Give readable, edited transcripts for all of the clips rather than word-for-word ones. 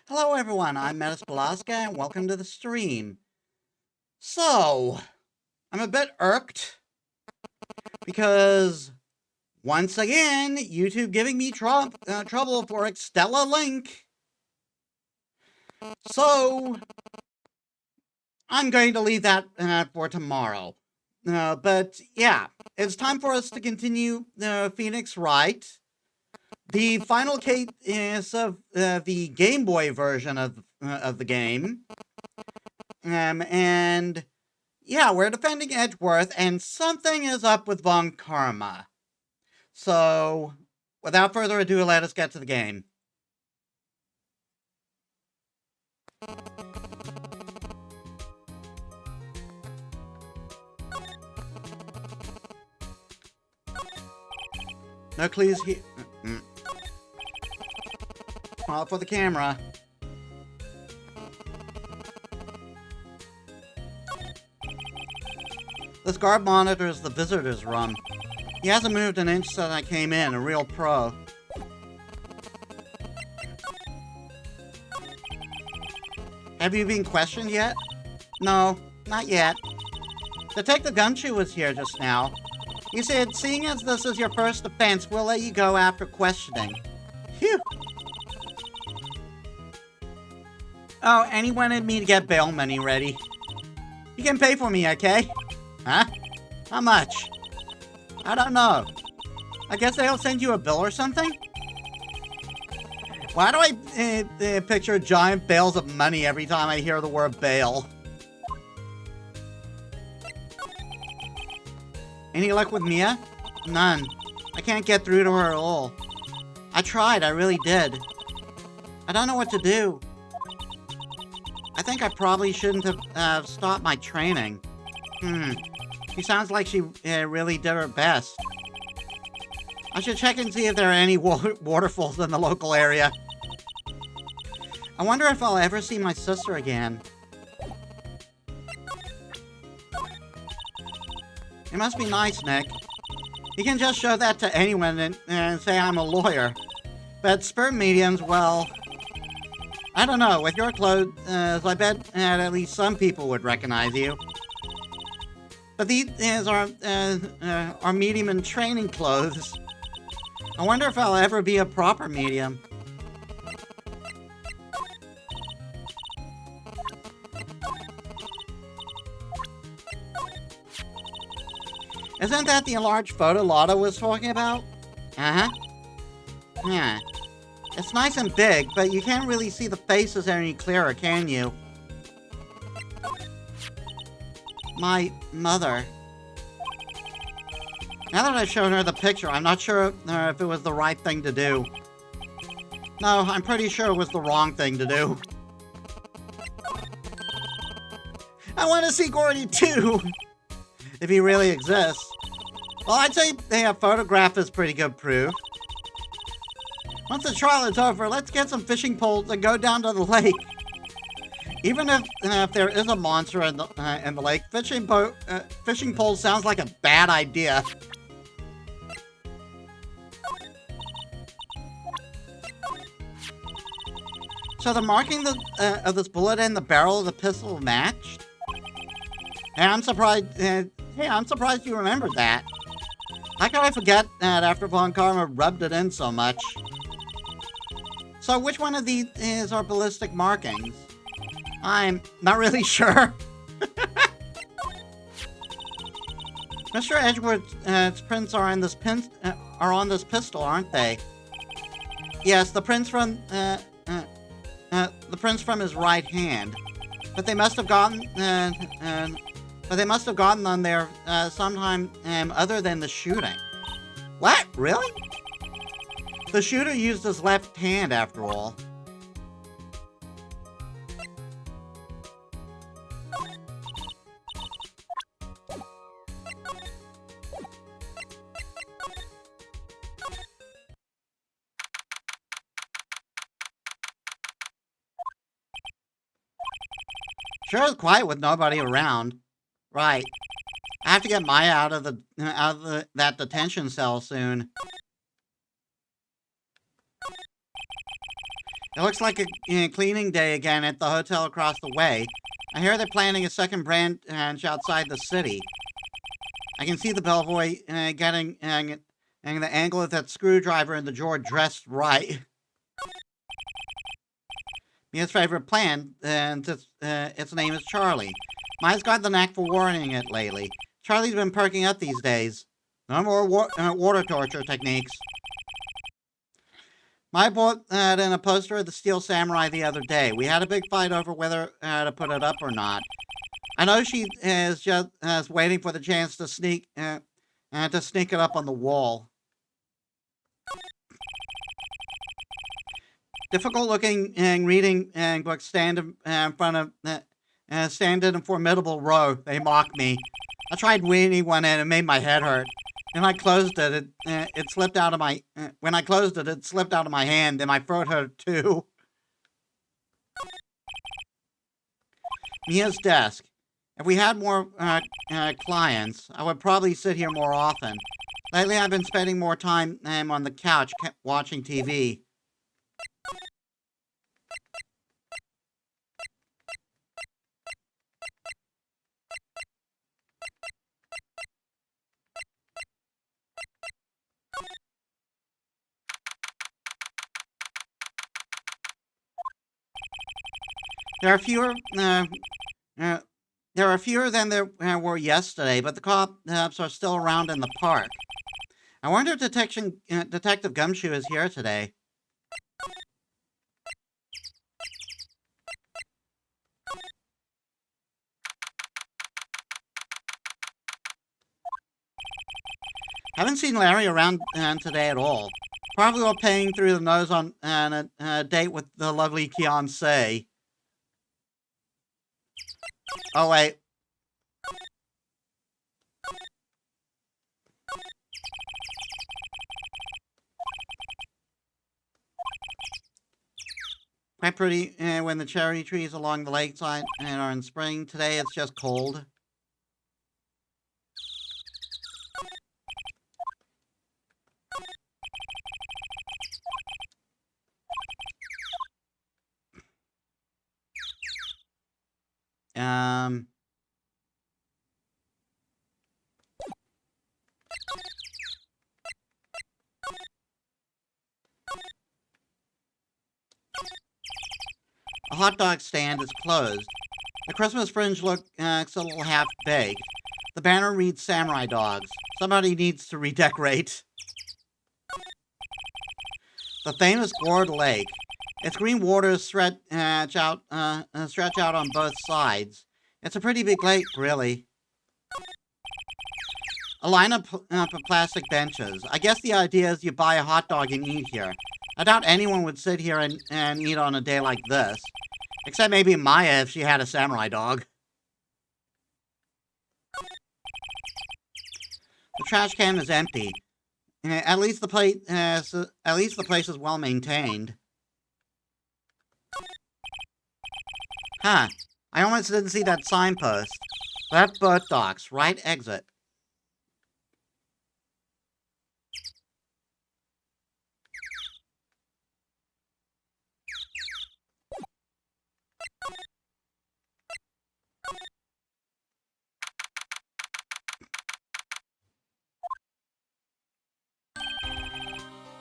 Hello everyone, I'm Metis Balaska and welcome to the stream. So, I'm a bit irked because once again, YouTube giving me trouble for Extella Link. So, I'm going to leave that for tomorrow. But yeah, it's time for us to continue Phoenix Wright. The final case of the Game Boy version of the game. And yeah, we're defending Edgeworth, and something is up with Von Karma. So, without further ado, let us get to the game. No clues here. All for the camera. This guard monitors the visitor's room. He hasn't moved an inch since I came in, a real pro. Have you been questioned yet? No, not yet. Detective Gumshoe was here just now. He said, seeing as this is your first offense, we'll let you go after questioning. Phew. Oh, and he wanted me to get bail money ready. You can pay for me, okay? Huh? How much? I don't know. I guess they'll send you a bill or something? Why do I picture giant bales of money every time I hear the word bail? Any luck with Mia? None. I can't get through to her at all. I tried, I really did. I don't know what to do. I think I probably shouldn't have stopped my training. She sounds like she really did her best. I should check and see if there are any waterfalls in the local area. I wonder if I'll ever see my sister again. It must be nice, Nick. You can just show that to anyone and say I'm a lawyer. But spirit mediums, well... I don't know, with your clothes, I bet at least some people would recognize you. But these are medium in training clothes. I wonder if I'll ever be a proper medium. Isn't that the enlarged photo Lotta was talking about? Uh-huh. Yeah. It's nice and big, but you can't really see the faces any clearer, can you? My mother. Now that I've shown her the picture, I'm not sure if it was the right thing to do. No, I'm pretty sure it was the wrong thing to do. I want to see Gordy too! If he really exists. Well, I'd say a photograph is pretty good proof. Once the trial is over, let's get some fishing poles and go down to the lake. Even if there is a monster in the lake, fishing poles sounds like a bad idea. So the marking of this bullet and the barrel of the pistol matched? Hey, I'm surprised. I'm surprised you remembered that. How could I forget that after Von Karma rubbed it in so much? So which one of these is our ballistic markings? I'm not really sure. Mr. Edgeworth's prints are on this pistol, aren't they? Yes, the prints from his right hand. But they must have gotten on there sometime other than the shooting. What? Really? The shooter used his left hand, after all. Sure is quiet with nobody around. Right. I have to get Maya out of that detention cell soon. It looks like a cleaning day again at the hotel across the way. I hear they're planning a second branch outside the city. I can see the bellboy getting the angle of that screwdriver in the drawer dressed right. Mia's favorite plant, and its name is Charlie. Maya's got the knack for warning it lately. Charlie's been perking up these days. No more water torture techniques. Maya bought in a poster of the Steel Samurai the other day. We had a big fight over whether to put it up or not. I know she is just waiting for the chance to sneak it up on the wall. Difficult-looking reading books stand in a formidable row. They mock me. I tried weaning one in and it made my head hurt. When I closed it, it slipped out of my. When I closed it, it slipped out of my hand, and my throat hurt too. Mia's desk. If we had more clients, I would probably sit here more often. Lately, I've been spending more time on the couch watching TV. There are fewer than there were yesterday, but the cops are still around in the park. I wonder if Detective Gumshoe is here today. Haven't seen Larry around today at all. Probably all paying through the nose on a date with the lovely fiancée. Oh, wait. Quite pretty when the cherry trees along the lakeside are in spring. Today it's just cold. A hot dog stand is closed. The Christmas fringe looks a little half-baked. The banner reads Samurai Dogs. Somebody needs to redecorate. The famous Gourd Lake. Its green waters stretch out on both sides. It's a pretty big lake, really. A lineup of plastic benches. I guess the idea is you buy a hot dog and eat here. I doubt anyone would sit here and eat on a day like this. Except maybe Maya if she had a samurai dog. The trash can is empty. At least the place is well maintained. Huh. I almost didn't see that signpost. Left boat docks, right exit.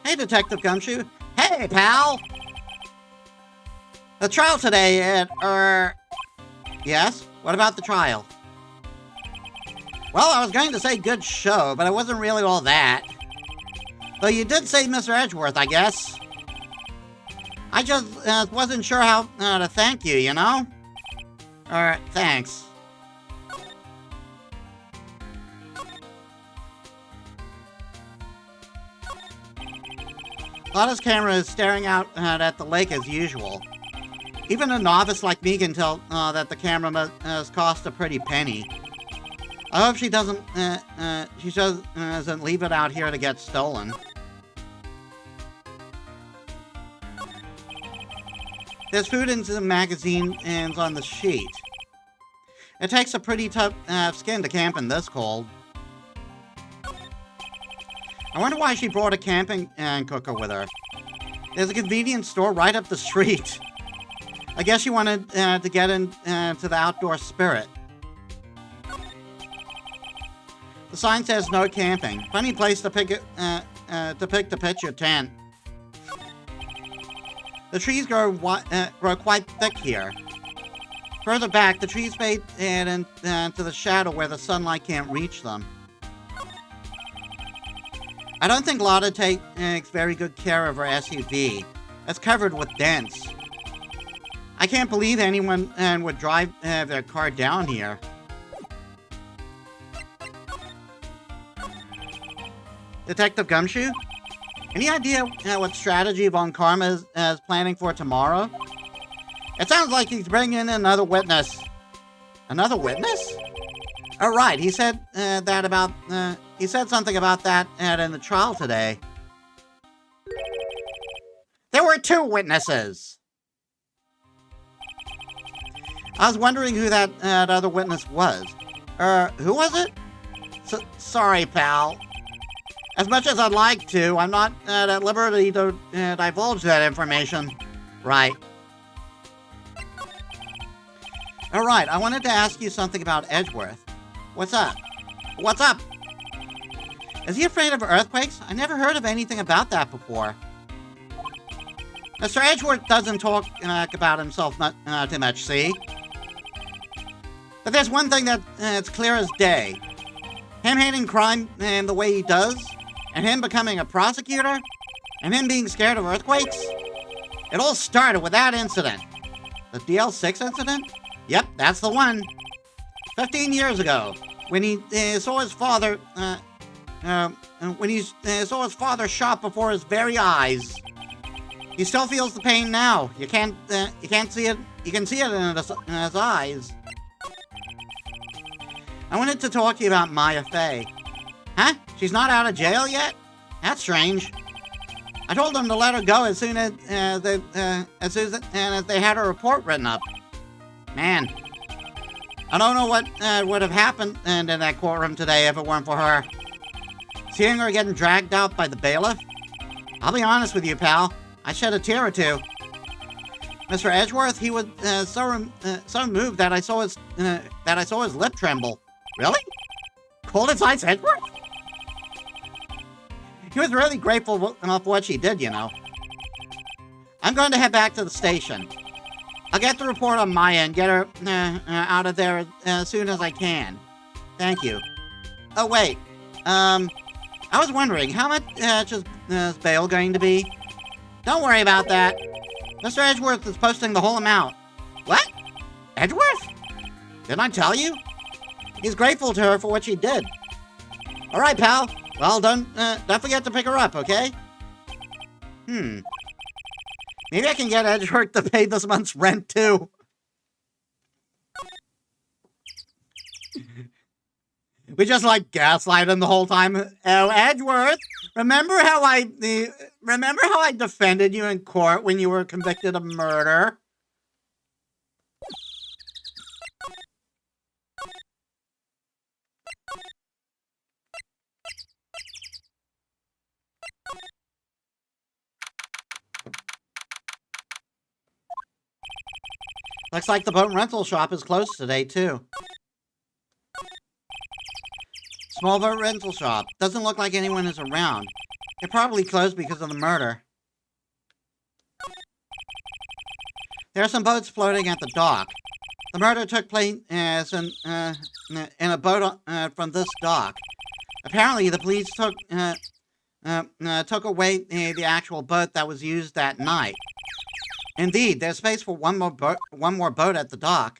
Hey, Detective Gumshoe. Hey, pal! The trial today at, Yes? What about the trial? Well, I was going to say good show, but it wasn't really all that. Though you did say Mr. Edgeworth, I guess. I just wasn't sure how to thank you, you know? Thanks. Lotta's camera is staring out at the lake as usual. Even a novice like me can tell that the camera must cost a pretty penny. I hope she doesn't leave it out here to get stolen. There's food in the magazine and on the sheet. It takes a pretty tough skin to camp in this cold. I wonder why she brought a camping cooker with her. There's a convenience store right up the street. I guess you wanted to get into the outdoor spirit. The sign says no camping. Funny place to pick to pitch your tent. The trees grow quite thick here. Further back, the trees fade into the shadow where the sunlight can't reach them. I don't think Lotta takes very good care of her SUV. It's covered with dents. I can't believe anyone would drive their car down here. Detective Gumshoe? Any idea what strategy Von Karma is planning for tomorrow? It sounds like he's bringing in another witness. Another witness? Oh, right. He said he said something about that in the trial today. There were 2 witnesses. I was wondering who that other witness was. Who was it? Sorry, pal. As much as I'd like to, I'm not at liberty to divulge that information. Right. Alright, I wanted to ask you something about Edgeworth. What's up? What's up? Is he afraid of earthquakes? I never heard of anything about that before. Mr. Edgeworth doesn't talk about himself too much, see? But there's one thing that's clear as day. Him hating crime the way he does, and him becoming a prosecutor, and him being scared of earthquakes. It all started with that incident. The DL6 incident? Yep, that's the one. 15 years ago, when he saw his father, saw his father shot before his very eyes. He still feels the pain now. You can't see it. You can see it in his eyes. I wanted to talk to you about Maya Fey. Huh? She's not out of jail yet? That's strange. I told them to let her go as soon as they had her report written up. Man, I don't know what would have happened in that courtroom today if it weren't for her. Seeing her getting dragged out by the bailiff? I'll be honest with you, pal. I shed a tear or two. Mr. Edgeworth, he was so moved that I saw his lip tremble. Really? Cold as ice, Edgeworth? He was really grateful for what she did, you know. I'm going to head back to the station. I'll get the report on my end, get her out of there as soon as I can. Thank you. Oh, wait. I was wondering, how much is bail going to be? Don't worry about that. Mr. Edgeworth is posting the whole amount. What? Edgeworth? Didn't I tell you? He's grateful to her for what she did. All right, pal. Well, don't forget to pick her up, okay? Maybe I can get Edgeworth to pay this month's rent, too. We just, like, gaslight him the whole time. Oh, Edgeworth, remember how I defended you in court when you were convicted of murder? Looks like the boat rental shop is closed today, too. Small boat rental shop. Doesn't look like anyone is around. It probably closed because of the murder. There are some boats floating at the dock. The murder took place in a boat from this dock. Apparently, the police took away the actual boat that was used that night. Indeed, there's space for one more boat at the dock.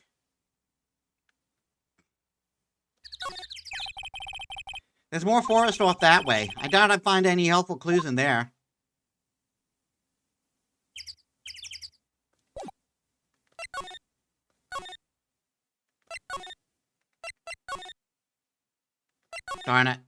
There's more forest off that way. I doubt I'd find any helpful clues in there. Darn it.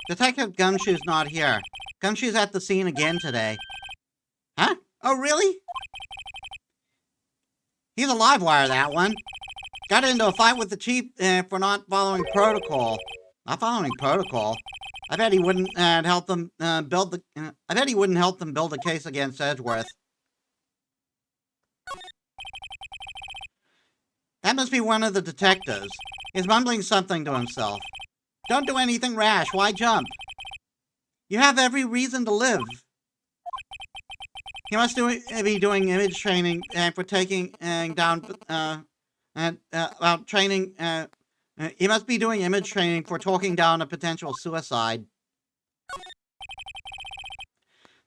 Detective Gumshoe's not here. come she's at the scene again today. Huh? Oh, really? He's a live wire, that one. Got into a fight with the chief for not following protocol. Not following protocol? I bet he wouldn't help them build the... I bet he wouldn't help them build a case against Edgeworth. That must be one of the detectives. He's mumbling something to himself. Don't do anything rash. Why jump? You have every reason to live. He must be doing image training for taking down... about training... he must be doing image training for talking down a potential suicide.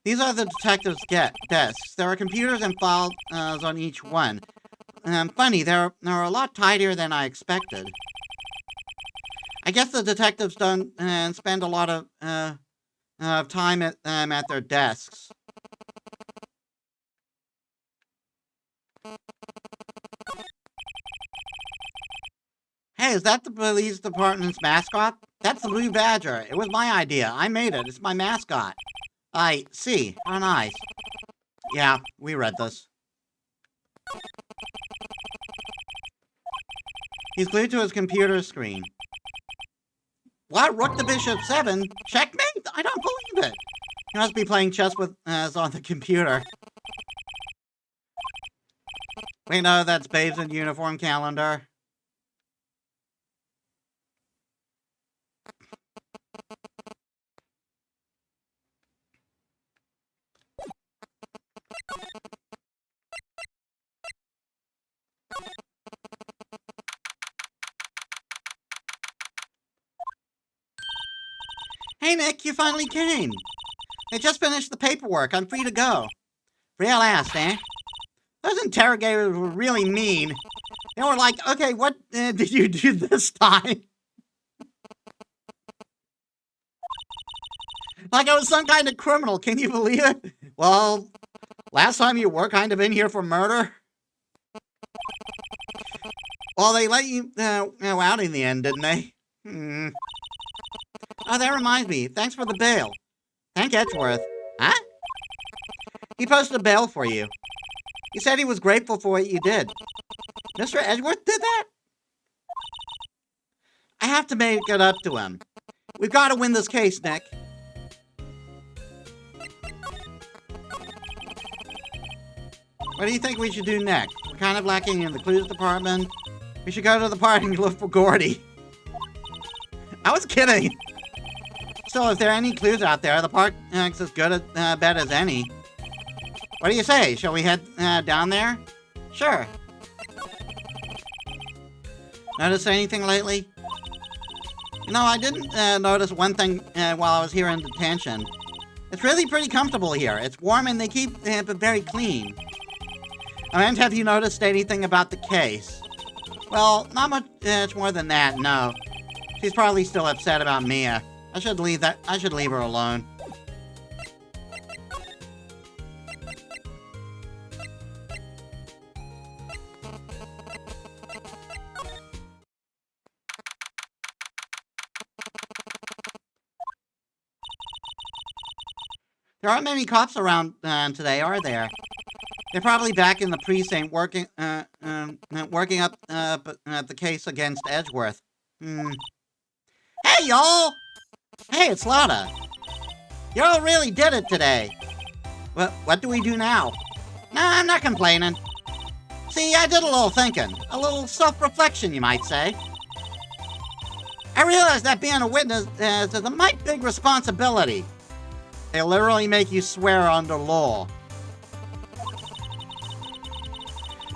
These are the detectives' desks. There are computers and files on each one. Funny, they're a lot tidier than I expected. I guess the detectives don't spend a lot of time at their desks. Hey, is that the police department's mascot? That's the Blue Badger. It was my idea. I made it. It's my mascot. I see. How nice. Yeah, we read this. He's glued to his computer screen. What? Rook to bishop 7? Checkmate? I don't believe it. He must be playing chess with us on the computer. Wait, no, that's Babes in Uniform calendar. Hey, Nick, you finally came. I just finished the paperwork. I'm free to go. Real ass, eh? Those interrogators were really mean. They were like, okay, what did you do this time? Like I was some kind of criminal. Can you believe it? Well, last time you were kind of in here for murder. Well, they let you out in the end, didn't they? Oh, that reminds me. Thanks for the bail. Thank Edgeworth. Huh? He posted a bail for you. He said he was grateful for what you did. Mr. Edgeworth did that? I have to make it up to him. We've got to win this case, Nick. What do you think we should do next? We're kind of lacking in the clues department. We should go to the park and look for Gordy. I was kidding. Still, if there are any clues out there, the park is as good a bet as any. What do you say? Shall we head down there? Sure. Notice anything lately? You know, I didn't notice one thing while I was here in detention. It's really pretty comfortable here. It's warm and they keep it very clean. And have you noticed anything about the case? Well, not much more than that, no. She's probably still upset about Mia. I should leave her alone. There aren't many cops around today, are there? They're probably back in the precinct working up the case against Edgeworth. Hey, y'all! Hey, it's Lotta. Y'all really did it today. What do we do now? Nah, I'm not complaining. See, I did a little thinking. A little self-reflection, you might say. I realized that being a witness is a mighty big responsibility. They literally make you swear under law.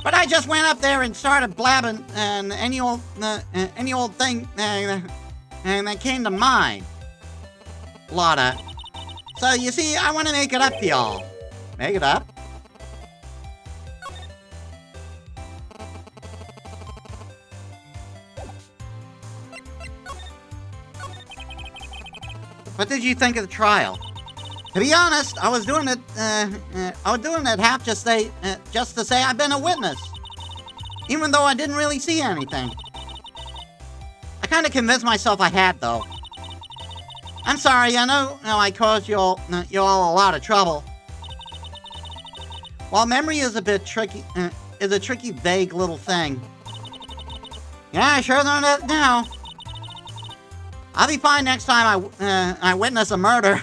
But I just went up there and started blabbing any old thing that came to mind. Lotta. So, you see, I want to make it up to y'all. Make it up? What did you think of the trial? To be honest, I was doing it half just to say I've been a witness. Even though I didn't really see anything. I kind of convinced myself I had, though. I'm sorry, I know I caused you all a lot of trouble. While memory is a bit tricky, is a tricky, vague little thing. Yeah, I sure learned it now. I'll be fine next time I witness a murder.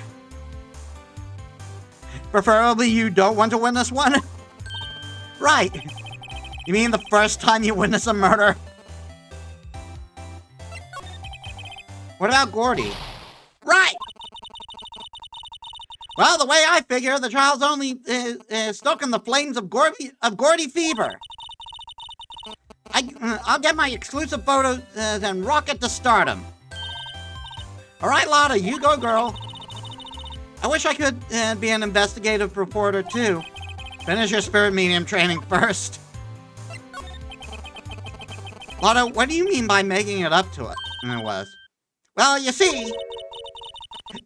Preferably you don't want to witness one? Right. You mean the first time you witness a murder? What about Gordy? Right! Well, the way I figure, the child's only stuck in the flames of Gordy fever. I'll get my exclusive photos and rocket to stardom. All right, Lotta, you go, girl. I wish I could be an investigative reporter, too. Finish your spirit medium training first. Lotta, what do you mean by making it up to it? And it was. Well, you see...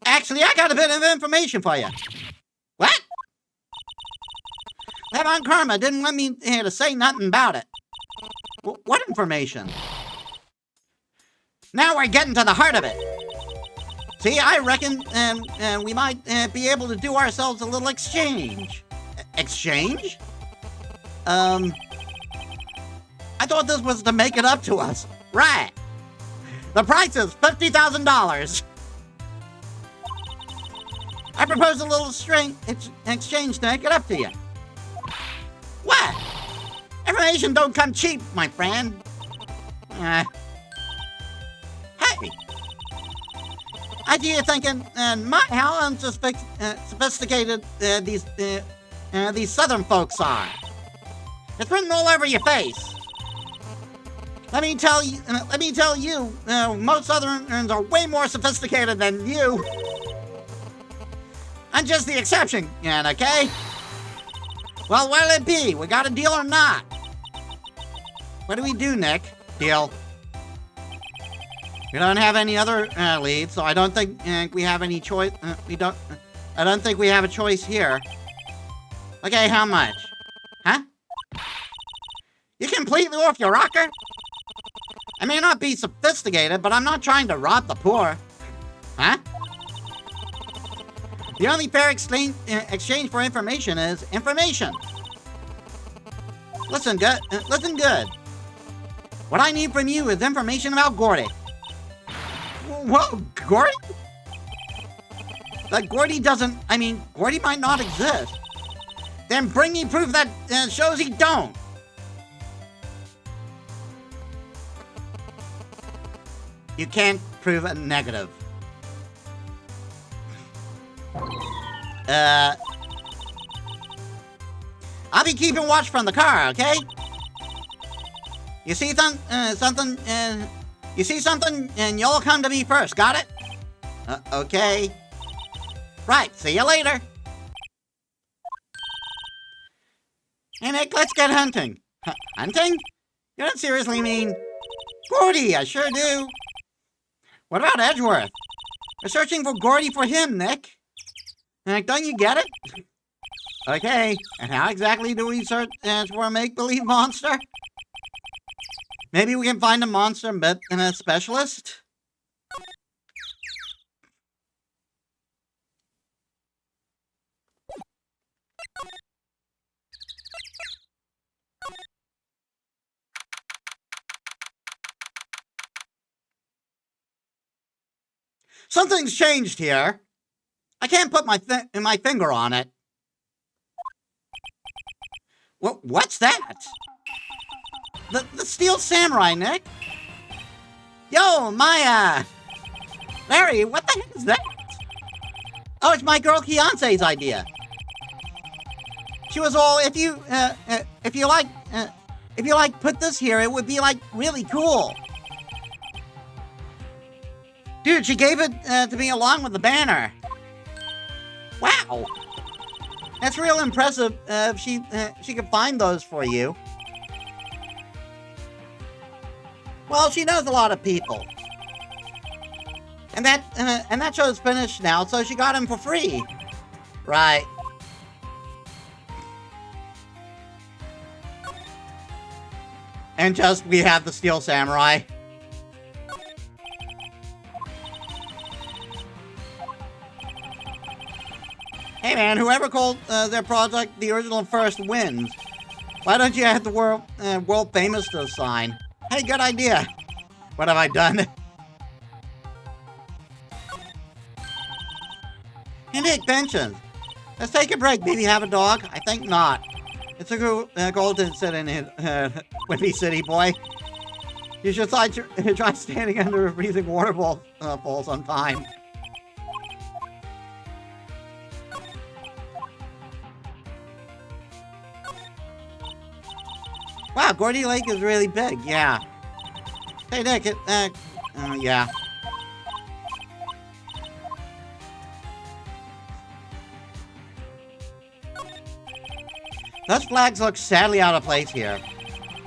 Actually, I got a bit of information for you. What? That Aunt Karma didn't want me to say nothing about it. What information? Now we're getting to the heart of it. See, I reckon we might be able to do ourselves a little exchange. Exchange? I thought this was to make it up to us. Right. The price is $50,000. I propose a little exchange to make it up to you. What? Information don't come cheap, my friend. Hey. I see you thinking, how unsophisticated these southern folks are. It's written all over your face. Let me tell you, most Southerners are way more sophisticated than you. I'm just the exception, okay? Well, what'll it be? We got a deal or not? What do we do, Nick? Deal. We don't have any other leads, so I don't think we have any choice. I don't think we have a choice here. Okay, how much? Huh? You completely off your rocker? I may not be sophisticated, but I'm not trying to rob the poor. Huh? The only fair exchange for information is information. Listen good. What I need from you is information about Gordy. Whoa, Gordy? That Gordy Gordy might not exist. Then bring me proof that shows he don't. You can't prove a negative. I'll be keeping watch from the car, okay? You see something, and you'll come to me first, got it? Okay. Right, see you later. Hey, Nick, let's get hunting. Hunting? You don't seriously mean... Gordy, I sure do. What about Edgeworth? We're searching for Gordy for him, Nick. Don't you get it? Okay, and how exactly do we search for a make-believe monster? Maybe we can find a monster and a specialist? Something's changed here. I can't put my finger on it. What's that? The Steel Samurai, Nick. Yo, Maya. Larry, what the heck is that? Oh, it's my girl Fiance's idea. She was all, if you like, put this here, it would be like really cool. Dude, she gave it to me along with the banner. Wow. That's real impressive if she could find those for you. Well, she knows a lot of people. And that show's finished now, so she got him for free. Right. And just, we have the Steel Samurai. man, whoever called their project the original first wins. Why don't you add the world famous to the sign? Hey, good idea. What have I done? Hey, pensions. Let's take a break. Maybe have a dog? I think not. It's a golden sitting in Windy City, boy. You should try standing under a freezing waterfall sometime. Wow, Gordy Lake is really big, yeah. Hey, Nick, yeah. Those flags look sadly out of place here,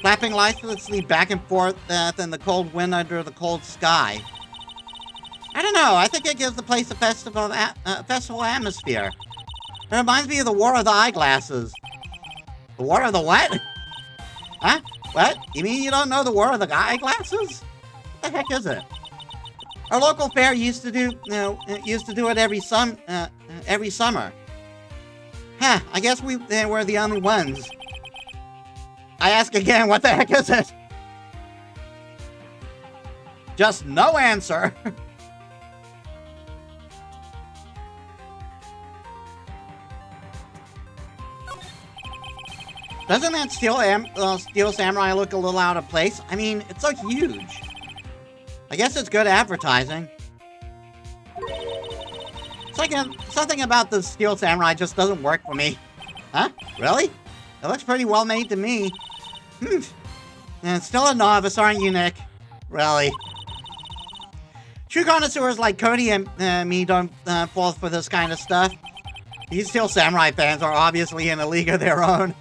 flapping lifelessly back and forth in the cold wind under the cold sky. I don't know, I think it gives the place a festival atmosphere. It reminds me of the War of the Eyeglasses. The War of the what? Huh? What? You mean you don't know the War of the Eyeglasses? What the heck is it? Our local fair used to do it every summer. Huh, I guess we were the only ones. I ask again, what the heck is it? Just no answer. Doesn't that Steel Samurai look a little out of place? I mean, it's so huge. I guess it's good advertising. It's like something about the Steel Samurai just doesn't work for me. Huh? Really? It looks pretty well made to me. And still a novice, aren't you, Nick? Really? True connoisseurs like Cody and me don't fall for this kind of stuff. These Steel Samurai fans are obviously in a league of their own.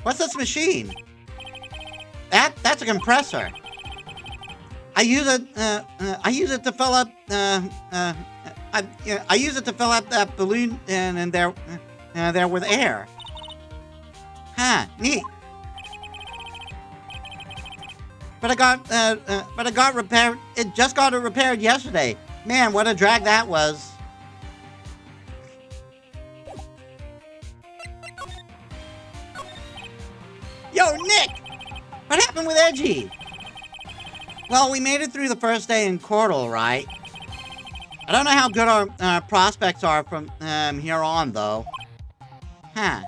What's this machine? That's a compressor. I use it to fill up. I use it to fill up that balloon and there with air. Huh? Neat. But it got repaired. It just got it repaired yesterday. Man, what a drag that was. Yo, Nick! What happened with Edgy? Well, we made it through the first day in Cordal, right? I don't know how good our prospects are from here on, though. Huh.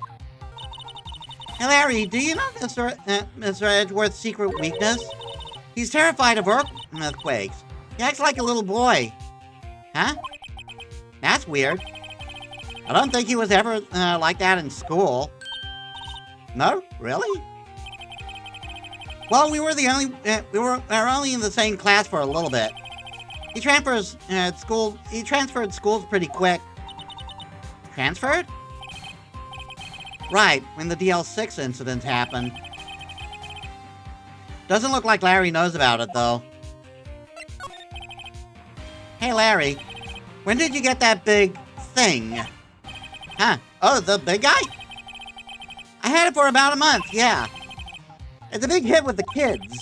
Hey, Larry, do you know Mr. Edgeworth's secret weakness? He's terrified of earthquakes. He acts like a little boy. Huh? That's weird. I don't think he was ever like that in school. No? Really? Well, we were only in the same class for a little bit. He transferred schools pretty quick. Transferred? Right, when the DL6 incident happened. Doesn't look like Larry knows about it, though. Hey, Larry, when did you get that big thing? Huh? Oh, the big guy? I had it for about a month, yeah. It's a big hit with the kids.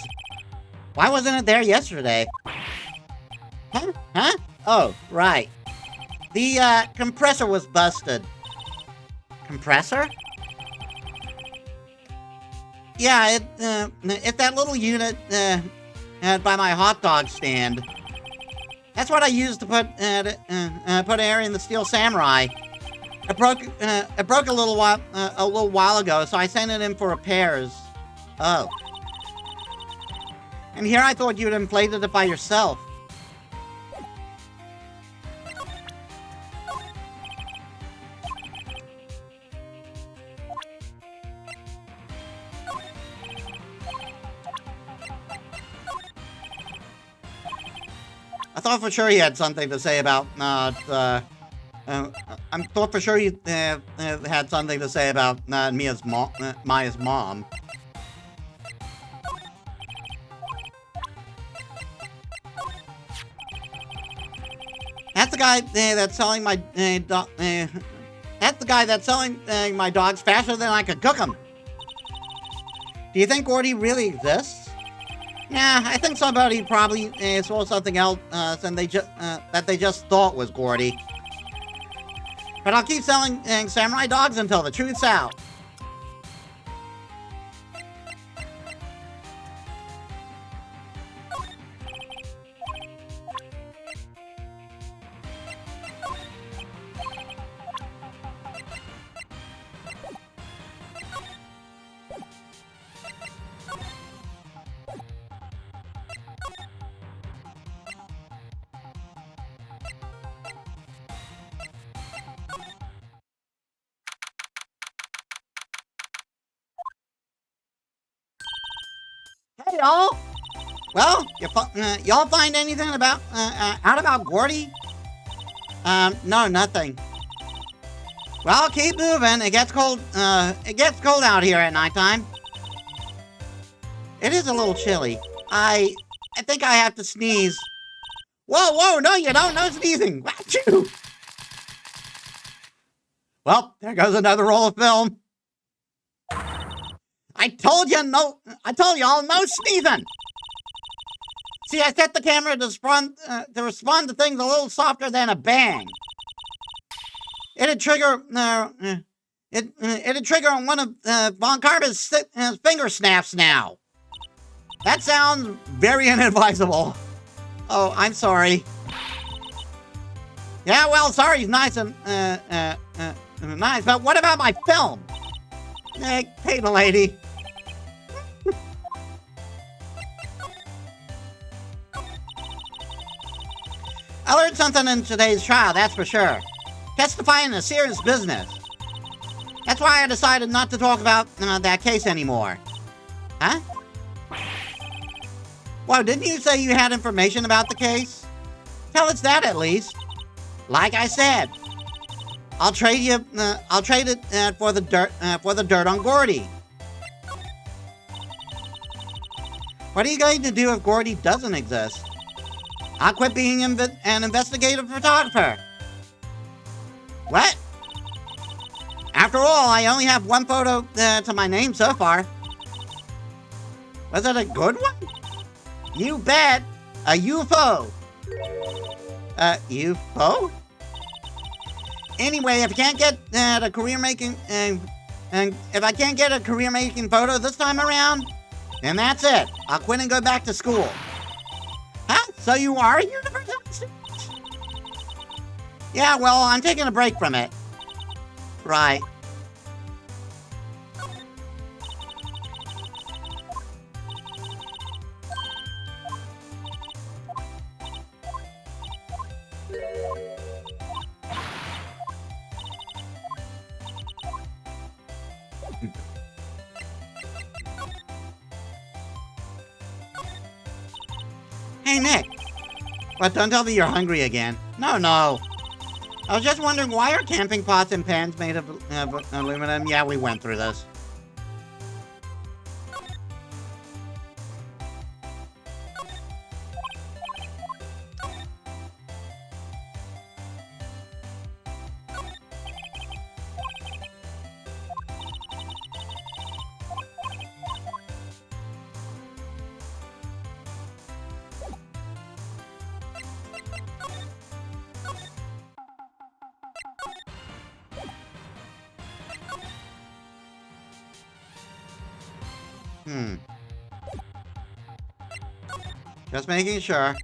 Why wasn't it there yesterday? Huh? Huh? Oh, right. The, compressor was busted. Compressor? Yeah, it's that little unit, by my hot dog stand. That's what I used to put air in the Steel Samurai. It broke a little while ago, so I sent it in for repairs. Oh. And here I thought you'd inflated it by yourself. I thought for sure he had something to say about I thought for sure he had something to say about Maya's mom. That's the guy that's selling my that's the guy that's selling my dogs faster than I could cook them. Do you think Gordy really exists? Yeah, I think somebody probably saw something else and that they just thought was Gordy. But I'll keep selling samurai dogs until the truth's out. Hey, y'all! Well, y'all find anything out about Gordy? No, nothing. Well, keep moving. It gets cold out here at nighttime. It is a little chilly. I think I have to sneeze. Whoa, no, you don't. No sneezing. Achoo! Well, there goes another roll of film. I told y'all no sneezing. See, I set the camera to respond to things a little softer than a bang. It'd trigger on one of Von Carver's finger snaps now. That sounds very inadvisable. Oh, I'm sorry. Yeah, well, sorry is nice and nice, but what about my film? Pay the lady. I learned something in today's trial, that's for sure. Testifying is serious business. That's why I decided not to talk about that case anymore. Huh? Well, didn't you say you had information about the case? Tell us that at least. Like I said, I'll trade it for the dirt on Gordy. What are you going to do if Gordy doesn't exist? I'll quit being an investigative photographer. What? After all, I only have one photo to my name so far. Was it a good one? You bet. A UFO. A UFO? Anyway, if I can't get a career making photo this time around, then that's it. I'll quit and go back to school. Huh? So you are a university student? Yeah, well, I'm taking a break from it. Right. Hey, Nick. But don't tell me you're hungry again. No. I was just wondering, why are camping pots and pans made of aluminum? Yeah, we went through this. Just making sure.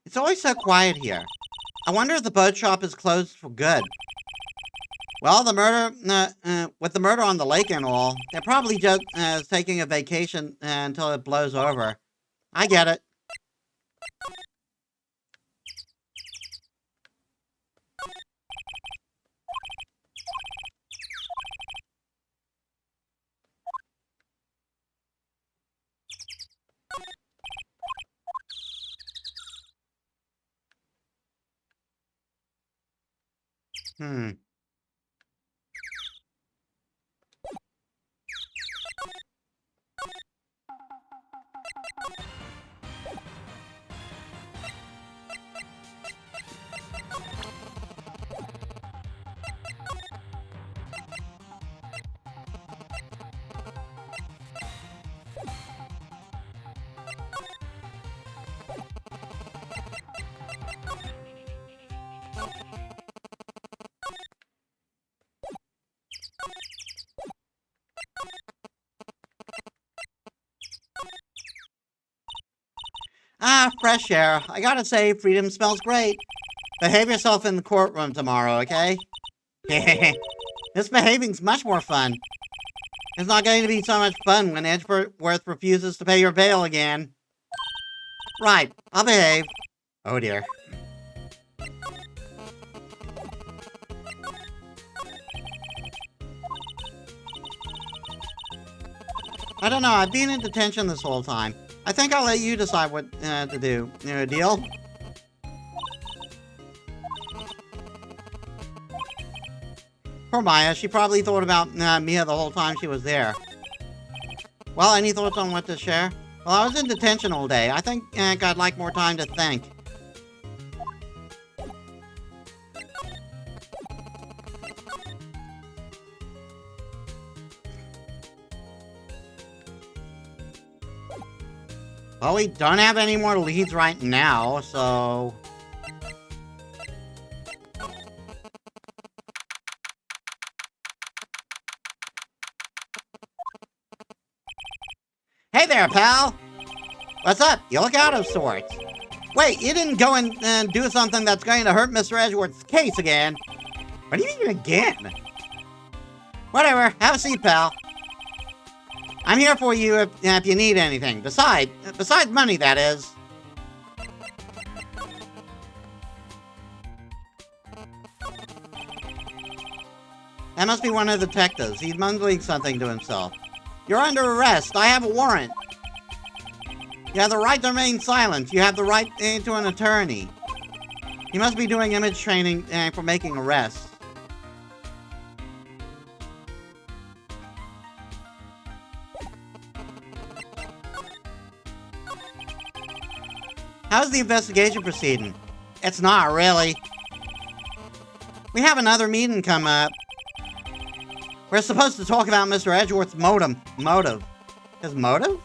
It's always so quiet here. I wonder if the boat shop is closed for good. Well, with the murder on the lake and all, they're probably just taking a vacation until it blows over. I get it. Ah, fresh air. I gotta say, freedom smells great. Behave yourself in the courtroom tomorrow, okay? Misbehaving's much more fun. It's not going to be so much fun when Edgeworth refuses to pay your bail again. Right, I'll behave. Oh dear. I don't know, I've been in detention this whole time. I think I'll let you decide what to do. Deal? Poor Maya, she probably thought about Mia the whole time she was there. Well, any thoughts on what to share? Well, I was in detention all day. I think I'd like more time to think. Well, we don't have any more leads right now, so... Hey there, pal! What's up? You look out of sorts. Wait, you didn't go and do something that's going to hurt Mr. Edgeworth's case again? What do you mean again? Whatever, have a seat, pal. I'm here for you if you need anything. Besides money, that is. That must be one of the detectives. He's mumbling something to himself. You're under arrest. I have a warrant. You have the right to remain silent. You have the right to an attorney. You must be doing image training for making arrests. How's the investigation proceeding? It's not really. We have another meeting come up. We're supposed to talk about Mr. Edgeworth's motive. His motive?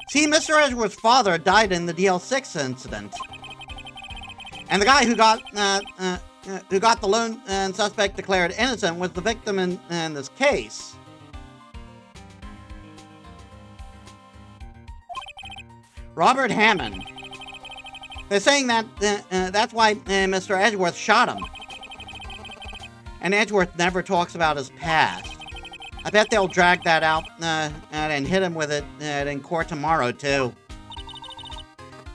See, Mr. Edgeworth's father died in the DL6 incident. And the guy who got the lone suspect declared innocent was the victim in this case. Robert Hammond. They're saying that that's why Mr. Edgeworth shot him. And Edgeworth never talks about his past. I bet they'll drag that out and hit him with it in court tomorrow, too.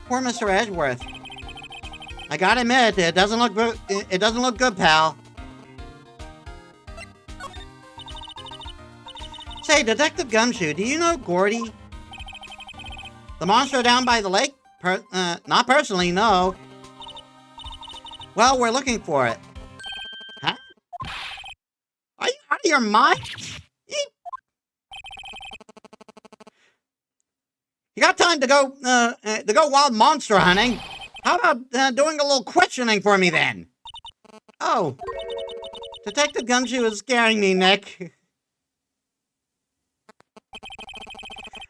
Poor Mr. Edgeworth. I gotta admit, it doesn't look good. It doesn't look good, pal. Say, Detective Gumshoe, do you know Gordy? The monster down by the lake? Not personally, no. Well, we're looking for it. Huh? Are you out of your mind? You got time to go wild monster hunting? How about doing a little questioning for me then? Oh, Detective Gumshoe is scaring me, Nick.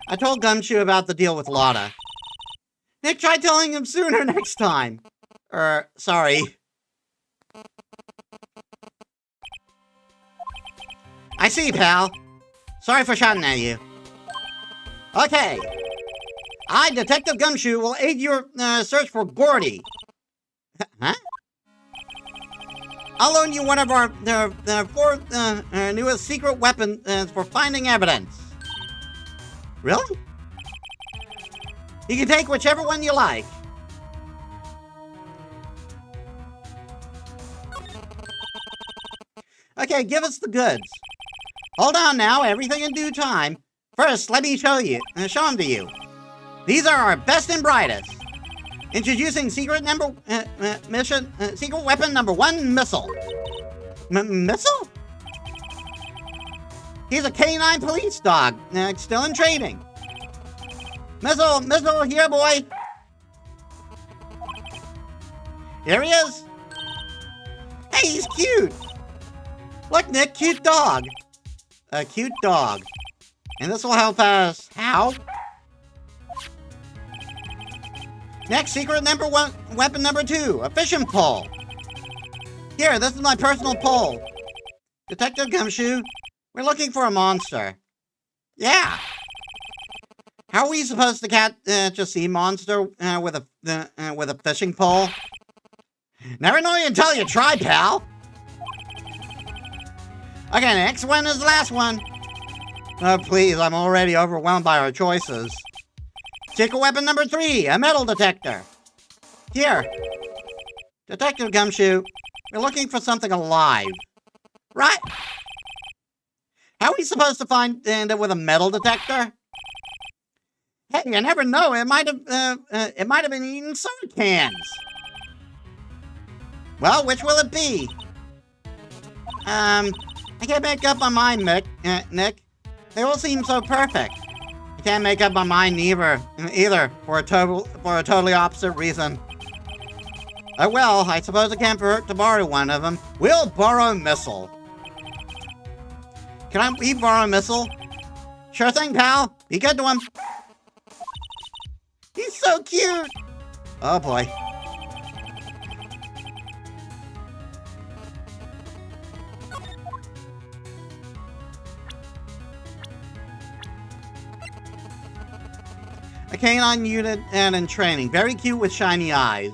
I told Gumshoe about the deal with Lotta. Nick, try telling him sooner next time. Sorry. I see, pal. Sorry for shouting at you. Okay. I, Detective Gumshoe, will aid your search for Gordy. Huh? I'll loan you one of our four newest secret weapons for finding evidence. Really? You can take whichever one you like. Okay, give us the goods. Hold on now, everything in due time. First, let me show them to you. These are our best and brightest. Introducing secret weapon number 1, missile. Missile? He's a K9 police dog, still in training. Missile, here, boy. Here he is. Hey, he's cute. Look, Nick, cute dog. A cute dog. And this will help us. How? Next, secret number 1, weapon number 2, a fishing pole. Here, this is my personal pole. Detective Gumshoe, we're looking for a monster. Yeah. How are we supposed to catch a sea monster with a fishing pole? Never know until you try, pal. Okay, next one is the last one. Oh, please, I'm already overwhelmed by our choices. Secret weapon number 3, a metal detector. Here. Detective Gumshoe, we're looking for something alive. Right? How are we supposed to find it with a metal detector? Hey, you never know. It might have been eating soda cans. Well, which will it be? I can't make up my mind, Nick. They all seem so perfect. I can't make up my mind either for a totally opposite reason. Well, I suppose it can't hurt to borrow one of them. We'll borrow Missile. Can we borrow Missile? Sure thing, pal. Be good to him. He's so cute. Oh boy. A canine unit and in training. Very cute with shiny eyes.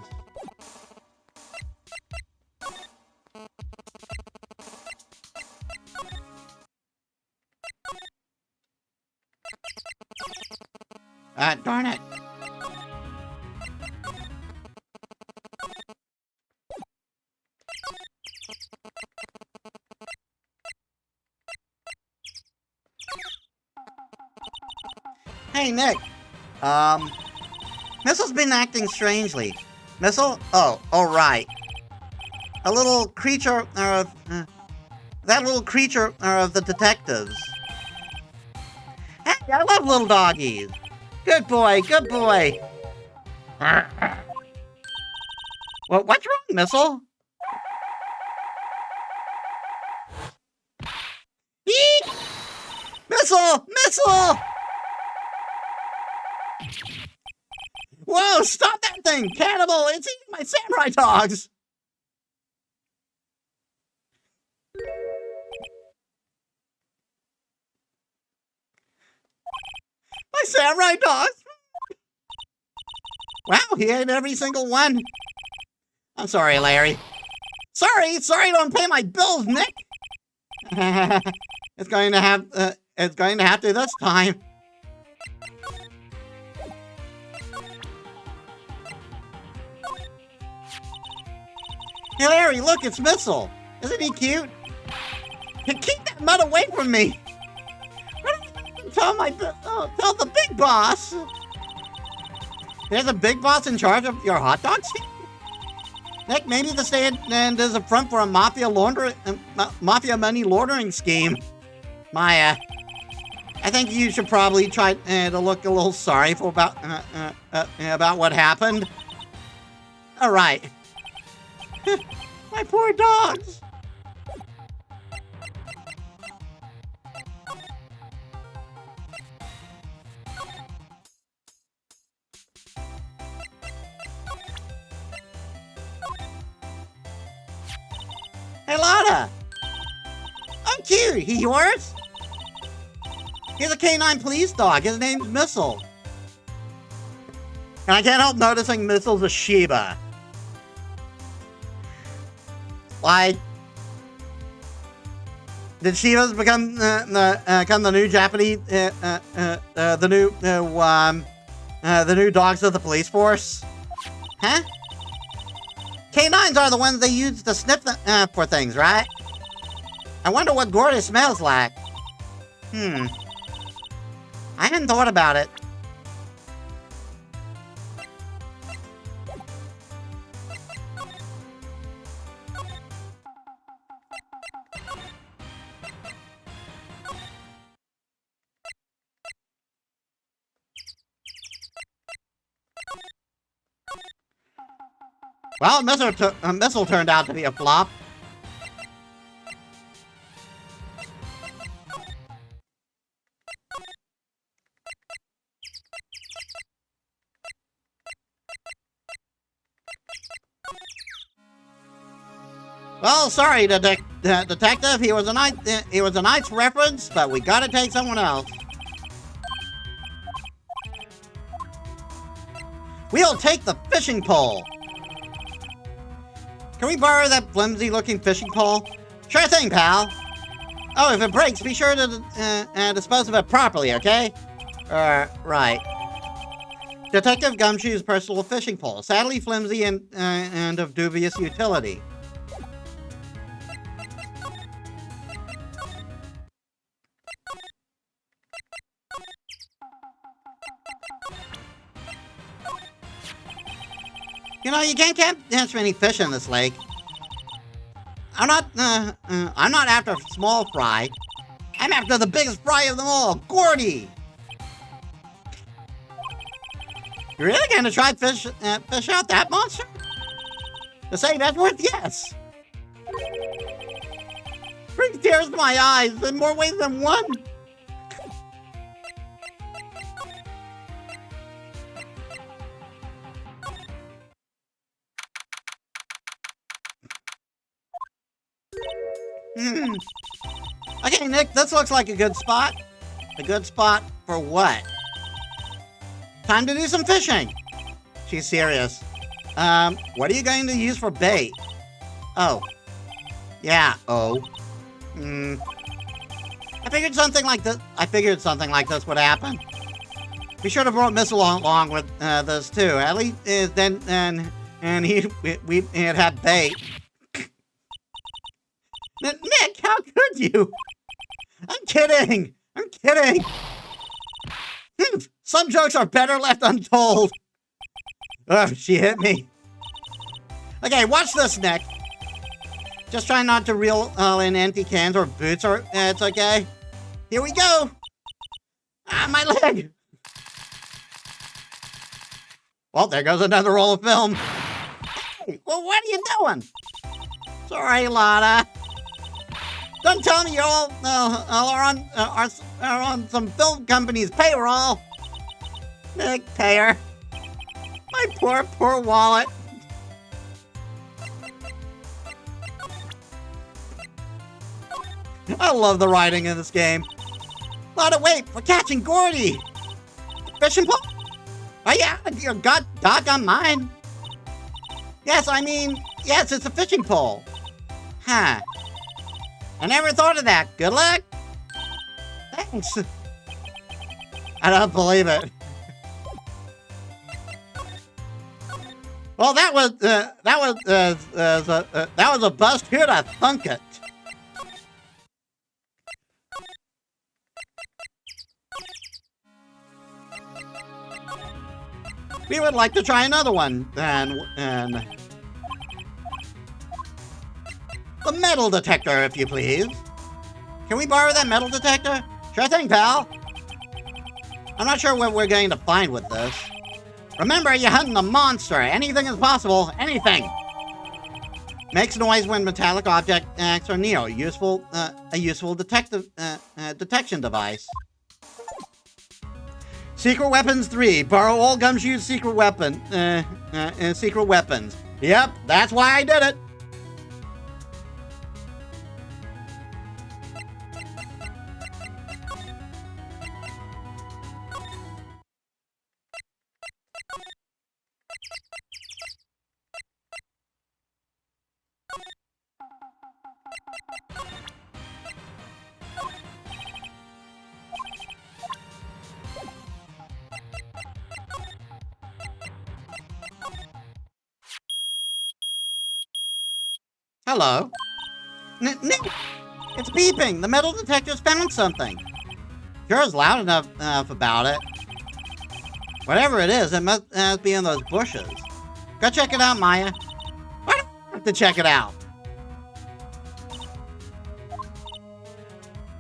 Ah, darn it. Hey, Nick. Missile's been acting strangely. Missile? Oh, right. A little creature of... that little creature of the detectives. Hey, I love little doggies. Good boy, good boy. Well, what's wrong, Missile? Eek! Missile! Missile! Whoa, stop that thing! Cannibal! It's eating my samurai dogs! My samurai dogs! Wow, he ate every single one. I'm sorry, Larry. Sorry, don't pay my bills, Nick! It's going to have to this time. Hey, Larry, look, it's Missile. Isn't he cute? Keep that mud away from me. Tell the big boss. There's a big boss in charge of your hot dog stand? Nick, maybe the stand is a front for a mafia money laundering scheme. Maya, I think you should probably try to look a little sorry for about what happened. All right. My poor dogs. Hey, Lotta. Oh, cute. He yours? He's a canine police dog. His name's Missile. And I can't help noticing Missile's a Shiba. Like, did Shivas become the new Japanese, the new dogs of the police force? Huh? Canines are the ones they use to sniff for things, right? I wonder what Gordy smells like. I hadn't thought about it. Well, Missile turned out to be a flop. Well, sorry, detective. He was a nice reference, but we gotta take someone else. We'll take the fishing pole. Can we borrow that flimsy-looking fishing pole? Sure thing, pal. Oh, if it breaks, be sure to dispose of it properly, okay? Right. Detective Gumshoe's personal fishing pole. Sadly flimsy and of dubious utility. You know, you can't catch many fish in this lake. I'm not after small fry. I'm after the biggest fry of them all, Gordy. You really gonna try fish out that monster? To say that's worth yes. Brings tears to my eyes in more ways than one. Okay, Nick, this looks like a good spot. A good spot for what? Time to do some fishing. She's serious. What are you going to use for bait? Oh. Yeah, oh. I figured something like this would happen. We should have brought Missile along with this too. At least then we'd have bait. Nick, how could you? I'm kidding. I'm kidding. Some jokes are better left untold. Ugh, she hit me. Okay, watch this, Nick. Just try not to reel in empty cans or boots, or it's okay. Here we go. Ah, my leg. Well, there goes another roll of film. Hey, well, what are you doing? Sorry, Lotta. Don't tell me you all are on some film company's payroll. Nick, pay her. My poor wallet. I love the writing in this game. Lotta, wait, we're catching Gordy. Fishing pole? Are you out of your doggone mind? Yes, I mean, yes, it's a fishing pole. Huh. I never thought of that. Good luck. Thanks. I don't believe it. Well, that was a bust. Here to thunk it. We would like to try another one, and the metal detector, if you please. Can we borrow that metal detector? Sure thing, pal. I'm not sure what we're going to find with this. Remember, you're hunting a monster. Anything is possible. Anything. Makes noise when metallic objects are near. A useful detection device. Secret Weapons 3. Borrow all Gumshoe's secret weapons. Yep, that's why I did it. Hello. Nick, it's beeping. The metal detector's found something. Sure is loud enough about it. Whatever it is, it must be in those bushes. Go check it out, Maya. Why do I have to check it out?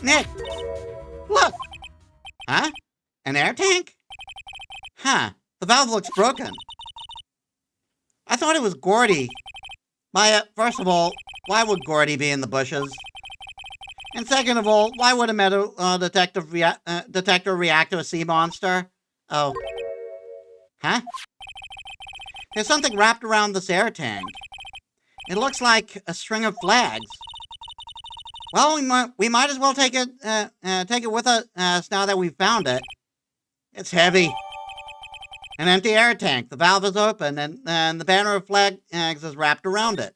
Nick, look. Huh? An air tank? Huh. The valve looks broken. I thought it was Gordy. Maya, first of all, why would Gordy be in the bushes? And second of all, why would a metal detector react to a sea monster? Oh. Huh? There's something wrapped around this air tank. It looks like a string of flags. Well, we might as well take it with us now that we've found it. It's heavy. An empty air tank. The valve is open, and the banner of flags is wrapped around it.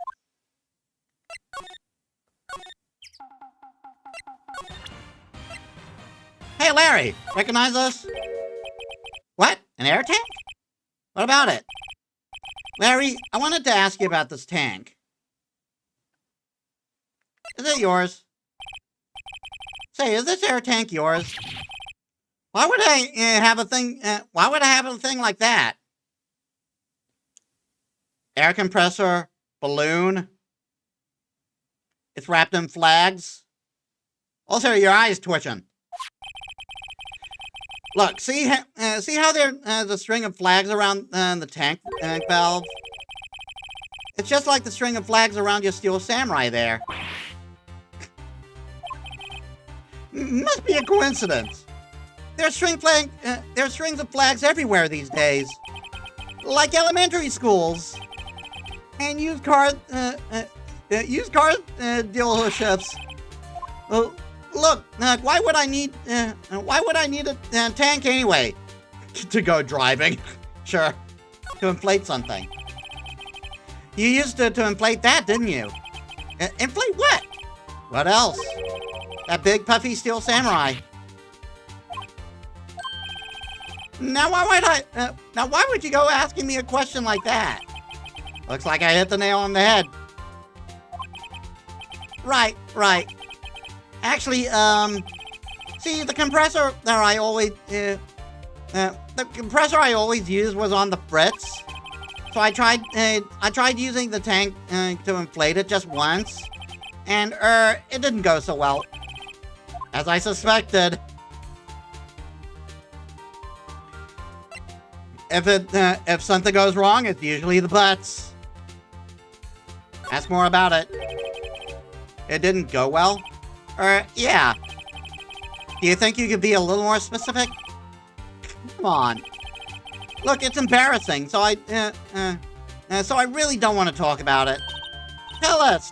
Hey, Larry! Recognize us? What? An air tank? What about it? Larry, I wanted to ask you about this tank. Is it yours? Say, is this air tank yours? Why would I have a thing? Why would I have a thing like that? Air compressor, balloon. It's wrapped in flags. Also, your eyes twitching. Look, see how there's a string of flags around the tank valve? It's just like the string of flags around your Steel Samurai there. Must be a coincidence. There's strings of flags everywhere these days. Like elementary schools. And used car dealerships. Look, why would I need a tank anyway? To go driving. Sure. To inflate something. You used to inflate that, didn't you? Inflate what? What else? That big puffy Steel Samurai. Now why would you go asking me a question like that? Looks like I hit the nail on the head. Right. Actually, see, the compressor that I always used was on the fritz. So I tried using the tank to inflate it just once, and it didn't go so well, as I suspected. If something goes wrong, it's usually the butts. Ask more about it. It didn't go well? Yeah. Do you think you could be a little more specific? Come on. Look, it's embarrassing, so I really don't want to talk about it. Tell us!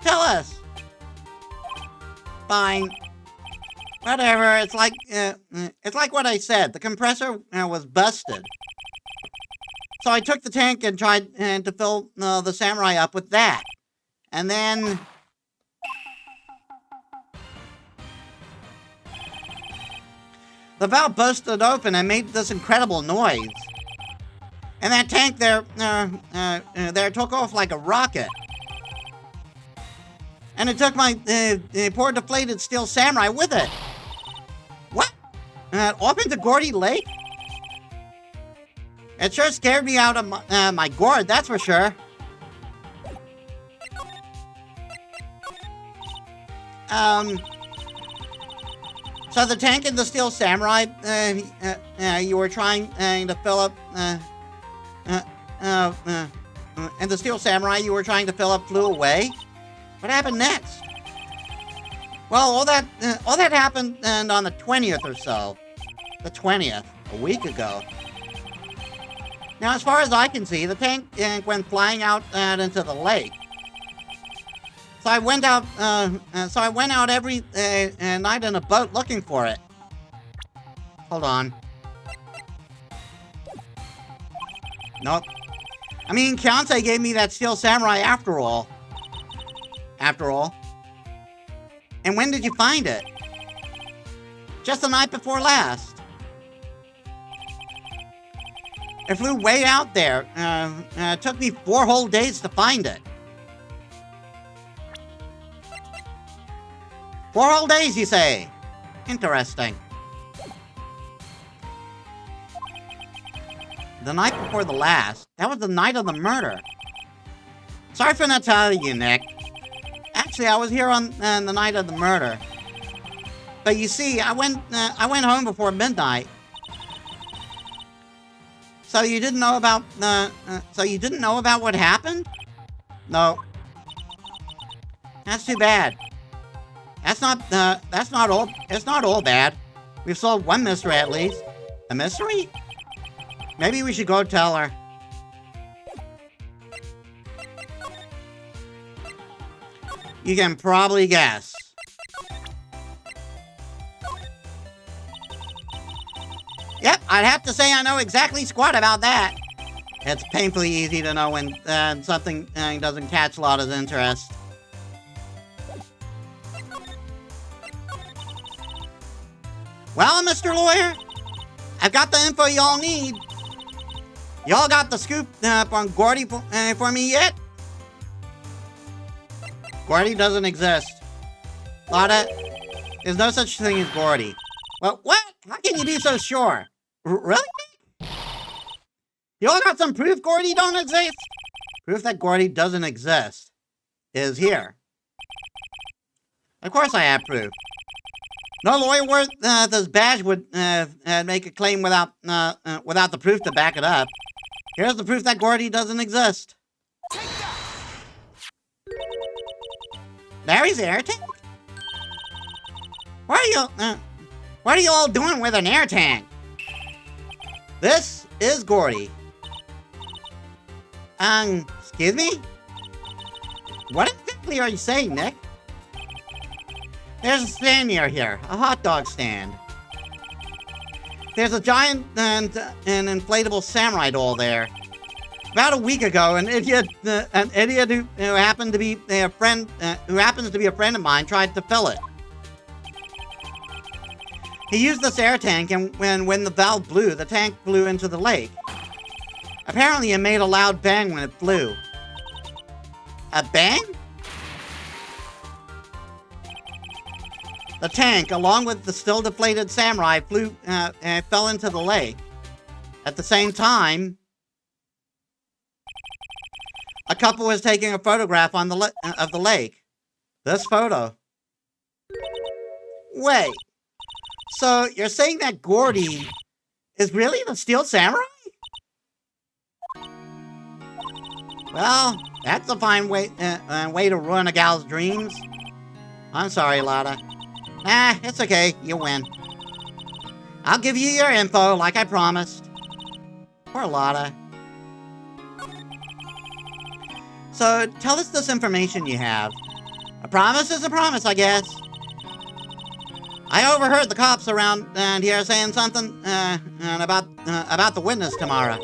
Fine. Whatever, it's like what I said. The compressor was busted. So I took the tank and tried to fill the Samurai up with that. And then... the valve busted open and made this incredible noise. And that tank there took off like a rocket. And it took my poor deflated Steel Samurai with it. What? Off into Gordy Lake? It sure scared me out of my gourd, that's for sure. So the tank and the Steel Samurai, you were trying to fill up, and the Steel Samurai you were trying to fill up flew away? What happened next? Well, all that happened on the 20th or so. The 20th, a week ago. Now, as far as I can see, the tank went flying out into the lake. So I went out every night in a boat looking for it. Hold on. Nope. I mean, Konsei gave me that Steel Samurai after all. And when did you find it? Just the night before last. It flew way out there. It took me 4 whole days to find it. 4 whole days, you say? Interesting. The night before the last. That was the night of the murder. Sorry for not telling you, Nick. Actually, I was here on the night of the murder. But you see, I went home before midnight. So you didn't know about what happened? No. That's too bad. It's not all bad. We've solved one mystery at least. A mystery? Maybe we should go tell her. You can probably guess. Yep, I'd have to say I know exactly squat about that. It's painfully easy to know when something doesn't catch Lotta's interest. Well, Mr. Lawyer, I've got the info y'all need. Y'all got the scoop on Gordy for me yet? Gordy doesn't exist. Lotta, there's no such thing as Gordy. Well, what? How can you be so sure? Really? Y'all got some proof Gordy don't exist? Proof that Gordy doesn't exist is here. Of course I have proof. No lawyer worth this badge would make a claim without the proof to back it up. Here's the proof that Gordy doesn't exist. Larry's air tank? What are you all doing with an air tank? This is Gordy. Excuse me? What exactly are you saying, Nick? There's a stand near here, a hot dog stand. There's a giant and inflatable samurai doll there. About a week ago, an idiot who happens to be a friend of mine tried to fill it. He used this air tank, and when the valve blew, the tank flew into the lake. Apparently, it made a loud bang when it flew. A bang? The tank, along with the still deflated samurai, fell into the lake. At the same time, a couple was taking a photograph of the lake. This photo. Wait. So you're saying that Gordy is really the Steel Samurai? Well, that's a fine way to ruin a gal's dreams. I'm sorry, Lotta. Nah, it's okay. You win. I'll give you your info like I promised. Poor Lotta. So, tell us this information you have. A promise is a promise, I guess. I overheard the cops around here saying something about the witness tomorrow.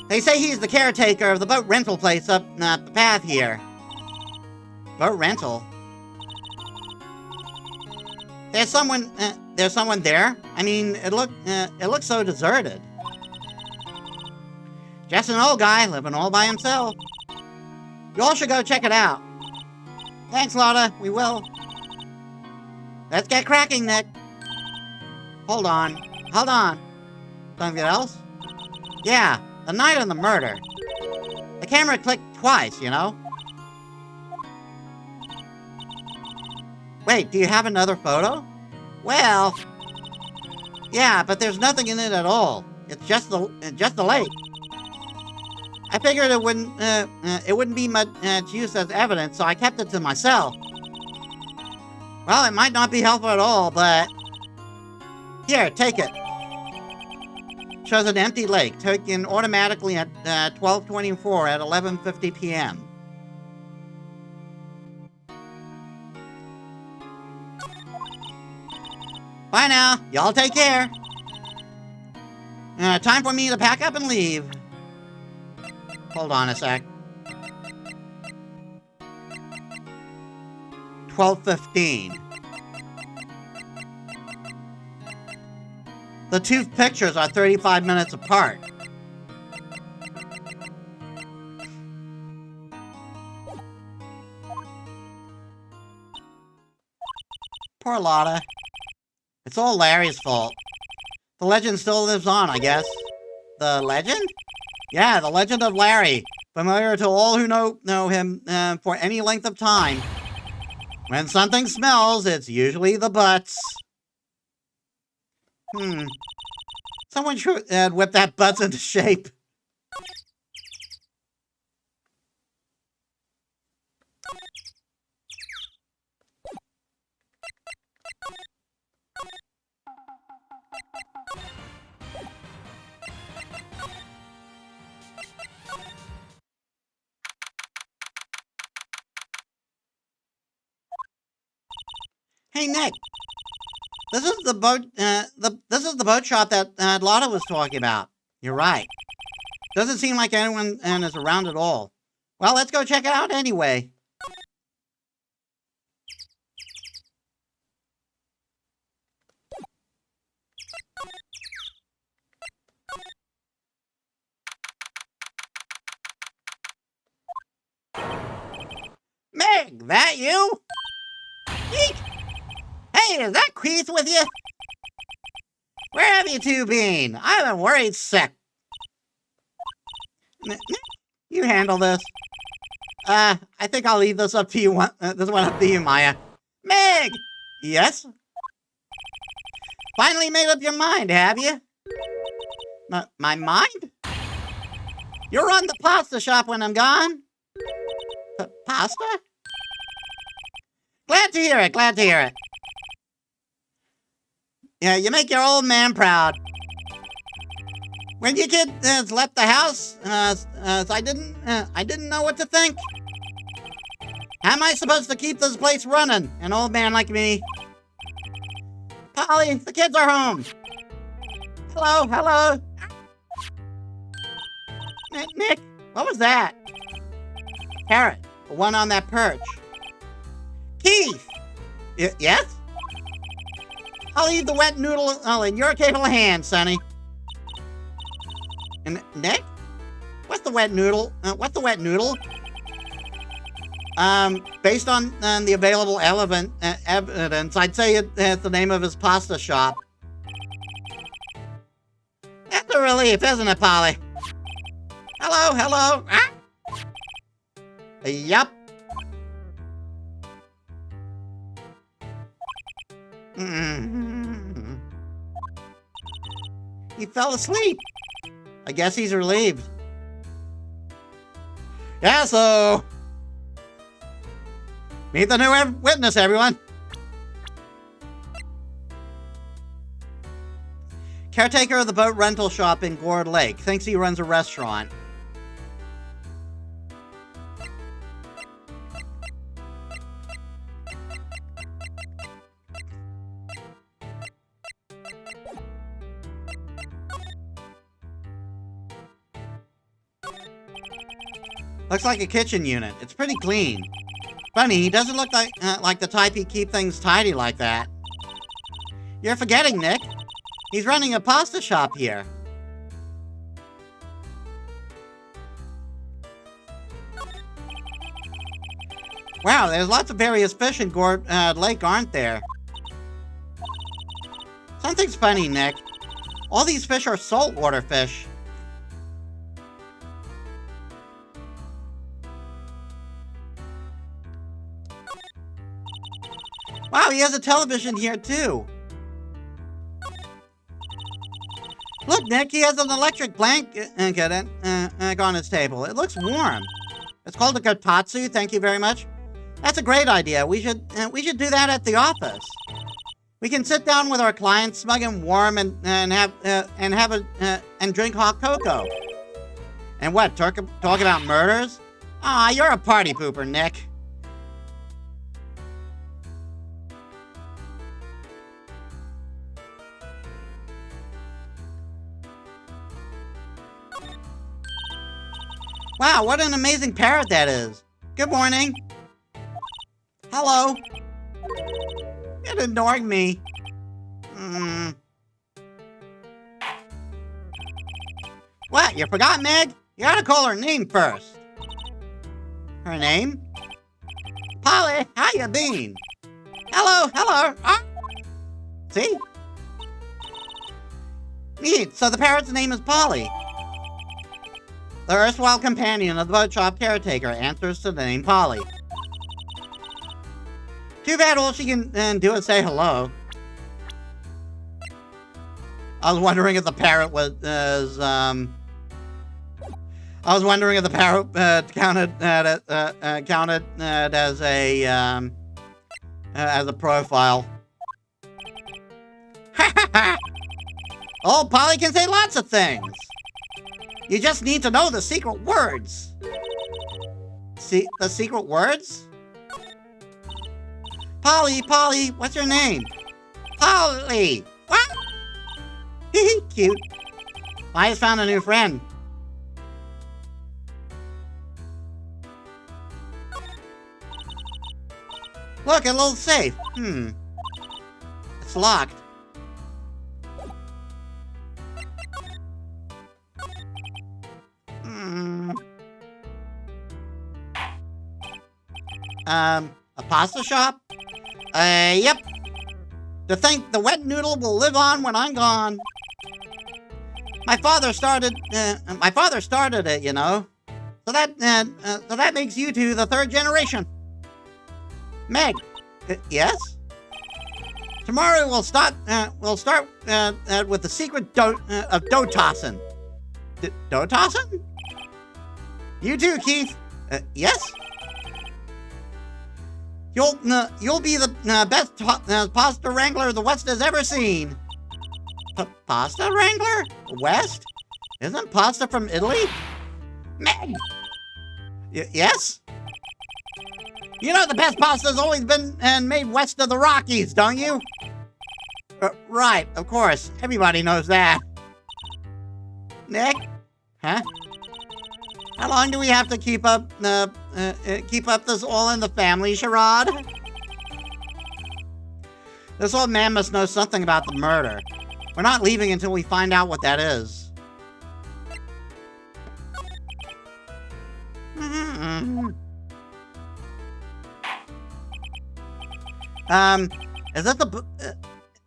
They say he's the caretaker of the boat rental place up the path here. Boat rental? There's someone there? I mean, it looks so deserted. Just an old guy living all by himself. You all should go check it out. Thanks, Lotta. We will. Let's get cracking, Nick. Hold on. Something else? Yeah, the night of the murder. The camera clicked twice, you know? Wait, do you have another photo? Well, yeah, but there's nothing in it at all. It's just the lake. I figured it wouldn't be much use as evidence, so I kept it to myself. Well, it might not be helpful at all, but here, take it. Shows an empty lake, taken automatically at 12:24 at 11:50 p.m. Bye now. Y'all take care. Time for me to pack up and leave. Hold on a sec. 12:15. The two pictures are 35 minutes apart. Poor Lotta. It's all Larry's fault. The legend still lives on, I guess. The legend? Yeah, the legend of Larry. Familiar to all who know him for any length of time. When something smells, it's usually the butts. Someone should whip that butts into shape. Hey, Nick. This is the boat shop that Lotta was talking about. You're right. Doesn't seem like anyone is around at all. Well, let's go check it out anyway. Meg, that you? Eek! Hey, is that Keith with you? Where have you two been? I've been worried sick. You handle this. I think I'll leave this up to you. This one up to you, Maya. Meg! Yes? Finally made up your mind, have you? My mind? You'll run the pasta shop when I'm gone? Pasta? Glad to hear it, glad to hear it. Yeah, you make your old man proud. When your kid left the house, I didn't know what to think. How am I supposed to keep this place running? An old man like me. Polly, the kids are home. Hello, hello. Nick, what was that? A parrot, the one on that perch. Keith! Yes? I'll leave the wet noodle in your capable hands, Sonny. And Nick? What's the wet noodle? What's the wet noodle? Based on the available evidence, I'd say it's the name of his pasta shop. That's a relief, isn't it, Polly? Hello, hello. Ah? Yup. He fell asleep. I guess he's relieved. Yeah, so... meet the new witness, everyone. Caretaker of the boat rental shop in Gourd Lake. Thinks he runs a restaurant. Looks like a kitchen unit. It's pretty clean. Funny, he doesn't look like the type he'd keep things tidy like that. You're forgetting, Nick. He's running a pasta shop here. Wow, there's lots of various fish in Gourd Lake, aren't there? Something's funny, Nick. All these fish are saltwater fish. Wow, he has a television here, too. Look, Nick, he has an electric blanket on his table. It looks warm. It's called a kotatsu, thank you very much. That's a great idea. We should do that at the office. We can sit down with our clients, smug and warm, and drink hot cocoa. And what, talk about murders? Aw, you're a party pooper, Nick. Wow, what an amazing parrot that is. Good morning. Hello. It ignored me. What, you forgot, Meg? You gotta call her name first. Her name? Polly, how you been? Hello, hello. See? Neat, so the parrot's name is Polly. The erstwhile companion of the boat shop caretaker answers to the name Polly. Too bad all she can do is say hello. I was wondering if the parrot counted as a profile. Oh, Polly can say lots of things. You just need to know the secret words. See, the secret words? Polly, Polly, what's your name? Polly! What? Cute. Maya's found a new friend. Look, a little safe. It's locked. A pasta shop? Yep. To think the wet noodle will live on when I'm gone. My father started it, you know. So that makes you two the third generation. Meg, yes? Tomorrow we'll start with the secret of dough tossing. Dough tossing? You too, Keith. Yes? You'll be the best pasta wrangler the West has ever seen. Pasta wrangler? West? Isn't pasta from Italy? Meg! Yes? You know the best pasta's always been made west of the Rockies, don't you? Right, of course. Everybody knows that. Nick? Huh? How long do we have to keep up this all in the family charade? This old man must know something about the murder. We're not leaving until we find out what that is.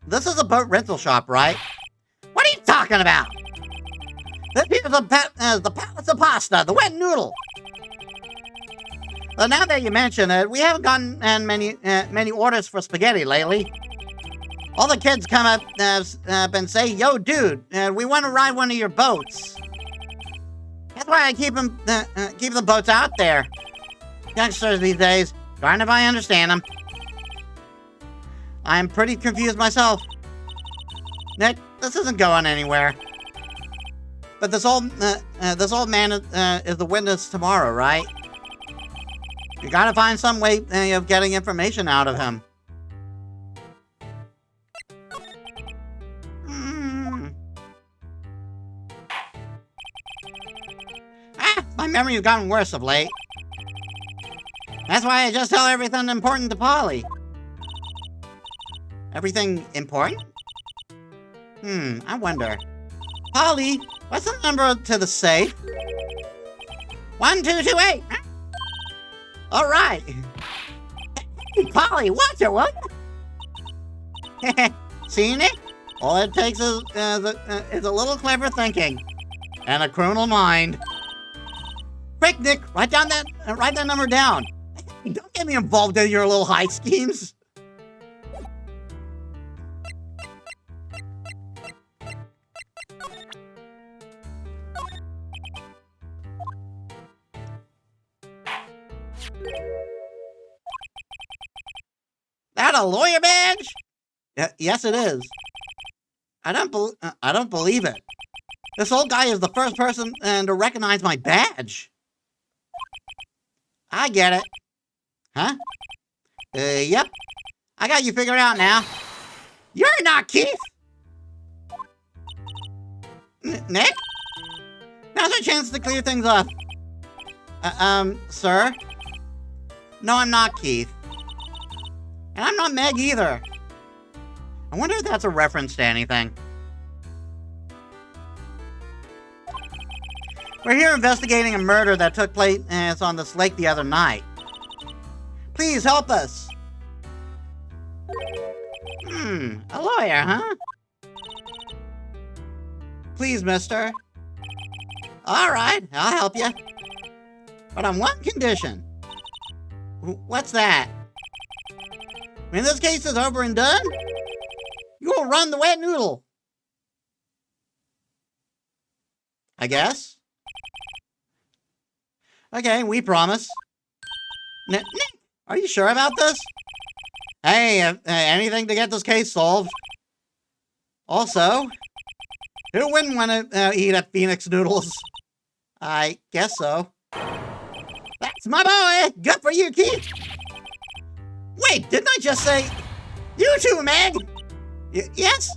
This is a boat rental shop, right? What are you talking about? This here's the palace of pasta, the wet noodle. Well, now that you mention it, we haven't gotten many orders for spaghetti lately. All the kids come up and say, "Yo, dude, we want to ride one of your boats." That's why I keep the boats out there. Youngsters these days, darn if I understand them. I'm pretty confused myself. Nick, this isn't going anywhere. But this old man is the witness tomorrow, right? You gotta find some way of getting information out of him. My memory's gotten worse of late. That's why I just tell everything important to Polly. Everything important? I wonder. Polly, what's the number to the safe? 1228. All right. Hey, Polly, watch it, what? Seen it? All it takes is a little clever thinking and a criminal mind. Quick, Nick, write that number down. Don't get me involved in your little high schemes. That a lawyer badge? Yes, it is. I don't believe it. This old guy is the first person to recognize my badge. I get it. Huh? Yep. I got you figured out now. You're not Keith. Nick? Now's our chance to clear things up. Sir? No, I'm not Keith. And I'm not Meg either. I wonder if that's a reference to anything. We're here investigating a murder that took place on this lake the other night. Please help us. A lawyer, huh? Please, mister. All right, I'll help you. But on one condition. What's that? When this case is over and done, you will run the wet noodle. I guess. Okay, we promise. Nick, are you sure about this? Hey, anything to get this case solved. Also, who wouldn't want to eat at Phoenix Noodles? I guess so. That's my boy! Good for you, Keith! Wait, didn't I just say... You too, Meg! Yes?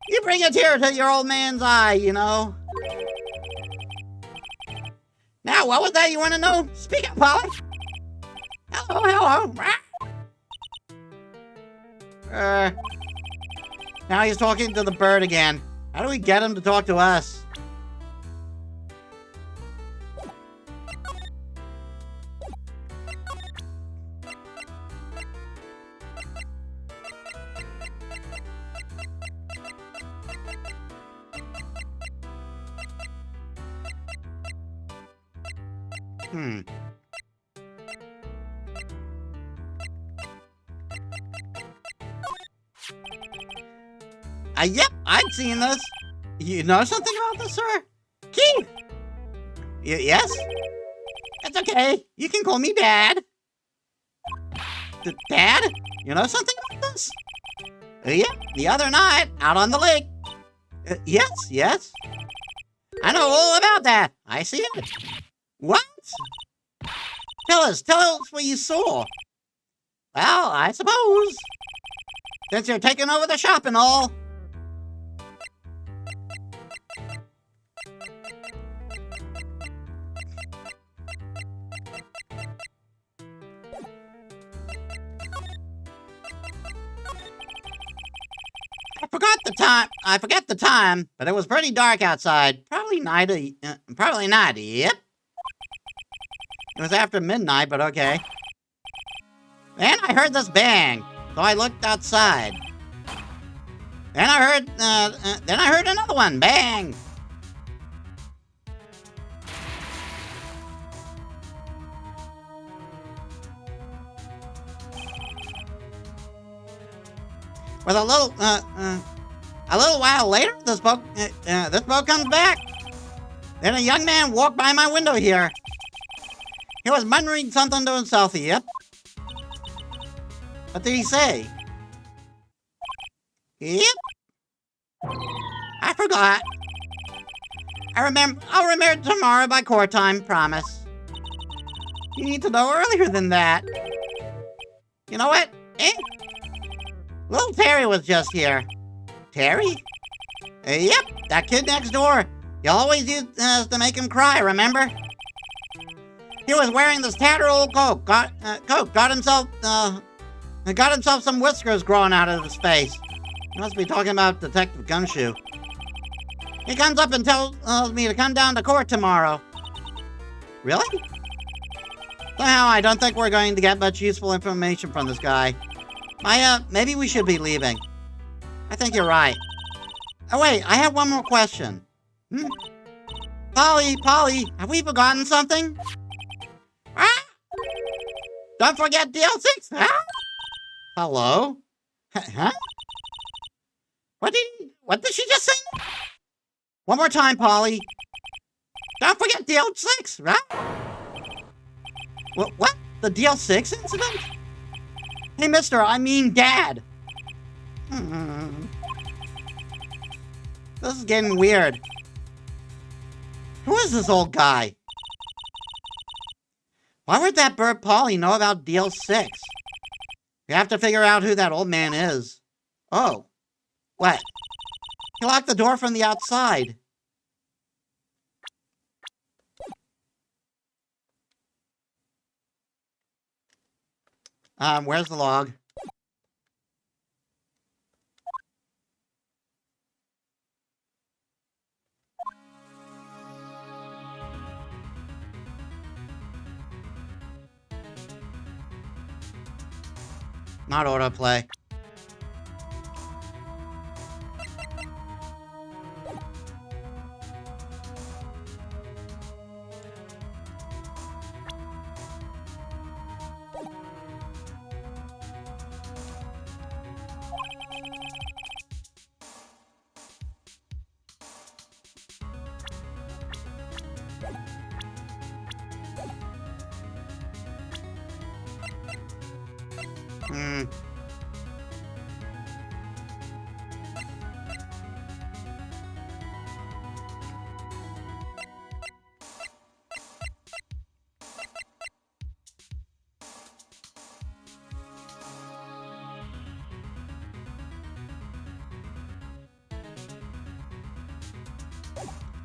You bring a tear to your old man's eye, you know. Now, what was that you want to know? Speak up, Polly. Hello. Now he's talking to the bird again. How do we get him to talk to us? Yep, I've seen this. You know something about this, sir? Keith! Yes? It's okay. You can call me Dad. Dad? You know something about this? Yep, the other night, out on the lake. Yes. I know all about that. I see it. What? Tell us what you saw. Well, I suppose. Since you're taking over the shop and all. I forget the time, but it was pretty dark outside. Probably night. Yep. It was after midnight, but okay. Then I heard this bang, so I looked outside. Then I heard another one, bang. With a little while later, this boat comes back. Then a young man walked by my window here. He was muttering something to himself, yep. What did he say? Yep. I forgot. I'll remember tomorrow by court time, promise. You need to know earlier than that. You know what? Little Terry was just here. Terry? Yep, that kid next door. You always used to make him cry, remember? He was wearing this tattered old coat. Got himself some whiskers growing out of his face. He must be talking about Detective Gumshoe. He comes up and tells me to come down to court tomorrow. Really? Somehow I don't think we're going to get much useful information from this guy. Maybe we should be leaving. I think you're right. Oh wait, I have one more question. Polly, have we forgotten something? Ah! Don't forget DL6! Ah! Hello? Huh? What did she just say? One more time, Polly. Don't forget DL6, right? What? The DL6 incident? Hey, mister, I mean Dad. This is getting weird. Who is this old guy? Why would that bird Polly know about DL6? We have to figure out who that old man is. Oh. What? He locked the door from the outside. Where's the log? Not autoplay.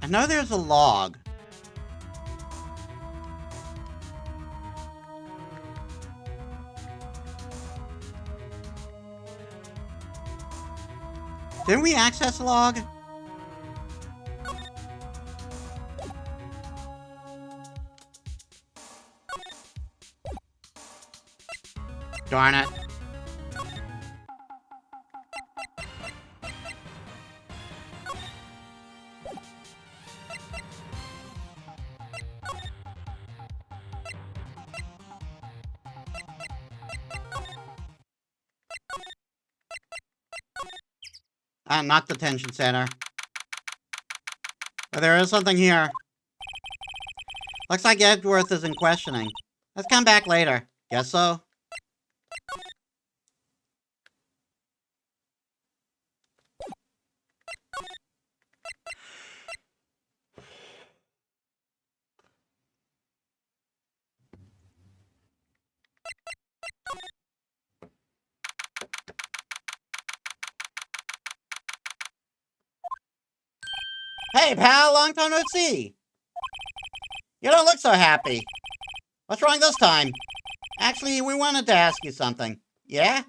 I know there's a log. Didn't we access the log? Darn it. Not the detention center. But there is something here. Looks like Edgeworth is in questioning. Let's come back later. Guess so? Hey, pal, long time no see. You don't look so happy. What's wrong this time? Actually, we wanted to ask you something. Yeah?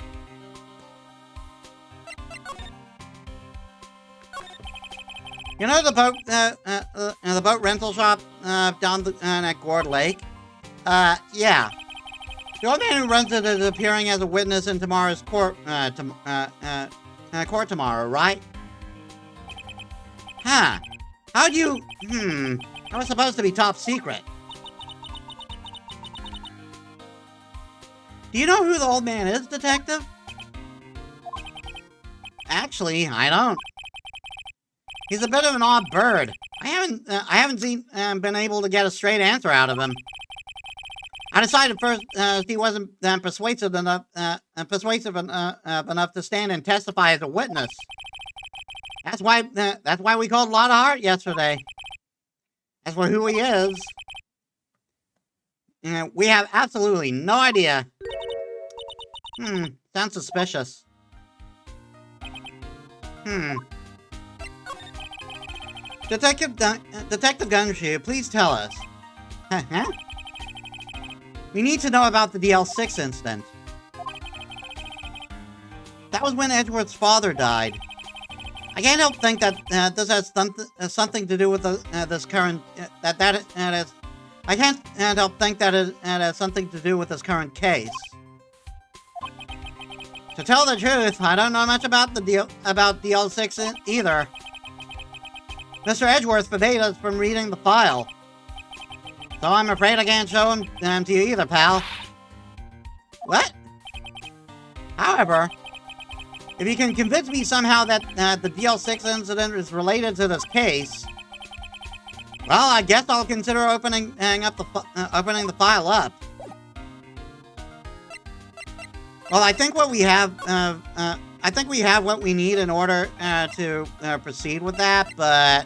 You know the boat rental shop down at Gourd Lake? Yeah. The old man who runs it is appearing as a witness in tomorrow's court tomorrow, right? Huh. How'd you... That was supposed to be top secret. Do you know who the old man is, detective? Actually, I don't. He's a bit of an odd bird. I haven't been able to get a straight answer out of him. I decided first he wasn't persuasive enough to stand and testify as a witness. That's why we called Lotta Hart yesterday. As for who he is, we have absolutely no idea. Sounds suspicious. Detective Gumshoe, please tell us. Huh? We need to know about the DL6 incident. That was when Edgeworth's father died. I can't help think that this has something to do with this current. I can't help think that it has something to do with this current case. To tell the truth, I don't know much about DL6 either. Mr. Edgeworth forbade us from reading the file, so I'm afraid I can't show him to you either, pal. What? However, if you can convince me somehow that the DL6 incident is related to this case, well, I guess I'll consider opening the file up. Well, I think what we have, what we need in order to proceed with that, but.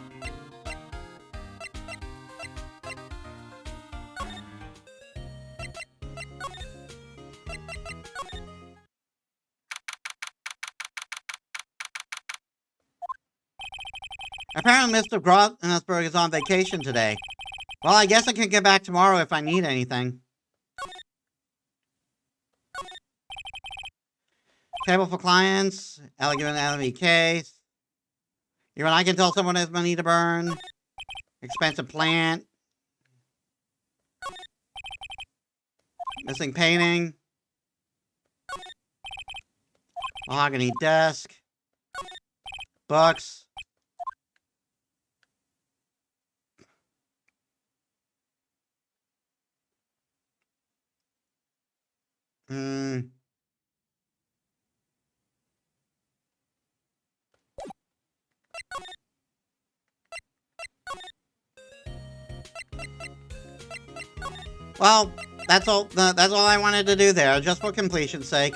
Apparently, Mr. Grosberg is on vacation today. Well, I guess I can get back tomorrow if I need anything. Table for clients, elegant LV case. Even I can tell someone has money to burn. Expensive plant. Missing painting. Mahogany desk. Books. Well, that's all I wanted to do there, just for completion's sake.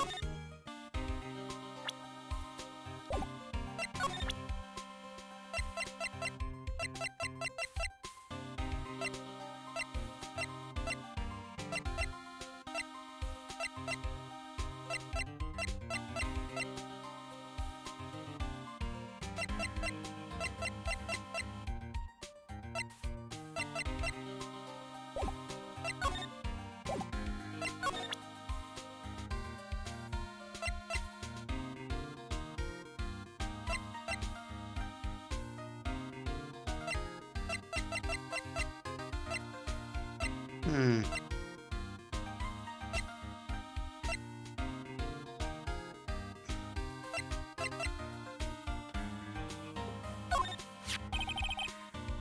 Hmm.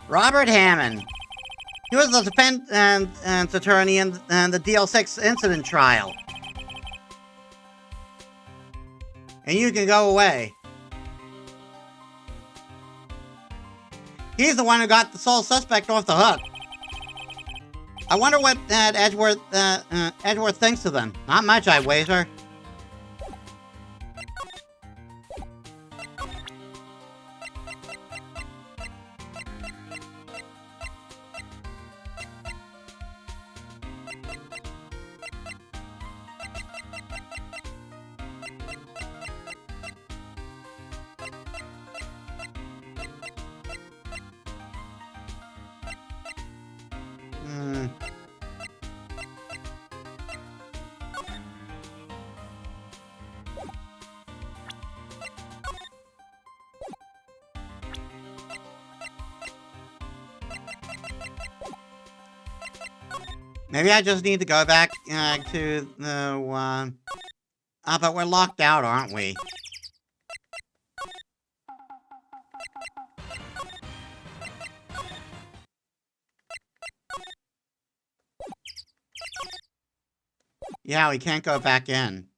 Robert Hammond. He was the defense attorney in the DL6 incident trial. And you can go away. He's the one who got the sole suspect off the hook. I wonder what Edgeworth thinks of them. Not much, I wager. Maybe I just need to go back to the one. But we're locked out, aren't we? Yeah, we can't go back in.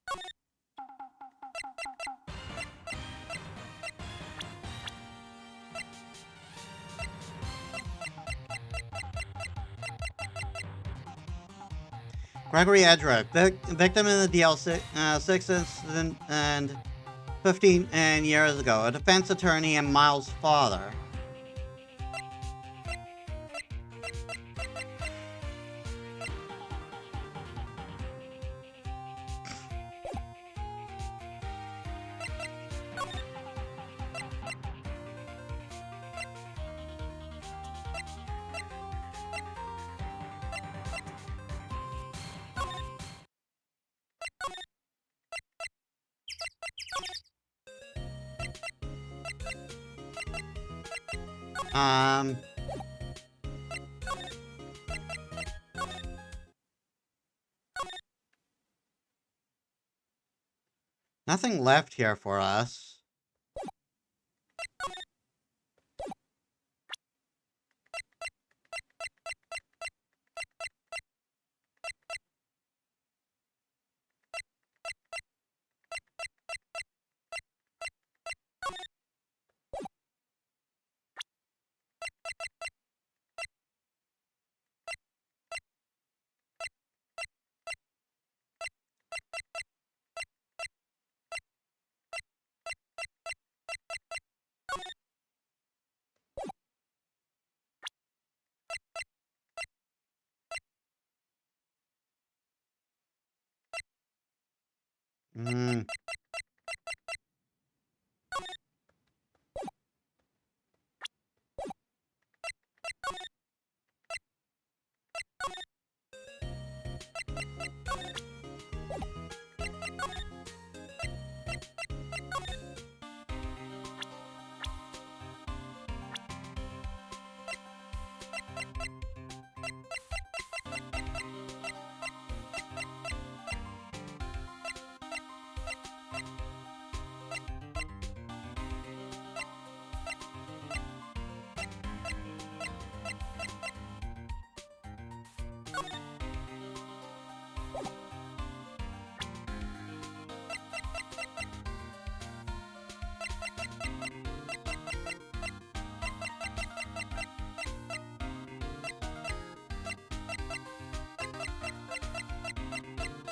Gregory Edgeworth, victim in the DL6 incident and 15 years ago, a defense attorney and Miles' father. Nothing left here for us.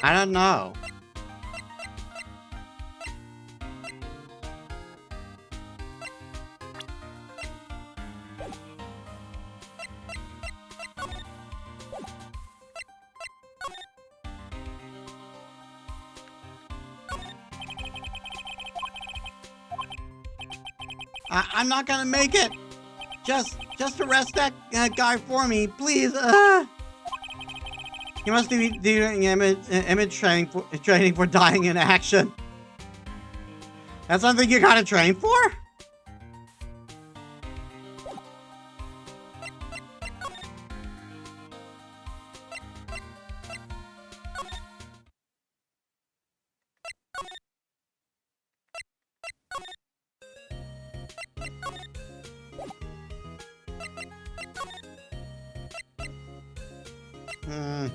I don't know. I'm not gonna make it. Just arrest that guy for me, please. He must be doing image training for dying in action. That's something you gotta train for? Hmm.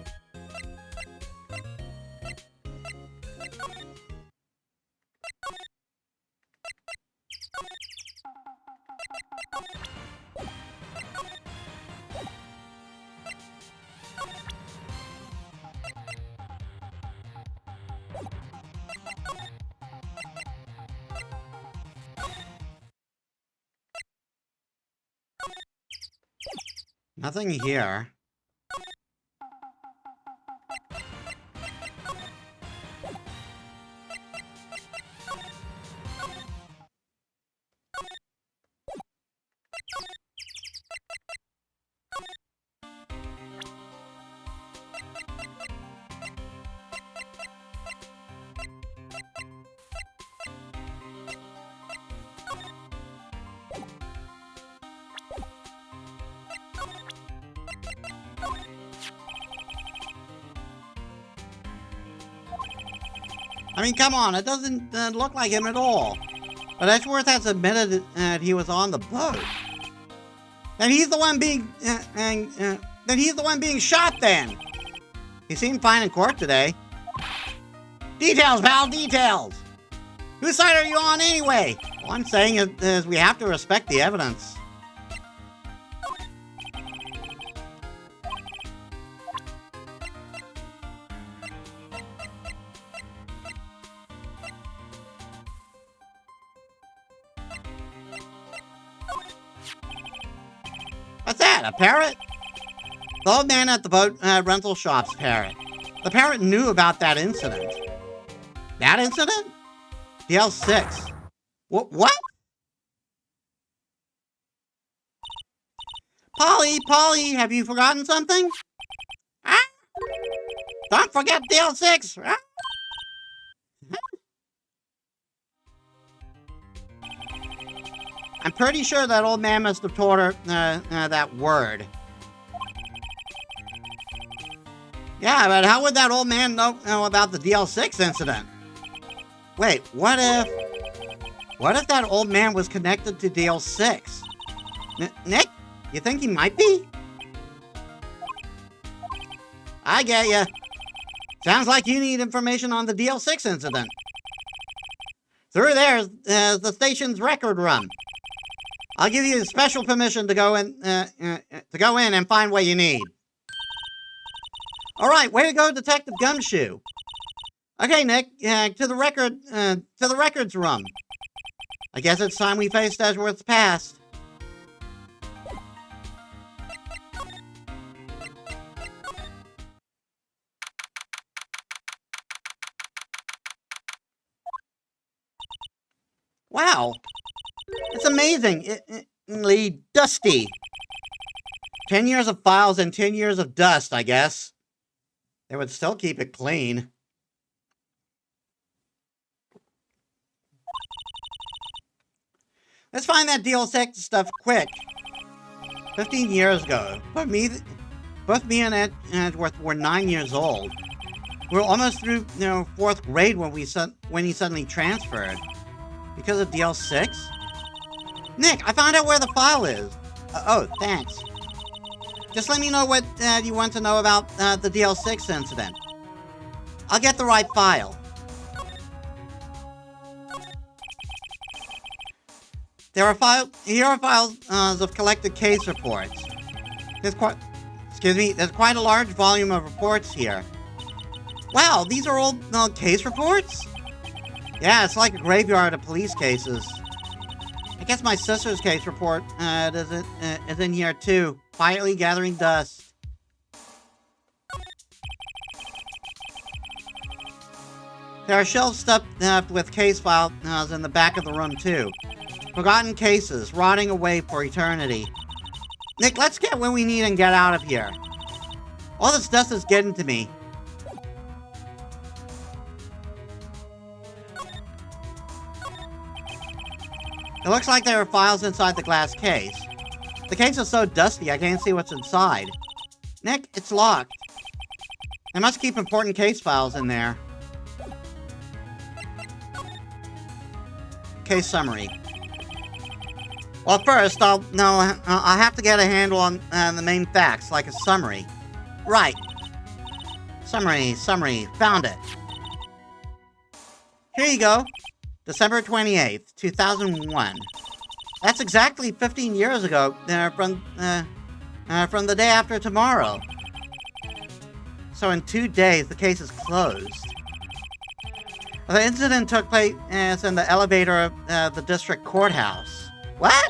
Nothing here. I mean, come on, it doesn't look like him at all. But Edgeworth has admitted that he was on the boat. And he's the one being, then he's the one being shot then. He seemed fine in court today. Details, pal, details. Whose side are you on anyway? All I'm saying is we have to respect the evidence. What's that, a parrot? The old man at the boat rental shop's parrot. The parrot knew about that incident. That incident? DL6. What? Polly, have you forgotten something? Huh? Don't forget DL6. Huh? I'm pretty sure that old man must have taught her that word. Yeah, but how would that old man know about the DL6 incident? Wait, what if that old man was connected to DL6? Nick, you think he might be? I get ya. Sounds like you need information on the DL6 incident. Through there is the station's record room. I'll give you special permission to go in and find what you need. All right, way to go, Detective Gumshoe. Okay, Nick, to the records room. I guess it's time we faced Edgeworth's past. Wow, it's amazingly dusty. 10 years of files and 10 years of dust, I guess. They would still keep it clean. Let's find that DL6 stuff quick. 15 years ago, both me and Edgeworth were 9 years old. We were almost through, 4th grade when he suddenly transferred. Because of DL6? Nick, I found out where the file is. Oh, thanks. Just let me know what you want to know about the DL6 incident. I'll get the right file. Here are files of collected case reports. There's quite a large volume of reports here. Wow, these are all case reports? Yeah, it's like a graveyard of police cases. I guess my sister's case report is in here too, quietly gathering dust. There are shelves stuffed with case files in the back of the room too. Forgotten cases, rotting away for eternity. Nick, let's get what we need and get out of here. All this dust is getting to me. It looks like there are files inside the glass case. The case is so dusty I can't see what's inside. Nick, it's locked. I must keep important case files in there. Case summary. Well, first, I'll have to get a handle on the main facts, like a summary. Right. Summary, found it. Here you go. December 28th, 2001. That's exactly 15 years ago from the day after tomorrow. So in 2 days, the case is closed. The incident took place in the elevator of the district courthouse. What?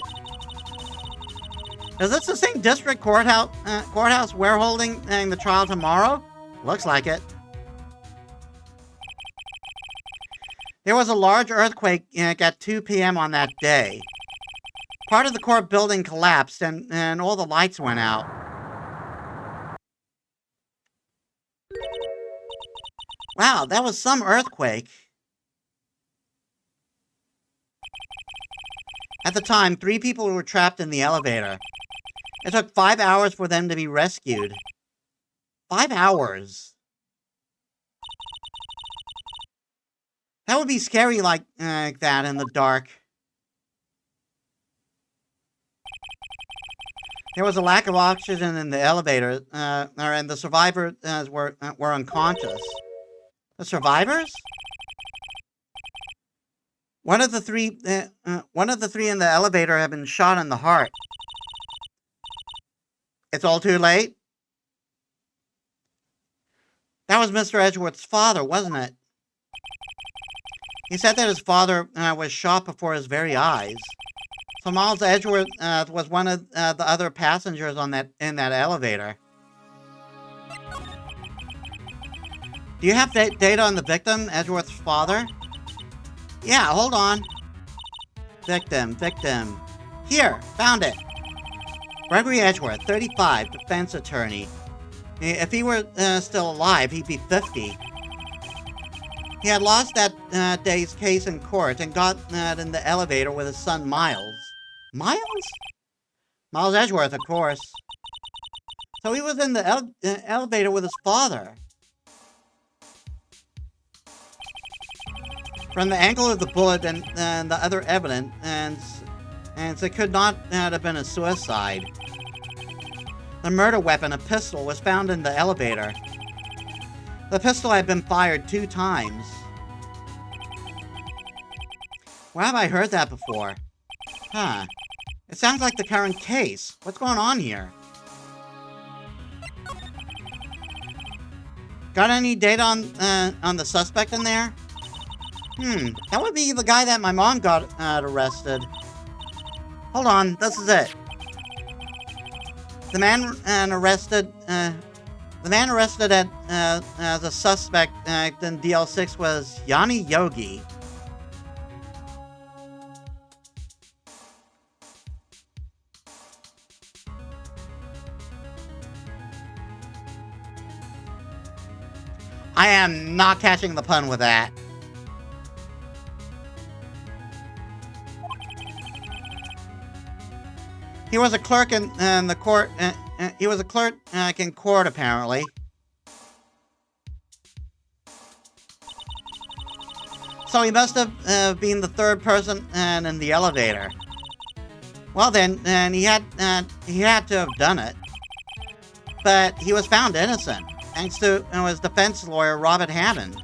Is this the same district courthouse we're holding the trial tomorrow? Looks like it. There was a large earthquake at 2 p.m. on that day. Part of the court building collapsed and all the lights went out. Wow, that was some earthquake. At the time, 3 people were trapped in the elevator. It took 5 hours for them to be rescued. 5 hours. That would be scary like that in the dark. There was a lack of oxygen in the elevator, and the survivors were unconscious. The survivors? One of the three in the elevator had been shot in the heart. It's all too late? That was Mr. Edgeworth's father, wasn't it? He said that his father was shot before his very eyes. So Miles Edgeworth was one of the other passengers in that elevator. Do you have data on the victim, Edgeworth's father? Yeah, hold on. Victim. Here, found it. Gregory Edgeworth, 35, defense attorney. If he were still alive, he'd be 50. He had lost that day's case in court and got in the elevator with his son Miles. Miles? Miles Edgeworth, of course. So he was in the elevator with his father. From the angle of the bullet and the other evidence, and it could not have been a suicide. The murder weapon, a pistol, was found in the elevator. The pistol had been fired 2 times. Where have I heard that before? Huh. It sounds like the current case. What's going on here? Got any data on the suspect in there? That would be the guy that my mom got arrested. Hold on, this is it. The man arrested as a suspect in DL6 was Yanni Yogi. I am not catching the pun with that. He was a clerk in the court. He was a clerk in court, apparently. So he must have been the 3rd person in the elevator. Well, then he had to have done it. But he was found innocent, thanks to his defense lawyer, Robert Hammond.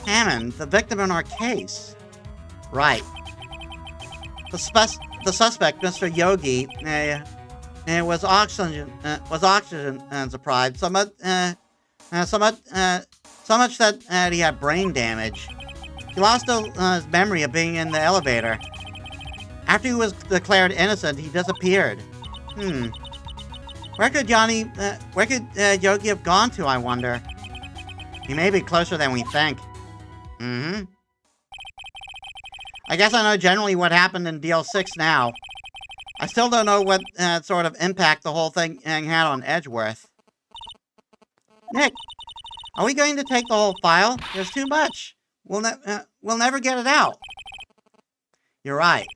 Hammond, the victim in our case. Right. The suspect, Mr. Yogi, was oxygen deprived, so much that he had brain damage. He lost his memory of being in the elevator. After he was declared innocent, he disappeared. Where could Yogi have gone to, I wonder? He may be closer than we think. I guess I know generally what happened in DL6 now. I still don't know what sort of impact the whole thing had on Edgeworth. Nick, are we going to take the whole file? There's too much. We'll never get it out. You're right.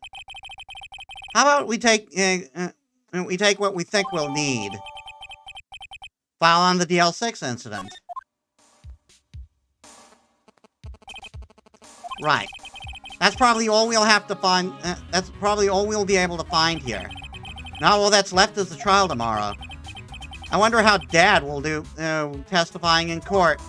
How about we take what we think we'll need? File on the DL6 incident. Right. That's probably all we'll have to find. That's probably all we'll be able to find here. Now all that's left is the trial tomorrow. I wonder how Dad will do testifying in court.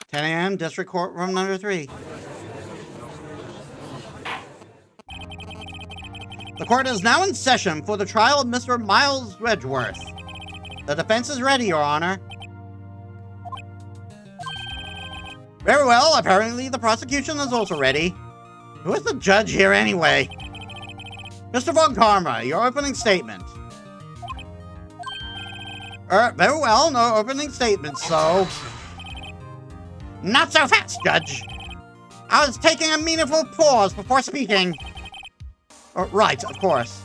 "10 a.m. District Court Room Number 3. The court is now in session for the trial of Mr. Miles Redgeworth. The defense is ready, Your Honor." "Very well. Apparently the prosecution is also ready. Who is the judge here anyway?" "Mr. Von Karma, your opening statement." Very well. No opening statement, so... "Not so fast, Judge. I was taking a meaningful pause before speaking." Right, of course.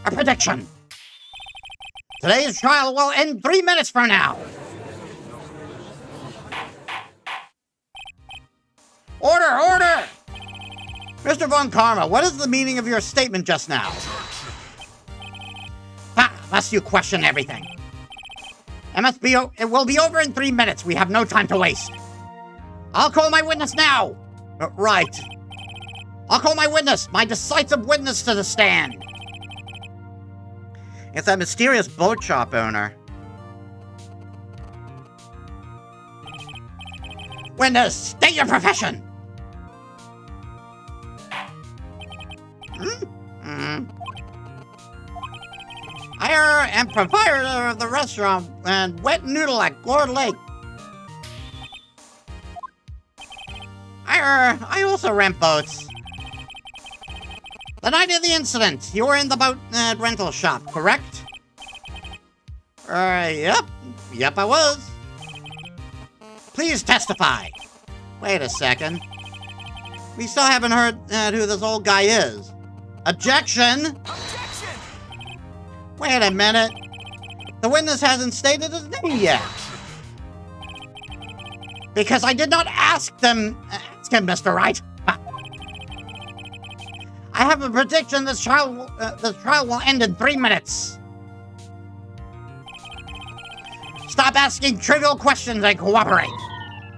"A prediction. Today's trial will end 3 minutes from now." "Order, order!" "Mr. Von Karma, what is the meaning of your statement just now?" Must you question everything? It will be over in 3 minutes. We have no time to waste. I'll call my witness now." Right. "I'll call my witness, my decisive witness to the stand." It's that mysterious boat shop owner. "Witness, state your profession." "I am proprietor of the restaurant and Wet Noodle at Glord Lake. I also rent boats. The night of the incident, you were in the boat rental shop, correct?" Yep. Yep, I was." "Please testify." "Wait a second. We still haven't heard who this old guy is." "Objection!" Objection! "Wait a minute. The witness hasn't stated his name yet." "Because I did not ask him, Mr. Wright. I have a prediction this trial will end in 3 minutes. Stop asking trivial questions and cooperate."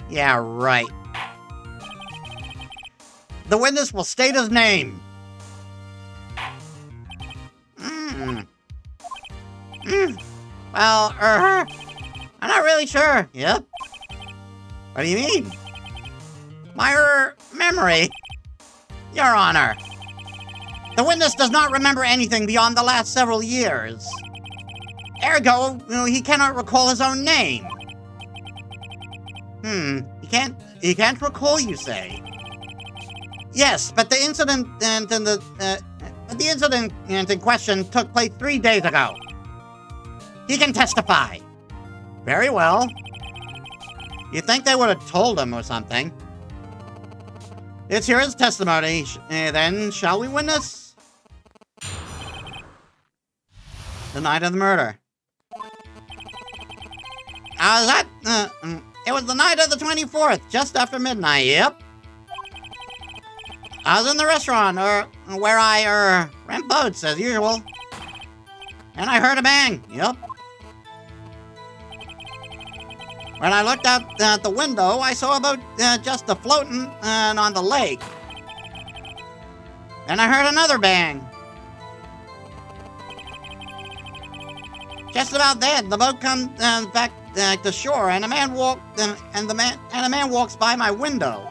"Yeah, right." "The witness will state his name." Well, I'm not really sure." "Yep. What do you mean?" "My memory, Your Honor. The witness does not remember anything beyond the last several years. Ergo, he cannot recall his own name." He can't recall, you say?" "Yes, but the incident in question took place 3 days ago. He can testify." "Very well. You'd think they would have told him or something." "Let's hear his testimony, then, shall we, witness?" "The night of the murder." It was the night of the 24th, just after midnight, yep. I was in the restaurant, where I, rent boats, as usual. And I heard a bang, yep. When I looked out at the window, I saw a boat just floating on the lake. Then I heard another bang. Just about then, the boat comes back to shore, and a man walks by my window.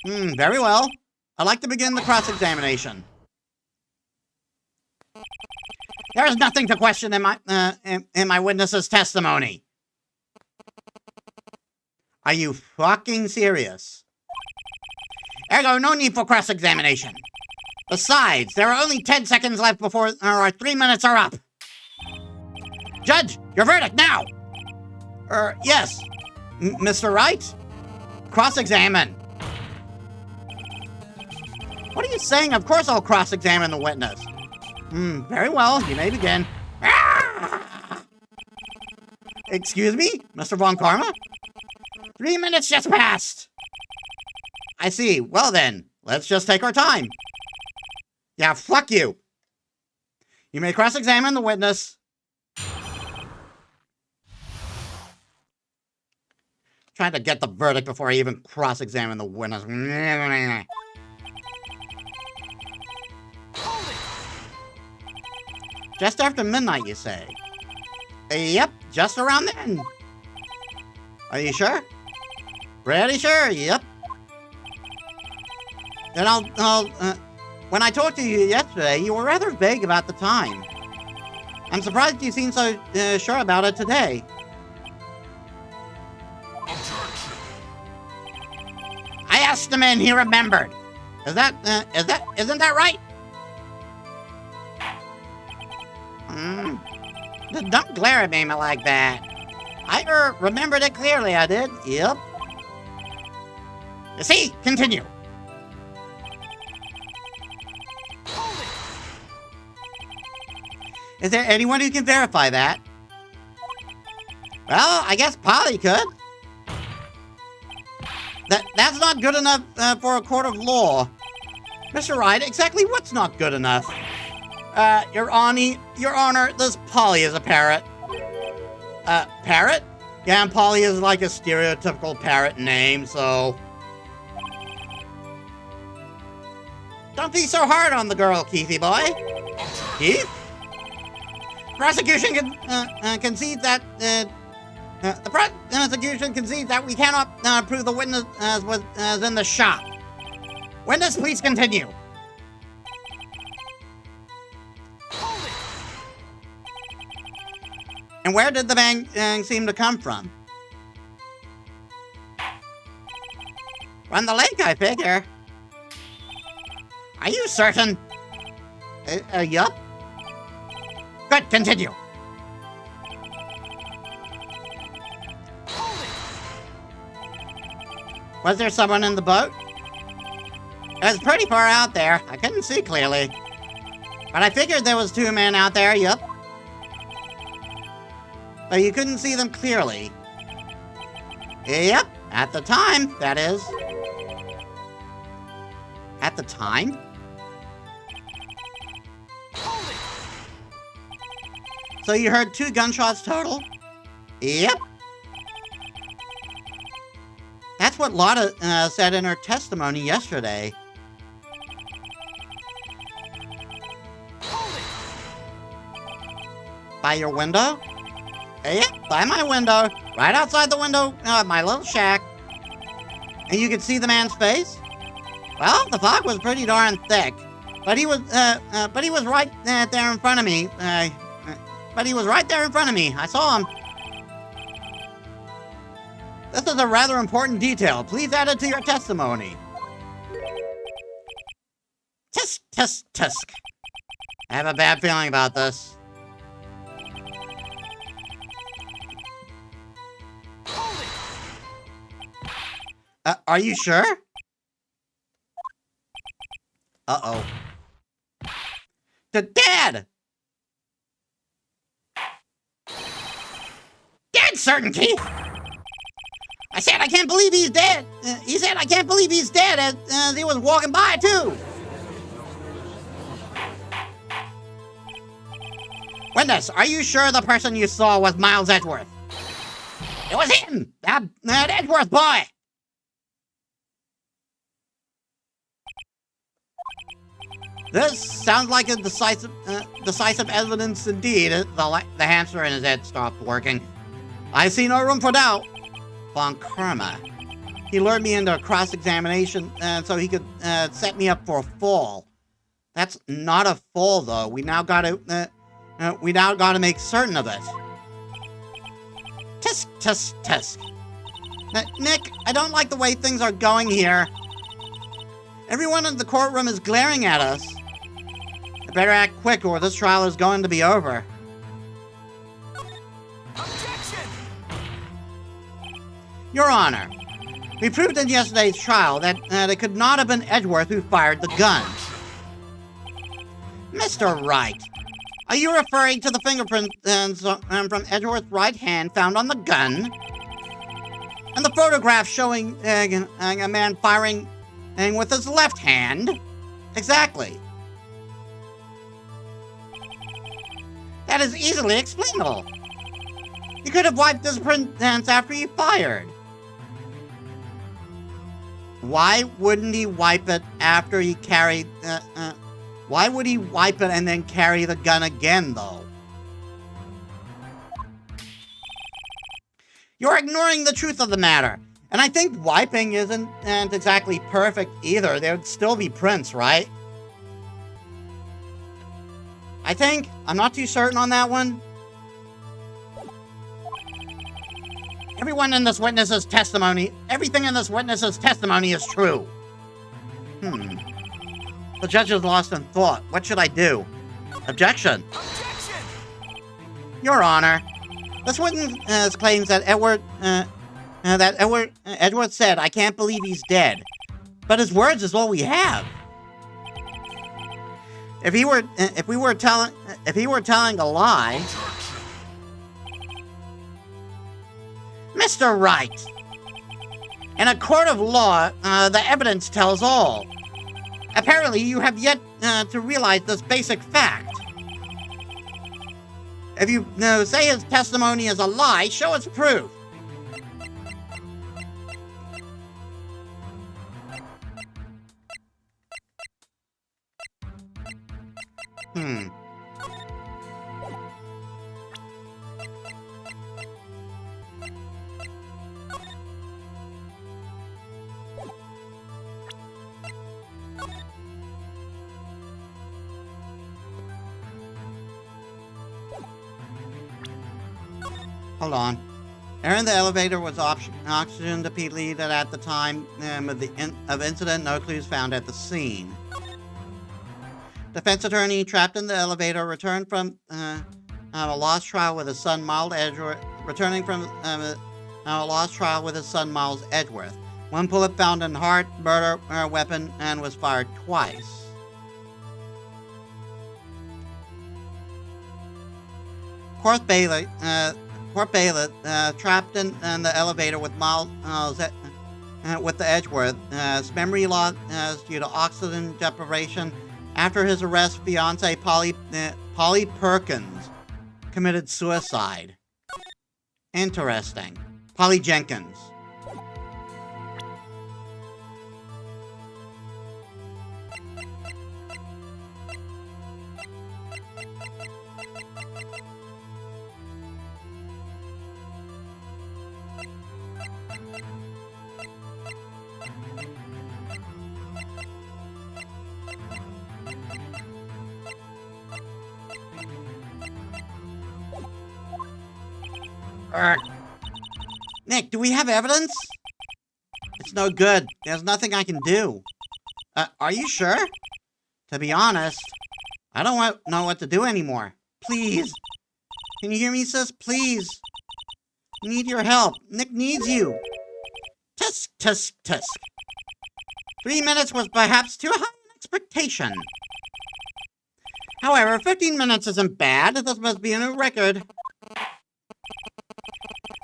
Very well. I'd like to begin the cross-examination. There is nothing to question in my witness's testimony. Are you fucking serious? Ergo, no need for cross-examination. Besides, there are only 10 seconds left before our 3 minutes are up. Judge, your verdict now! Yes. Mr. Wright? Cross-examine. What are you saying? Of course I'll cross-examine the witness. Very well, you may begin. Excuse me, Mr. Von Karma? 3 minutes just passed. I see. Well then, let's just take our time. Yeah, fuck you. You may cross-examine the witness. Trying to get the verdict before I even cross-examine the witness. Just after midnight, you say? Yep, just around then. Are you sure? Pretty sure, yep. Then when I talked to you yesterday, you were rather vague about the time. I'm surprised you seem so sure about it today. I asked him and he remembered. Isn't that right? Don't glare at me like that. I remembered it clearly, I did. Yep. See, continue. Is there anyone who can verify that? Well, I guess Polly could. That's not good enough for a court of law. Mr. Wright, exactly what's not good enough? Your Honor, this Polly is a parrot. Parrot? Yeah, and Polly is like a stereotypical parrot name, so... Don't be so hard on the girl, Keithy boy. Keith? Prosecution concedes that the prosecution concedes that we cannot prove the witness was in the shop. Witness, please continue. And where did the bang seem to come from? From the lake, I figure. Are you certain? Yup. Good, continue. Was there someone in the boat? It was pretty far out there. I couldn't see clearly. But I figured there was 2 men out there, yup. But you couldn't see them clearly. Yep, at the time, that is. At the time? So you heard 2 gunshots total? Yep. That's what Lotta said in her testimony yesterday. By your window? Yep, by my window. Right outside the window of my little shack. And you could see the man's face? Well, the fog was pretty darn thick. But he was right there in front of me. But he was right there in front of me. I saw him. This is a rather important detail. Please add it to your testimony. Tisk, tisk, tisk. I have a bad feeling about this. Are you sure? Uh-oh. Dad! Dead certainty! I said I can't believe he's dead. He said I can't believe he's dead as he was walking by, too. Witness, are you sure the person you saw was Miles Edgeworth? It was him! That Edgeworth boy! This sounds like a decisive evidence indeed. The hamster in his head stopped working. I see no room for doubt. Von Karma. He lured me into a cross-examination so he could set me up for a fall. That's not a fall, though. We now got to make certain of it. Tisk, tisk, tisk. Nick, I don't like the way things are going here. Everyone in the courtroom is glaring at us. I better act quick or this trial is going to be over. Objection! Your Honor, we proved in yesterday's trial that it could not have been Edgeworth who fired the gun. Mr. Wright, are you referring to the fingerprint from Edgeworth's right hand found on the gun? And the photograph showing a man firing and with his left hand. Exactly. That is easily explainable. He could have wiped his print dance after he fired. Why wouldn't he wipe it after he carried... why would he wipe it and then carry the gun again, though? You're ignoring the truth of the matter. And I think wiping isn't exactly perfect either. There'd still be prints, right? I think. I'm not too certain on that one. Everything in this witness's testimony is true. The judge is lost in thought. What should I do? Objection. Your Honor, this witness claims that Edward said, "I can't believe he's dead." But his words is all we have. If he were telling a lie, Mr. Wright, in a court of law, the evidence tells all. Apparently, you have yet to realize this basic fact. If you say his testimony is a lie, show us proof. Hold on. Air in the elevator was oxygen depleted at the time of incident. No clues found at the scene. Defense attorney trapped in the elevator returned from a lost trial with his son Miles Edgeworth. Returning from a lost trial with his son Miles Edgeworth. One bullet found in heart, murder weapon, and was fired twice. Court bailiff trapped in the elevator with Miles with the Edgeworth. Memory loss due to oxygen deprivation. After his arrest, fiancée Polly Perkins committed suicide. Interesting. Polly Jenkins. Nick, do we have evidence? It's no good. There's nothing I can do. Are you sure? To be honest, I don't know what to do anymore. Please. Can you hear me, sis? Please. We need your help. Nick needs you. Tisk, tisk, tisk. 3 minutes was perhaps too high an expectation. However, 15 minutes isn't bad. This must be a new record.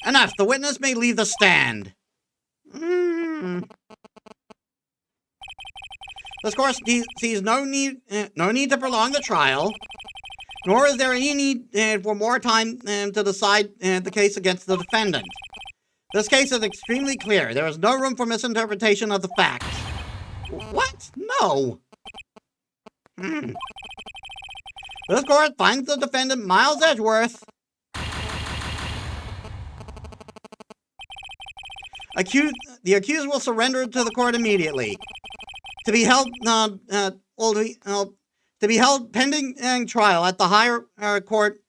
Enough. The witness may leave the stand. This court sees no need to prolong the trial, nor is there any need for more time to decide the case against the defendant. This case is extremely clear. There is no room for misinterpretation of the facts. What? No. This court finds the defendant Miles Edgeworth the accused will surrender to the court immediately. To be held pending trial at the higher court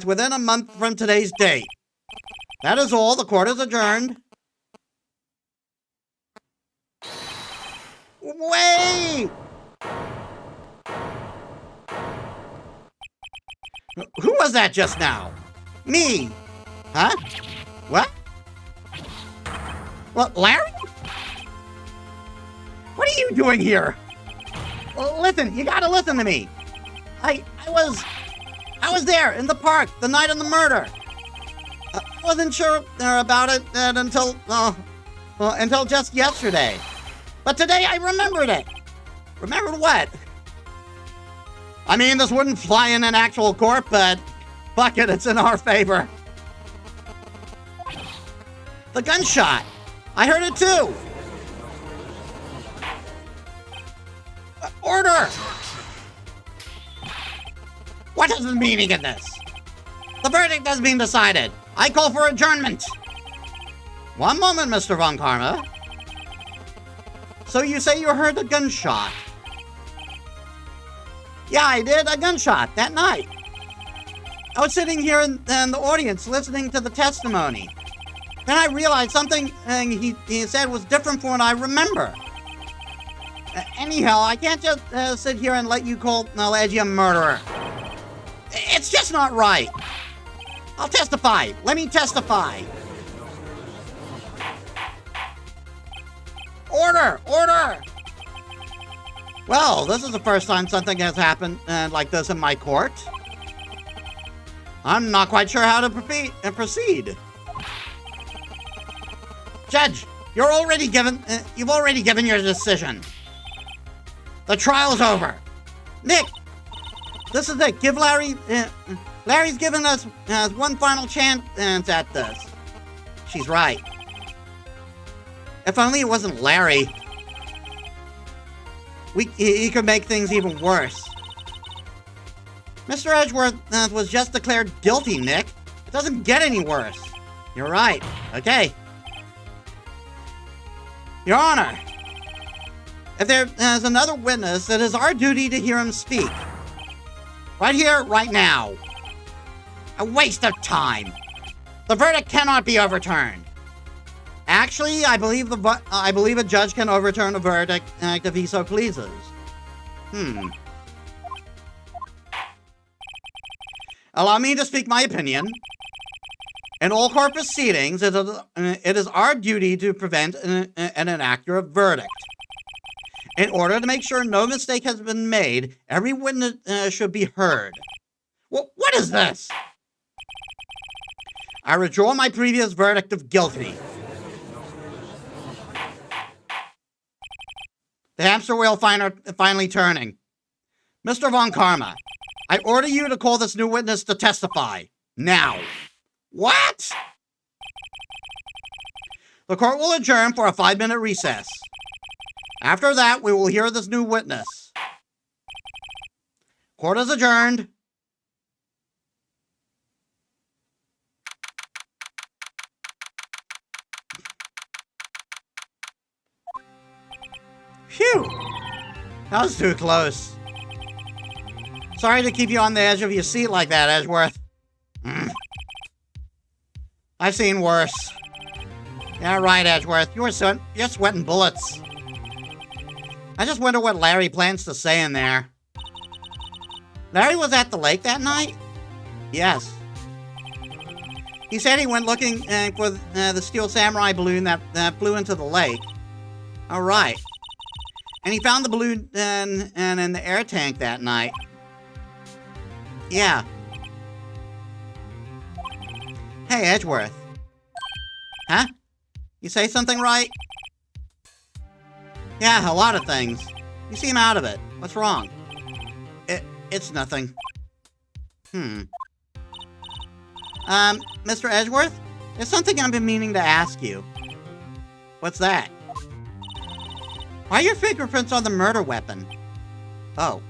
within a month from today's date. That is all. The court is adjourned. Wait! Who was that just now? Me. Huh? What? What, Larry? What are you doing here? Well, listen, you gotta listen to me. I was there in the park the night of the murder. I wasn't sure about it until just yesterday. But today I remembered it. Remembered what? I mean, this wouldn't fly in an actual court, but fuck it, it's in our favor. The gunshot. I heard it too. Order! What is the meaning of this? The verdict has been decided. I call for adjournment. One moment, Mr. Von Karma. So you say you heard a gunshot? Yeah, I did. A gunshot that night. I was sitting here in the audience listening to the testimony. Then I realized something he said was different from what I remember. Anyhow, I can't just sit here and let you call Edgy a murderer. It's just not right. I'll testify. Let me testify. Order! Order! Well, this is the first time something has happened like this in my court. I'm not quite sure how to proceed. Judge, you've already given your decision. The trial's over. Nick, this is it. Give Larry. Larry's given us one final chance at this. She's right. If only it wasn't Larry. He could make things even worse. Mr. Edgeworth was just declared guilty, Nick. It doesn't get any worse. You're right. Okay. Your Honor, if there is another witness, it is our duty to hear him speak. Right here, right now. A waste of time. The verdict cannot be overturned. Actually, I believe a judge can overturn a verdict if he so pleases. Allow me to speak my opinion. In all court proceedings, it is our duty to prevent an inaccurate verdict. In order to make sure no mistake has been made, every witness should be heard. What is this? I withdraw my previous verdict of guilty. The hamster wheel finally turning. Mr. Von Karma, I order you to call this new witness to testify. Now. What? The court will adjourn for a 5-minute recess. After that, we will hear this new witness. Court is adjourned. Phew! That was too close. Sorry to keep you on the edge of your seat like that, Edgeworth. I've seen worse. Yeah, right, Edgeworth. You're sweating bullets. I just wonder what Larry plans to say in there. Larry was at the lake that night? Yes. He said he went looking for the Steel Samurai balloon that flew into the lake. All right. And he found the balloon in the air tank that night. Yeah. Hey, Edgeworth. Huh? You say something right? Yeah, a lot of things. You seem out of it. What's wrong? It's nothing. Mr. Edgeworth? There's something I've been meaning to ask you. What's that? Why are your fingerprints on the murder weapon? Oh.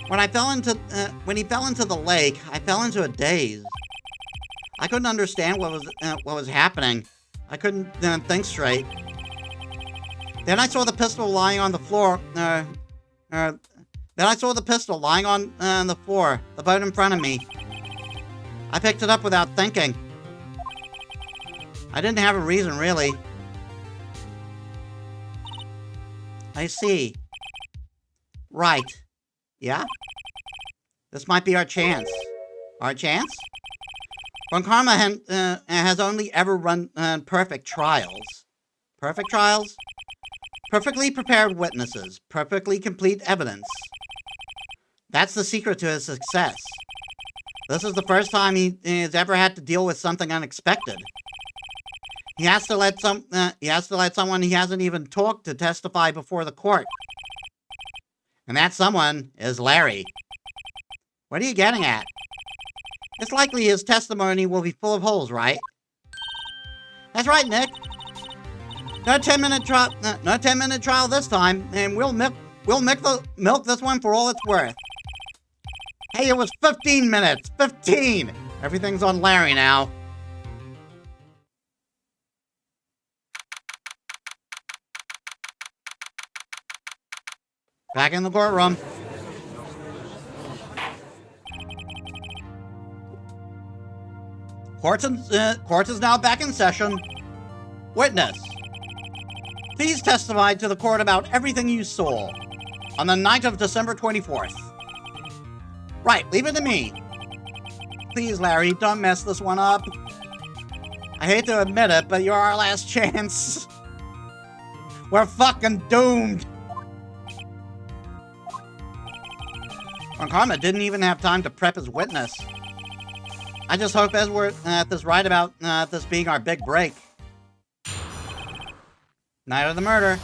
When he fell into the lake, I fell into a daze. I couldn't understand what was happening. I couldn't think straight. Then I saw the pistol lying on the floor. Then I saw the pistol lying on the floor, about in front of me. I picked it up without thinking. I didn't have a reason, really. I see. Right. Yeah? This might be our chance. Our chance? Von Karma has only ever run perfect trials. Perfect trials? Perfectly prepared witnesses. Perfectly complete evidence. That's the secret to his success. This is the first time he's ever had to deal with something unexpected. He has to let someone he hasn't even talked to testify before the court. And that someone is Larry. What are you getting at? It's likely his testimony will be full of holes, right? That's right, Nick. No 10-minute trial. No 10-minute trial this time, and we'll milk this one for all it's worth. Hey, it was 15 minutes. 15. Everything's on Larry now. Back in the courtroom. Court is now back in session. Witness. Please testify to the court about everything you saw on the night of December 24th. Right, leave it to me. Please, Larry, don't mess this one up. I hate to admit it, but you're our last chance. We're fucking doomed. Karma didn't even have time to prep his witness. I just hope Edward is right about this being our big break. Night of the murder.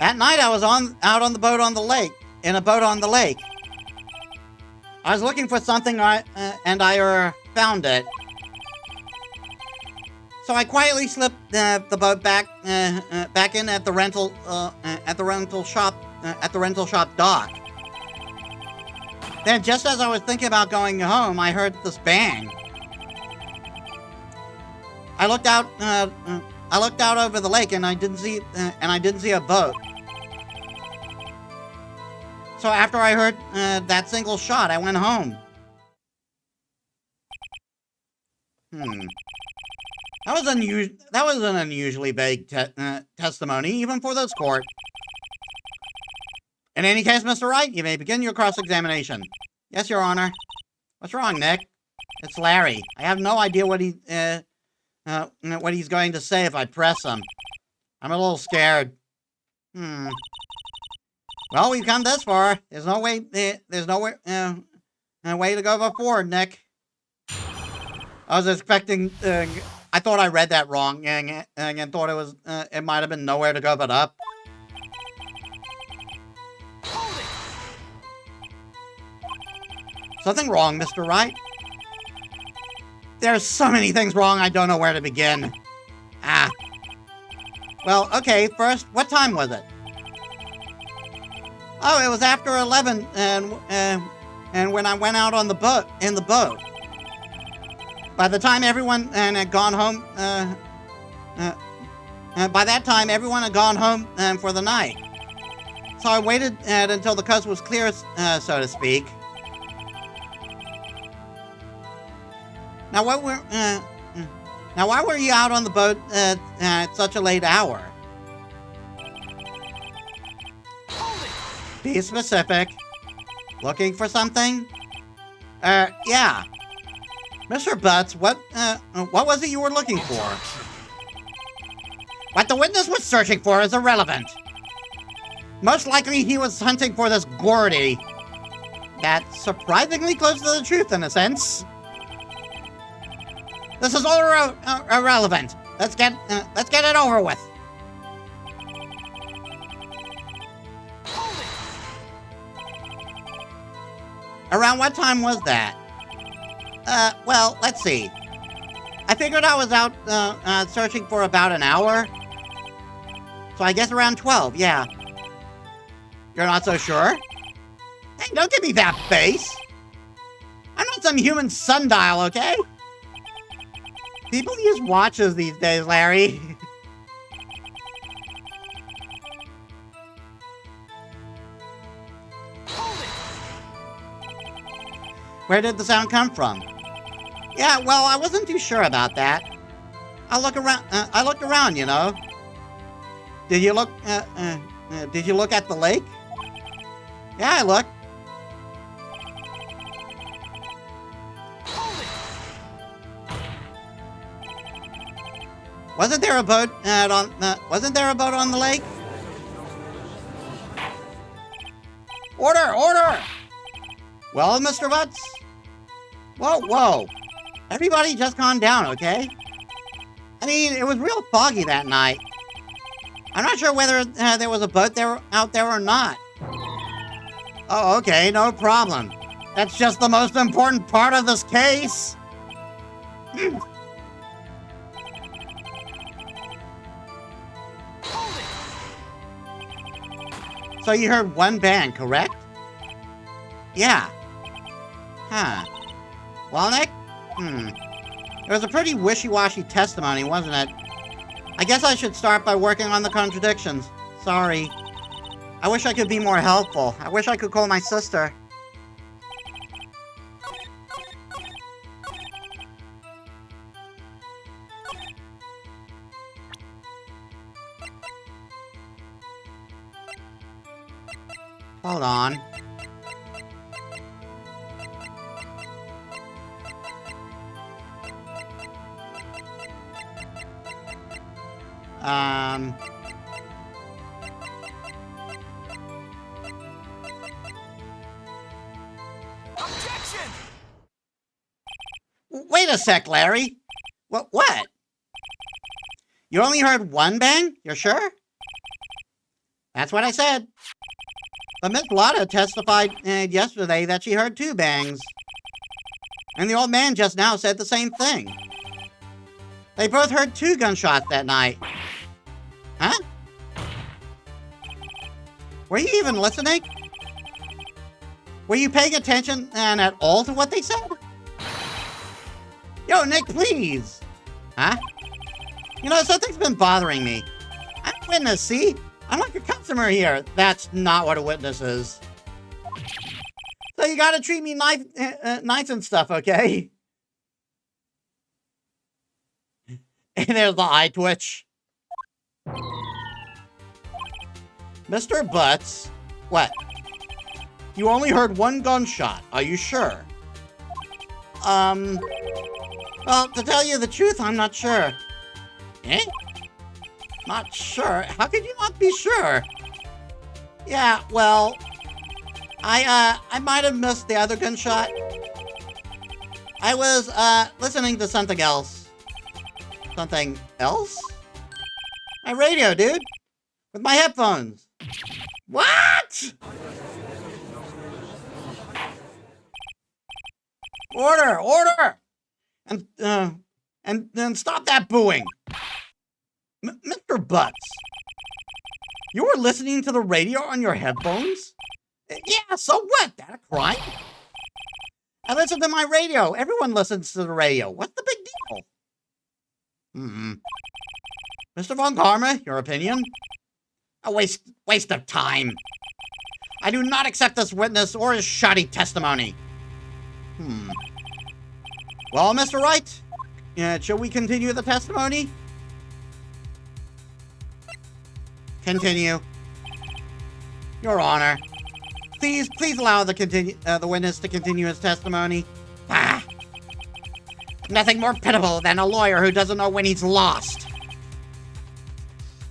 That night I was out on the boat on the lake, in a boat on the lake. I was looking for something and I found it. So I quietly slipped the boat back in at the rental shop dock. Then, just as I was thinking about going home, I heard this bang. I looked out over the lake, and I didn't see a boat. So after I heard that single shot, I went home. That was an unusually vague testimony, even for this court. In any case, Mr. Wright, you may begin your cross-examination. Yes, Your Honor. What's wrong, Nick? It's Larry. I have no idea what he's going to say if I press him. I'm a little scared. Well, we've come this far. There's no way to go forward, Nick. I was expecting. I thought I read that wrong, and thought it was. It might have been nowhere to go but up. Something wrong, Mr. Wright? There's so many things wrong, I don't know where to begin. Well, okay, first, what time was it? Oh, it was after 11, and when I went out on the boat, By the time everyone had gone home, by that time, everyone had gone home for the night. So I waited until the coast was clear, so to speak. Now, why were you out on the boat at such a late hour? Be specific. Looking for something? Yeah. Mr. Butts, what was it you were looking for? What the witness was searching for is irrelevant. Most likely he was hunting for this Gordy. That's surprisingly close to the truth in a sense. This is all irrelevant. Let's get it over with. Around what time was that? Well, let's see. I figured I was out searching for about an hour. So I guess around 12, yeah. You're not so sure? Hey, don't give me that face. I'm not some human sundial, okay? People use watches these days, Larry. Where did the sound come from? Yeah, well, I wasn't too sure about that. I looked around, you know. Did you look at the lake? Yeah, I looked. Wasn't there a boat on the lake? Order! Well, Mr. Butts? Whoa. Everybody just calm down, okay? I mean, it was real foggy that night. I'm not sure whether there was a boat out there or not. Oh, okay, no problem. That's just the most important part of this case. So you heard one bang, correct? Yeah. Huh. Well, Nick? It was a pretty wishy-washy testimony, wasn't it? I guess I should start by working on the contradictions. Sorry. I wish I could be more helpful. I wish I could call my sister. Hold on. Objection! Wait a sec, Larry. What? You only heard one bang? You're sure? That's what I said. But Miss Lotta testified yesterday that she heard 2 bangs. And the old man just now said the same thing. They both heard 2 gunshots that night. Huh? Were you even listening? Were you paying attention at all to what they said? Yo, Nick, please. Huh? You know, something's been bothering me. I'm a witness, see? I'm like a customer here. That's not what a witness is. So you gotta treat me nice and stuff, okay? And there's the eye twitch. Mr. Butts, what? You only heard 1 gunshot. Are you sure? Well, to tell you the truth, I'm not sure. Eh? Not sure? How could you not be sure? Yeah, well, I might have missed the other gunshot. I was, listening to something else. Something else? My radio, dude. With my headphones. What? Order! And then stop that booing. Mr. Butts, you were listening to the radio on your headphones? Yeah, so what? That a crime? I listen to my radio. Everyone listens to the radio. What's the big deal? Mr. Von Karma, your opinion? A waste of time. I do not accept this witness or his shoddy testimony. Well, Mr. Wright, shall we continue the testimony? Continue. Your Honor. Please allow the witness to continue his testimony. Nothing more pitiable than a lawyer who doesn't know when he's lost.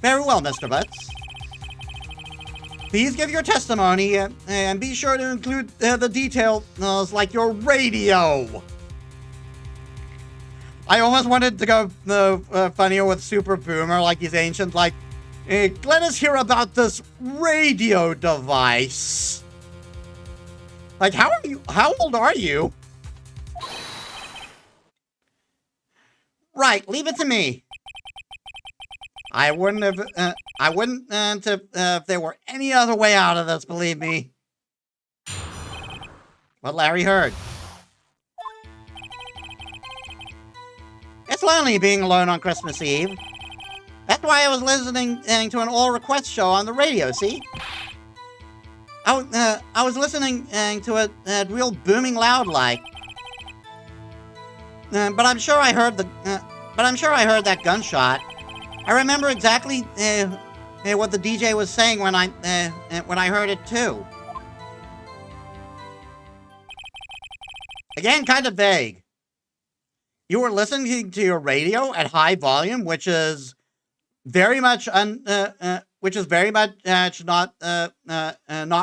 Very well, Mr. Butts. Please give your testimony, and be sure to include the details like your radio. I almost wanted to go funnier with Super Boomer, like he's ancient, like, let us hear about this radio device. Like, how old are you? Right, leave it to me. I wouldn't if there were any other way out of this, believe me. What Larry heard. It's lonely being alone on Christmas Eve. That's why I was listening to an all-request show on the radio, see? I was listening to it real booming loud like. But I'm sure I heard that gunshot. I remember exactly what the DJ was saying when I heard it too. Again, kind of vague. You were listening to your radio at high volume, which is very much not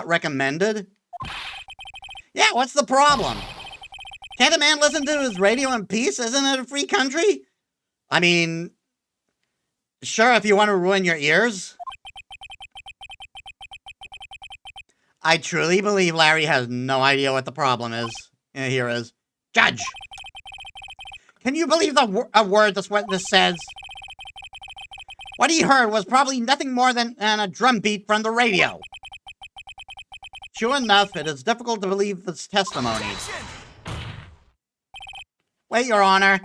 recommended. Yeah, what's the problem? Can't a man listen to his radio in peace? Isn't it a free country? I mean, sure, if you want to ruin your ears. I truly believe Larry has no idea what the problem is. Here is. Judge! Can you believe a word this witness says? What he heard was probably nothing more than a drum beat from the radio. Sure enough, it is difficult to believe this testimony. Wait, Your Honor.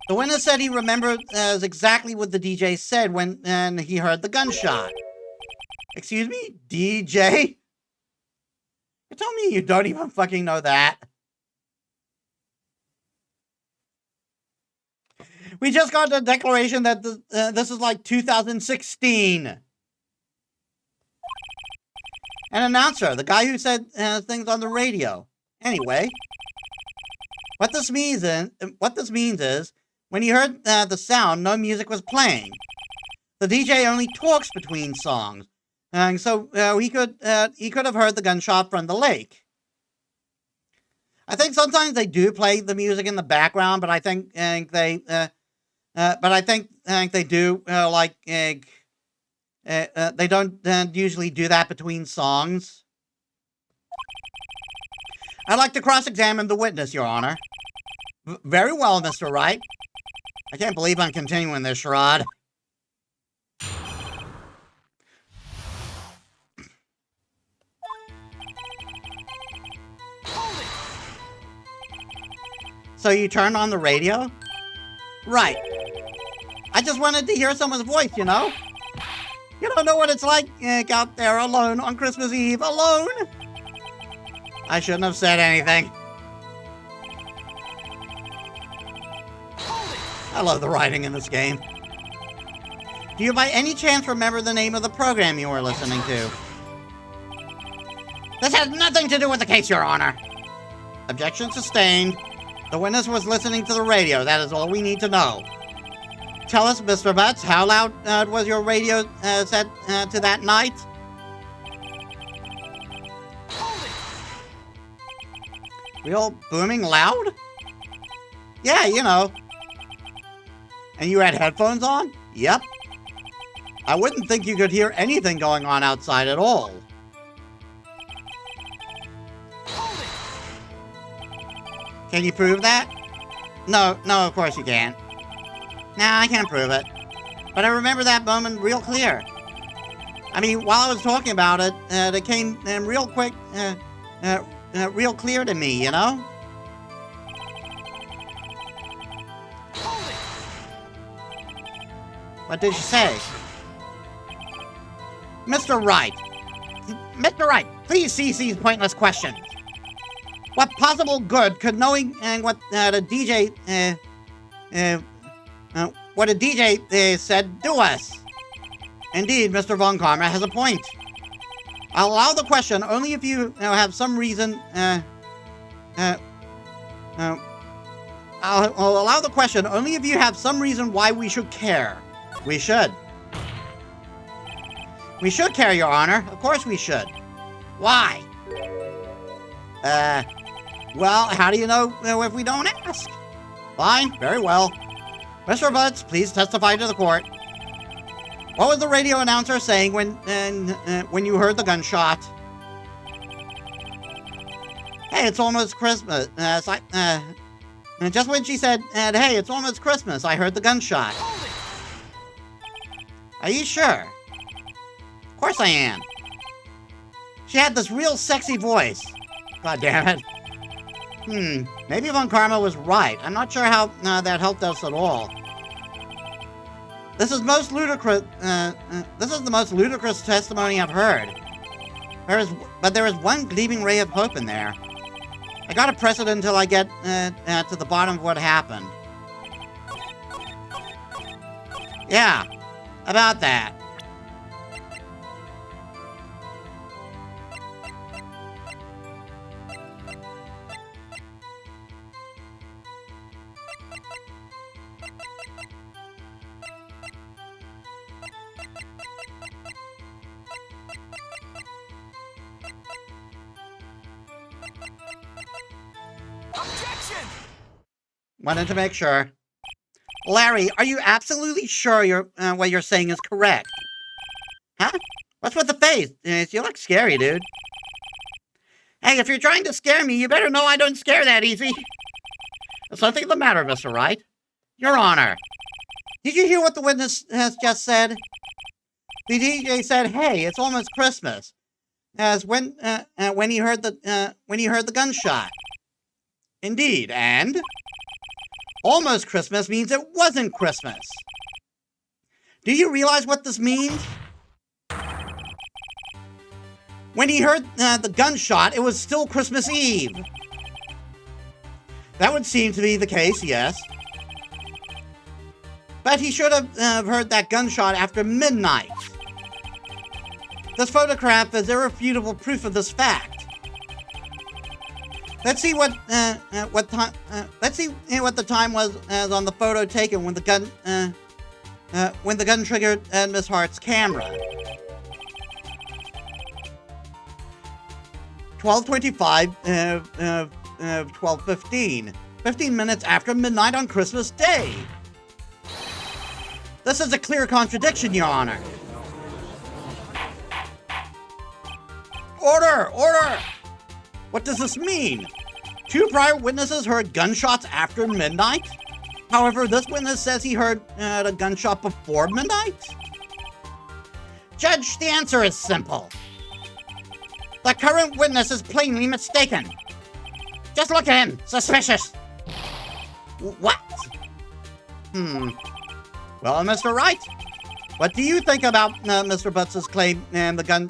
The witness said he remembered exactly what the DJ said when he heard the gunshot. Excuse me? DJ? You told me you don't even fucking know that. We just got the declaration that this is like 2016. An announcer, the guy who said things on the radio. Anyway, what this means is, when he heard the sound, no music was playing. The DJ only talks between songs, and so he could have heard the gunshot from the lake. I think sometimes they do play the music in the background, but I think they do they don't usually do that between songs. I'd like to cross-examine the witness, Your Honor. Very well, Mr. Wright. I can't believe I'm continuing this charade. So you turned on the radio? Right. I just wanted to hear someone's voice, you know? You don't know what it's like out there alone on Christmas Eve. Alone? I shouldn't have said anything. I love the writing in this game. Do you by any chance remember the name of the program you were listening to? This has nothing to do with the case, Your Honor. Objection sustained. The witness was listening to the radio. That is all we need to know. Tell us, Mr. Butts, how loud was your radio set to that night? Real booming loud? Yeah, you know. And you had headphones on? Yep. I wouldn't think you could hear anything going on outside at all. Can you prove that? No, of course you can't. Nah, I can't prove it. But I remember that moment real clear. I mean, while I was talking about it, it came real quick, real clear to me, you know? What did you say? Mr. Wright. Mr. Wright, please cease these pointless questions. What possible good could knowing what a DJ said do us? Indeed, Mr. Von Karma has a point. I'll allow the question only if you have some reason. I'll allow the question only if you have some reason why we should care. We should. We should care, Your Honor. Of course we should. Why? Well, how do you know if we don't ask? Fine, very well. Mr. Butts, please testify to the court. What was the radio announcer saying when you heard the gunshot? Hey, it's almost Christmas. Just when she said, hey, it's almost Christmas, I heard the gunshot. Are you sure? Of course I am. She had this real sexy voice. God damn it. Maybe Von Karma was right. I'm not sure how that helped us at all. This is most ludicrous. This is the most ludicrous testimony I've heard. But there is one gleaming ray of hope in there. I gotta press it until I get to the bottom of what happened. Yeah, about that. Wanted to make sure. Larry, are you absolutely sure what you're saying is correct? Huh? What's with the face? You look scary, dude. Hey, if you're trying to scare me, you better know I don't scare that easy. Is something the matter, Mr. Wright? Your Honor. Did you hear what the witness has just said? The DJ said, "Hey, it's almost Christmas," as when he heard the gunshot. Indeed, and almost Christmas means it wasn't Christmas. Do you realize what this means? When he heard the gunshot, it was still Christmas Eve. That would seem to be the case, yes. But he should have heard that gunshot after midnight. This photograph is irrefutable proof of this fact. Let's see what time the time was on the photo taken when the gun triggered Miss Hart's camera. 12:25, 12:15. 15 minutes after midnight on Christmas Day. This is a clear contradiction, Your Honor. Order! Order! What does this mean? 2 prior witnesses heard gunshots after midnight? However, this witness says he heard a gunshot before midnight? Judge, the answer is simple. The current witness is plainly mistaken. Just look at him. Suspicious. What? Well, Mr. Wright, what do you think about Mr. Butts' claim and the gun,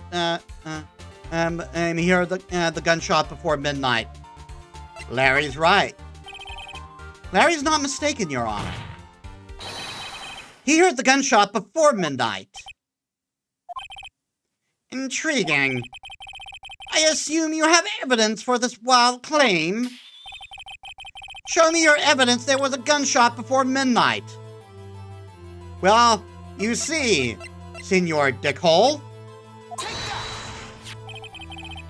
and he heard the gunshot before midnight? Larry's right. Larry's not mistaken, Your Honor. He heard the gunshot before midnight. Intriguing. I assume you have evidence for this wild claim. Show me your evidence there was a gunshot before midnight. Well, you see, Senor Dickhole.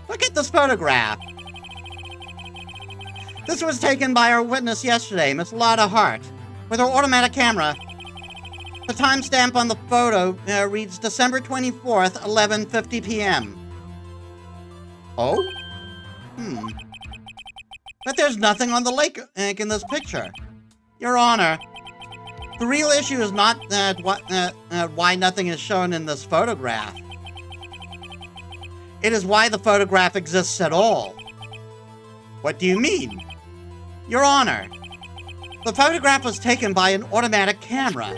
Look at this photograph. This was taken by our witness yesterday, Miss Lotta Hart, with her automatic camera. The timestamp on the photo reads December 24th, 11:50 p.m. Oh? But there's nothing on the lake in this picture. Your Honor, the real issue is not why nothing is shown in this photograph. It is why the photograph exists at all. What do you mean? Your Honor, the photograph was taken by an automatic camera.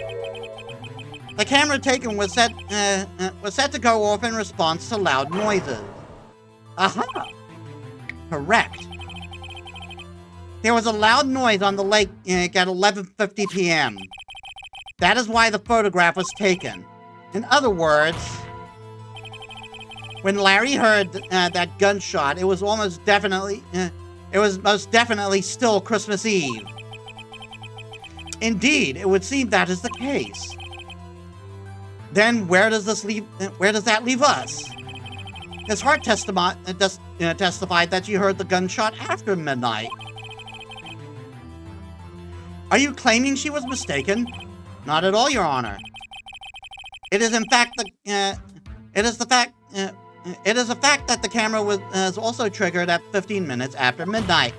The camera taken was set to go off in response to loud noises. Aha! Correct. There was a loud noise on the lake at 11:50 p.m. That is why the photograph was taken. In other words, when Larry heard that gunshot, it was most definitely still Christmas Eve. Indeed, it would seem that is the case. Then where does that leave us? Miss Hart testified that she heard the gunshot after midnight. Are you claiming she was mistaken? Not at all, Your Honor. It is a fact that the camera was also triggered at 15 minutes after midnight.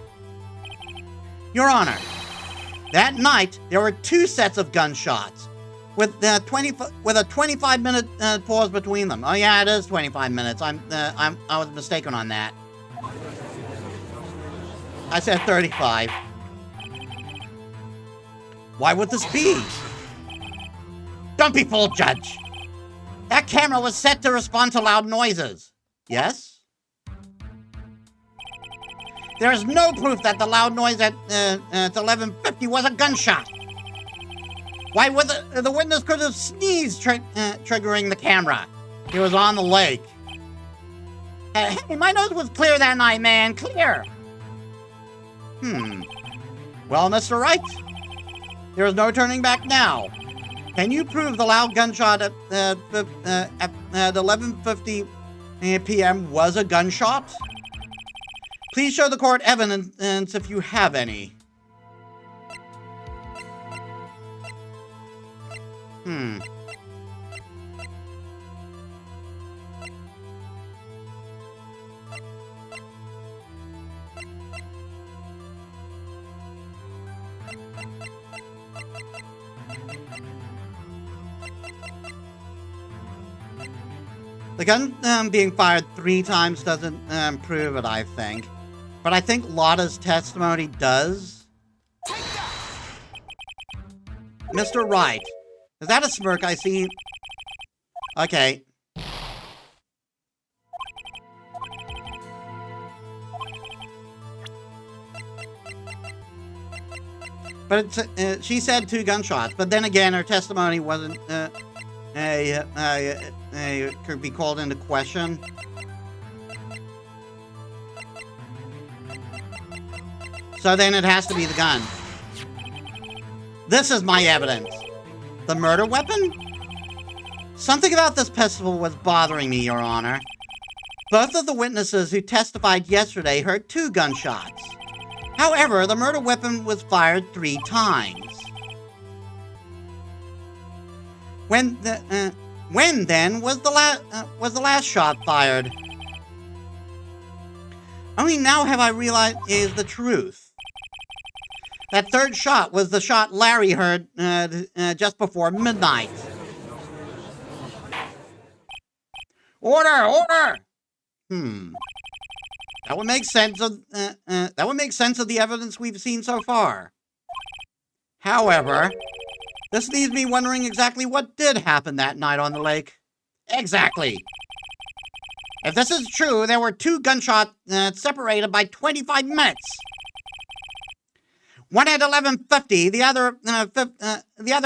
Your Honor, that night there were 2 sets of gunshots with a 25-minute pause between them. Oh yeah, it is 25 minutes. I was mistaken on that. I said 35. Why would this be? Don't be fooled, Judge. That camera was set to respond to loud noises. Yes? There is no proof that the loud noise at 11:50 was a gunshot. Why would the witness could have sneezed triggering the camera? He was on the lake. Hey, my nose was clear that night, man. Clear. Well, Mr. Wright, there is no turning back now. Can you prove the loud gunshot at 11:50 p.m. was a gunshot? Please show the court evidence if you have any. Hmm. The gun being fired 3 times doesn't prove it, I think. But I think Lotta's testimony does. Mr. Wright. Is that a smirk I see? Okay. But she said 2 gunshots. But then again, her testimony wasn't could be called into question. So then it has to be the gun. This is my evidence. The murder weapon? Something about this pistol was bothering me, Your Honor. Both of the witnesses who testified yesterday heard 2 gunshots. However, the murder weapon was fired 3 times. When then was the last shot fired? Only now have I realized is the truth. That 3rd shot was the shot Larry heard just before midnight. Order! Order! That would make sense of the evidence we've seen so far. However, this leaves me wondering exactly what did happen that night on the lake. Exactly. If this is true, there were 2 gunshots separated by 25 minutes. One at 11:50, the other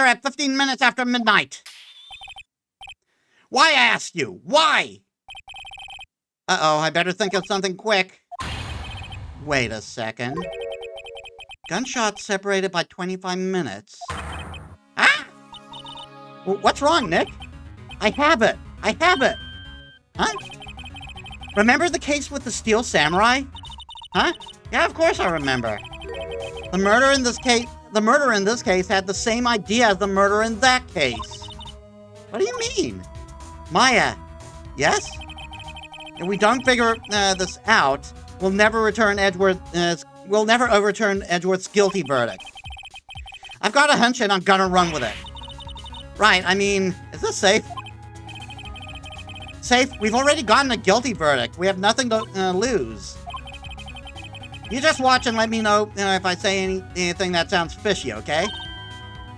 at 15 minutes after midnight. Why, I ask you? Why? Uh-oh, I better think of something quick. Wait a second. Gunshots separated by 25 minutes. Ah! What's wrong, Nick? I have it. Huh? Remember the case with the Steel Samurai? Huh? Yeah, of course I remember. The murder in this case had the same idea as the murder in that case. What do you mean? Maya, yes? If we don't figure this out, we'll never overturn Edgeworth's guilty verdict. I've got a hunch and I'm gonna run with it. Right, I mean, is this safe? Safe? We've already gotten a guilty verdict. We have nothing to lose. You just watch and let me know if I say anything that sounds fishy, okay?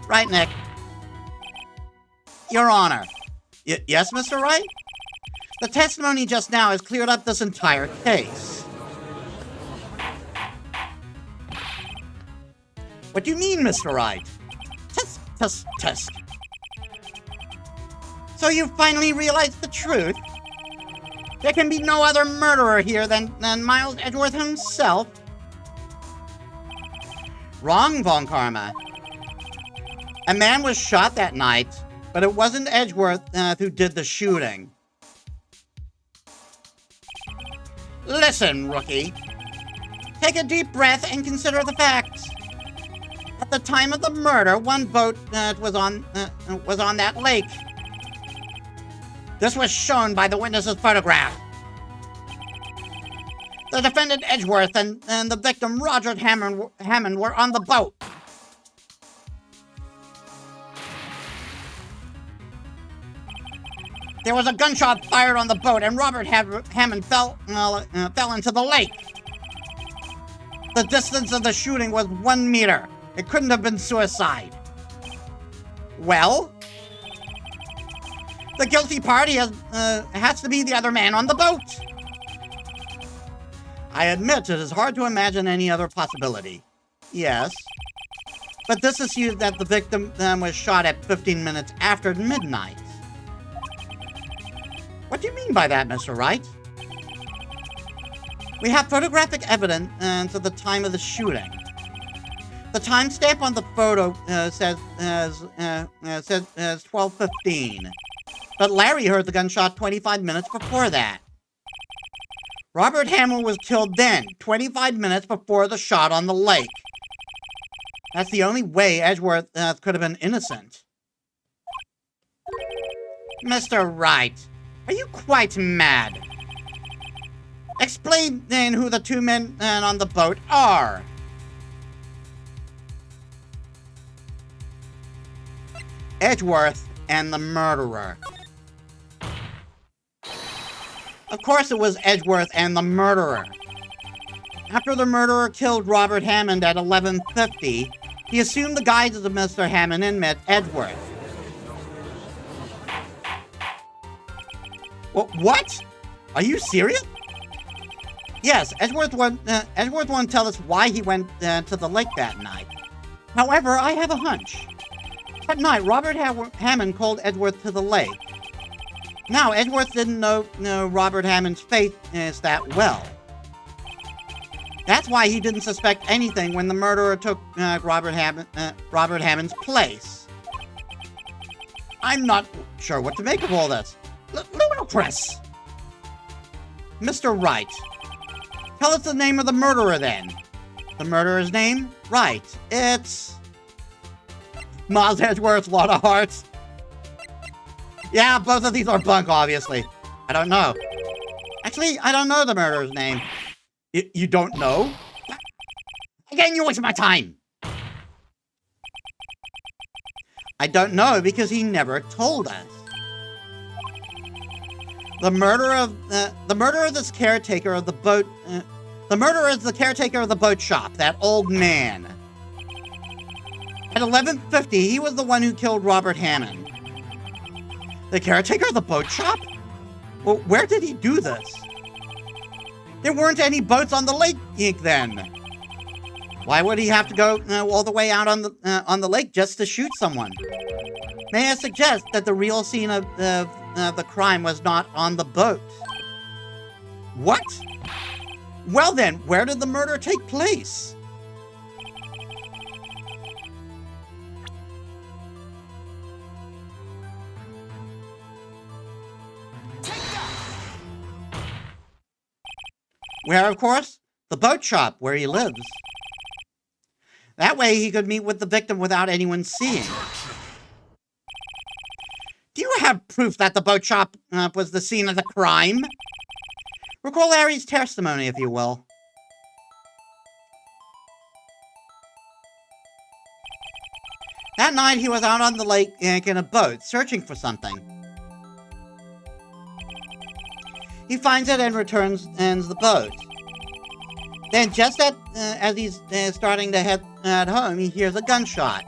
Right, Nick? Your Honor. Yes, Mr. Wright? The testimony just now has cleared up this entire case. What do you mean, Mr. Wright? Test. So you finally realized the truth? There can be no other murderer here than Miles Edgeworth himself? Wrong, Von Karma. A man was shot that night, but it wasn't Edgeworth who did the shooting. Listen, rookie. Take a deep breath and consider the facts. At the time of the murder, one boat was on that lake. This was shown by the witness's photograph. The defendant Edgeworth and the victim Roger Hammond were on the boat. There was a gunshot fired on the boat, and Robert Hammond fell into the lake. The distance of the shooting was 1 meter. It couldn't have been suicide. Well, the guilty party has to be the other man on the boat. I admit it is hard to imagine any other possibility. Yes. But this assumes that the victim was shot at 15 minutes after midnight. What do you mean by that, Mr. Wright? We have photographic evidence of the time of the shooting. The timestamp on the photo says 12:15. But Larry heard the gunshot 25 minutes before that. Robert Hammond was killed then, 25 minutes before the shot on the lake. That's the only way Edgeworth could have been innocent. Mr. Wright, are you quite mad? Explain then who the two men on the boat are. Edgeworth and the murderer. Of course it was Edgeworth and the murderer. After the murderer killed Robert Hammond at 11:50, he assumed the guise of Mr. Hammond and met Edgeworth. What? Are you serious? Yes, Edgeworth wanted to tell us why he went to the lake that night. However, I have a hunch. That night, Robert Hammond called Edgeworth to the lake. Now, Edgeworth didn't know Robert Hammond's fate is that well. That's why he didn't suspect anything when the murderer took Robert Hammond's place. I'm not sure what to make of all this. Ludicrous! Mr. Wright, tell us the name of the murderer then. The murderer's name? Right. It's Miles Edgeworth, lot of hearts. Yeah, both of these are bunk, obviously. I don't know. Actually, I don't know the murderer's name. You don't know? Again, you're wasting my time. I don't know because he never told us. The murderer is the caretaker of the boat. The murderer is the caretaker of the boat shop. That old man. At 11:50, he was the one who killed Robert Hammond. The caretaker of the boat shop? Well, where did he do this? There weren't any boats on the lake then. Why would he have to go all the way out on the lake just to shoot someone? May I suggest that the real scene of the crime was not on the boat? What? Well then, where did the murder take place? Where, of course? The boat shop, where he lives. That way he could meet with the victim without anyone seeing. Do you have proof that the boat shop was the scene of the crime? Recall Larry's testimony, if you will. That night he was out on the lake in a boat, searching for something. He finds it and returns the boat. Then, just as he's starting to head home, he hears a gunshot.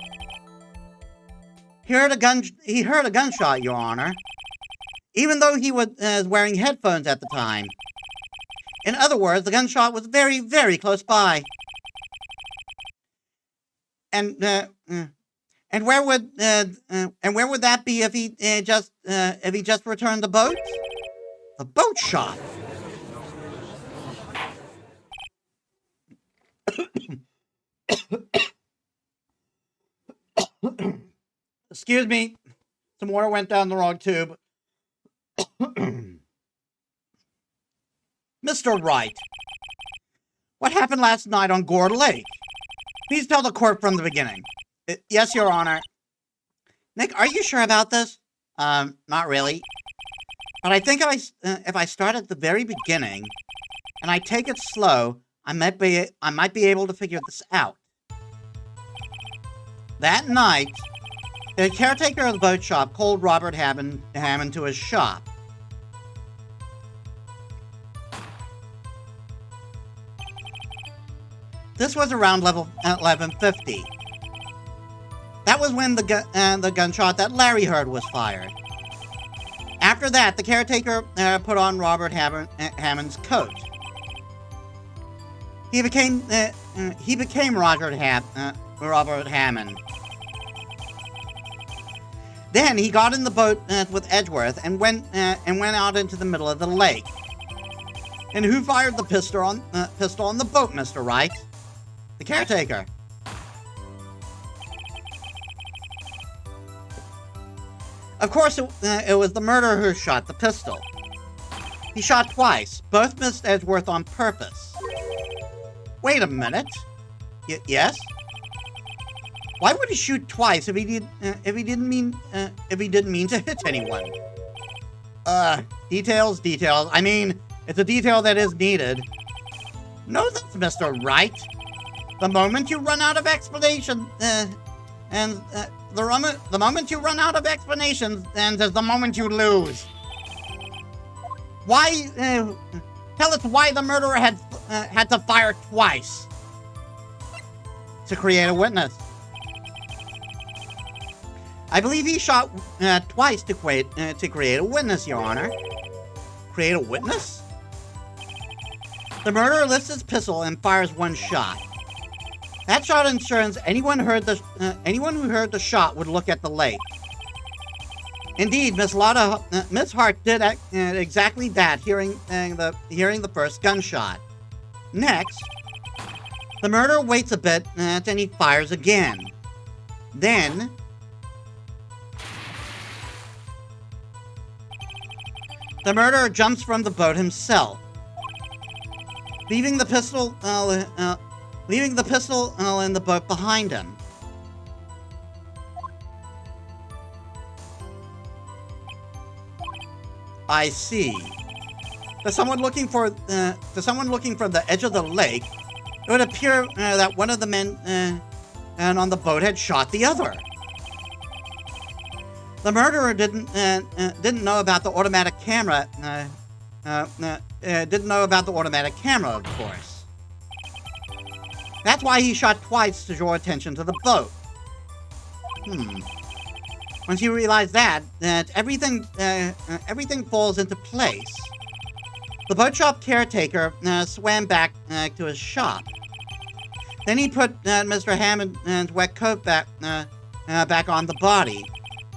He heard a gunshot, Your Honor, even though he was wearing headphones at the time. In other words, the gunshot was very, very close by. And where would that be if he just returned the boat? The boat shop. Excuse me. Some water went down the wrong tube. Mr. Wright, what happened last night on Gore Lake? Please tell the court from the beginning. Yes, Your Honor. Nick, are you sure about this? Not really. But I think if I start at the very beginning and I take it slow, I might be able to figure this out. That night, the caretaker of the boat shop called Robert Hammond to his shop. This was around level 11:50. That was when the gunshot that Larry heard was fired. After that, the caretaker put on Robert Hammond's coat. He became Robert Hammond. Then he got in the boat with Edgeworth and went out into the middle of the lake. And who fired the pistol on the boat, Mr. Wright? The caretaker. Of course, it was the murderer who shot the pistol. He shot twice. Both missed Edgeworth on purpose. Wait a minute. Yes? Why would he shoot twice if he didn't mean to hit anyone? Details. I mean, it's a detail that is needed. No, that's Mr. Wright. The moment you run out of explanation, the moment you run out of explanations, then is the moment you lose. Why, tell us why the murderer had to fire twice. To create a witness. I believe he shot twice to create a witness, Your Honor. Create a witness? The murderer lifts his pistol and fires one shot. That shot ensures anyone who heard the shot would look at the lake. Indeed, Miss Hart did exactly that, hearing the first gunshot. Next, the murderer waits a bit, and he fires again. Then, the murderer jumps from the boat himself, leaving the pistol in the boat behind him. I see. To someone looking from the edge of the lake, it would appear that one of the men on the boat had shot the other. The murderer didn't know about the automatic camera. Didn't know about the automatic camera, of course. That's why he shot twice to draw attention to the boat. Once you realize that everything falls into place. The boat shop caretaker swam back to his shop. Then he put Mr. Hammond's wet coat back on the body,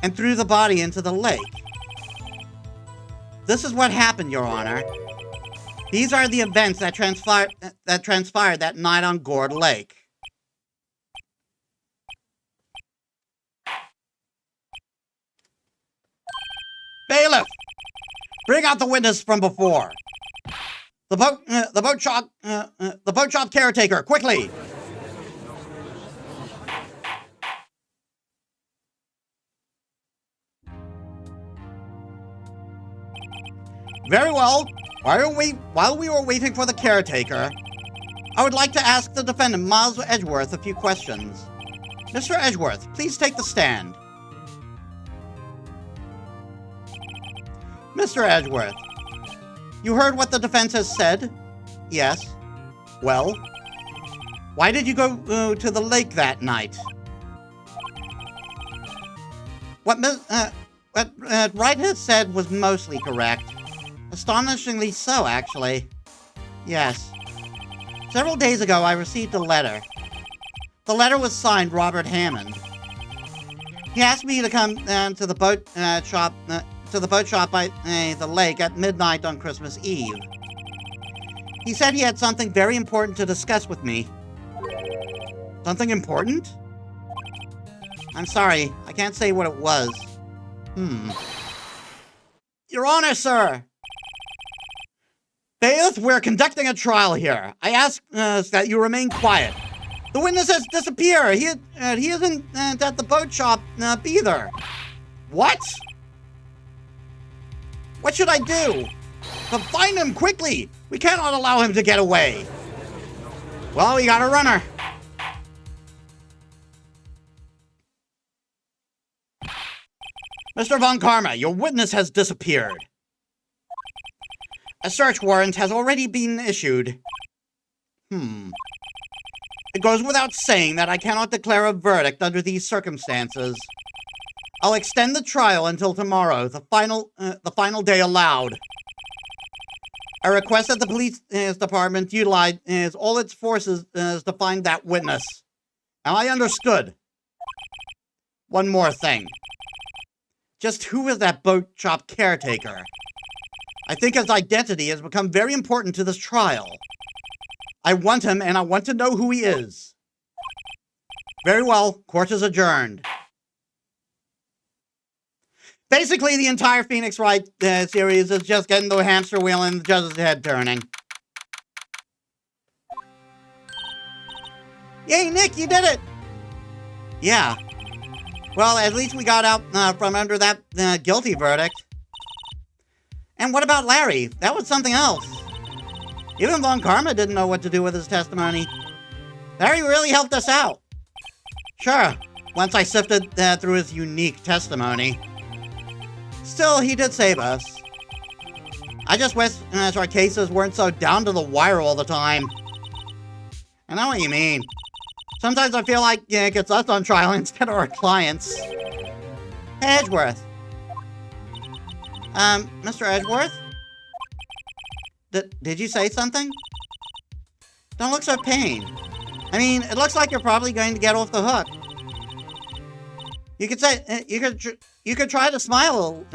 and threw the body into the lake. This is what happened, Your Honor. These are the events that transpired that night on Gourd Lake. Bailiff, bring out the witness from before. The boat shop caretaker, quickly. Very well. While we were waiting for the caretaker, I would like to ask the defendant, Miles Edgeworth, a few questions. Mr. Edgeworth, please take the stand. Mr. Edgeworth, you heard what the defense has said? Yes. Well, why did you go to the lake that night? What Wright has said was mostly correct. Astonishingly so, actually. Yes. Several days ago, I received a letter. The letter was signed Robert Hammond. He asked me to come to the boat shop by the lake at midnight on Christmas Eve. He said he had something very important to discuss with me. Something important? I'm sorry, I can't say what it was. Your Honor, sir! Bailiff, we're conducting a trial here. I ask that you remain quiet. The witness has disappeared. He isn't at the boat shop either. What? What should I do? To find him quickly. We cannot allow him to get away. Well, we got a runner. Mr. Von Karma, your witness has disappeared. A search warrant has already been issued. It goes without saying that I cannot declare a verdict under these circumstances. I'll extend the trial until tomorrow, the final day allowed. I request that the police department utilize all its forces to find that witness. Am I understood? One more thing. Just who is that boat shop caretaker? I think his identity has become very important to this trial. I want him, and I want to know who he is. Very well, court is adjourned. Basically, the entire Phoenix Wright series is just getting the hamster wheel and the judge's head turning. Yay, Nick, you did it! Yeah. Well, at least we got out from under that guilty verdict. And what about Larry? That was something else. Even Von Karma didn't know what to do with his testimony. Larry really helped us out. Sure, once I sifted through his unique testimony. Still, he did save us. I just wish our cases weren't so down to the wire all the time. I know what you mean. Sometimes I feel like it gets us on trial instead of our clients. Hey, Edgeworth. Mr. Edgeworth? Did you say something? Don't look so pained. I mean, it looks like you're probably going to get off the hook. You could say, you could try to smile,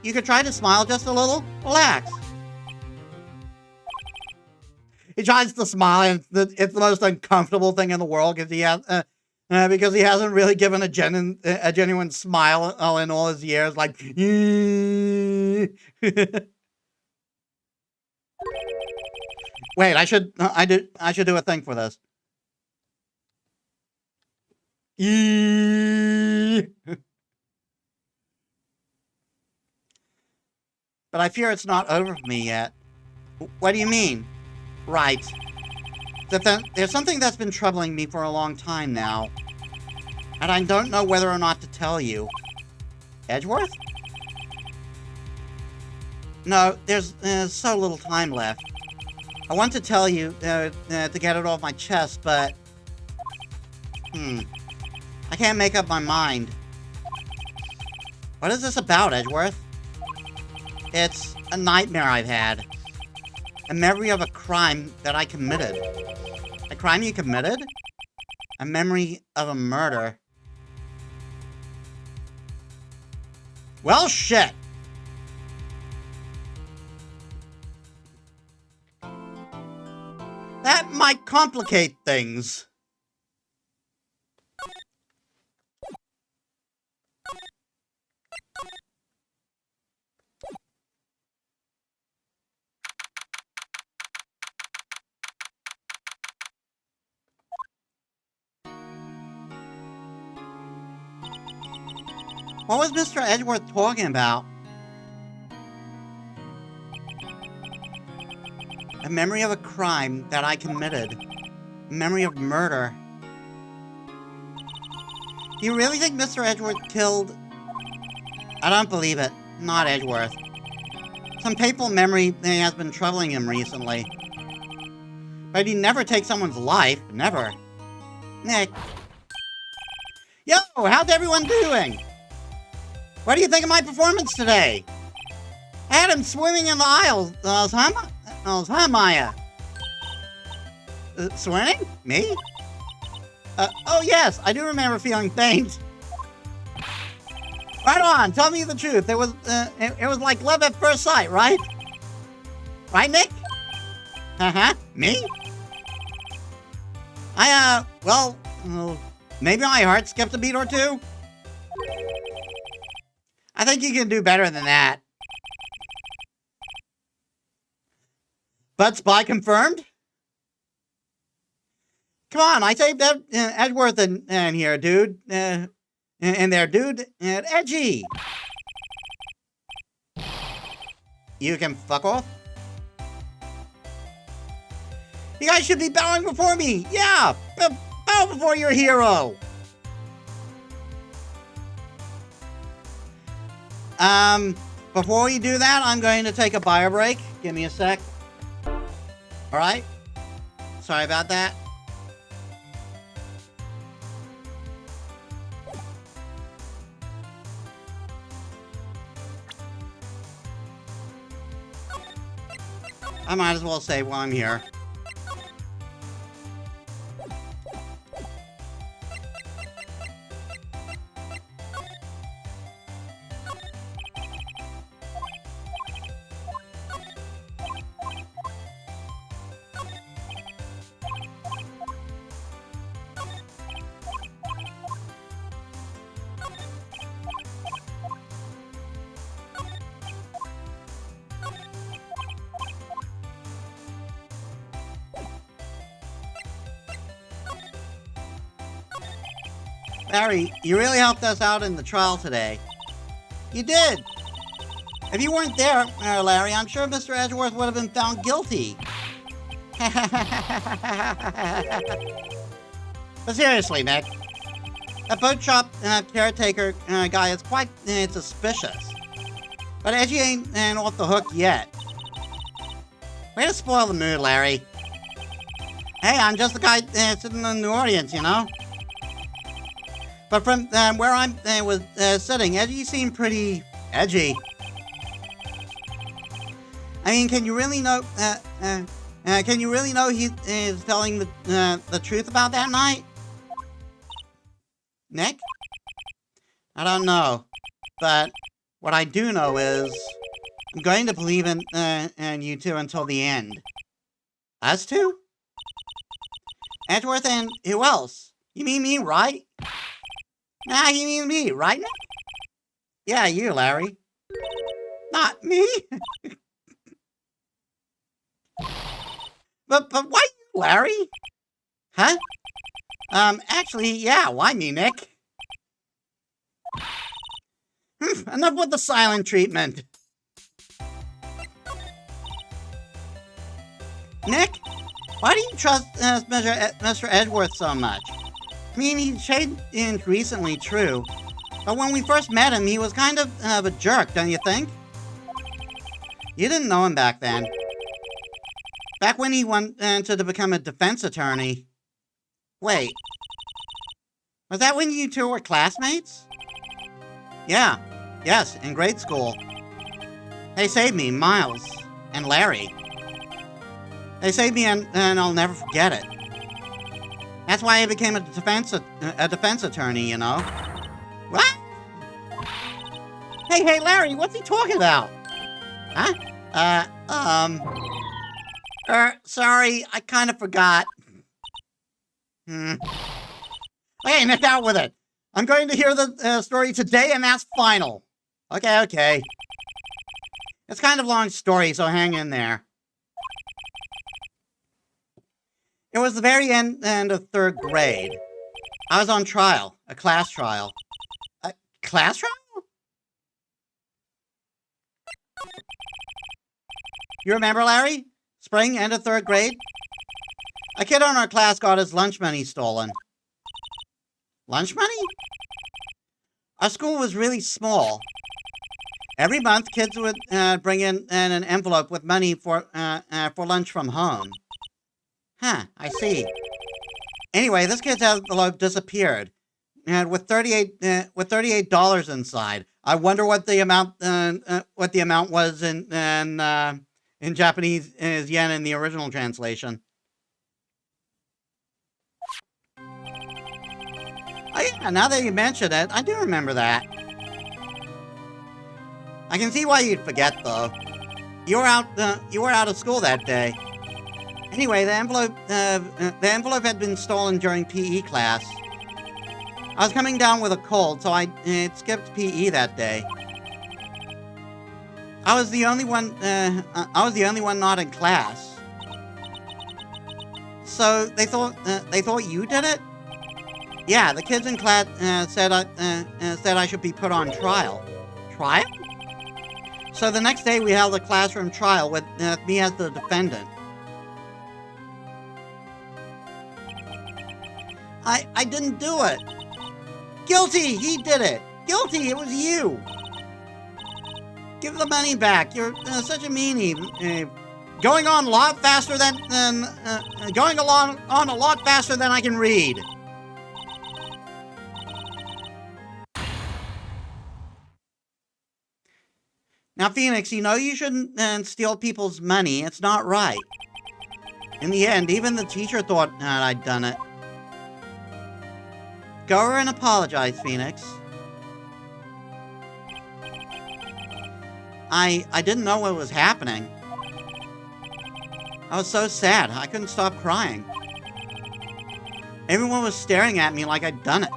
you could try to smile just a little. Relax. He tries to smile, and it's the most uncomfortable thing in the world because he hasn't really given a genuine smile in all his years. Like, wait, I should do a thing for this. But I fear it's not over for me yet. What do you mean? Right. There's something that's been troubling me for a long time now. And I don't know whether or not to tell you. Edgeworth? No, there's so little time left. I want to tell you to get it off my chest, but... I can't make up my mind. What is this about, Edgeworth? It's a nightmare I've had. A memory of a crime that I committed. A crime you committed? A memory of a murder. Well, shit. That might complicate things. What was Mr. Edgeworth talking about? A memory of a crime that I committed. A memory of murder. Do you really think Mr. Edgeworth killed... I don't believe it. Not Edgeworth. Some painful memory has been troubling him recently. But he never takes someone's life. Never. Nick. Yo, how's everyone doing? What do you think of my performance today? I had him swimming in the aisles, huh, Maya? Swimming? Me? Oh yes, I do remember feeling faint. Right on, tell me the truth. It was like love at first sight, right? Right, Nick? Me? Well, maybe my heart skipped a beat or two? I think you can do better than that. But spy confirmed? Come on, I saved Edgeworth in here, dude. In there, dude. Edgy. You can fuck off? You guys should be bowing before me. Yeah, bow before your hero. Before we do that, I'm going to take a bio break. Give me a sec. Alright? Sorry about that. I might as well save while I'm here. Barry, you really helped us out in the trial today. You did! If you weren't there, Larry, I'm sure Mr. Edgeworth would have been found guilty. But seriously, Nick, that boat shop caretaker guy is quite suspicious. But Edgy ain't off the hook yet. Way to spoil the mood, Larry. Hey, I'm just the guy sitting in the audience, you know? But from where I was sitting, Edgy seemed pretty edgy. I mean, can you really know? Can you really know he is telling the truth about that night? Nick? I don't know, but what I do know is I'm going to believe in you two until the end. Us two? Edgeworth and who else? You mean me, right? Nah, you mean me, right, Nick? Yeah, you, Larry. Not me. But why you, Larry? Huh? Actually, yeah, why me, Nick? Enough with the silent treatment. Nick, why do you trust Mr. Edgeworth so much? I mean, he changed recently, true. But when we first met him, he was kind of a jerk, don't you think? You didn't know him back then. Back when he wanted to become a defense attorney. Wait. Was that when you two were classmates? Yeah. Yes, in grade school. They saved me, Miles, and Larry. They saved me and I'll never forget it. That's why I became a defense attorney, you know? What? Hey, Larry, what's he talking about? Huh? Sorry, I kind of forgot. Okay, Nick, out with it. I'm going to hear the story today, and that's final. Okay. It's kind of a long story, so hang in there. It was the very end of 3rd grade. I was on trial, a class trial. A class trial? You remember, Larry? Spring, end of 3rd grade? A kid on our class got his lunch money stolen. Lunch money? Our school was really small. Every month, kids would bring in an envelope with money for lunch from home. Huh, I see. Anyway, this kid's envelope disappeared, and with $38 inside. I wonder what the amount was in Japanese yen in the original translation. Oh yeah, now that you mention it, I do remember that. I can see why you'd forget, though. You were out of school that day. Anyway, the envelope had been stolen during PE class. I was coming down with a cold, so I skipped PE that day. I was the only one not in class. So they thought you did it? Yeah, the kids in class said I should be put on trial. Trial? So the next day we held a classroom trial with me as the defendant. I didn't do it. Guilty! He did it! Guilty! It was you! Give the money back. You're such a meanie. Going on a lot faster than I can read. Now, Phoenix, you know you shouldn't steal people's money. It's not right. In the end, even the teacher thought I'd done it. Go over and apologize, Phoenix. I didn't know what was happening. I was so sad, I couldn't stop crying. Everyone was staring at me like I'd done it.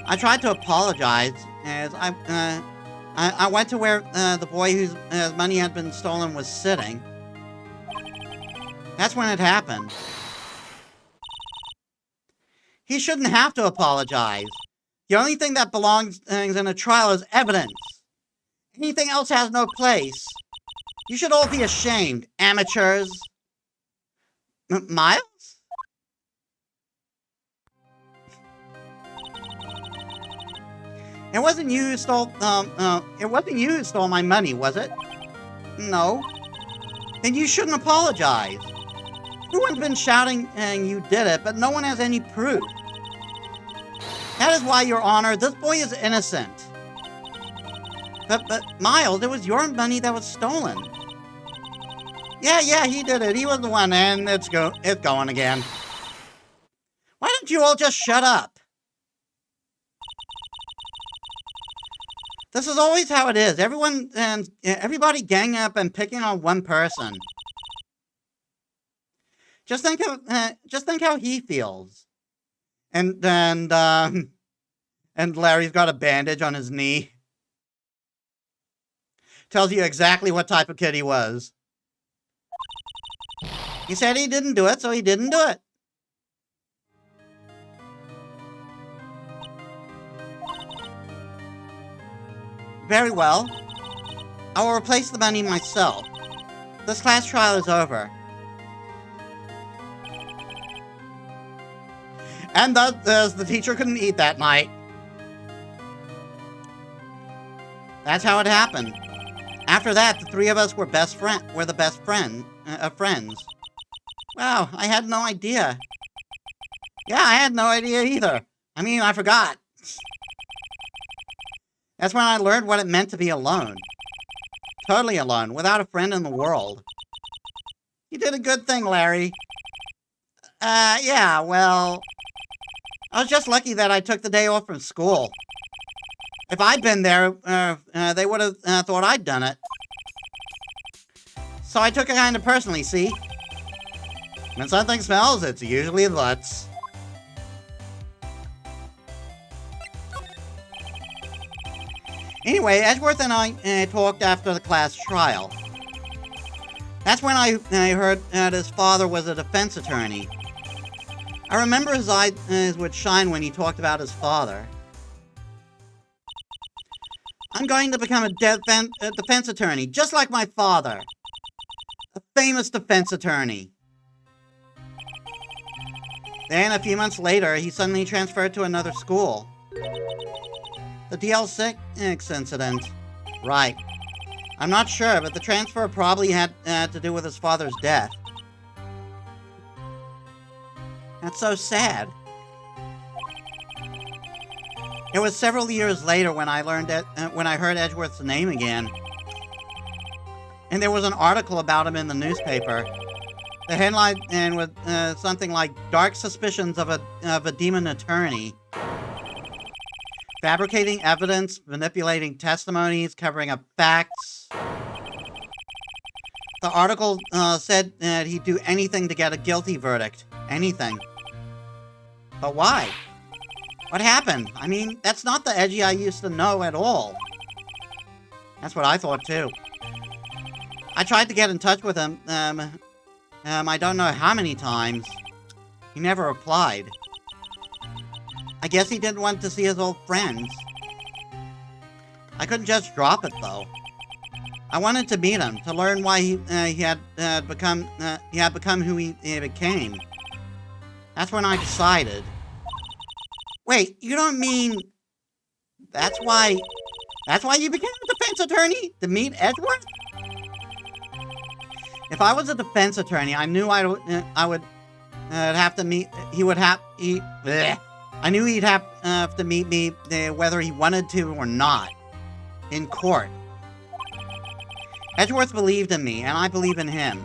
I tried to apologize as I went to where the boy whose money had been stolen was sitting. That's when it happened. He shouldn't have to apologize. The only thing that belongs in a trial is evidence. Anything else has no place. You should all be ashamed, amateurs. Miles? It wasn't you who stole, my money, was it? No. Then you shouldn't apologize. Everyone's been shouting you did it, but no one has any proof. That is why, Your Honor, this boy is innocent. But Miles, it was your money that was stolen. Yeah, he did it. He was the one, and it's going again. Why don't you all just shut up? This is always how it is. Everybody ganging up and picking on one person. Just think how he feels. And Larry's got a bandage on his knee. Tells you exactly what type of kid he was. He said he didn't do it, so he didn't do it. Very well. I will replace the money myself. This class trial is over. And thus, the teacher couldn't eat that night. That's how it happened. After that, the three of us were the best friends. Wow, I had no idea. Yeah, I had no idea either. I mean, I forgot. That's when I learned what it meant to be alone. Totally alone, without a friend in the world. You did a good thing, Larry. Yeah, well... I was just lucky that I took the day off from school. If I'd been there, they would have thought I'd done it. So I took it kind of personally, see? When something smells, it's usually Lutz. Anyway, Edgeworth and I talked after the class trial. That's when I heard that his father was a defense attorney. I remember his eyes would shine when he talked about his father. I'm going to become a defense attorney, just like my father. A famous defense attorney. Then, a few months later, he suddenly transferred to another school. The DL6 incident. Right. I'm not sure, but the transfer probably had to do with his father's death. That's so sad. It was several years later when I heard Edgeworth's name again. And there was an article about him in the newspaper. The headline was something like "Dark Suspicions of a Demon Attorney." Fabricating evidence, manipulating testimonies, covering up facts. The article said that he'd do anything to get a guilty verdict. Anything. But why? What happened? I mean, that's not the Edgy I used to know at all. That's what I thought, too. I tried to get in touch with him, I don't know how many times. He never replied. I guess he didn't want to see his old friends. I couldn't just drop it, though. I wanted to meet him, to learn why he had become who he became. That's when I decided. Wait, you don't mean... That's why you became a defense attorney? To meet Edgeworth? If I was a defense attorney, I knew I would have to meet... I knew he'd have to meet me whether he wanted to or not. In court. Edgeworth believed in me, and I believe in him.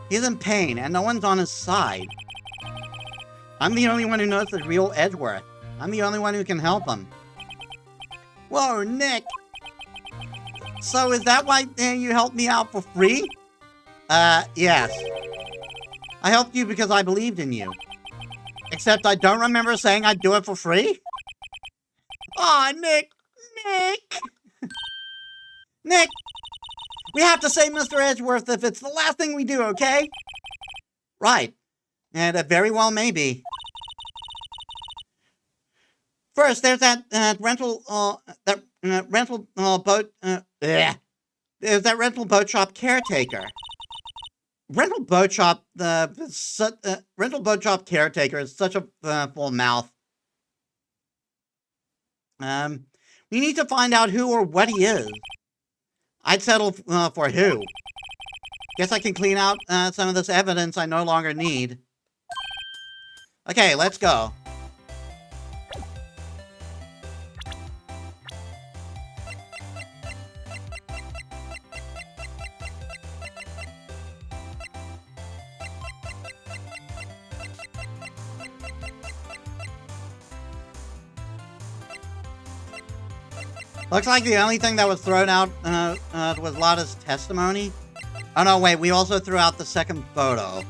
He's in pain, and no one's on his side. I'm the only one who knows the real Edgeworth. I'm the only one who can help him. Whoa, Nick! So is that why you helped me out for free? Yes. I helped you because I believed in you. Except I don't remember saying I'd do it for free? Aw, Nick! Nick! We have to save Mr. Edgeworth if it's the last thing we do, okay? Right. And it very well may be. First, there's that rental boat. There's that rental boat shop caretaker. Rental boat shop. Rental boat shop caretaker is such a full mouth. We need to find out who or what he is. I'd settle for who. Guess I can clean out some of this evidence I no longer need. Okay, let's go. Looks like the only thing that was thrown out was Lotta's testimony. Oh no, wait, we also threw out the second photo.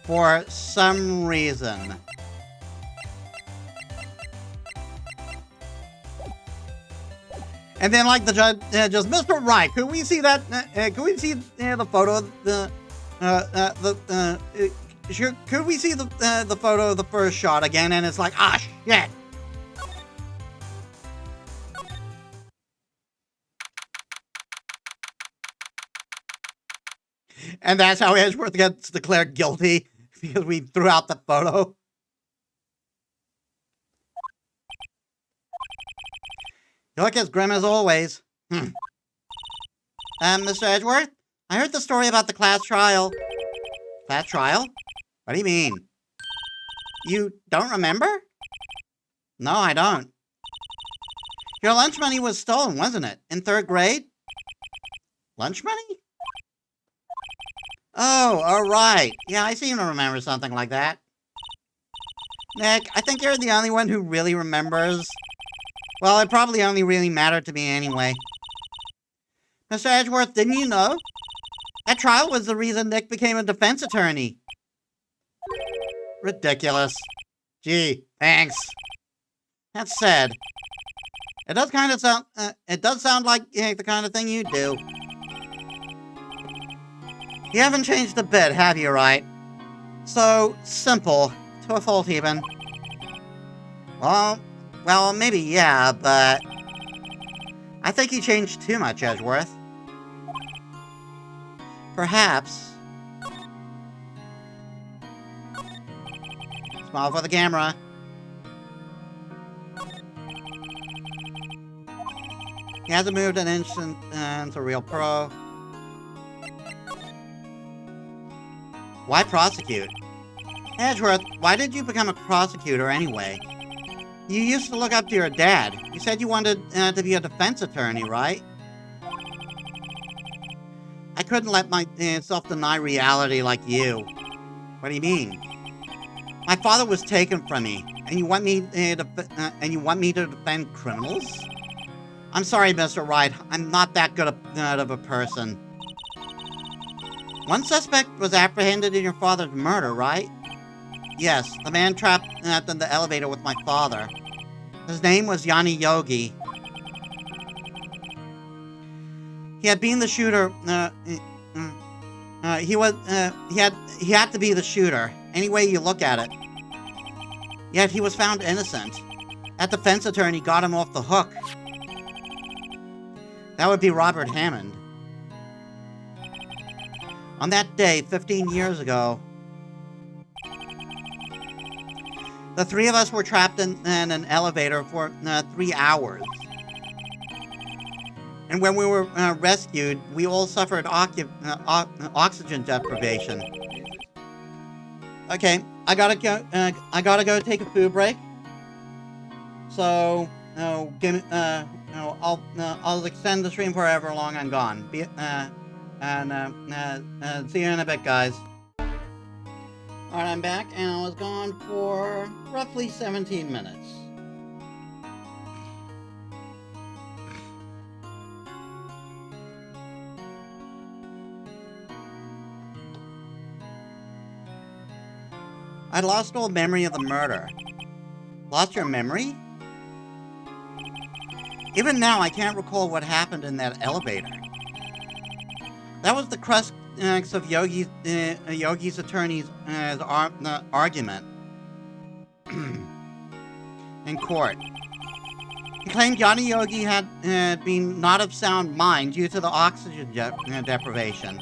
For some reason. And then, like, the judge just, Mr. Wright, could we see that? Could we see the photo of could we see the photo of the first shot again? And it's like, ah, shit. And that's how Edgeworth gets declared guilty, because we threw out the photo. You look as grim as always. Mr. Edgeworth? I heard the story about the class trial. Class trial? What do you mean? You don't remember? No, I don't. Your lunch money was stolen, wasn't it? In 3rd grade? Lunch money? Oh, alright. Yeah, I seem to remember something like that. Nick, I think you're the only one who really remembers. Well, it probably only really mattered to me anyway. Mr. Edgeworth, didn't you know? That trial was the reason Nick became a defense attorney. Ridiculous. Gee, thanks. That's sad. It does kind of sound, it does sound like the kind of thing you do. You haven't changed a bit, have you, Wright? So simple, to a fault even. Well, maybe yeah, but I think you changed too much, Edgeworth. Perhaps. Smile for the camera. He hasn't moved an inch since a real pro. Why prosecute? Edgeworth, why did you become a prosecutor anyway? You used to look up to your dad. You said you wanted to be a defense attorney, right? I couldn't let myself deny reality like you. What do you mean? My father was taken from me, and you want me to defend criminals? I'm sorry, Mr. Wright. I'm not that good of a person. One suspect was apprehended in your father's murder, right? Yes, the man trapped in the elevator with my father. His name was Yanni Yogi. He had been the shooter. He had to be the shooter, any way you look at it. Yet he was found innocent. That defense attorney got him off the hook. That would be Robert Hammond. On that day, 15 years ago, the three of us were trapped in an elevator for 3 hours. And when we were rescued, we all suffered oxygen deprivation. Okay, I gotta go take a food break. So, I'll extend the stream for however long I'm gone. See you in a bit, guys. Alright, I'm back, and I was gone for roughly 17 minutes. I lost all memory of the murder. Lost your memory? Even now, I can't recall what happened in that elevator. That was the crux of Yogi's attorney's argument in court. He claimed Johnny Yogi had been not of sound mind due to the oxygen deprivation.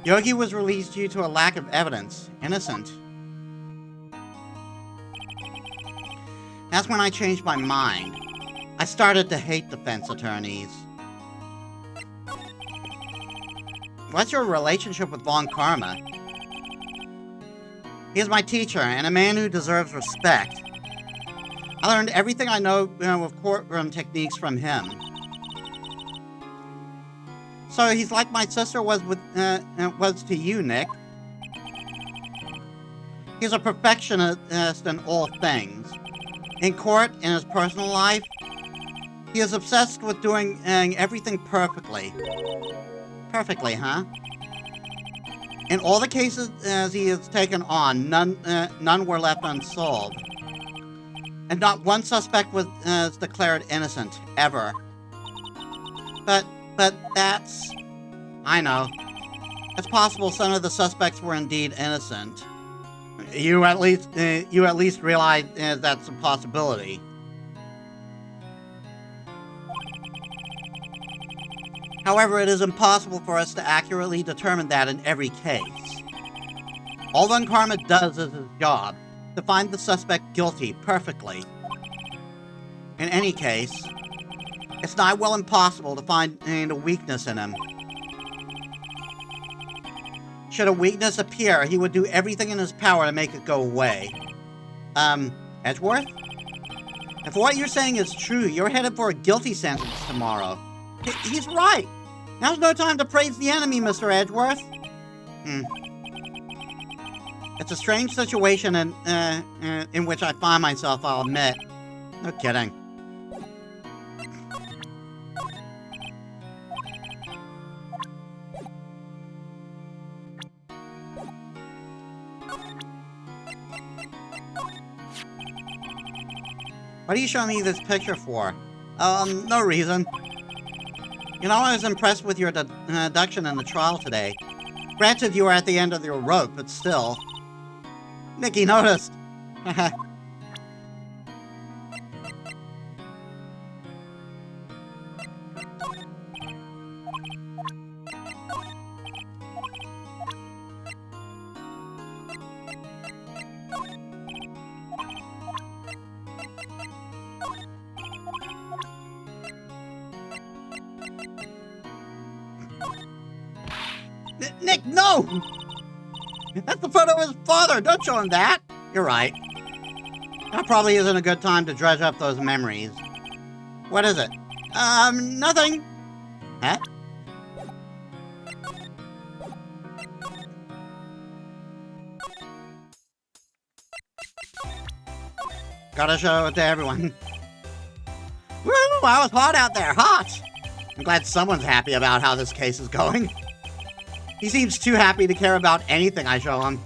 Yogi was released due to a lack of evidence. Innocent. That's when I changed my mind. I started to hate defense attorneys. What's your relationship with Von Karma? He is my teacher and a man who deserves respect. I learned everything I know of courtroom techniques from him. So he's like my sister was to you, Nick. He's a perfectionist in all things. In court, in his personal life, he is obsessed with doing everything perfectly. Perfectly, huh? In all the cases he has taken on, none were left unsolved. And not one suspect was declared innocent, ever. But that's... I know. It's possible some of the suspects were indeed innocent. You at least realize that's a possibility. However, it is impossible for us to accurately determine that in every case. All Von Karma does is his job, to find the suspect guilty perfectly. In any case, it's nigh well impossible to find a weakness in him. Should a weakness appear, he would do everything in his power to make it go away. Edgeworth? If what you're saying is true, you're headed for a guilty sentence tomorrow. He's right. Now's no time to praise the enemy, Mr. Edgeworth. It's a strange situation in which I find myself, I'll admit. No kidding. What are you showing me this picture for? No reason. You know, I was impressed with your deduction in the trial today. Granted, you were at the end of your rope, but still. Nicky noticed. Nick, no! That's the photo of his father. Don't show him that. You're right. That probably isn't a good time to dredge up those memories. What is it? Nothing. Huh? Gotta show it to everyone. Woo! I was hot out there. Hot! I'm glad someone's happy about how this case is going. He seems too happy to care about anything I show him.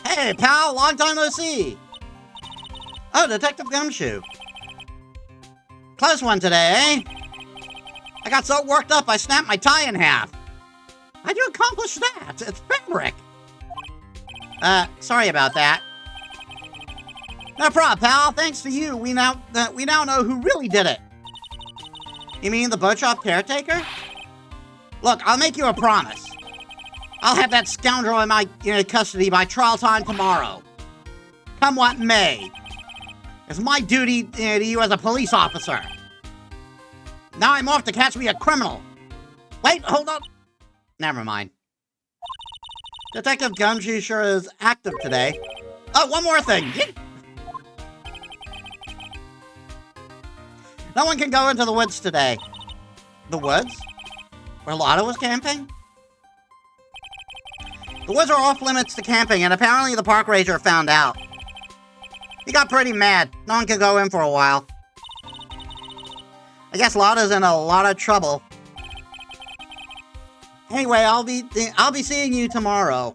Hey, pal, long time no see. Oh, Detective Gumshoe. Close one today, eh? I got so worked up I snapped my tie in half. How'd you accomplish that? It's fabric. Sorry about that. No problem, pal. Thanks to you, we now know who really did it. You mean the boat shop caretaker? Look, I'll make you a promise. I'll have that scoundrel in my custody by trial time tomorrow. Come what may. It's my duty to you as a police officer. Now I'm off to catch me a criminal. Wait, hold on. Never mind. Detective Gumshoe sure is active today. Oh, one more thing. No one can go into the woods today. The woods? Where Lotto was camping? The woods are off limits to camping, and apparently the park ranger found out. He got pretty mad. No one can go in for a while. I guess Lotto's in a lot of trouble. Anyway, I'll be seeing you tomorrow.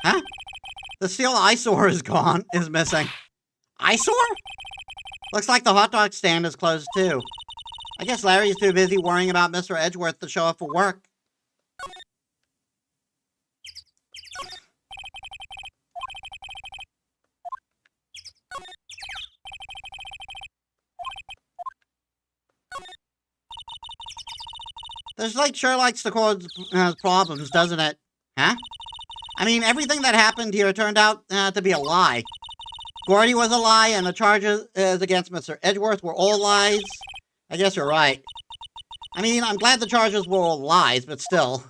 Huh? The steel eyesore is gone, is missing. Eyesore? Looks like the hot dog stand is closed too. I guess Larry's too busy worrying about Mr. Edgeworth to show up for work. This lake sure likes to cause problems, doesn't it? Huh? I mean, everything that happened here turned out to be a lie. Gordy was a lie, and the charges against Mr. Edgeworth were all lies. I guess you're right. I mean, I'm glad the charges were all lies, but still.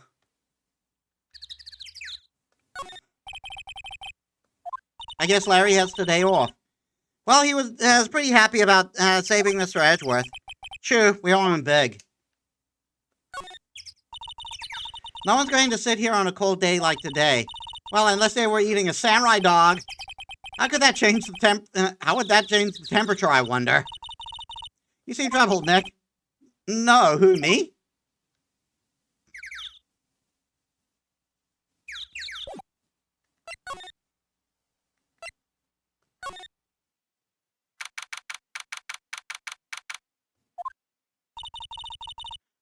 I guess Larry has today off. Well, he was pretty happy about saving Mr. Edgeworth. True, we owe him big. No one's going to sit here on a cold day like today. Well, unless they were eating a samurai dog. How could that change the how would that change the temperature, I wonder? You seem troubled, Nick. No, who, me?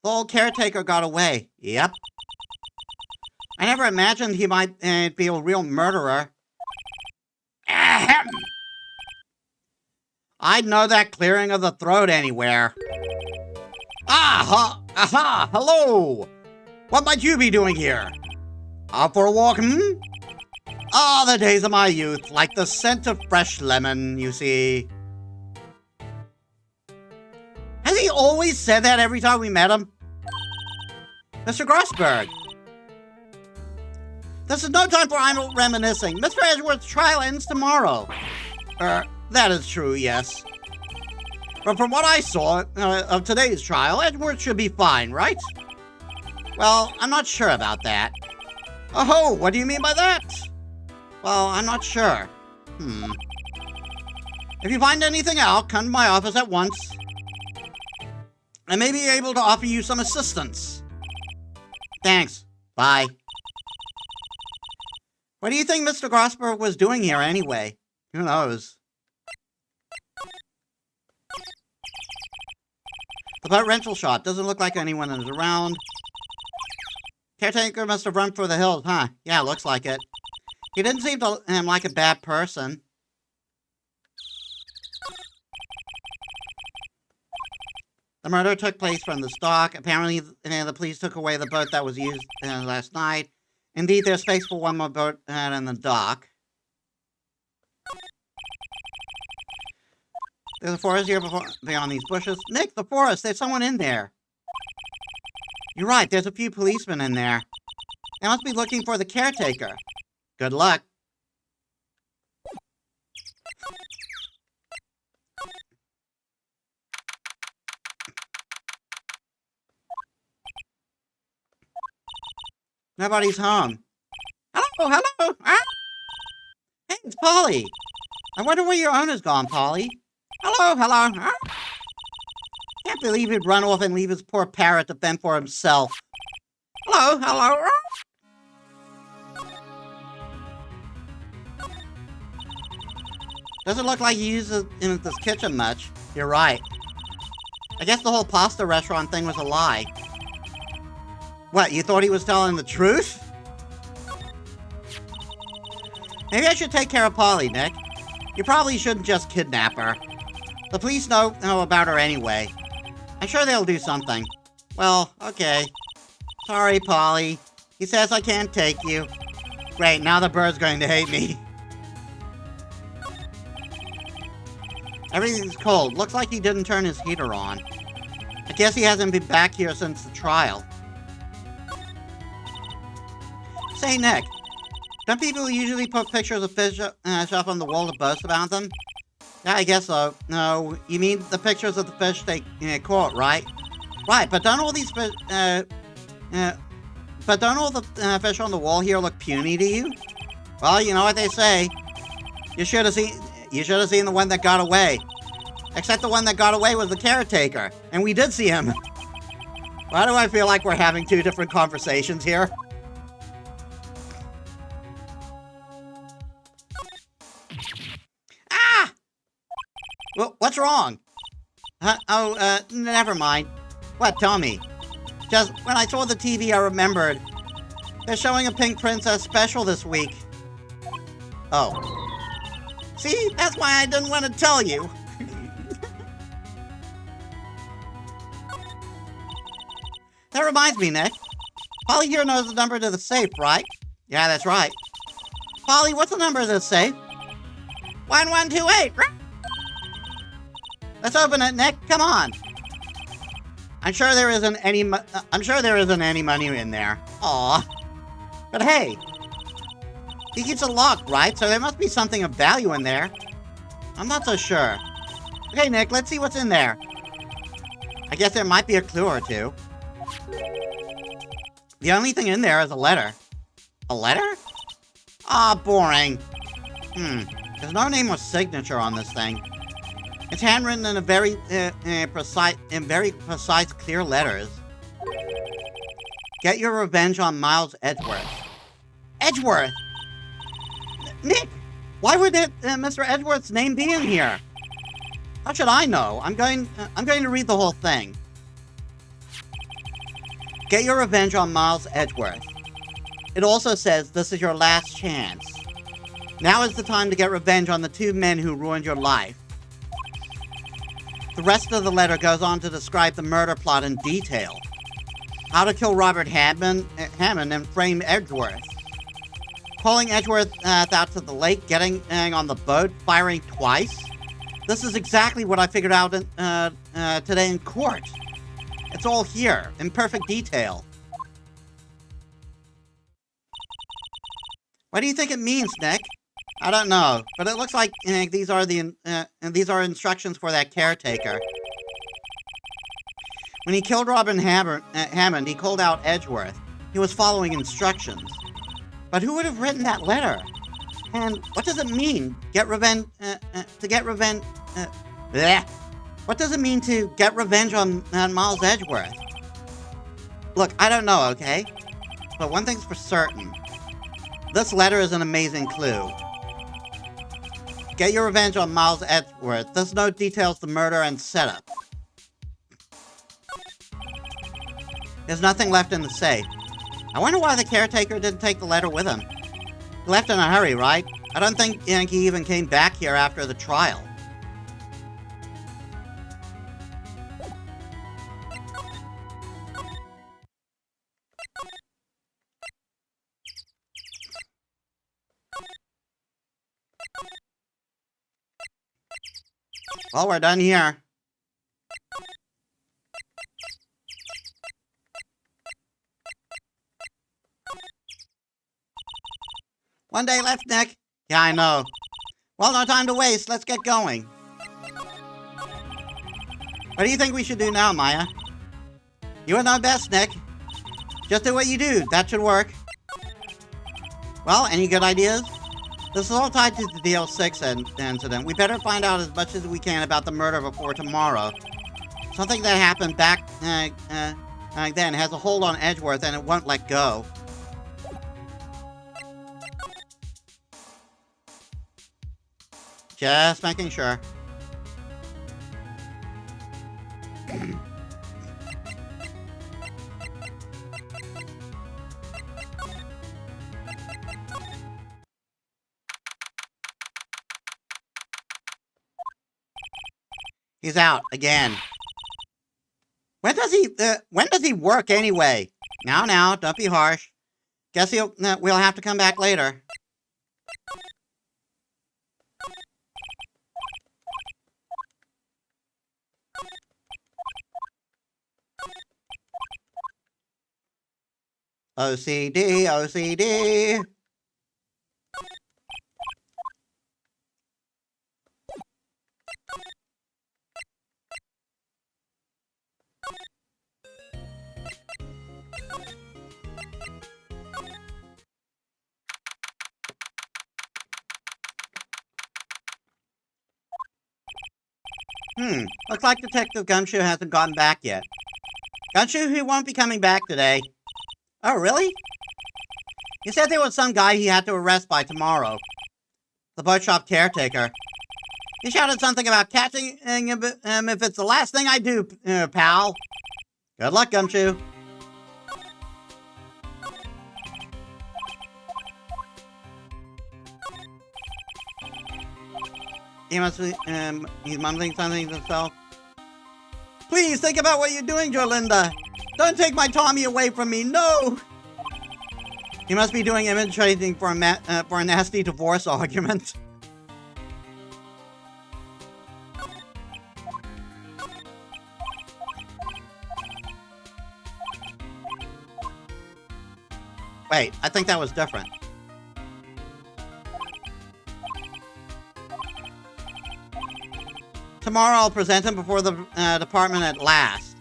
The old caretaker got away. Yep. I never imagined he might be a real murderer. Ahem. I'd know that clearing of the throat anywhere. Aha, hello! What might you be doing here? Out for a walk, Ah, the days of my youth, like the scent of fresh lemon, you see. Has he always said that every time we met him? Mr. Grossberg. This is no time for idle reminiscing. Mr. Edgeworth's trial ends tomorrow. That is true, yes. But from what I saw of today's trial, Edgeworth should be fine, right? Well, I'm not sure about that. Oh, what do you mean by that? Well, I'm not sure. If you find anything out, come to my office at once. I may be able to offer you some assistance. Thanks. Bye. What do you think Mr. Grossberg was doing here anyway? Who knows? The boat rental shop. Doesn't look like anyone is around. Caretaker must have run for the hills, huh? Yeah, looks like it. He didn't seem to like a bad person. The murder took place from the dock. Apparently, the police took away the boat that was used last night. Indeed, there's space for one more boat in the dock. There's a forest here beyond these bushes. Nick, the forest! There's someone in there! You're right, there's a few policemen in there. They must be looking for the caretaker. Good luck. Nobody's home. Hello! Ah! Hey, it's Polly! I wonder where your owner's gone, Polly. Hello! Ah! Can't believe he'd run off and leave his poor parrot to fend for himself. Hello! Ah! Doesn't look like he uses in this kitchen much. You're right. I guess the whole pasta restaurant thing was a lie. What, you thought he was telling the truth? Maybe I should take care of Polly, Nick. You probably shouldn't just kidnap her. The police know about her anyway. I'm sure they'll do something. Well, okay. Sorry, Polly. He says I can't take you. Great, now the bird's going to hate me. Everything's cold. Looks like he didn't turn his heater on. I guess he hasn't been back here since the trial. Say, Nick, don't people usually put pictures of fish up on the wall to boast about them? Yeah, I guess so. No, you mean the pictures of the fish they caught, right? Right, but don't all these fish, but don't all the fish on the wall here look puny to you? Well, you know what they say. You should have seen the one that got away. Except the one that got away was the caretaker, and we did see him. Why do I feel like we're having two different conversations here? wrong? Never mind. What, tell me? Just, when I saw the TV, I remembered. They're showing a Pink Princess special this week. Oh. See, that's why I didn't want to tell you. That reminds me, Nick. Polly here knows the number to the safe, right? Yeah, that's right. Polly, what's the number of this safe? 1128. Let's open it, Nick. Come on. I'm sure there isn't any money in there. Aw. But hey, he keeps it locked, right? So there must be something of value in there. I'm not so sure. Okay, Nick, let's see what's in there. I guess there might be a clue or two. The only thing in there is a letter. A letter? Ah, boring. There's no name or signature on this thing. It's handwritten in a very precise, clear letters. Get your revenge on Miles Edgeworth. Edgeworth? Nick, why would Mr. Edgeworth's name be in here? How should I know? I'm going to read the whole thing. Get your revenge on Miles Edgeworth. It also says this is your last chance. Now is the time to get revenge on the two men who ruined your life. The rest of the letter goes on to describe the murder plot in detail. How to kill Robert Hammond and frame Edgeworth. Pulling Edgeworth out to the lake, getting on the boat, firing twice. This is exactly what I figured out today in court. It's all here, in perfect detail. What do you think it means, Nick? I don't know, but it looks like these are instructions for that caretaker. When he killed Robin Hammond, he called out Edgeworth. He was following instructions. But who would have written that letter? And what does it mean? Get revenge? To get revenge? What does it mean to get revenge on Miles Edgeworth? Look, I don't know, okay? But one thing's for certain. This letter is an amazing clue. Get your revenge on Miles Edgeworth. This note details the murder and setup. There's nothing left in the safe. I wonder why the caretaker didn't take the letter with him. He left in a hurry, right? I don't think he even came back here after the trial. Well, we're done here. One day left, Nick. Yeah, I know. Well, no time to waste. Let's get going. What do you think we should do now, Maya? You would know best, Nick. Just do what you do. That should work. Well, any good ideas? This is all tied to the DL6 incident. We better find out as much as we can about the murder before tomorrow. Something that happened back then has a hold on Edgeworth and it won't let go. Just making sure. He's out again. When does he work anyway? Now, don't be harsh. Guess we'll have to come back later. OCD, OCD. Looks like Detective Gumshoe hasn't gotten back yet. Gumshoe, he won't be coming back today. Oh, really? He said there was some guy he had to arrest by tomorrow. The boat shop caretaker. He shouted something about catching him if it's the last thing I do, pal. Good luck, Gumshoe. He must be, he's mumbling something to himself. Please think about what you're doing, Jolinda. Don't take my Tommy away from me, no! He must be doing image trading for a nasty divorce argument. Wait, I think that was different. Tomorrow I'll present him before the department at last.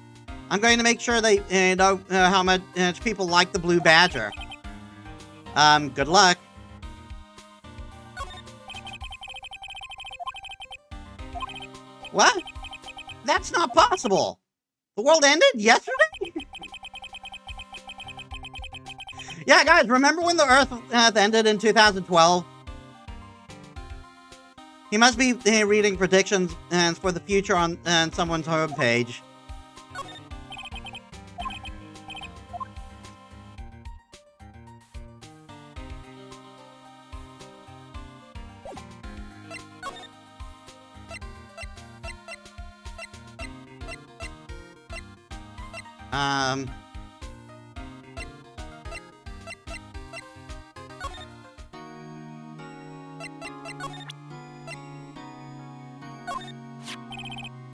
I'm going to make sure they know how much people like the Blue Badger. Good luck. What? That's not possible. The world ended yesterday? Yeah, guys, remember when the Earth ended in 2012? He must be reading predictions for the future on someone's homepage.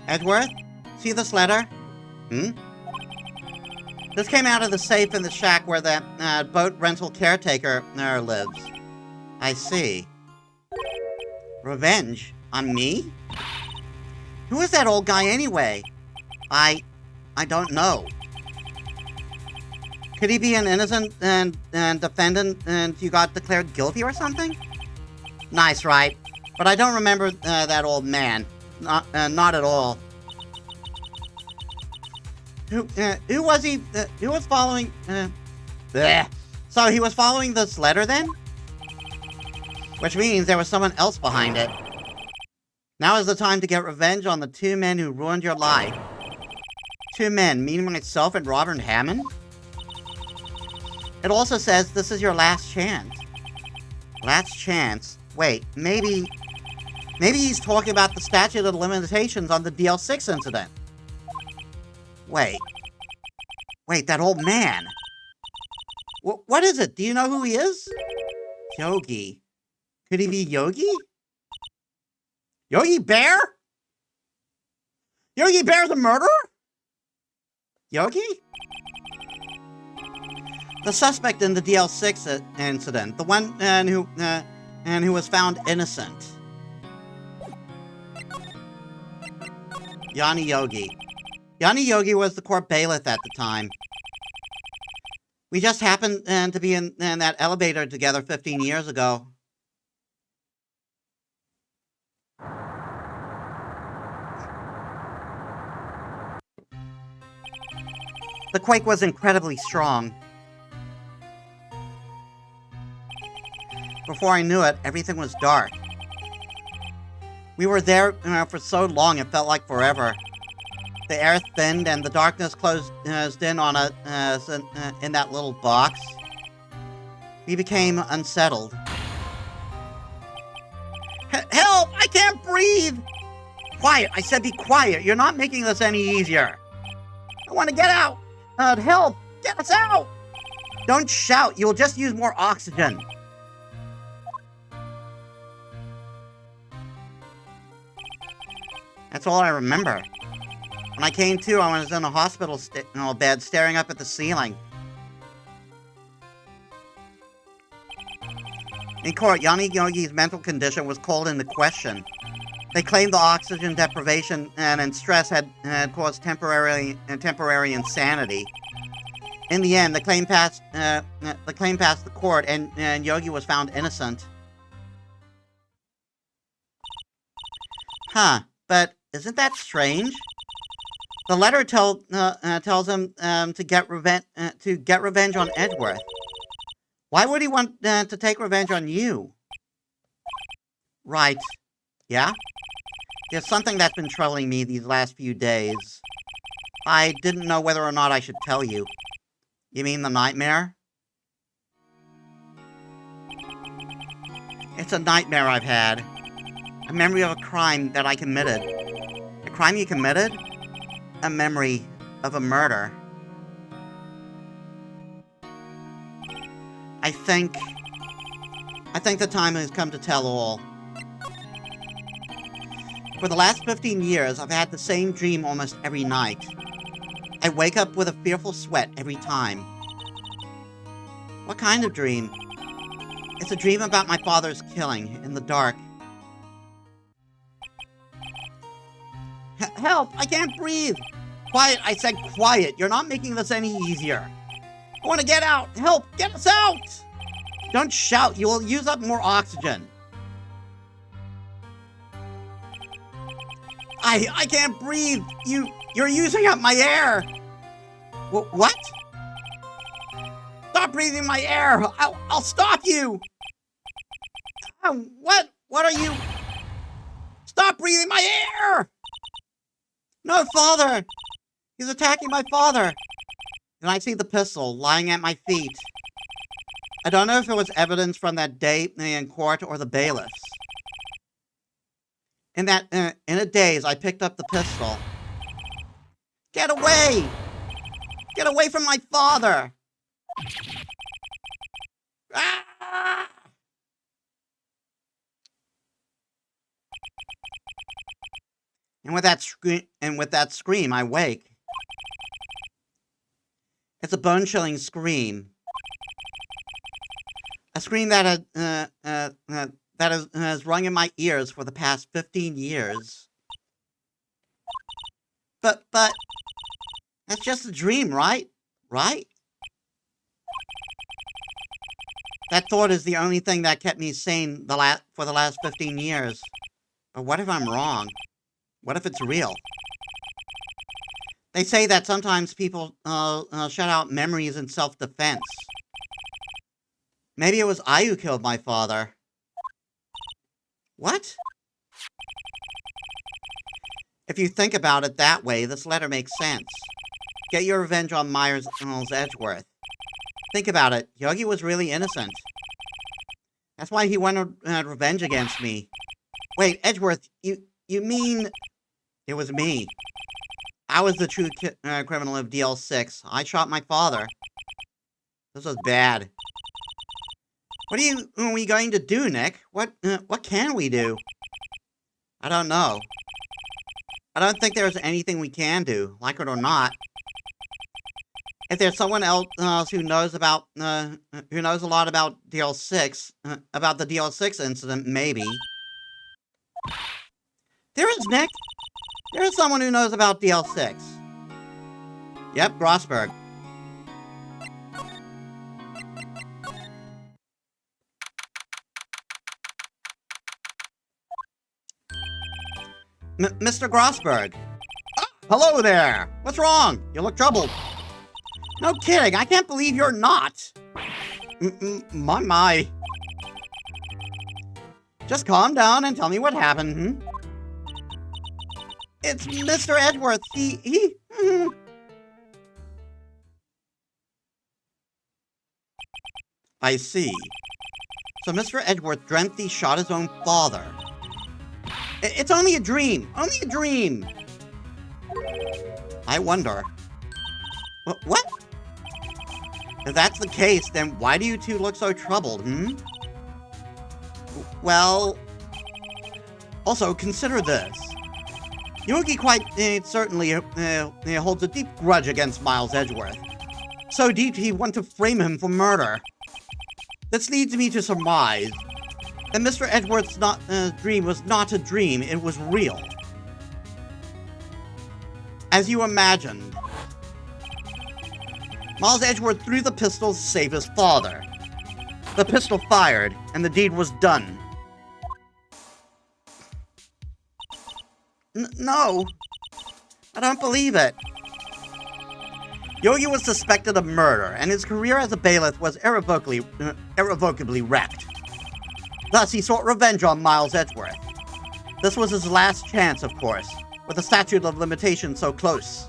Edgeworth? See this letter? This came out of the safe in the shack where the boat rental caretaker lives. I see. Revenge? On me? Who is that old guy anyway? I don't know. Could he be an innocent and defendant and you got declared guilty or something? Nice, Wright. But I don't remember that old man. Not at all. Who was he? Who was following? Bleh. So he was following this letter then? Which means there was someone else behind it. Now is the time to get revenge on the two men who ruined your life. Two men, meaning myself and Robert Hammond? It also says this is your last chance. Last chance? Wait, maybe he's talking about the statute of limitations on the DL6 incident. Wait, that old man. What is it? Do you know who he is? Yogi. Could he be Yogi? Yogi Bear? Yogi Bear's a murderer? Yogi? The suspect in the DL6 incident, the one who was found innocent. Yanni Yogi. Yanni Yogi was the court bailiff at the time. We just happened to be in that elevator together 15 years ago. The quake was incredibly strong. Before I knew it, everything was dark. We were there for so long it felt like forever. The air thinned and the darkness closed in on in that little box. We became unsettled. Help! I can't breathe! Quiet! I said be quiet. You're not making this any easier. I want to get out! Help! Get us out! Don't shout. You'll just use more oxygen. That's all I remember. When I came to, I was in a hospital bed staring up at the ceiling. In court, Yanni Yogi's mental condition was called into question. They claimed the oxygen deprivation and stress had caused temporary insanity. In the end, the claim passed the court, and Yogi was found innocent. Huh? But isn't that strange? The letter tells him to get revenge on Edgeworth. Why would he want to take revenge on you? Right. Yeah? There's something that's been troubling me these last few days. I didn't know whether or not I should tell you. You mean the nightmare? It's a nightmare I've had. A memory of a crime that I committed. A crime you committed? A memory of a murder. I think the time has come to tell all. For the last 15 years, I've had the same dream almost every night. I wake up with a fearful sweat every time. What kind of dream? It's a dream about my father's killing in the dark. Help! I can't breathe! Quiet, I said quiet. You're not making this any easier. I want to get out! Help! Get us out! Don't shout, you will use up more oxygen. I can't breathe! You're using up my air! What? Stop breathing my air! I'll stop you! What are you? Stop breathing my air! No, father! He's attacking my father! And I see the pistol lying at my feet. I don't know if it was evidence from that day in court or the bailiffs. In a daze, I picked up the pistol. Get away! Get away from my father! Ah! And with that scream, I wake. It's a bone-chilling scream. A scream that has rung in my ears for the past 15 years. But that's just a dream, right? Right? That thought is the only thing that kept me sane for the last 15 years. But what if I'm wrong? What if it's real? They say that sometimes people shut out memories in self-defense. Maybe it was I who killed my father. What? If you think about it that way, this letter makes sense. Get your revenge on Miles Edgeworth. Think about it. Yogi was really innocent. That's why he wanted revenge against me. Wait, Edgeworth, you mean... It was me. I was the true criminal of DL6. I shot my father. This was bad. What are we going to do, Nick? What can we do? I don't know. I don't think there's anything we can do, like it or not. If there's someone else who knows a lot about DL6, about the DL6 incident, maybe. There is, Nick. There is someone who knows about DL6. Yep, Grossberg. Mr. Grossberg. Oh, hello there. What's wrong? You look troubled. No kidding. I can't believe you're not. My. Just calm down and tell me what happened, hmm? It's Mr. Edgeworth. He... I see. So Mr. Edgeworth dreamt he shot his own father. It's only a dream. Only a dream. I wonder. What? If that's the case, then why do you two look so troubled, hmm? Well... Also, consider this. Yogi quite certainly holds a deep grudge against Miles Edgeworth. So deep he wants to frame him for murder. This leads me to surmise that Mr. Edgeworth's dream was not a dream, it was real. As you imagined. Miles Edgeworth threw the pistol to save his father. The pistol fired, and the deed was done. No. I don't believe it. Yogi was suspected of murder, and his career as a bailiff was irrevocably wrecked. Thus, he sought revenge on Miles Edgeworth. This was his last chance, of course, with the statute of limitations so close.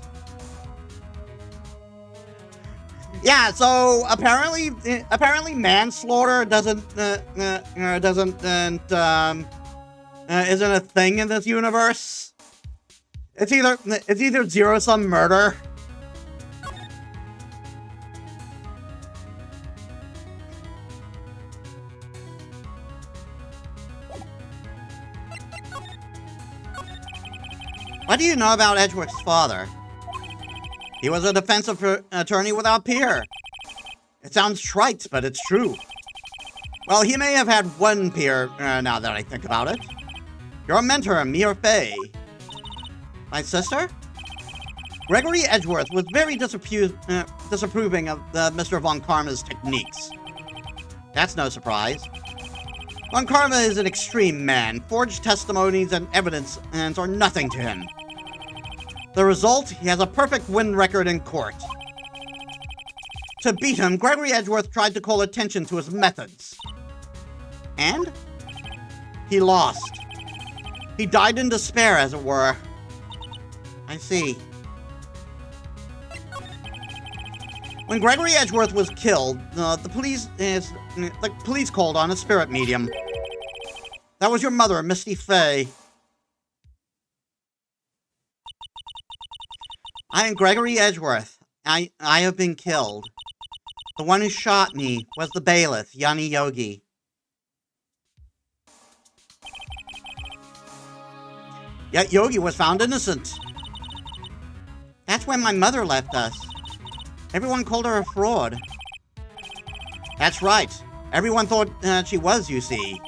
Yeah, so apparently manslaughter isn't a thing in this universe. It's either zero-sum murder. What do you know about Edgeworth's father? He was a defensive attorney without peer. It sounds trite, but it's true. Well, he may have had one peer, now that I think about it. Your mentor, Mia Fey. My sister? Gregory Edgeworth was very disapproving of Mr. Von Karma's techniques. That's no surprise. Von Karma is an extreme man. Forged testimonies and evidence are nothing to him. The result, he has a perfect win record in court. To beat him, Gregory Edgeworth tried to call attention to his methods. And? He lost. He died in despair, as it were. I see. When Gregory Edgeworth was killed, the police called on a spirit medium. That was your mother, Misty Fey. I am Gregory Edgeworth. I have been killed. The one who shot me was the bailiff, Yanni Yogi. Yet Yogi was found innocent. That's when my mother left us. Everyone called her a fraud. That's right. Everyone thought she was, you see.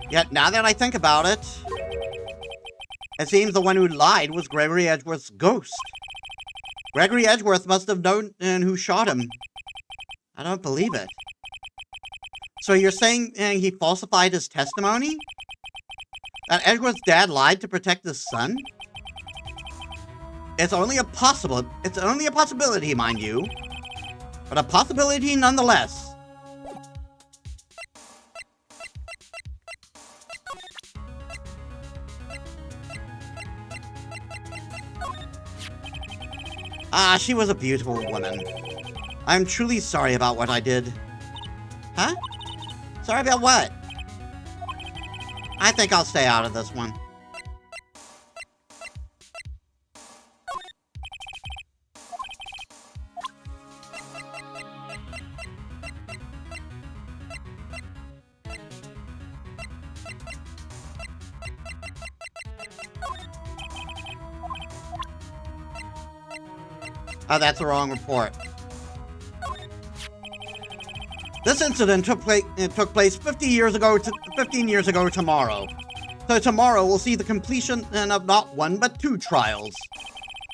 Yet now that I think about it, it seems the one who lied was Gregory Edgeworth's ghost. Gregory Edgeworth must have known who shot him. I don't believe it. So you're saying he falsified his testimony? That Edgeworth's dad lied to protect his son? It's only a possibility, mind you. But a possibility nonetheless. Ah, she was a beautiful woman. I'm truly sorry about what I did. Huh? Sorry about what? I think I'll stay out of this one. Oh, that's the wrong report. This incident took place 15 years ago tomorrow. So tomorrow we'll see the completion of not one but 2 trials.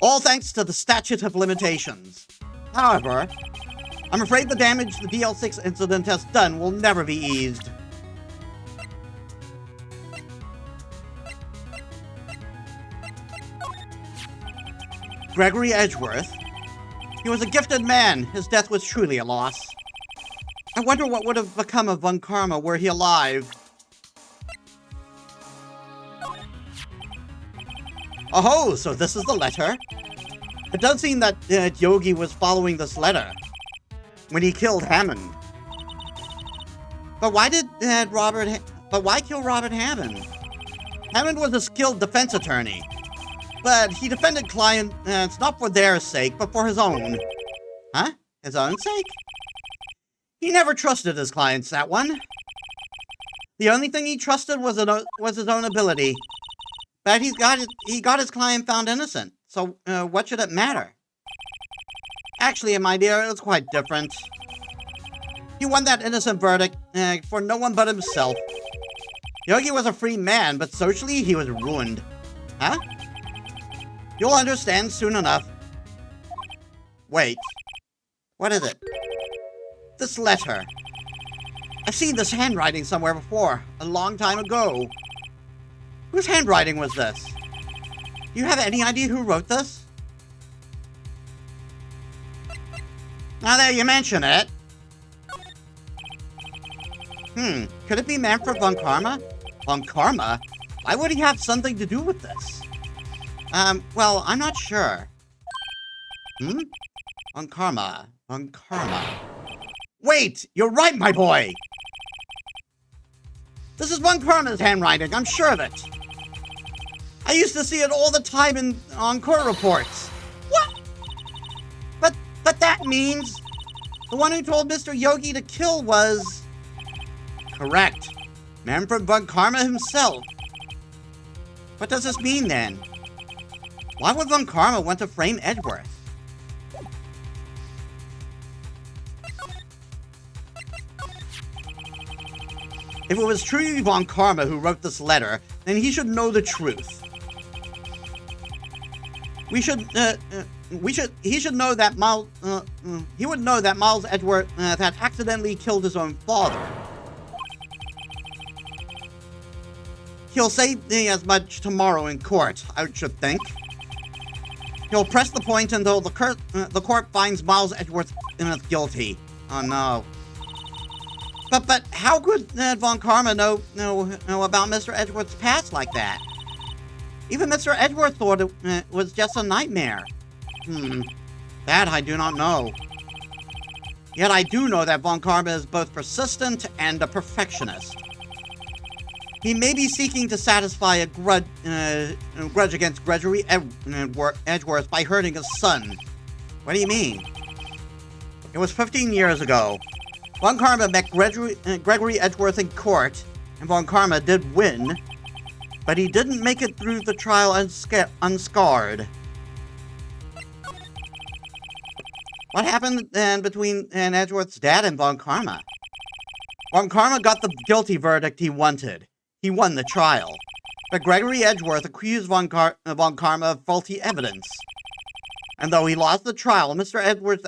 All thanks to the statute of limitations. However, I'm afraid the damage the DL6 incident has done will never be eased. Gregory Edgeworth? He was a gifted man. His death was truly a loss. I wonder what would have become of Von Karma were he alive. Oh, so this is the letter? It does seem that Yogi was following this letter when he killed Hammond. But why kill Robert Hammond? Hammond was a skilled defense attorney. But he defended clients not for their sake, but for his own. Huh? His own sake? He never trusted his clients, that one. The only thing he trusted was his own ability. But he got his client found innocent, so what should it matter? Actually, my dear, it was quite different. He won that innocent verdict for no one but himself. Yogi was a free man, but socially he was ruined. Huh? You'll understand soon enough. Wait. What is it? This letter. I've seen this handwriting somewhere before, a long time ago. Whose handwriting was this? Do you have any idea who wrote this? Now that you mention it. Could it be Manfred Von Karma? Von Karma? Why would he have something to do with this? Well, I'm not sure. On Karma. Wait! You're right, my boy! This is Von Karma's handwriting, I'm sure of it. I used to see it all the time on court reports. What? But that means the one who told Mr. Yogi to kill was... Correct. Manfred Von Karma himself. What does this mean, then? Why would Von Karma want to frame Edgeworth? If it was truly Von Karma who wrote this letter, then he should know the truth. He should know that he would know that Miles Edgeworth had accidentally killed his own father. He'll say as much tomorrow in court, I should think. He'll press the point until the court finds Miles Edgeworth guilty. Oh no. But how could Von Karma know about Mr. Edgeworth's past like that? Even Mr. Edgeworth thought it was just a nightmare. That I do not know. Yet I do know that Von Karma is both persistent and a perfectionist. He may be seeking to satisfy a grudge against Gregory Edgeworth by hurting his son. What do you mean? It was 15 years ago. Von Karma met Gregory Edgeworth in court, and Von Karma did win, but he didn't make it through the trial unscarred. What happened then between Edgeworth's dad and Von Karma? Von Karma got the guilty verdict he wanted. He won the trial. But Gregory Edgeworth accused Von Karma of faulty evidence. And though he lost the trial, Mr. Edgeworth's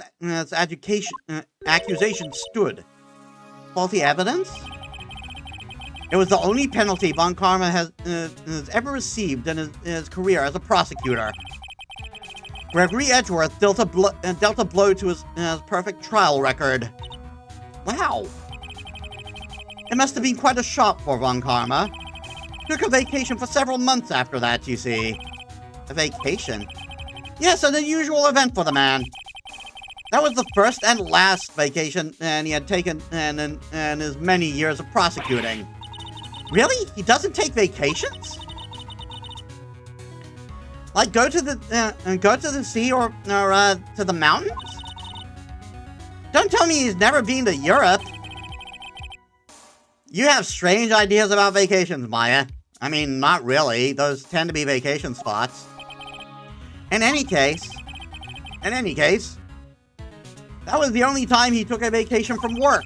accusation stood. Faulty evidence? It was the only penalty Von Karma has ever received in his career as a prosecutor. Gregory Edgeworth dealt a blow to his perfect trial record. Wow. It must have been quite a shock for Von Karma. Took a vacation for several months after that, you see. A vacation? Yes, an unusual event for the man. That was the first and last vacation he had taken in his many years of prosecuting. Really? He doesn't take vacations? Like go to the sea or to the mountains? Don't tell me he's never been to Europe. You have strange ideas about vacations, Maya. I mean, not really. Those tend to be vacation spots. In any case, that was the only time he took a vacation from work.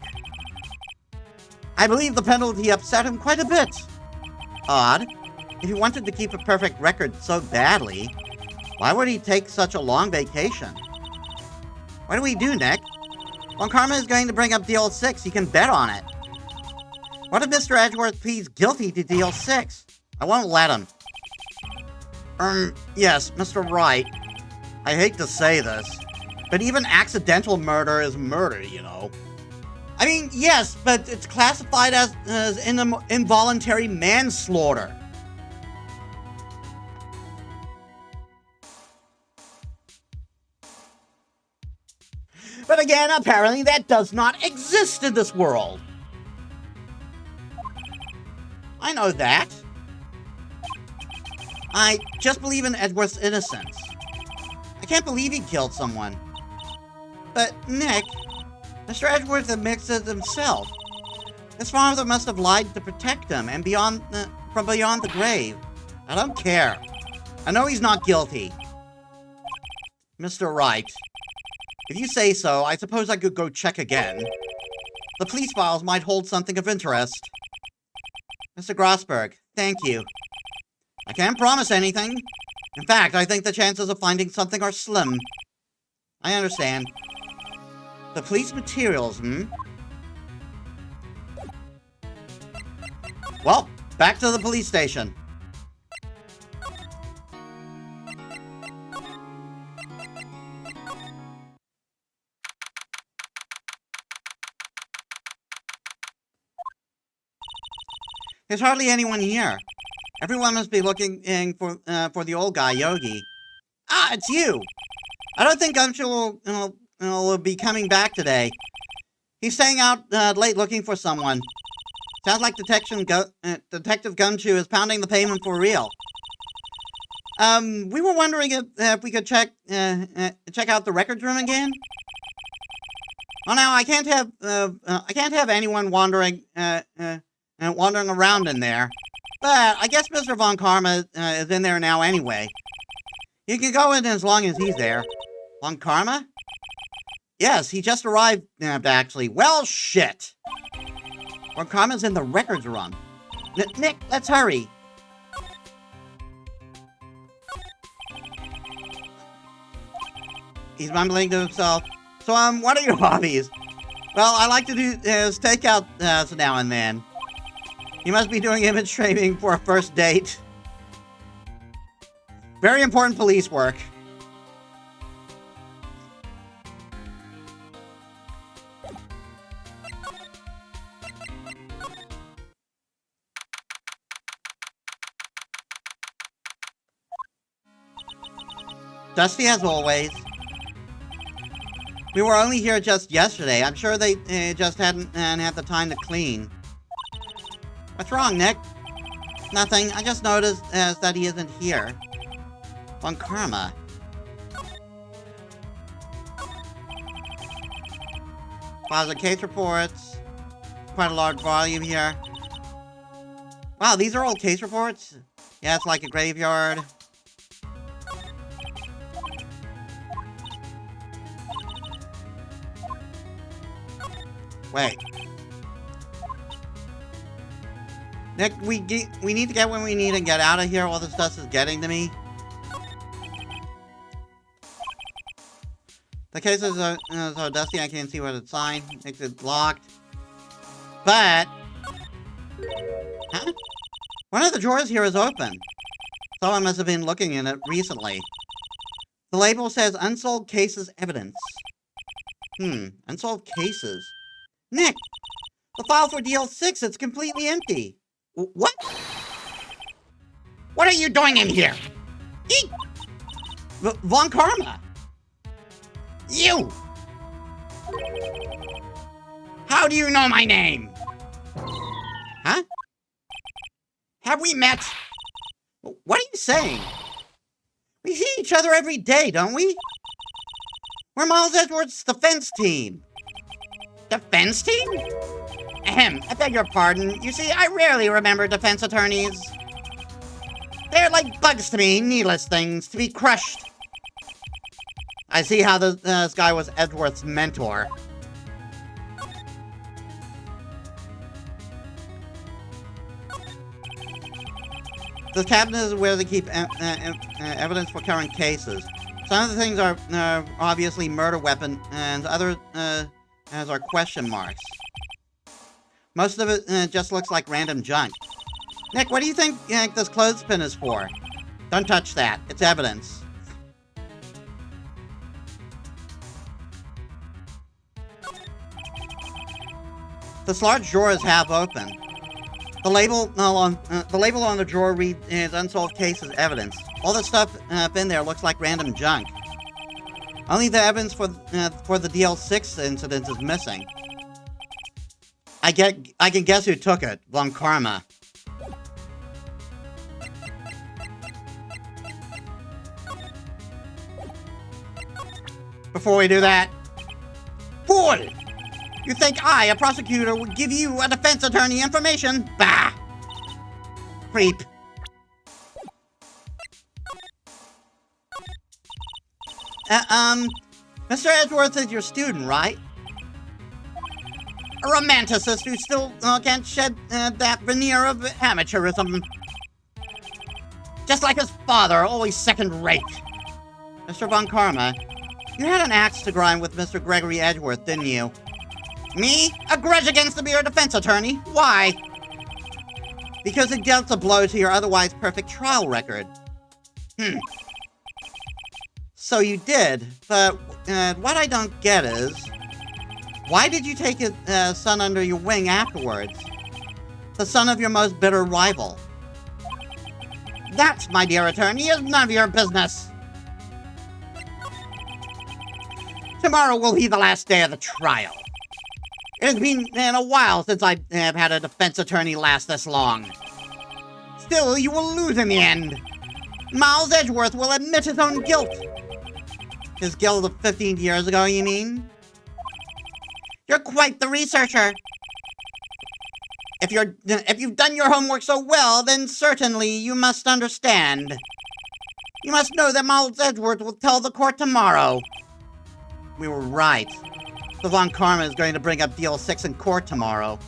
I believe the penalty upset him quite a bit. Odd. If he wanted to keep a perfect record so badly, why would he take such a long vacation? What do we do, Nick? When Karma is going to bring up Deal 6, you can bet on it. What if Mr. Edgeworth pleads guilty to Deal 6? I won't let him. Yes, Mr. Wright. I hate to say this, but even accidental murder is murder, you know. I mean, yes, but it's classified as involuntary manslaughter. But again, apparently that does not exist in this world. I know that. I just believe in Edgeworth's innocence. I can't believe he killed someone. But, Nick, Mr. Edgeworth admits it himself. His father must have lied to protect him and from beyond the grave. I don't care. I know he's not guilty. Mr. Wright, if you say so, I suppose I could go check again. The police files might hold something of interest. Mr. Grossberg, thank you. I can't promise anything. In fact, I think the chances of finding something are slim. I understand. The police materials, Well, back to the police station. There's hardly anyone here. Everyone must be looking for the old guy, Yogi. Ah, it's you! I don't think Gumshoe will be coming back today. He's staying out late looking for someone. Sounds like Detective Gumshoe is pounding the pavement for real. We were wondering if we could check out the records room again. Well, now I can't have anyone wandering around in there. But I guess Mr. Von Karma is in there now anyway. You can go in as long as he's there. Von Karma? Yes, he just arrived, actually. Well, shit. Von Karma's in the records room. Nick, let's hurry. He's mumbling to himself. So, what are your hobbies? Well, I like to do takeout now and then. You must be doing image training for a first date. Very important police work. Dusty as always. We were only here just yesterday. I'm sure they just hadn't had the time to clean. What's wrong, Nick? Nothing. I just noticed that he isn't here. Von Karma. Files and case reports. Quite a large volume here. Wow, these are all case reports? Yeah, it's like a graveyard. Wait. Nick, we need to get what we need and get out of here. All this dust is getting to me. The case is so dusty I can't see what it's signed. Makes it locked. But... Huh? One of the drawers here is open. Someone must have been looking in it recently. The label says unsolved cases evidence. Unsolved cases. Nick! The file for DL6, it's completely empty. What? What are you doing in here? Eek! Von Karma! You! How do you know my name? Huh? Have we met? What are you saying? We see each other every day, don't we? We're Miles Edwards' defense team. Defense team? Ahem, I beg your pardon. You see, I rarely remember defense attorneys. They're like bugs to me, needless things, to be crushed. I see how this guy was Edward's mentor. The cabinet is where they keep evidence for current cases. Some of the things are obviously murder weapon, and others are question marks. Most of it just looks like random junk. Nick, what do you think this clothespin is for? Don't touch that. It's evidence. This large drawer is half open. The label on the drawer reads unsolved cases evidence. All the stuff in there looks like random junk. Only the evidence for the DL6 incident is missing. I can guess who took it. Von Karma. Before we do that, fool! You think I, a prosecutor, would give you, a defense attorney, information? Bah! Creep. Mr. Edgeworth is your student, right? A romanticist who still can't shed that veneer of amateurism. Just like his father, always second-rate. Mr. Von Karma, you had an axe to grind with Mr. Gregory Edgeworth, didn't you? Me? A grudge against the mere defense attorney? Why? Because it dealt a blow to your otherwise perfect trial record. So you did, but what I don't get is, why did you take his son under your wing afterwards? The son of your most bitter rival. That, my dear attorney, is none of your business. Tomorrow will be the last day of the trial. It has been a while since I have had a defense attorney last this long. Still, you will lose in the end. Miles Edgeworth will admit his own guilt. His guilt of 15 years ago, you mean? You're quite the researcher. If you've done your homework so well, then certainly you must understand. You must know that Miles Edgeworth will tell the court tomorrow. We were right. The Von Karma is going to bring up Deal 6 in court tomorrow.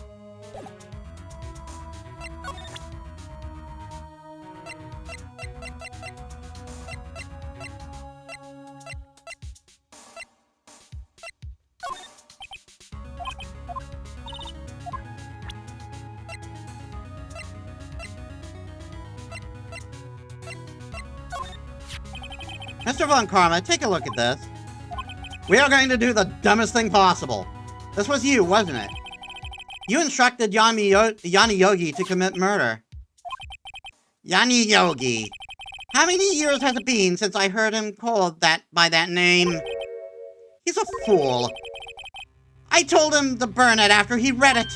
Mr. Von Karma, take a look at this. We are going to do the dumbest thing possible. This was you, wasn't it? You instructed Yanni Yogi to commit murder. Yanni Yogi. How many years has it been since I heard him called by that name? He's a fool. I told him to burn it after he read it.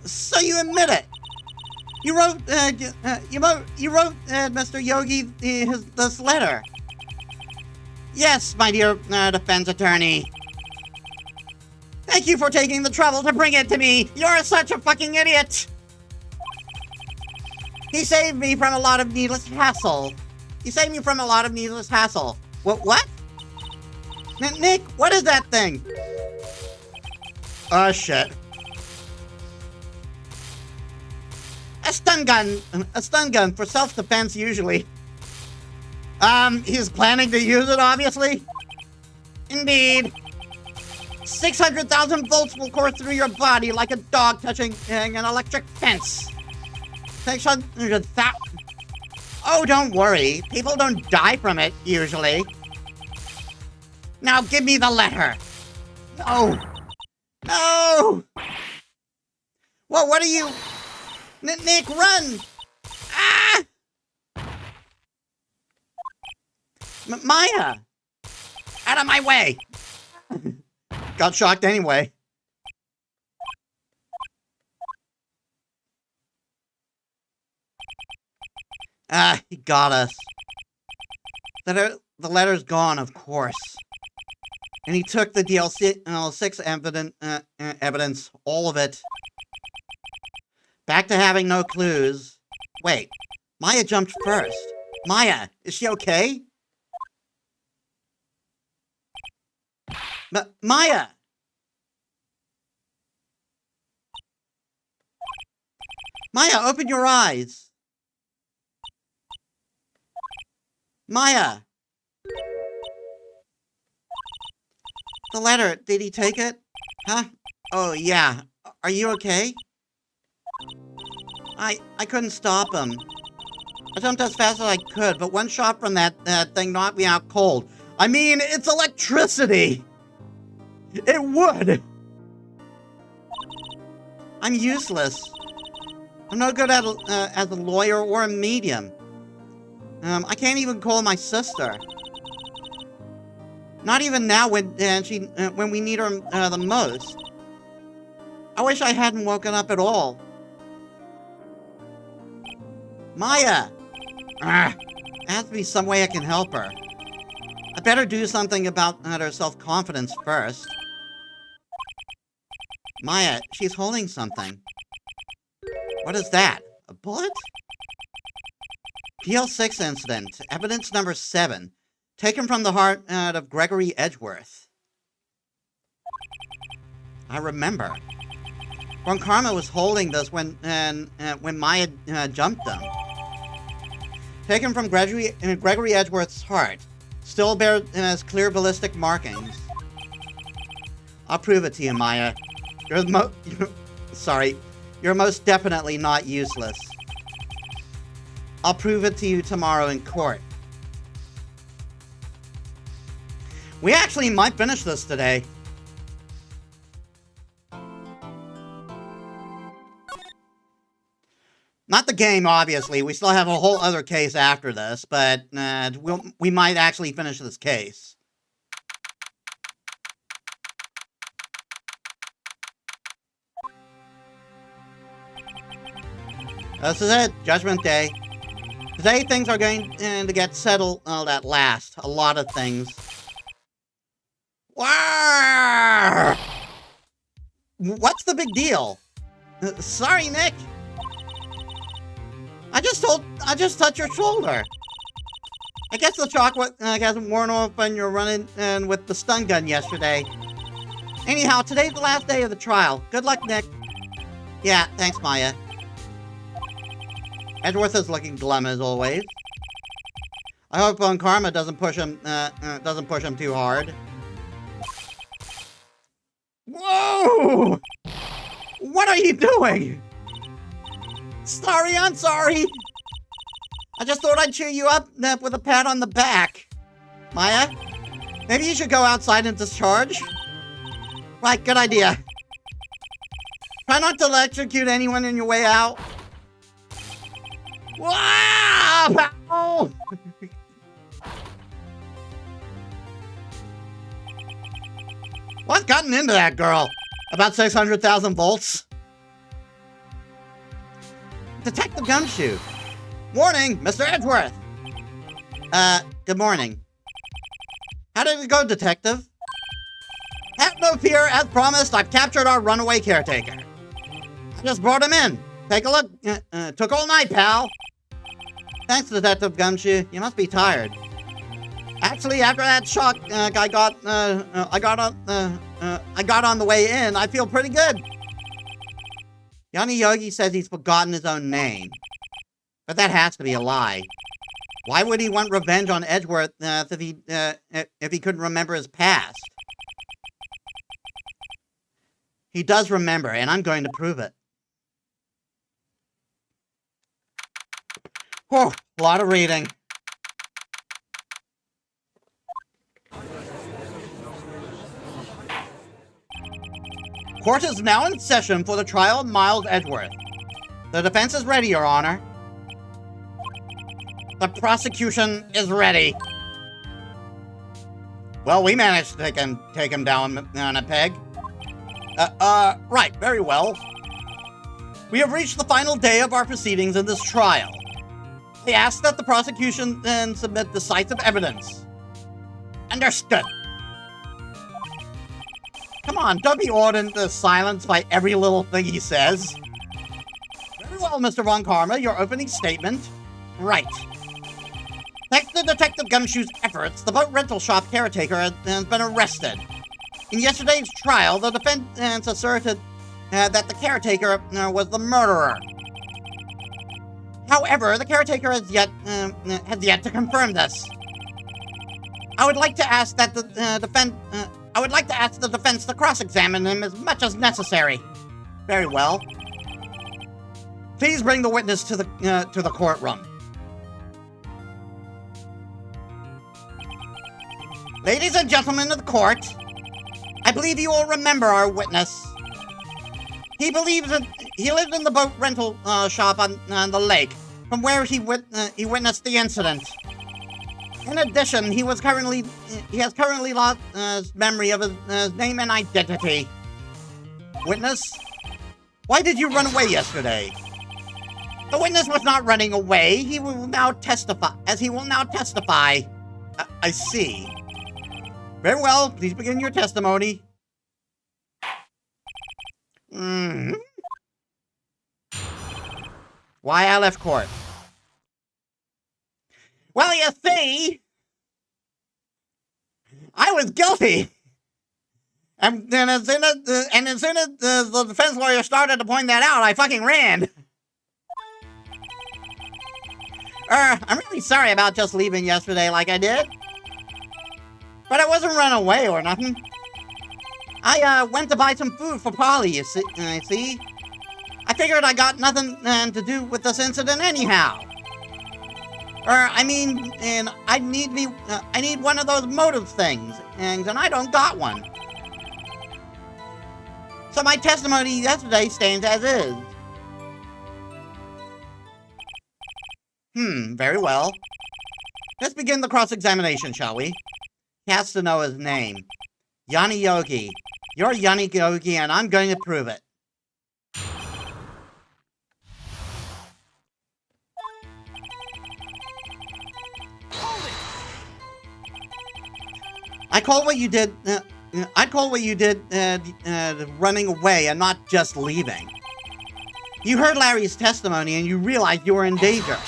So you admit it. You wrote, Mr. Yogi, this letter. Yes, my dear defense attorney. Thank you for taking the trouble to bring it to me. You're such a fucking idiot. He saved me from a lot of needless hassle. What? Nick, what is that thing? Oh, shit. A stun gun for self-defense usually. He's planning to use it, obviously. Indeed. 600,000 volts will course through your body like a dog touching an electric fence. 600,000... Oh, don't worry. People don't die from it, usually. Now give me the letter. No. No! Well, what are you... Nick, run! Ah! Maya! Out of my way! Got shocked anyway. He got us. The letter's gone, of course. And he took the DLC6 evidence, all of it. Back to having no clues. Wait, Maya jumped first. Maya, is she okay? Maya! Maya, open your eyes. Maya! The letter, did he take it? Huh? Oh, yeah. Are you okay? I couldn't stop him. I jumped as fast as I could, but one shot from that thing knocked me out cold. I mean, it's electricity! It would! I'm useless. I'm no good as a lawyer or a medium. I can't even call my sister. Not even now when we need her the most. I wish I hadn't woken up at all. Maya! There has to be some way I can help her. I better do something about her self-confidence first. Maya, she's holding something. What is that? A bullet? PL6 incident. Evidence number 7. Taken from the heart of Gregory Edgeworth. I remember. Von Karma was holding this when Maya jumped him. Taken from Gregory Edgeworth's heart. Still bears clear ballistic markings. I'll prove it to you, Maya. You're most definitely not useless. I'll prove it to you tomorrow in court. We actually might finish this today. Not the game, obviously. We still have a whole other case after this, but we might actually finish this case. This is it. Judgment Day. Today, things are going to get settled at last. A lot of things. What's the big deal? Sorry, Nick. I just touched your shoulder. I guess the chocolate hasn't worn off when you're running with the stun gun yesterday. Anyhow, today's the last day of the trial. Good luck, Nick. Yeah, thanks, Maya. Edgeworth is looking glum as always. I hope Karma doesn't push him too hard. Whoa! What are you doing? Sorry, I'm sorry. I just thought I'd cheer you up with a pat on the back. Maya, maybe you should go outside and discharge? Right, good idea. Try not to electrocute anyone on your way out. Wow! Ow! What's gotten into that girl? About 600,000 volts? Detective Gumshoe. Morning, Mr. Edgeworth. Good morning. How did it go, Detective? Have no fear, as promised, I've captured our runaway caretaker. I just brought him in. Take a look. Took all night, pal. Thanks, Detective Gumshoe. You must be tired. Actually, after that shock I got on the way in, I feel pretty good. Yanni Yogi says he's forgotten his own name. But that has to be a lie. Why would he want revenge on Edgeworth if he couldn't remember his past? He does remember, and I'm going to prove it. Whew, a lot of reading. Court is now in session for the trial of Miles Edgeworth. The defense is ready, Your Honor. The prosecution is ready. Well, we managed to take him down on a peg. Right, very well. We have reached the final day of our proceedings in this trial. I ask that the prosecution then submit decisive evidence. Understood. Come on, don't be awed into silence by every little thing he says. Very well, Mr. Von Karma, your opening statement. Right. Thanks to Detective Gumshoe's efforts, the boat rental shop caretaker has been arrested. In yesterday's trial, the defense asserted that the caretaker was the murderer. However, the caretaker has yet to confirm this. I would like to ask that the defense to cross-examine him as much as necessary. Very well. Please bring the witness to the courtroom. Ladies and gentlemen of the court, I believe you all remember our witness. He believes that he lived in the boat rental shop on the lake, from where he witnessed the incident. In addition, he has currently lost his memory of his name and identity. Witness, why did you run away yesterday? The witness was not running away. He will now testify. I see. Very well. Please begin your testimony. Why I left court? Well, you see, I was guilty. And then as soon as the defense lawyer started to point that out, I fucking ran. I'm really sorry about just leaving yesterday like I did. But I wasn't run away or nothing. I went to buy some food for Polly, you see. I figured I got nothing to do with this incident anyhow. I need one of those motive things, and I don't got one. So my testimony yesterday stands as is. Very well. Let's begin the cross-examination, shall we? He has to know his name. Yanni Yogi. You're Yanni Yogi, and I'm going to prove it. I call what you did running away and not just leaving. You heard Larry's testimony and you realized you were in danger.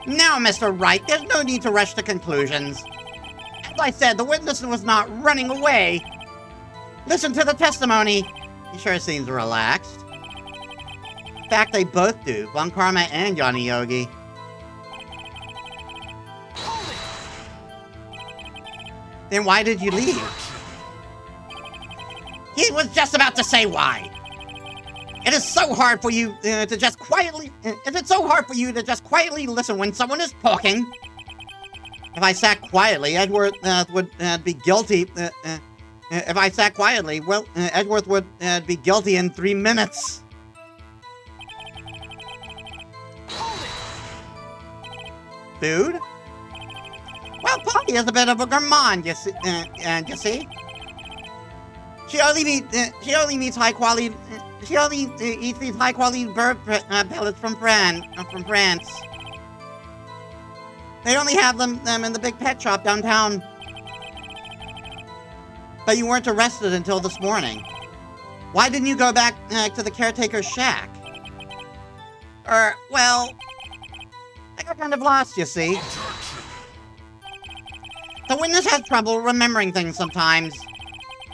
Now, Mr. Wright, there's no need to rush to conclusions. As I said, the witness was not running away. Listen to the testimony. He sure seems relaxed. In fact, they both do, Von Karma and Yanni Yogi. Then why did you leave? He was just about to say why. It is so hard for you to just quietly... Is it so hard for you to just quietly listen when someone is talking? If I sat quietly, Edward would be guilty. If I sat quietly, well, Edward would be guilty in 3 minutes. Food? Well, Polly is a bit of a gourmand, you see. She only eats high quality. She only eats these high quality bird pellets from France. They only have them in the big pet shop downtown. But you weren't arrested until this morning. Why didn't you go back to the caretaker's shack? Well, I got kind of lost, you see. The witness has trouble remembering things sometimes.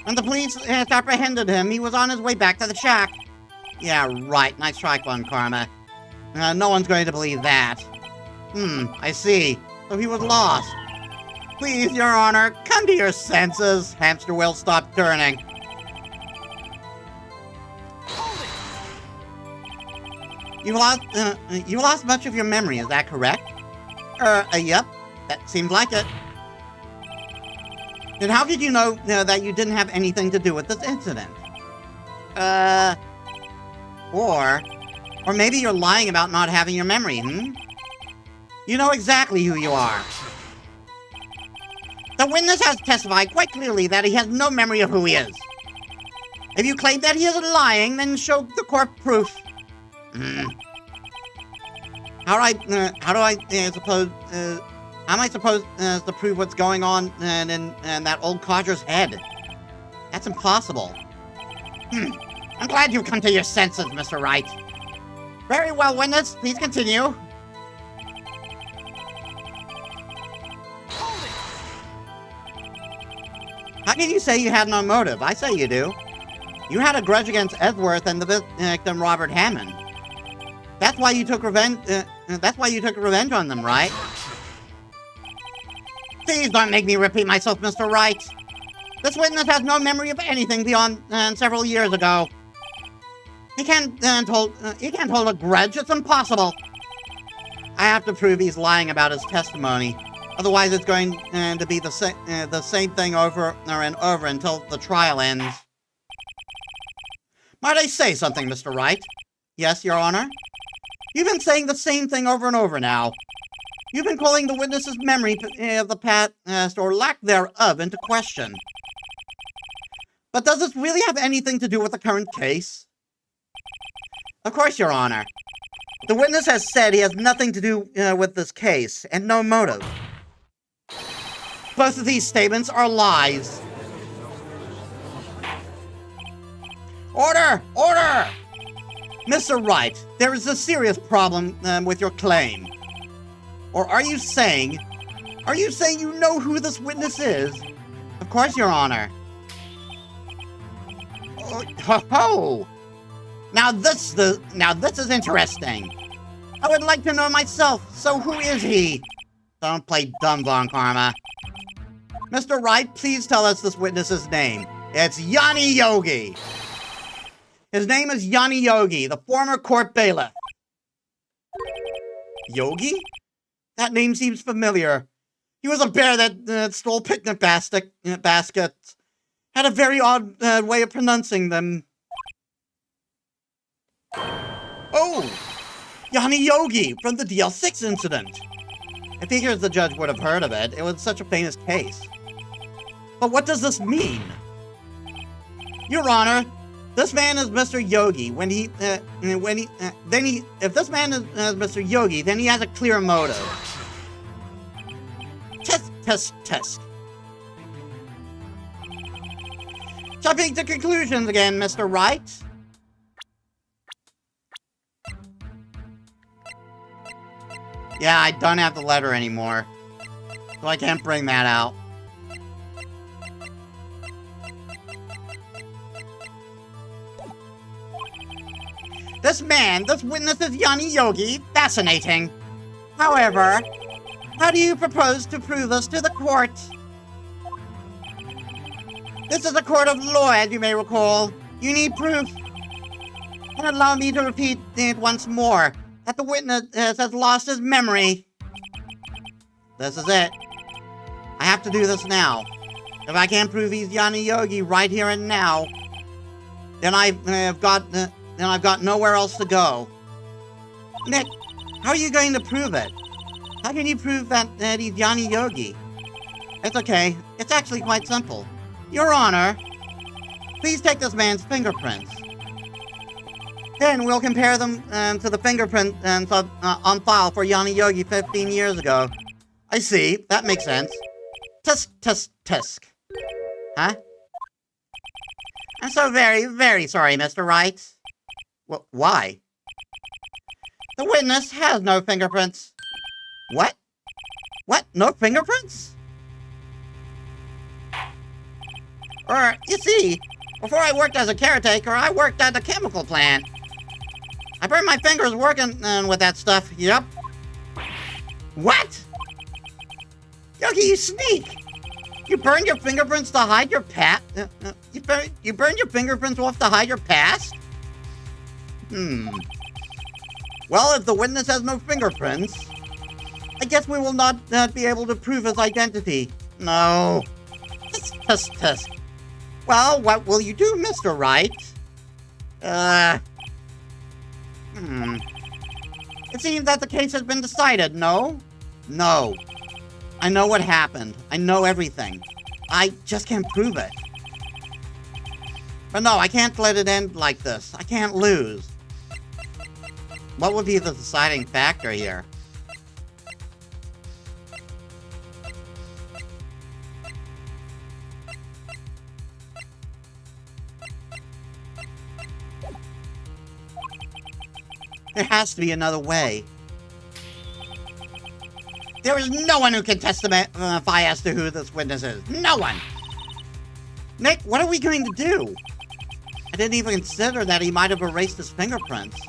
When the police apprehended him, he was on his way back to the shack. Yeah, right. Nice try, Von Karma. No one's going to believe that. I see. So he was lost. Please, Your Honor, come to your senses. Hamster wheel, stop turning. You lost much of your memory, is that correct? Yep. That seems like it. Then how did you know that you didn't have anything to do with this incident? Or maybe you're lying about not having your memory, You know exactly who you are. The witness has testified quite clearly that he has no memory of who he is. If you claim that he is lying, then show the court proof. How am I supposed to prove what's going on in that old codger's head? That's impossible. I'm glad you've come to your senses, Mr. Wright. Very well, witness. Please continue. How can you say you had no motive? I say you do. You had a grudge against Edgeworth and the victim, Robert Hammond. That's why you took revenge. That's why you took revenge on them, right? Please don't make me repeat myself, Mr. Wright. This witness has no memory of anything beyond several years ago. He can't hold a grudge. It's impossible. I have to prove he's lying about his testimony. Otherwise, it's going to be the same thing over and over until the trial ends. Might I say something, Mr. Wright? Yes, Your Honor? You've been saying the same thing over and over now. You've been calling the witness's memory of the past, or lack thereof, into question. But does this really have anything to do with the current case? Of course, Your Honor. The witness has said he has nothing to do with this case, and no motive. Both of these statements are lies. Order! Order! Mr. Wright, there is a serious problem with your claim. Or are you saying you know who this witness is? Of course, Your Honor. Ho! Now this is interesting. I would like to know myself, so who is he? Don't play dumb, Von Karma. Mr. Wright, please tell us this witness's name. It's Yanni Yogi. His name is Yanni Yogi, the former court bailiff. Yogi? That name seems familiar. He was a bear that stole picnic baskets. Had a very odd way of pronouncing them. Oh! Yanni Yogi from the DL6 incident! I figures the judge would have heard of it. It was such a famous case. But what does this mean? Your Honor, this man is Mr. Yogi. If this man is Mr. Yogi, then he has a clear motive. Test. Jumping to conclusions again, Mr. Wright. Yeah, I don't have the letter anymore, so I can't bring that out. This witness is Yanni Yogi. Fascinating. However, how do you propose to prove this to the court? This is a court of law, as you may recall. You need proof. And allow me to repeat it once more, that the witness has lost his memory. This is it. I have to do this now. If I can't prove he's Yanni Yogi right here and now, then I've got nowhere else to go. Nick, how are you going to prove it? How can you prove that he's Yanni Yogi? It's okay. It's actually quite simple. Your Honor, please take this man's fingerprints. Then we'll compare them to the fingerprint on file for Yanni Yogi 15 years ago. I see. That makes sense. Tisk. Huh? I'm so very, very sorry, Mr. Wright. Why? The witness has no fingerprints. What? What? No fingerprints? You see, before I worked as a caretaker, I worked at a chemical plant. I burned my fingers working with that stuff. Yep. What? Yogi, you sneak! You burned your fingerprints to hide your past? You burned your fingerprints off to hide your past? Well, if the witness has no fingerprints, I guess we will not be able to prove his identity. No. Test. Well, what will you do, Mr. Wright? It seems that the case has been decided, no? No. I know what happened. I know everything. I just can't prove it. But no, I can't let it end like this. I can't lose. What would be the deciding factor here? There has to be another way. There is no one who can testify as to who this witness is. No one! Nick, what are we going to do? I didn't even consider that he might have erased his fingerprints.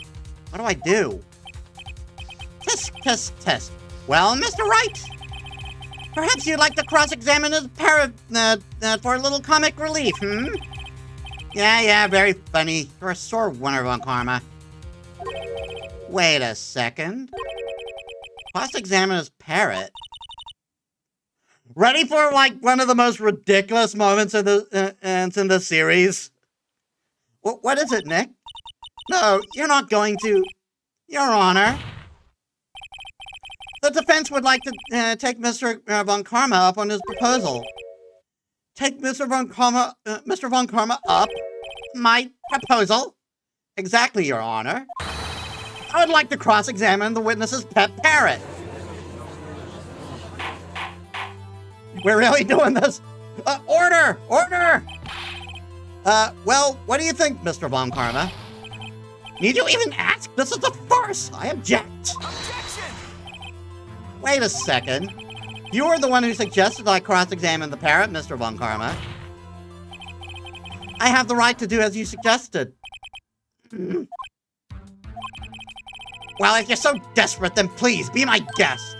What do I do? Test. Well, Mr. Wright, perhaps you'd like to cross-examine his parrot for a little comic relief, Yeah, very funny. You're a sore winner, Von Karma. Wait a second. Cross-examine his parrot? Ready for, one of the most ridiculous moments in the series? What is it, Nick? No, you're not going to. Your Honor. The defense would like to take Mr. Von Karma up on his proposal. Take Mr. Von Karma up? My proposal? Exactly, Your Honor. I would like to cross-examine the witness's pet parrot. We're really doing this? Order! Well, what do you think, Mr. Von Karma? Need you even ask? This is a farce! I object! Objection! Wait a second. You were the one who suggested I cross-examine the parrot, Mr. Von Karma. I have the right to do as you suggested. Well, if you're so desperate, then please, be my guest.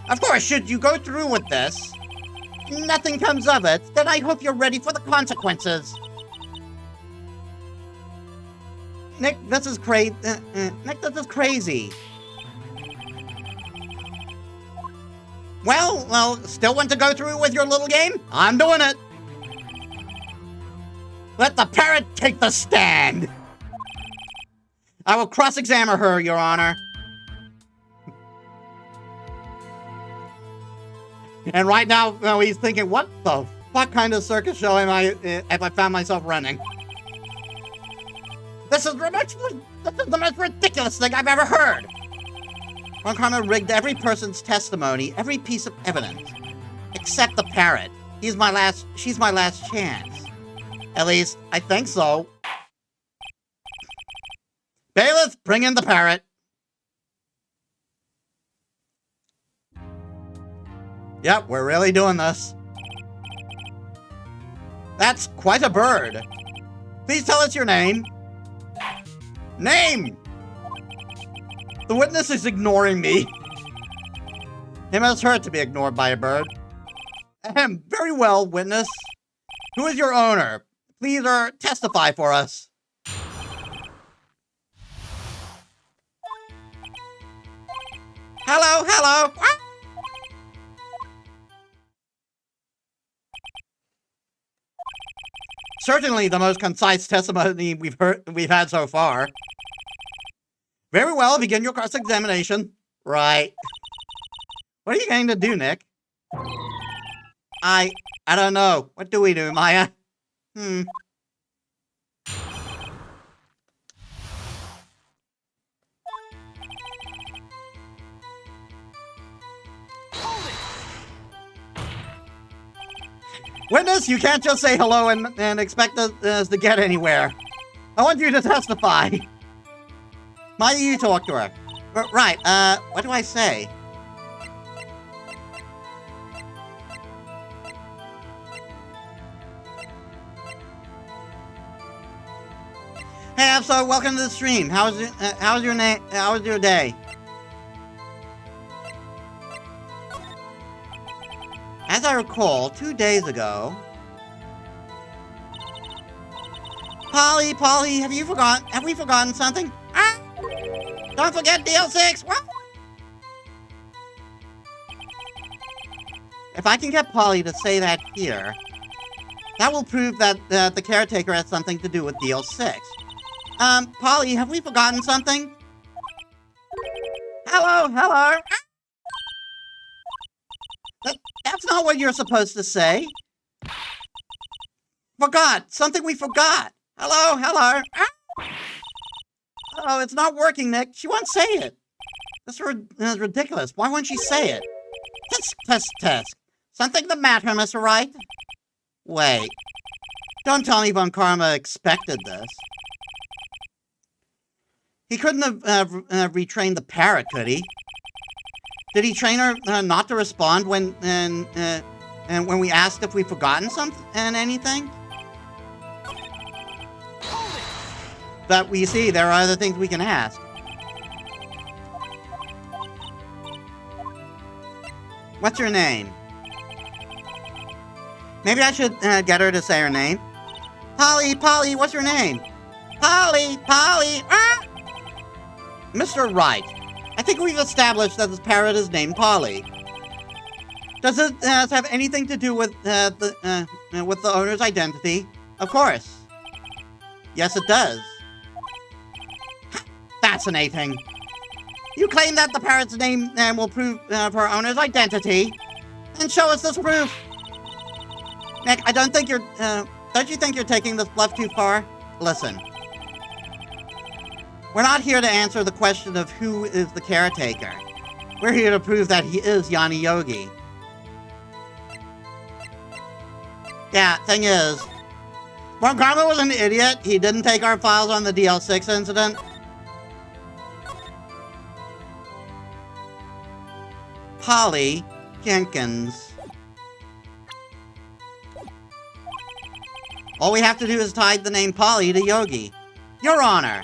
Of course, should you go through with this, nothing comes of it, then I hope you're ready for the consequences. Nick, this is crazy. Well, still want to go through with your little game? I'm doing it. Let the parrot take the stand. I will cross-examine her, Your Honor. And right now, he's thinking, what the fuck kind of circus show am I, if I found myself running? This is the most ridiculous thing I've ever heard. Ron Karma rigged every person's testimony, every piece of evidence, except the parrot. She's my last chance. At least, I think so. Bailiff, bring in the parrot. Yep, we're really doing this. That's quite a bird. Please tell us your name. Name! The witness is ignoring me. It must hurt to be ignored by a bird. Ahem, very well, witness. Who is your owner? Please, testify for us. Hello, hello. Certainly the most concise testimony we've had so far. Very well, begin your cross-examination. Right. What are you going to do, Nick? I don't know. What do we do, Maya? Hold it! Witness, you can't just say hello and expect us to get anywhere. I want you to testify. Maya, you talk to her. Right, what do I say? Hey, so welcome to the stream. How's your day? As I recall, 2 days ago... Polly, have we forgotten something? Ah! Don't forget DL6! What? If I can get Polly to say that here, that will prove that the caretaker has something to do with DL6. Polly, have we forgotten something? Hello? That's not what you're supposed to say. Forgot. Something we forgot. Hello? Oh, it's not working, Nick. She won't say it. This is ridiculous. Why won't she say it? Test. Something the matter, Mr. Wright? Wait. Don't tell me Von Karma expected this. He couldn't have retrained the parrot, could he? Did he train her not to respond when we asked if we've forgotten something and anything? But we see there are other things we can ask. What's your name? Maybe I should get her to say her name. Polly, what's your name? Polly! Ah! Mr. Wright, I think we've established that this parrot is named Polly. Does it have anything to do with the owner's identity? Of course. Yes, it does. Fascinating. You claim that the parrot's name will prove her owner's identity. Then show us this proof. Nick, I don't think don't you think you're taking this bluff too far? Listen. We're not here to answer the question of who is the caretaker. We're here to prove that he is Yanni Yogi. Yeah, thing is, Von Karma was an idiot. He didn't take our files on the DL6 incident. Polly Jenkins. All we have to do is tie the name Polly to Yogi. Your Honor,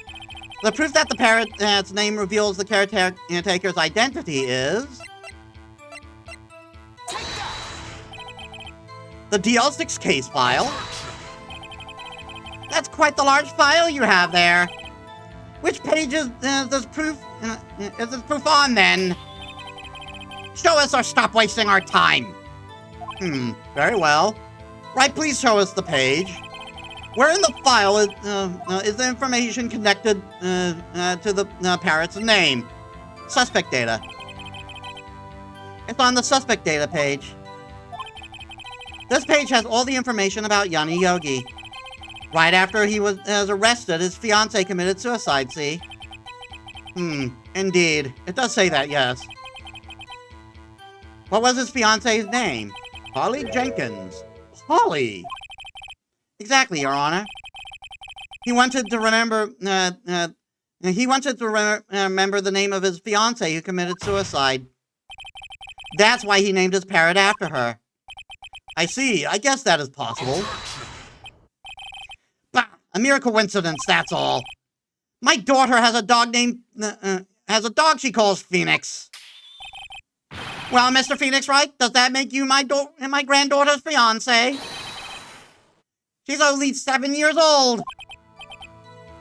the proof that the parrot's name reveals the caretaker's identity is... the DL6 case file. That's quite the large file you have there. Which page is this proof on, then? Show us or stop wasting our time. Very well. Right, please show us the page. Where in the file is the information connected to the parrot's name? Suspect data. It's on the suspect data page. This page has all the information about Yanni Yogi. Right after he was arrested, his fiancée committed suicide, see? Indeed. It does say that, yes. What was his fiancée's name? Holly Jenkins. Holly! Exactly, Your Honor. He wanted to remember, remember the name of his fiancée who committed suicide. That's why he named his parrot after her. I see. I guess that is possible. Bah! A mere coincidence, that's all. My daughter has a dog named, she calls Phoenix. Well, Mr. Phoenix Wright, does that make you my granddaughter's fiancé? She's only 7 years old.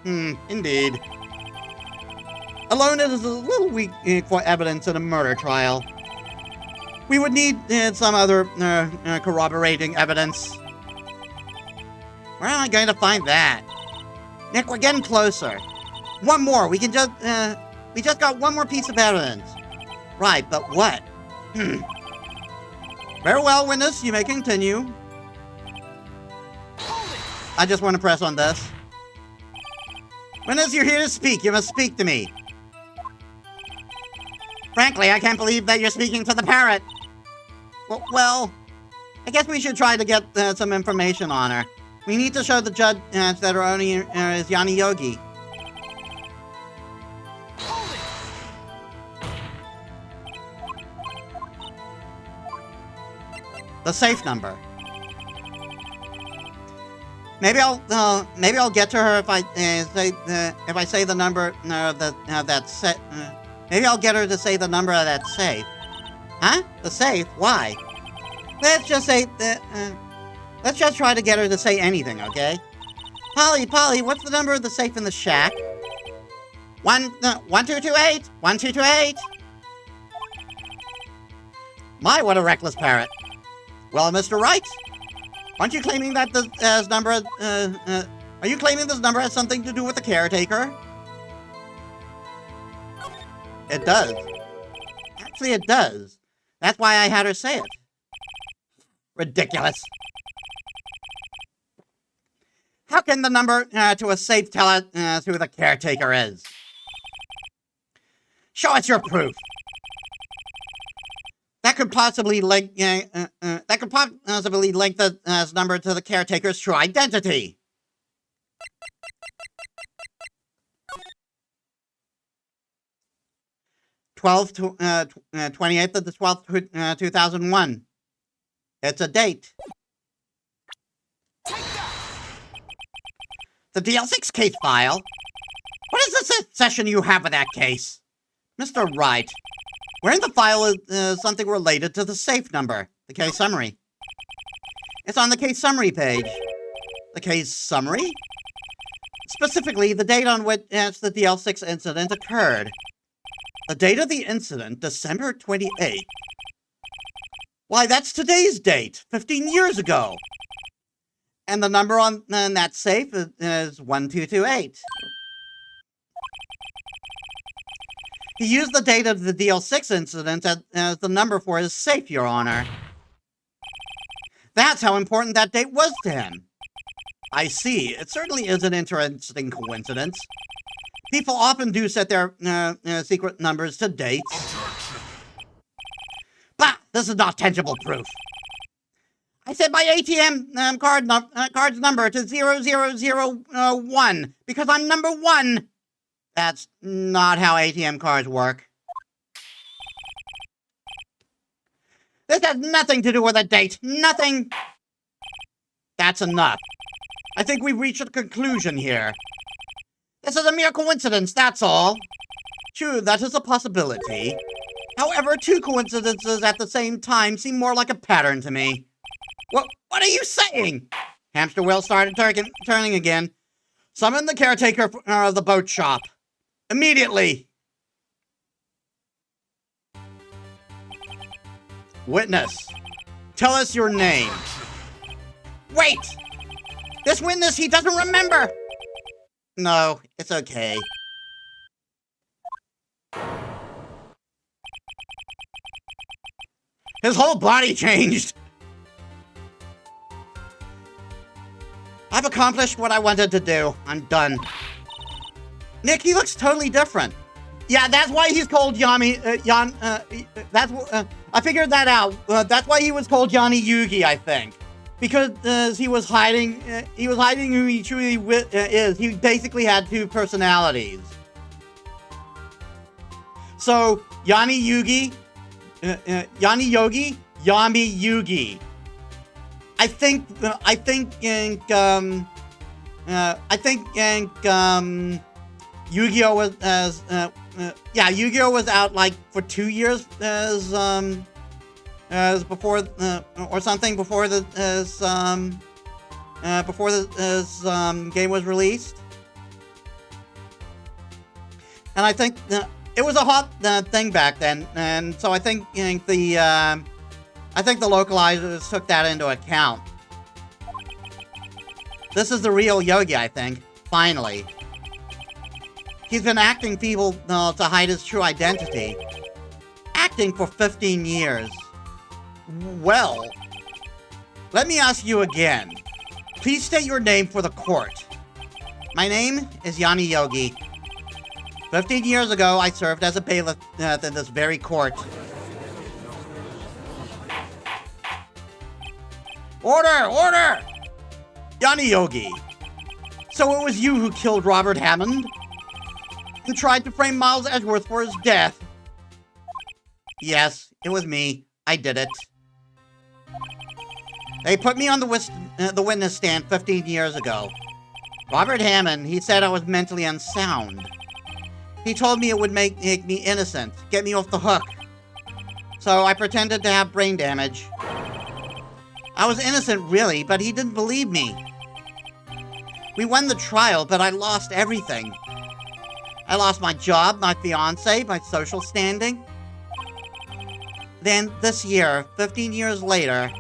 Indeed. Alone, it is a little weak for evidence in a murder trial. We would need some other corroborating evidence. Where am I going to find that? Nick, we're getting closer. One more. We just got one more piece of evidence. Right, but what? Very well, witness. You may continue. I just want to press on this. Witness, you're here to speak. You must speak to me. Frankly, I can't believe that you're speaking to the parrot. Well, I guess we should try to get some information on her. We need to show the judge that her owner is Yanni Yogi. The safe number. Maybe I'll get to her if I say the number that's set. Maybe I'll get her to say the number of that safe. Huh? The safe? Why? Let's just say let's just try to get her to say anything, okay? Polly, what's the number of the safe in the shack? 1228. 1228. My, what a reckless parrot. Well, Mr. Wright, aren't you claiming that this number? Are you claiming this number has something to do with the caretaker? It does. Actually, it does. That's why I had her say it. Ridiculous. How can the number to a safe tell us who the caretaker is? Show us your proof. That could possibly link the number to the caretaker's true identity. Twelfth, 28th of the 12th, 2001. It's a date. The DL6 case file? What is this session you have with that case? Mr. Wright, where in the file is something related to the safe number, the case summary. It's on the case summary page. The case summary? Specifically, the date on which the DL6 incident occurred. The date of the incident, December 28th. Why, that's today's date, 15 years ago. And the number on that safe is 1228. He used the date of the DL6 incident as the number for his safe, Your Honor. That's how important that date was to him. I see. It certainly is an interesting coincidence. People often do set their secret numbers to dates. Bah! This is not tangible proof. I set my ATM card's number to 0001 because I'm number 1. That's not how ATM cards work. This has nothing to do with a date. Nothing. That's enough. I think we've reached a conclusion here. This is a mere coincidence, that's all. True, that is a possibility. However, 2 coincidences at the same time seem more like a pattern to me. What are you saying? Hamster wheel started turning again. Summon the caretaker of the boat shop. Immediately. Witness, tell us your name. Wait! This witness, he doesn't remember! No, it's okay. His whole body changed! I've accomplished what I wanted to do. I'm done. Nick, he looks totally different. Yeah, that's why he's called Yami, I figured that out. That's why he was called Yanni Yugi, I think. Because he was hiding who he truly is. He basically had two personalities. So, Yanni Yugi, Yanni Yogi, Yami Yugi. I think Yu-Gi-Oh was Yu-Gi-Oh was out like for 2 years as before or something before the game was released, and I think it was a hot thing back then, and so I think the localizers took that into account. This is the real Yogi, I think. Finally. He's been acting feeble to hide his true identity. Acting for 15 years. Well, let me ask you again. Please state your name for the court. My name is Yanni Yogi. 15 years ago, I served as a bailiff in this very court. Order! Order! Yanni Yogi. So it was you who killed Robert Hammond? And tried to frame Miles Edgeworth for his death? Yes, it was me. I did it. They put me on the witness stand 15 years ago. Robert Hammond, he said I was mentally unsound. He told me it would make me innocent, get me off the hook. So I pretended to have brain damage. I was innocent, really, but he didn't believe me. We won the trial, but I lost everything. I lost my job, my fiancé, my social standing. Then, this year, 15 years later,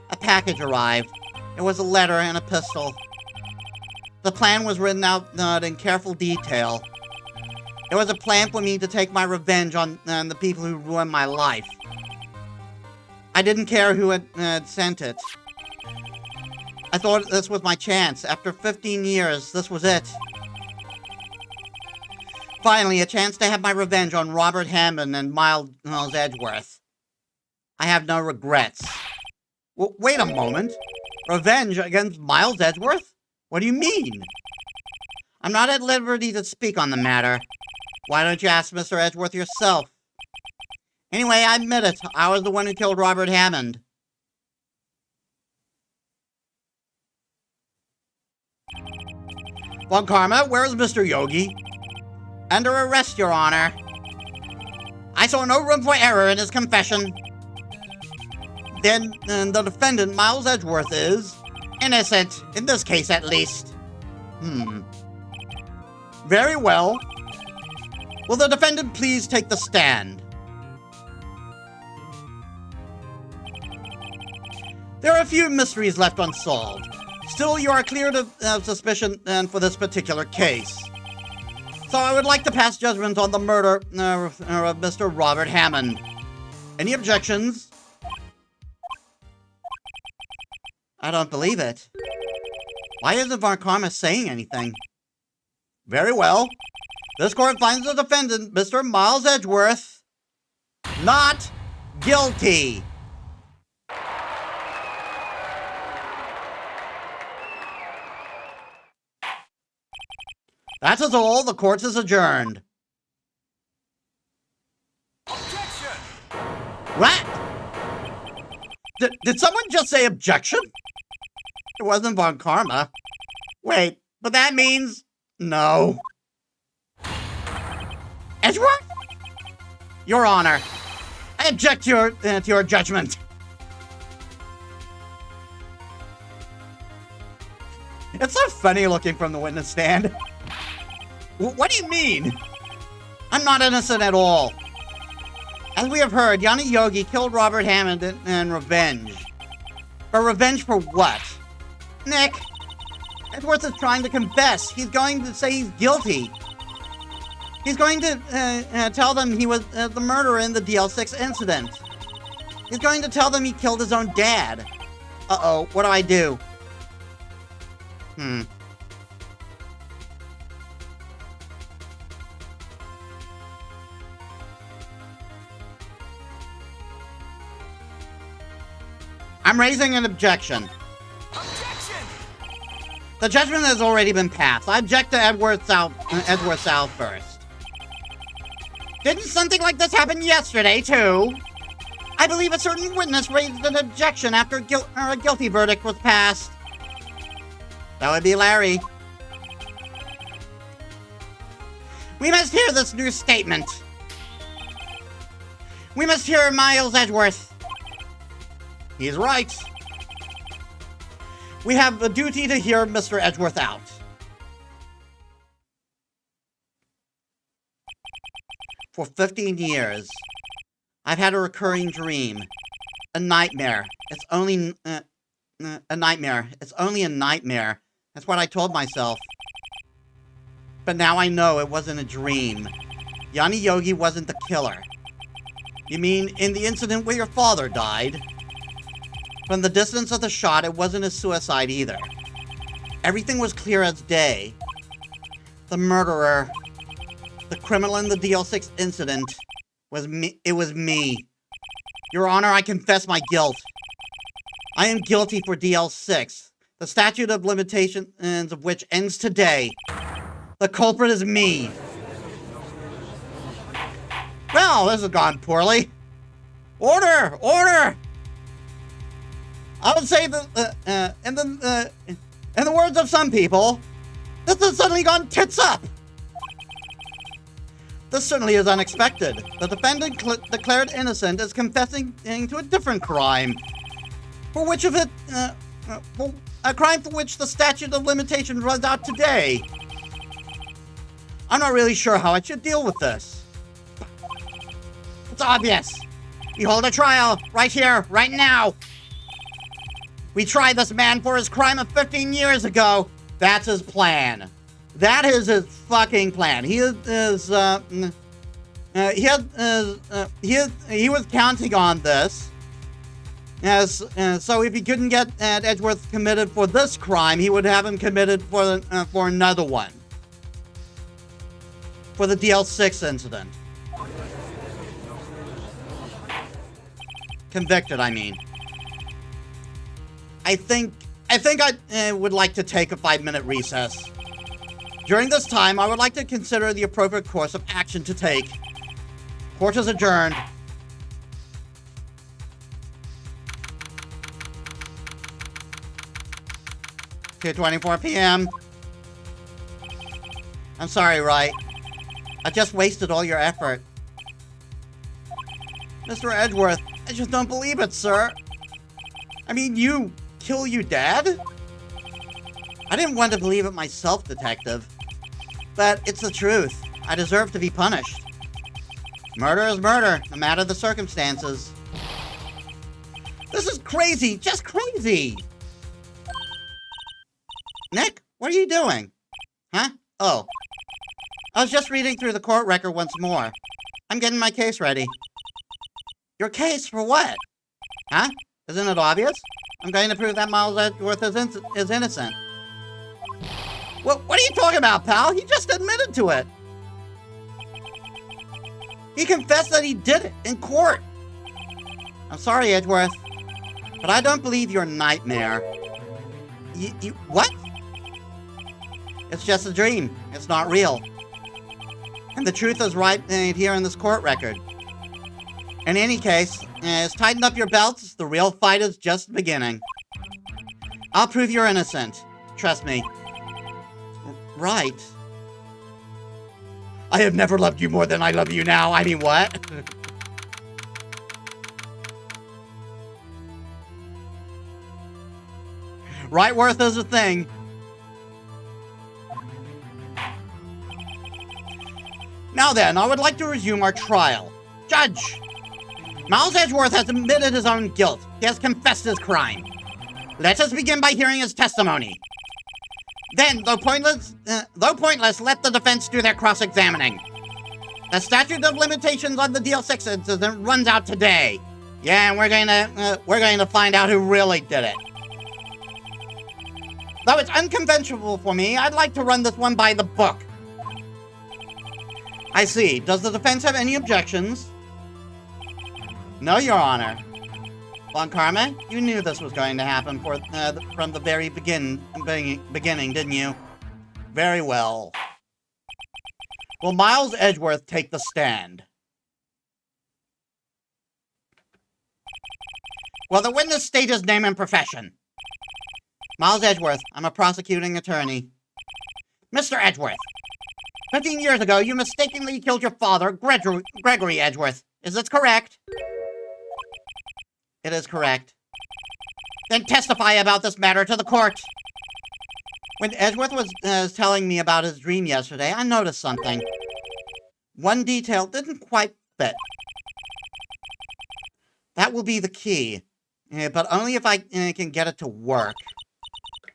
a package arrived. It was a letter and a pistol. The plan was written out in careful detail. It was a plan for me to take my revenge on the people who ruined my life. I didn't care who had sent it. I thought this was my chance. After 15 years, this was it. Finally, a chance to have my revenge on Robert Hammond and Miles Edgeworth. I have no regrets. Wait a moment. Revenge against Miles Edgeworth? What do you mean? I'm not at liberty to speak on the matter. Why don't you ask Mr. Edgeworth yourself? Anyway, I admit it. I was the one who killed Robert Hammond. Well, Karma, where is Mr. Yogi? Under arrest, Your Honor. I saw no room for error in his confession. Then the defendant, Miles Edgeworth, is innocent, in this case at least. Very well. Will the defendant please take the stand? There are a few mysteries left unsolved. Still, you are cleared of suspicion for this particular case. So I would like to pass judgment on the murder of Mr. Robert Hammond. Any objections? I don't believe it. Why isn't Von Karma saying anything? Very well. This court finds the defendant, Mr. Miles Edgeworth, not guilty. That is all. The court is adjourned. Objection! What? Did someone just say objection? It wasn't Von Karma. Wait, but that means no. Edgeworth? Your Honor, I object to your judgment. It's so funny looking from the witness stand. What do you mean? I'm not innocent at all. As we have heard, Yanni Yogi killed Robert Hammond in revenge. But revenge for what? Nick, Edgeworth is trying to confess. He's going to say he's guilty. He's going to tell them he was the murderer in the DL6 incident. He's going to tell them he killed his own dad. Uh-oh, what do I do? I'm raising an objection. Objection! The judgment has already been passed. I object to Edgeworth South first. Didn't something like this happen yesterday, too? I believe a certain witness raised an objection after a guilty verdict was passed. That would be Larry. We must hear this new statement. We must hear Miles Edgeworth. He's right. We have a duty to hear Mr. Edgeworth out. For 15 years, I've had a recurring dream. A nightmare. It's only a nightmare. It's only a nightmare. That's what I told myself. But now I know it wasn't a dream. Yanni Yogi wasn't the killer. You mean in the incident where your father died? From the distance of the shot, it wasn't a suicide either. Everything was clear as day. The murderer, the criminal in the DL6 incident, was me. It was me. Your Honor, I confess my guilt. I am guilty for DL6, the statute of limitations of which ends today. The culprit is me. Well, this has gone poorly. Order! Order! I would say that, in the words of some people, this has suddenly gone tits up. This certainly is unexpected. The defendant declared innocent is confessing to a different crime, for which of it, for a crime for which the statute of limitations runs out today. I'm not really sure how I should deal with this. It's obvious. We hold a trial right here, right now. We tried this man for his crime of 15 years ago. That's his plan. That is his fucking plan. He was counting on this. So if he couldn't get Edgeworth committed for this crime, he would have him committed for another one. For the DL6 incident. Convicted, I mean. I think I would like to take a 5-minute recess. During this time, I would like to consider the appropriate course of action to take. Court is adjourned. Two 24 p.m. I'm sorry, Wright. I just wasted all your effort. Mr. Edgeworth, I just don't believe it, sir. I mean, you kill your dad? I didn't want to believe it myself, Detective. But it's the truth. I deserve to be punished. Murder is murder, no matter the circumstances. This is crazy, just crazy! Nick, what are you doing? Huh? Oh. I was just reading through the court record once more. I'm getting my case ready. Your case for what? Huh? Isn't it obvious? I'm going to prove that Miles Edgeworth is innocent. What are you talking about, pal? He just admitted to it. He confessed that he did it in court. I'm sorry, Edgeworth, but I don't believe your nightmare. You what? It's just a dream. It's not real. And the truth is right here in this court record. In any case, tighten up your belts. The real fight is just beginning. I'll prove you're innocent. Trust me. Right. I have never loved you more than I love you now. I mean, what? Rightworth is a thing. Now then, I would like to resume our trial. Judge! Miles Edgeworth has admitted his own guilt. He has confessed his crime. Let us begin by hearing his testimony. Then, though pointless, let the defense do their cross-examining. The statute of limitations on the DL6 incident runs out today. Yeah, and we're going to find out who really did it. Though it's unconventional for me, I'd like to run this one by the book. I see. Does the defense have any objections? No, Your Honor. Von Karma, you knew this was going to happen from the very beginning, didn't you? Very well. Will Miles Edgeworth take the stand? Will the witness state his name and profession? Miles Edgeworth, I'm a prosecuting attorney. Mr. Edgeworth, 15 years ago, you mistakenly killed your father, Gregory Edgeworth. Is this correct? It is correct. Then testify about this matter to the court. When Edgeworth was telling me about his dream yesterday, I noticed something. One detail didn't quite fit. That will be the key, but only if I can get it to work.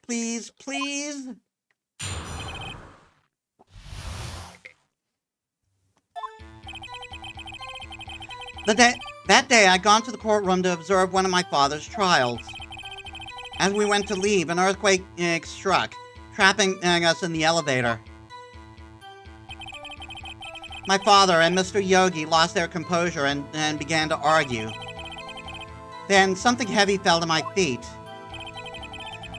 Please, please? That day, I'd gone to the courtroom to observe one of my father's trials. As we went to leave, an earthquake struck, trapping us in the elevator. My father and Mr. Yogi lost their composure and began to argue. Then something heavy fell to my feet.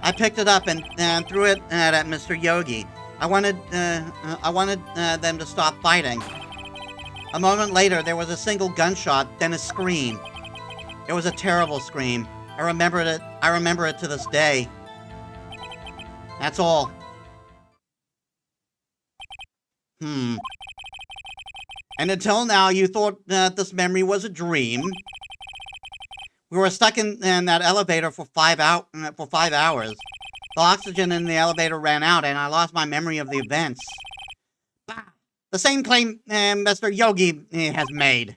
I picked it up and threw it at Mr. Yogi. I wanted them to stop fighting. A moment later, there was a single gunshot, then a scream. It was a terrible scream. I remember it to this day. That's all. And until now, you thought that this memory was a dream? We were stuck in that elevator for 5 hours. The oxygen in the elevator ran out, and I lost my memory of the events. The same claim Mr. Yogi has made.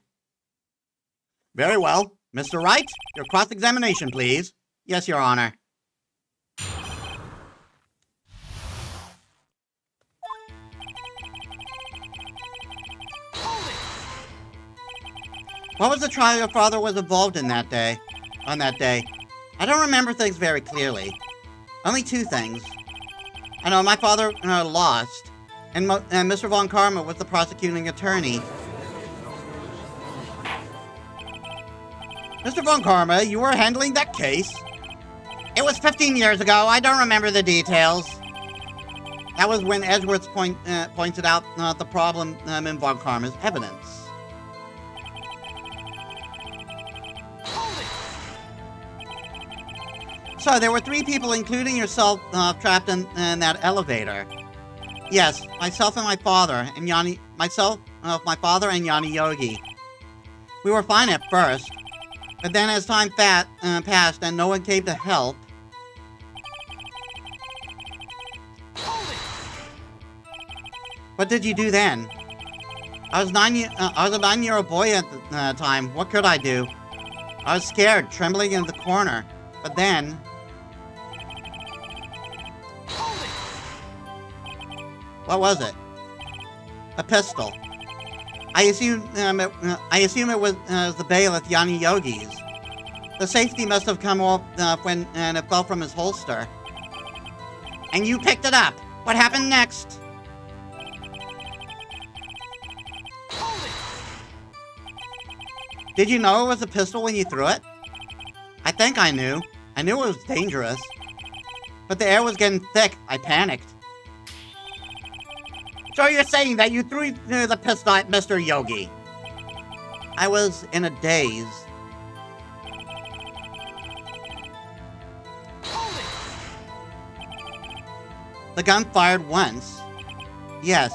Very well. Mr. Wright, your cross-examination, please. Yes, Your Honor. What was the trial your father was involved in on that day? I don't remember things very clearly. Only 2 things. I know my father lost, and Mr. Von Karma was the prosecuting attorney. Mr. Von Karma, you were handling that case? It was 15 years ago. I don't remember the details. That was when Edgeworth pointed out the problem in Von Karma's evidence. So, there were 3 people, including yourself, trapped in that elevator. Yes, myself and my father, and my father and Yanni Yogi. We were fine at first, but then as time passed and no one came to help... What did you do then? I was a 9-year-old boy at the time. What could I do? I was scared, trembling in the corner. But then... What was it? A pistol. I assume it was the bailiff Yanni Yogi's. The safety must have come off when it fell from his holster. And you picked it up. What happened next? Did you know it was a pistol when you threw it? I think I knew. I knew it was dangerous. But the air was getting thick. I panicked. So you're saying that you threw the pistol at Mr. Yogi? I was in a daze. The gun fired once. Yes.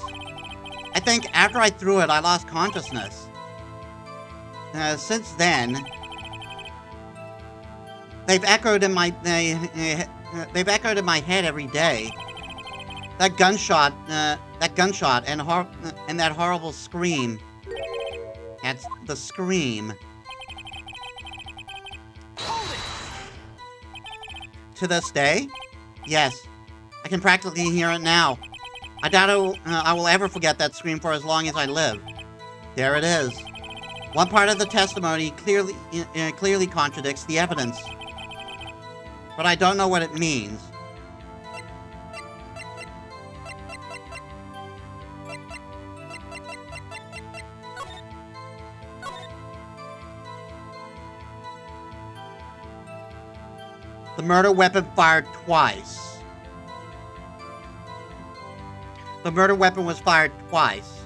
I think after I threw it, I lost consciousness. Since then, they've echoed in my head every day. That gunshot and that horrible scream. That's the scream. To this day? Yes. I can practically hear it now. I doubt I will ever forget that scream for as long as I live. There it is. One part of the testimony clearly contradicts the evidence. But I don't know what it means. The murder weapon fired twice. The murder weapon was fired twice.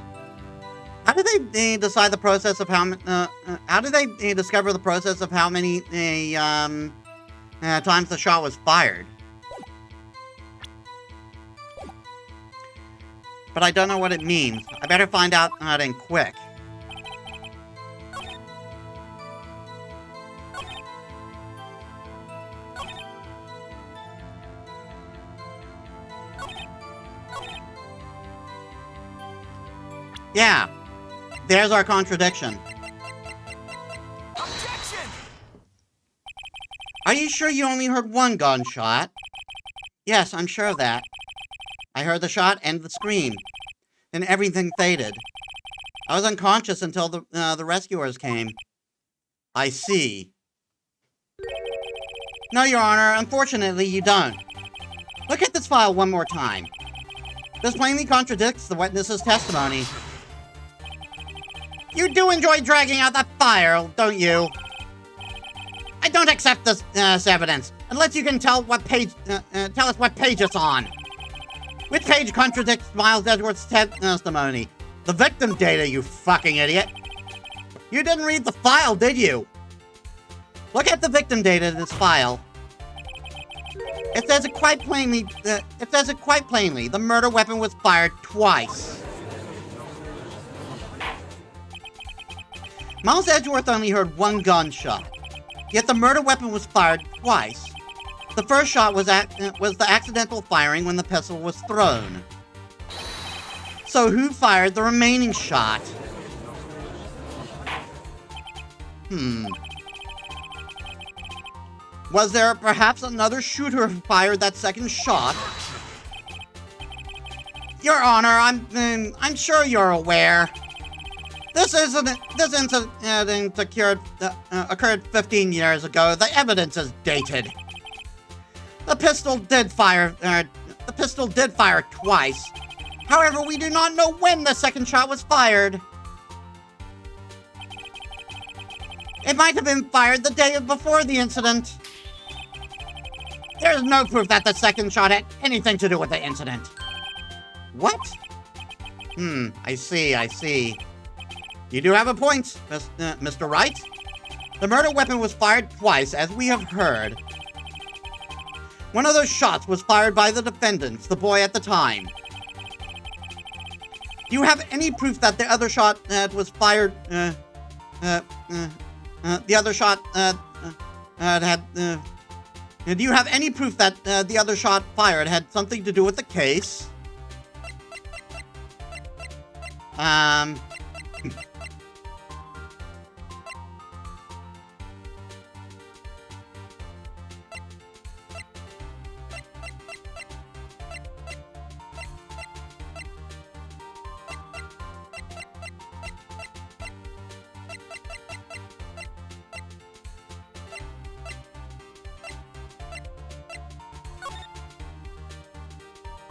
How did they decide the process of how did they discover the process of how many times the shot was fired? But I don't know what it means. I better find out then quick. Yeah, there's our contradiction. Objection! Are you sure you only heard one gunshot? Yes, I'm sure of that. I heard the shot and the scream. Then everything faded. I was unconscious until the rescuers came. I see. No, Your Honor, unfortunately you don't. Look at this file one more time. This plainly contradicts the witness's testimony. You do enjoy dragging out that file, don't you? I don't accept this evidence unless you can tell what page. Tell us what page it's on. Which page contradicts Miles Edgeworth's testimony? The victim data, you fucking idiot! You didn't read the file, did you? Look at the victim data in this file. It says it quite plainly. The murder weapon was fired twice. Miles Edgeworth only heard one gunshot, yet the murder weapon was fired twice. The first shot was the accidental firing when the pistol was thrown. So who fired the remaining shot? Was there perhaps another shooter who fired that second shot? Your Honor, I'm sure you're aware. This incident occurred 15 years ago. The evidence is dated. The pistol did fire twice. However, we do not know when the second shot was fired. It might have been fired the day before the incident. There is no proof that the second shot had anything to do with the incident. What? I see. You do have a point, Mr. Wright. The murder weapon was fired twice, as we have heard. One of those shots was fired by the defendant, the boy at the time. Do you have any proof that the other shot was fired? The other shot had. Do you have any proof that the other shot fired had something to do with the case?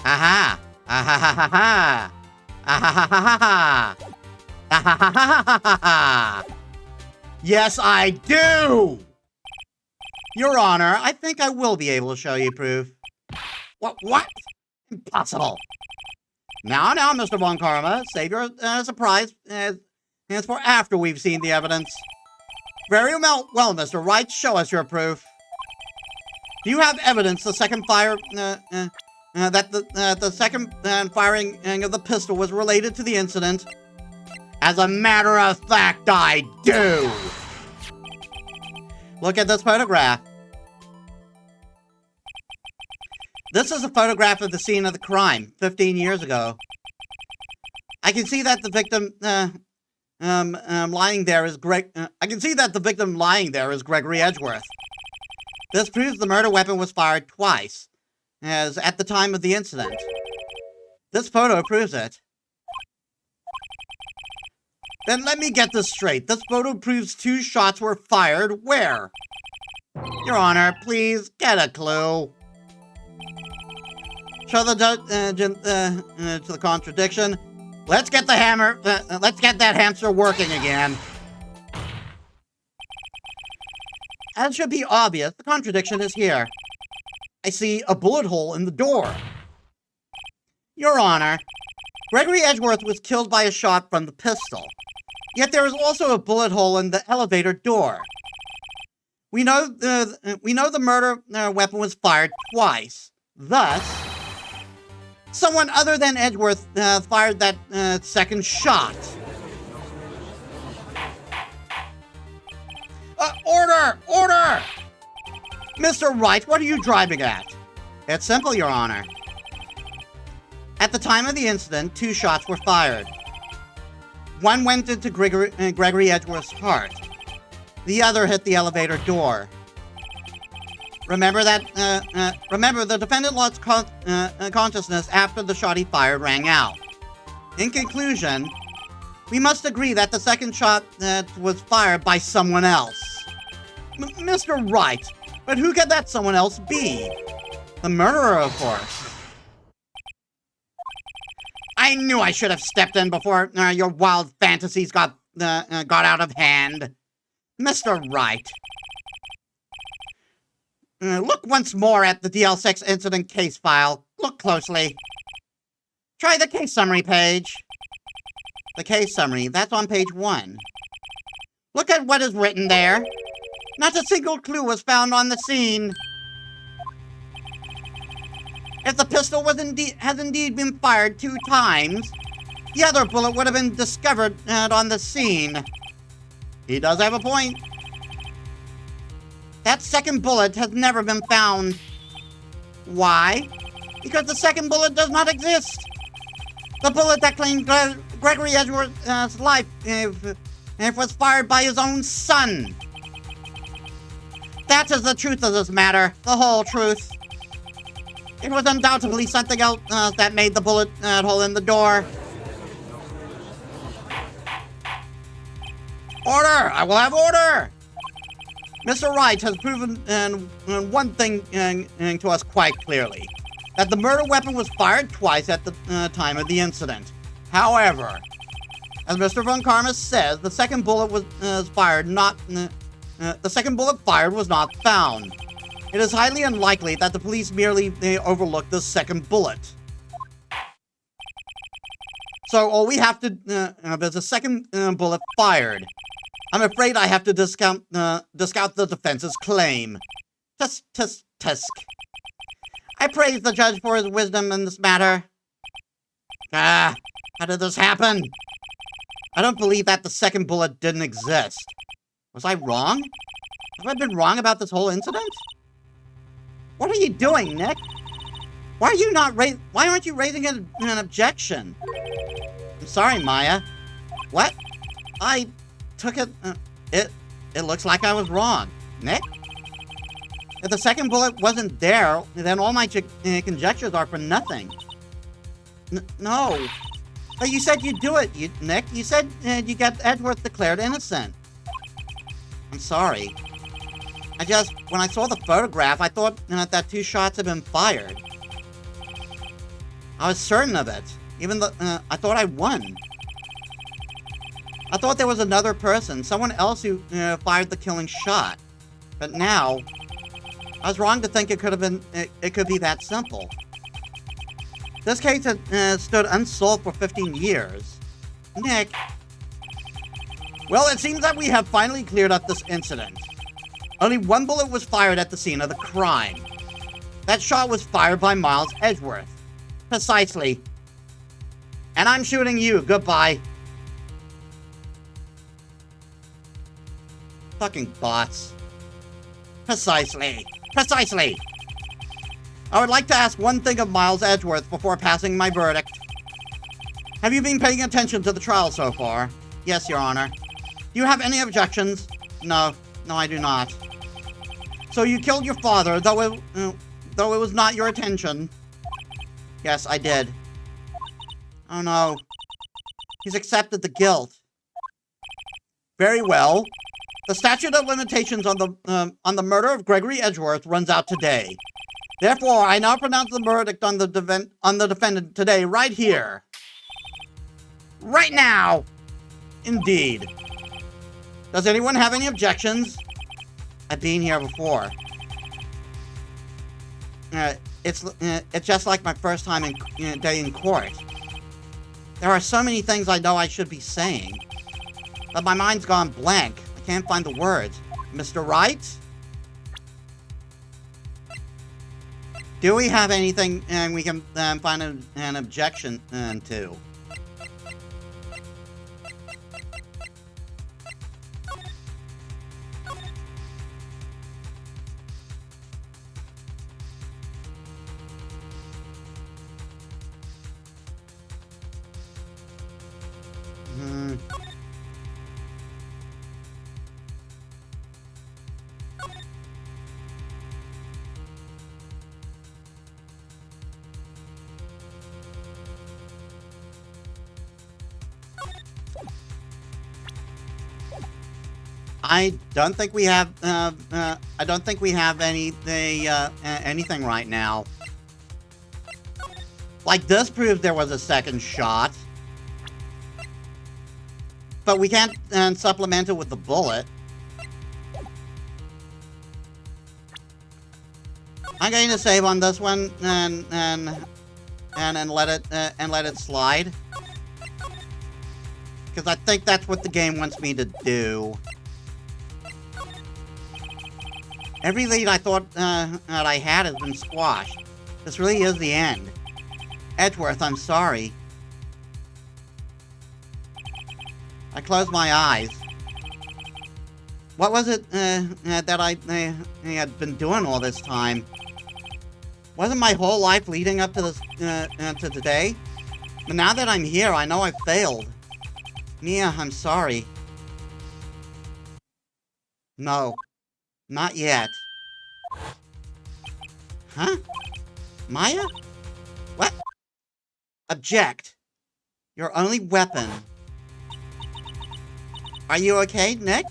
Aha! Ahahaha! Ahahaha! Ahahaha! Yes, I do! Your Honor, I think I will be able to show you proof. What? Impossible! Now, Mr. Von Karma, save your surprise as for after we've seen the evidence. Very well, Mr. Wright, show us your proof. Do you have evidence the second fire, that the second firing of the pistol was related to the incident? As a matter of fact, I do! Look at this photograph. This is a photograph of the scene of the crime, 15 years ago. I can see that the victim lying there is Gregory Edgeworth. This proves the murder weapon was fired twice. as at the time of the incident. This photo proves it. Then let me get this straight. This photo proves 2 shots were fired where? Your Honor, please get a clue. Show the to the contradiction. Let's get the hammer. Let's get that hamster working again. As should be obvious, the contradiction is here. I see a bullet hole in the door. Your Honor, Gregory Edgeworth was killed by a shot from the pistol. Yet there is also a bullet hole in the elevator door. We know the murder weapon was fired twice. Thus, someone other than Edgeworth fired that second shot. Order! Order! Mr. Wright, what are you driving at? It's simple, Your Honor. At the time of the incident, 2 shots were fired. One went into Gregory Edgeworth's heart. The other hit the elevator door. Remember the defendant lost consciousness after the shot he fired rang out. In conclusion, we must agree that the second shot was fired by someone else. Mr. Wright, but who could that someone else be? The murderer, of course. I knew I should have stepped in before your wild fantasies got out of hand. Mr. Wright. Look once more at the DL6 incident case file. Look closely. Try the case summary page. The case summary, that's on page 1. Look at what is written there. Not a single clue was found on the scene. If the pistol has indeed been fired 2 times, the other bullet would have been discovered on the scene. He does have a point. That second bullet has never been found. Why? Because the second bullet does not exist. The bullet that claimed Gregory Edgeworth's life was fired by his own son. That is the truth of this matter, the whole truth. It was undoubtedly something else that made the bullet hole in the door. Order! I will have order! Mr. Wright has proven one thing to us quite clearly. That the murder weapon was fired twice at the time of the incident. However, as Mr. Von Karma says, the second bullet was fired was not found. It is highly unlikely that the police merely overlooked the second bullet. So all we have to there's a second bullet fired. I'm afraid I have to discount the defense's claim. Tisk. I praise the judge for his wisdom in this matter. How did this happen? I don't believe that the second bullet didn't exist. Was I wrong? Have I been wrong about this whole incident? What are you doing, Nick? Why aren't you raising an objection? I'm sorry, Maya. What? I took it. It looks like I was wrong. Nick? If the second bullet wasn't there, then all my conjectures are for nothing. No. But you said you'd do it, Nick. You said you got Edgeworth declared innocent. I'm sorry. When I saw the photograph, I thought that 2 shots had been fired. I was certain of it. Even though I thought I won. I thought there was another person, someone else who fired the killing shot. But now, I was wrong to think it could be that simple. This case had stood unsolved for 15 years. Nick. Well, it seems that we have finally cleared up this incident. Only 1 bullet was fired at the scene of the crime. That shot was fired by Miles Edgeworth. Precisely. And I'm shooting you. Goodbye. Fucking bots. Precisely. I would like to ask one thing of Miles Edgeworth before passing my verdict. Have you been paying attention to the trial so far? Yes, Your Honor. Do you have any objections? No, I do not. So you killed your father, though though it was not your intention. Yes, I did. Oh no. He's accepted the guilt. Very well. The statute of limitations on the murder of Gregory Edgeworth runs out today. Therefore, I now pronounce the verdict on the defendant today, right here. Right now! Indeed. Does anyone have any objections? I've been here before. It's just like my first time day in court. There are so many things I know I should be saying, but my mind's gone blank. I can't find the words. Mr. Wright? Do we have anything we can find an objection to? I don't think we have. I don't think we have anything right now. Like, this proves there was a second shot, but we can't supplement it with the bullet. I'm going to save on this one and let it slide, because I think that's what the game wants me to do. Every lead I thought that I had has been squashed. This really is the end. Edgeworth, I'm sorry. I closed my eyes. What was it that I had been doing all this time? Wasn't my whole life leading up to this to today? But now that I'm here, I know I failed. Mia, I'm sorry. No. Not yet. Huh? Maya? What? Object. Your only weapon. Are you okay, Nick?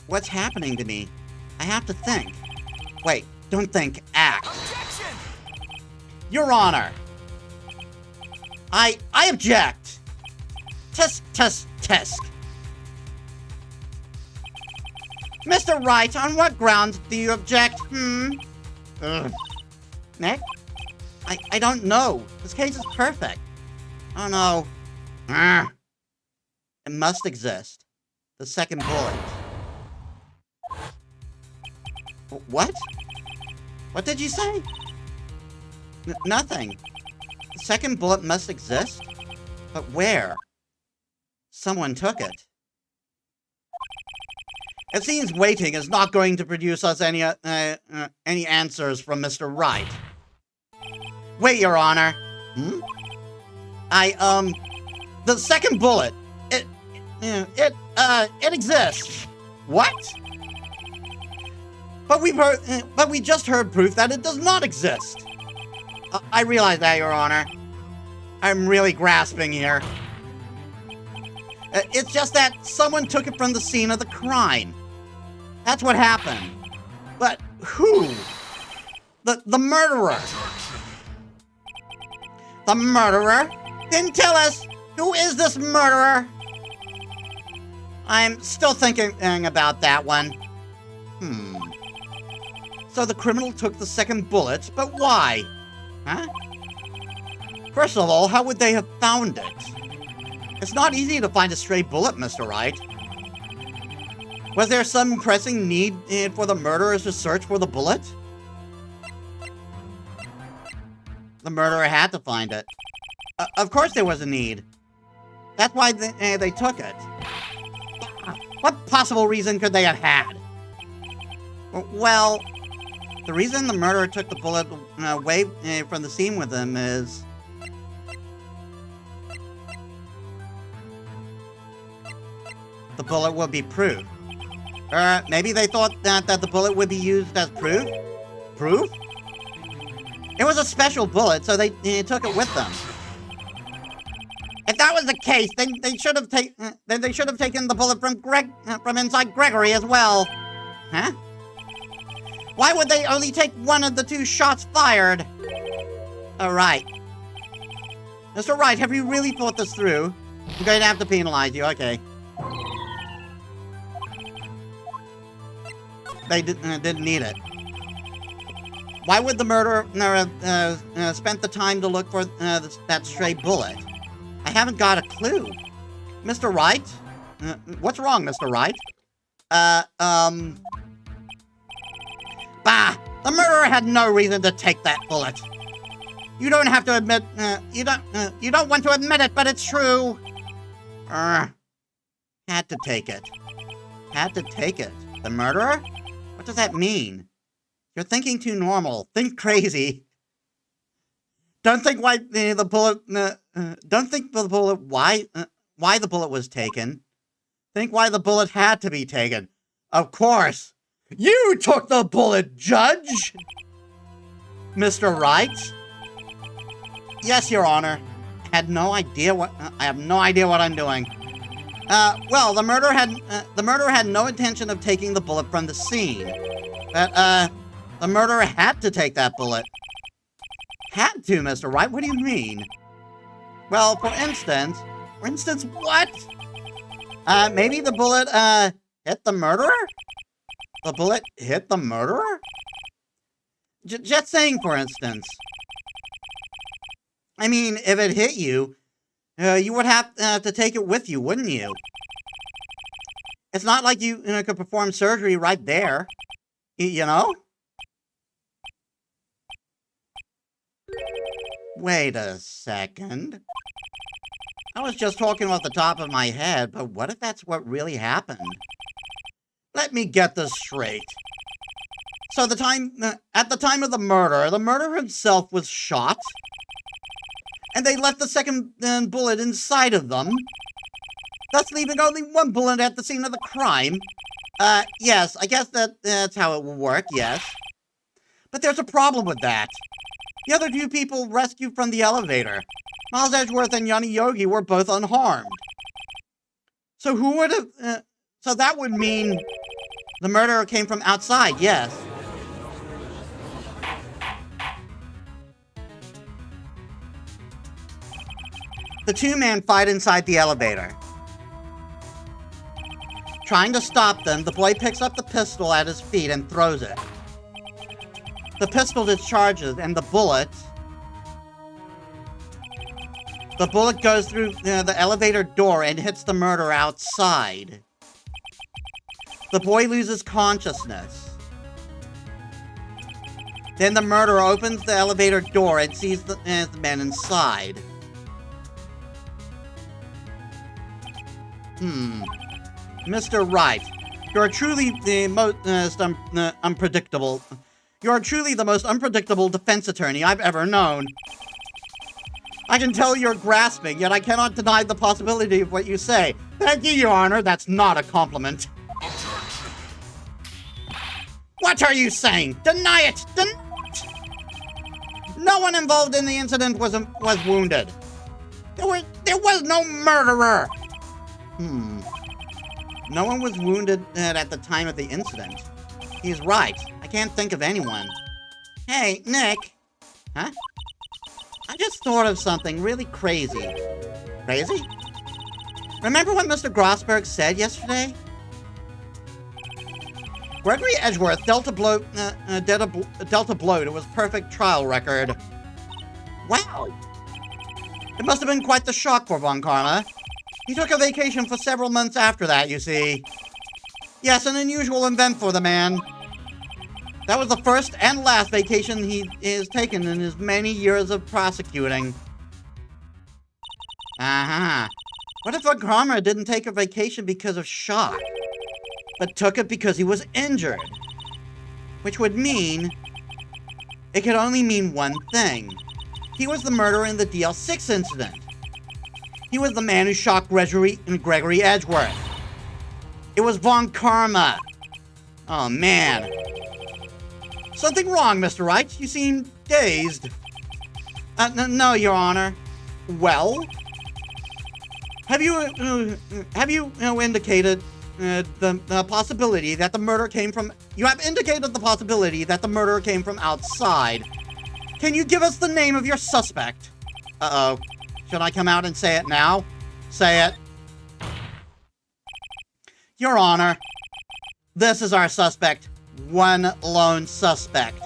What's happening to me? I have to think. Wait, don't think, act. Objection! Your Honor. I object. Tisk, tisk, tisk. Mr. Wright, on what grounds do you object? Ugh. Nick? I don't know. This case is perfect. Oh no. It must exist. The second bullet. What? What did you say? Nothing. The second bullet must exist? But where? Someone took it. It seems waiting is not going to produce us any answers from Mr. Wright. Wait, Your Honor. The second bullet. It exists. What? But we just heard proof that it does not exist. I realize that, Your Honor. I'm really grasping here. It's just that someone took it from the scene of the crime. That's what happened. But who? The murderer. The murderer? Then tell us, who is this murderer? I'm still thinking about that one. So the criminal took the second bullet, but why? Huh? First of all, how would they have found it? It's not easy to find a stray bullet, Mr. Wright. Was there some pressing need for the murderers to search for the bullet? The murderer had to find it. Of course there was a need. That's why they took it. What possible reason could they have had? Well, the reason the murderer took the bullet away from the scene with him is... the bullet would be proof. Maybe they thought that the bullet would be used as proof? Proof? It was a special bullet, so they took it with them. If that was the case, then they should have taken the bullet from inside Gregory as well. Huh? Why would they only take one of the 2 shots fired? All right. Mr. Wright, have you really thought this through? I'm going to have to penalize you, okay. They didn't need it. Why would the murderer spent the time to look for that stray bullet? I haven't got a clue. Mr. Wright? What's wrong, Mr. Wright? Bah! The murderer had no reason to take that bullet. You don't have to admit, you don't want to admit it, but it's true. Had to take it. Had to take it. The murderer? What does that mean? You're thinking too normal. Think crazy. Don't think why the bullet. Don't think the bullet. Why the bullet was taken. Think why the bullet had to be taken. Of course, you took the bullet, Judge. Mr. Wright. Yes, Your Honor. I have no idea what I'm doing. Well, the murderer had no intention of taking the bullet from the scene. But the murderer had to take that bullet. Had to, Mr. Wright? What do you mean? Well, for instance, what? Maybe the bullet, hit the murderer? The bullet hit the murderer? Just saying, for instance. I mean, if it hit you, you would have to take it with you, wouldn't you? It's not like you could perform surgery right there, you know? Wait a second. I was just talking off the top of my head, but what if that's what really happened? Let me get this straight. So at the time of the murderer himself was shot, and they left the second bullet inside of them, thus leaving only one bullet at the scene of the crime. Yes, I guess that's how it will work, yes. But there's a problem with that. The other 2 people rescued from the elevator, Miles Edgeworth and Yanni Yogi, were both unharmed. So who would have... so that would mean the murderer came from outside, yes. The 2-man fight inside the elevator. Trying to stop them, the boy picks up the pistol at his feet and throws it. The pistol discharges, and the bullet goes through the elevator door and hits the murderer outside. The boy loses consciousness. Then the murderer opens the elevator door and sees the men inside. Mr. Wright, you're truly the most unpredictable. You're truly the most unpredictable defense attorney I've ever known. I can tell you're grasping, yet I cannot deny the possibility of what you say. Thank you, Your Honor. That's not a compliment. What are you saying? Deny it! Deny it! No one involved in the incident was wounded. There was no murderer. No one was wounded at the time of the incident. He's right. I can't think of anyone. Hey, Nick. Huh? I just thought of something really crazy. Crazy? Remember what Mr. Grossberg said yesterday? Gregory Edgeworth dealt a blow to his perfect trial record. Wow! It must have been quite the shock for Von Karma. He took a vacation for several months after that, you see. Yes, an unusual event for the man. That was the first and last vacation he has taken in his many years of prosecuting. What if Von Karma didn't take a vacation because of shock, but took it because he was injured? Which would mean... it could only mean one thing. He was the murderer in the DL6 incident. He was the man who shot Gregory Edgeworth. It was Von Karma. Oh, man. Something wrong, Mr. Wright. You seem dazed. No, Your Honor. Well? Have you indicated the possibility that the murder came from... You have indicated the possibility that the murder came from outside. Can you give us the name of your suspect? Uh-oh. Should I come out and say it now? Say it. Your Honor, this is our suspect. One lone suspect.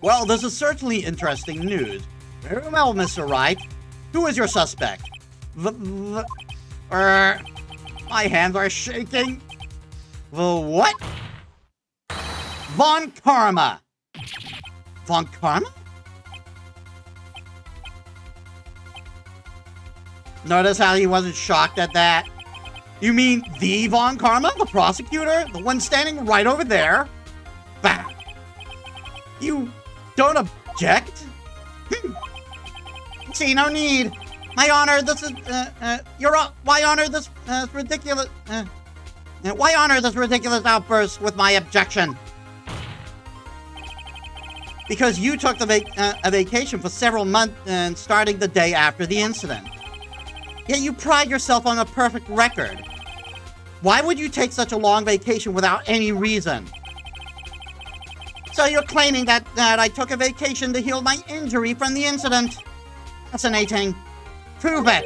Well, this is certainly interesting news. Very well, Mr. Wright. Who is your suspect? My hands are shaking. The what? Von Karma. Von Karma? Notice how he wasn't shocked at that? You mean the Von Karma, the prosecutor? The one standing right over there? Bah! You don't object? See, no need. My honor, this is, why honor this ridiculous, why honor this ridiculous outburst with my objection? Because you took a vacation for several months and starting the day after the incident. Yet you pride yourself on a perfect record. Why would you take such a long vacation without any reason? So you're claiming that I took a vacation to heal my injury from the incident. Fascinating. Prove it.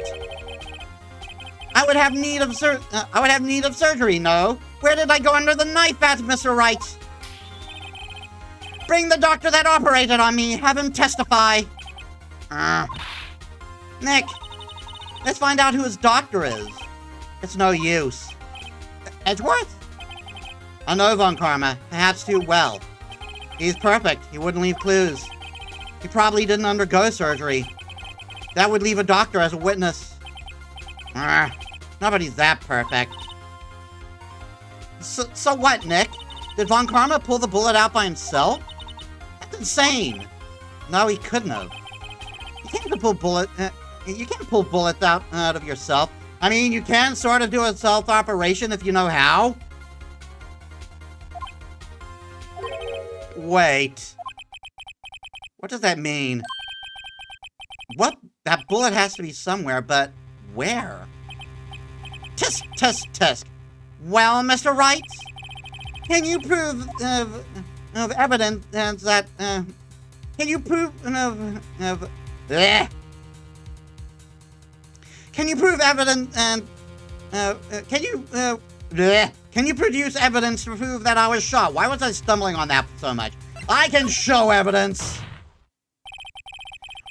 I would have need of surgery, no? Where did I go under the knife at, Mr. Wright? Bring the doctor that operated on me. Have him testify. Nick, let's find out who his doctor is. It's no use. Edgeworth? I know Von Karma, perhaps too well. He's perfect. He wouldn't leave clues. He probably didn't undergo surgery. That would leave a doctor as a witness. Nobody's that perfect. So what, Nick? Did Von Karma pull the bullet out by himself? That's insane. No, he couldn't have. You can't pull bullets out of yourself. I mean, you can sort of do a self-operation if you know how. Wait. What does that mean? What? That bullet has to be somewhere, but where? Tisk. Well, Mr. Wright, can you prove of evidence that can you prove Can you prove evidence and can you produce evidence to prove that I was shot? Why was I stumbling on that so much? I can show evidence.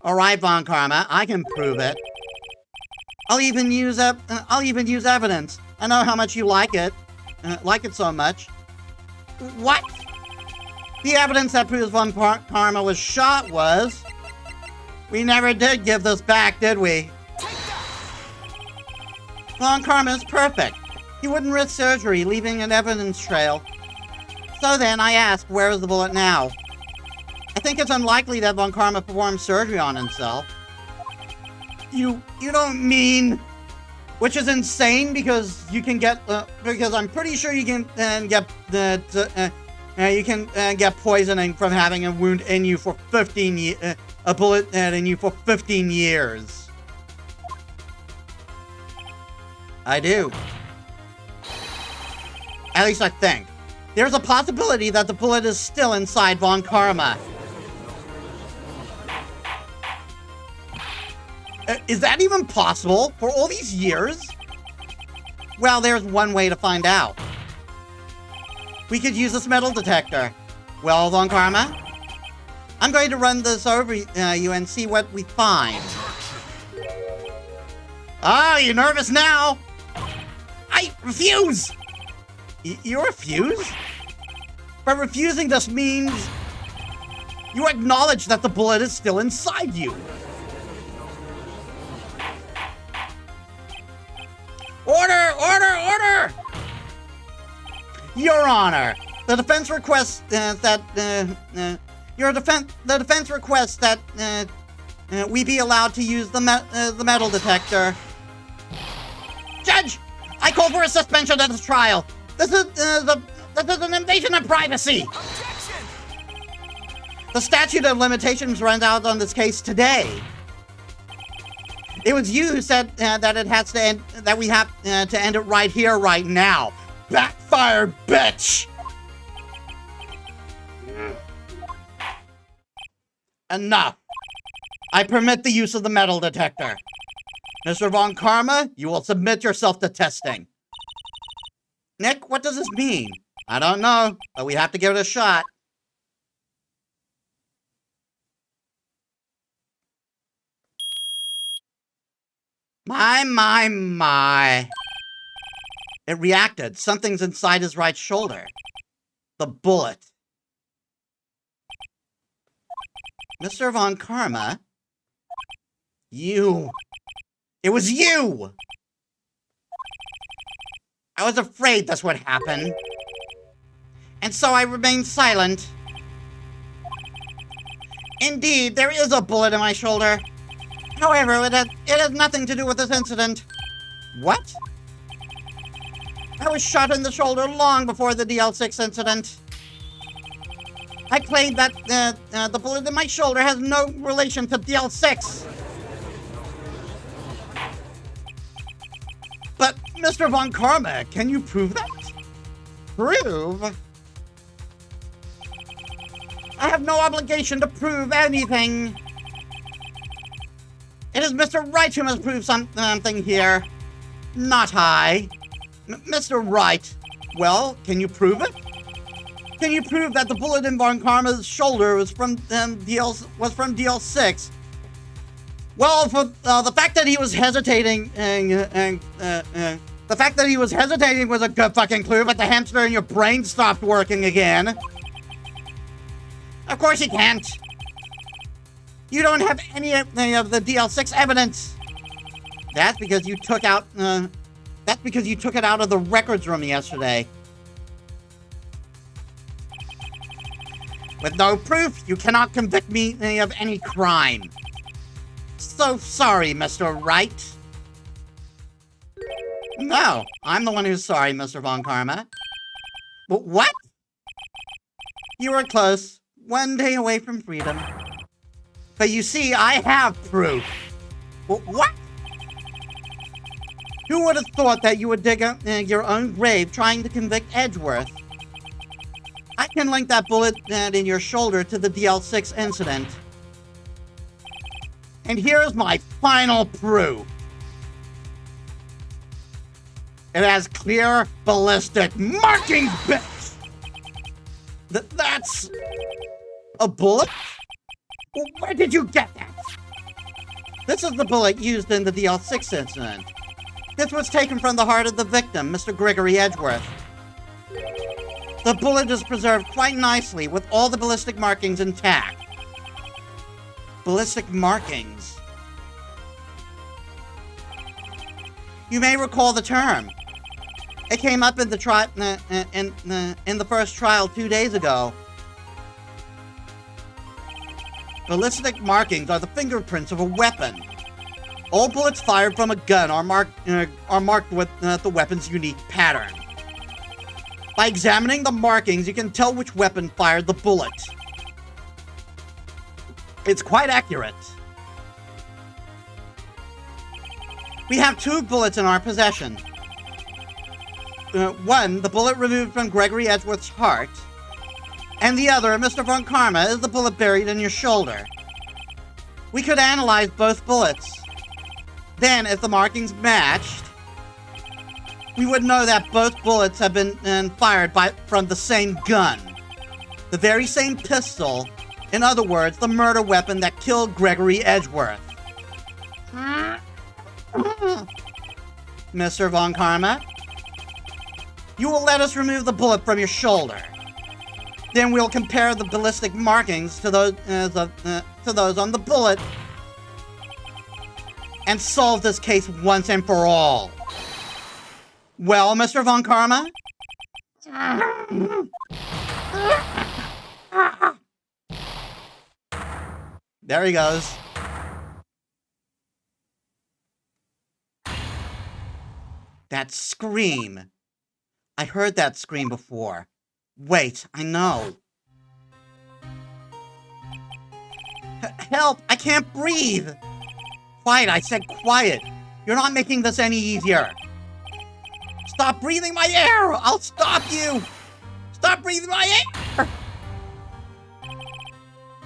All right, Von Karma, I can prove it. I'll even use evidence. I know how much you like it so much. What? The evidence that proves Von Karma was shot was... We never did give this back, did we? Von Karma is perfect. He wouldn't risk surgery, leaving an evidence trail. So then I asked, where is the bullet now? I think it's unlikely that Von Karma performed surgery on himself. You don't mean... Which is insane because you can get... because I'm pretty sure you can get get poisoning from having a wound in you for 15 years... a bullet in you for 15 years. I do. At least I think. There's a possibility that the bullet is still inside Von Karma. Is that even possible? For all these years? Well, there's one way to find out. We could use this metal detector. Well, Von Karma? I'm going to run this over you and see what we find. Ah, you nervous now? I refuse! You refuse? But refusing this means you acknowledge that the bullet is still inside you. Order! Your Honor, the defense requests that we be allowed to use the metal detector. Judge, I call for a suspension of this trial. This is an invasion of privacy. Objection! The statute of limitations runs out on this case today. It was you who said that it has to end, that we have to end it right here, right now. Backfired, bitch! Enough. I permit the use of the metal detector. Mr. Von Karma, you will submit yourself to testing. Nick, what does this mean? I don't know, but we have to give it a shot. My. It reacted. Something's inside his right shoulder. The bullet. Mr. Von Karma? You. It was you! I was afraid this would happen. And so I remained silent. Indeed, there is a bullet in my shoulder. However, it has nothing to do with this incident. What? I was shot in the shoulder long before the DL6 incident. I claim that the bullet in my shoulder has no relation to DL6. But, Mr. Von Karma, can you prove that? Prove? I have no obligation to prove anything. It is Mr. Wright who must prove something here. Not I. Mr. Wright. Well, can you prove it? Can you prove that the bullet in Von Karma's shoulder was from DL6? Well, for the fact that he was hesitating, the fact that he was hesitating was a good fucking clue, but the hamster in your brain stopped working again. Of course he can't. You don't have any of the DL6 evidence. That's because you took out, it out of the records room yesterday. With no proof, you cannot convict me of any crime. So sorry, Mr. Wright. No, I'm the one who's sorry, Mr. Von Karma. What? You were close. One day away from freedom. But you see, I have proof. What? Who would have thought that you would dig your own grave trying to convict Edgeworth? I can link that bullet in your shoulder to the DL6 incident. And here's my final proof. It has clear ballistic markings, bitch! That's a bullet? Well, where did you get that? This is the bullet used in the DL6 incident. This was taken from the heart of the victim, Mr. Gregory Edgeworth. The bullet is preserved quite nicely with all the ballistic markings intact. Ballistic markings. You may recall the term. It came up in the in the first trial 2 days ago. Ballistic markings are the fingerprints of a weapon. All bullets fired from a gun are marked with the weapon's unique pattern. By examining the markings, you can tell which weapon fired the bullet. It's quite accurate. We have 2 bullets in our possession. One, the bullet removed from Gregory Edgeworth's heart, and the other, Mr. Von Karma, is the bullet buried in your shoulder. We could analyze both bullets. Then, if the markings matched, we would know that both bullets have been fired from the same gun. The very same pistol. In other words, the murder weapon that killed Gregory Edgeworth. Mr. Von Karma, you will let us remove the bullet from your shoulder. Then we'll compare the ballistic markings to those on the bullet and solve this case once and for all. Well, Mr. Von Karma? There he goes. That scream. I heard that scream before. Wait, I know. help! I can't breathe! Quiet, I said quiet. You're not making this any easier. Stop breathing my air! I'll stop you! Stop breathing my air!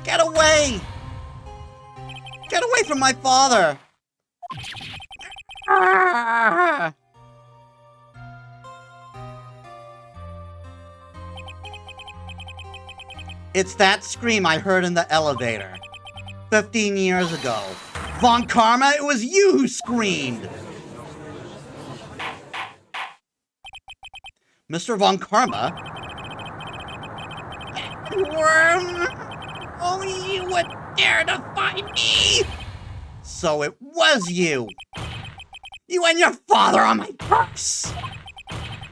Get away! Get away from my father! Ah! It's that scream I heard in the elevator 15 years ago. Von Karma, it was you who screamed! Mr. Von Karma? Worm! Only you would dare to find me! So it was you! You and your father on my purse!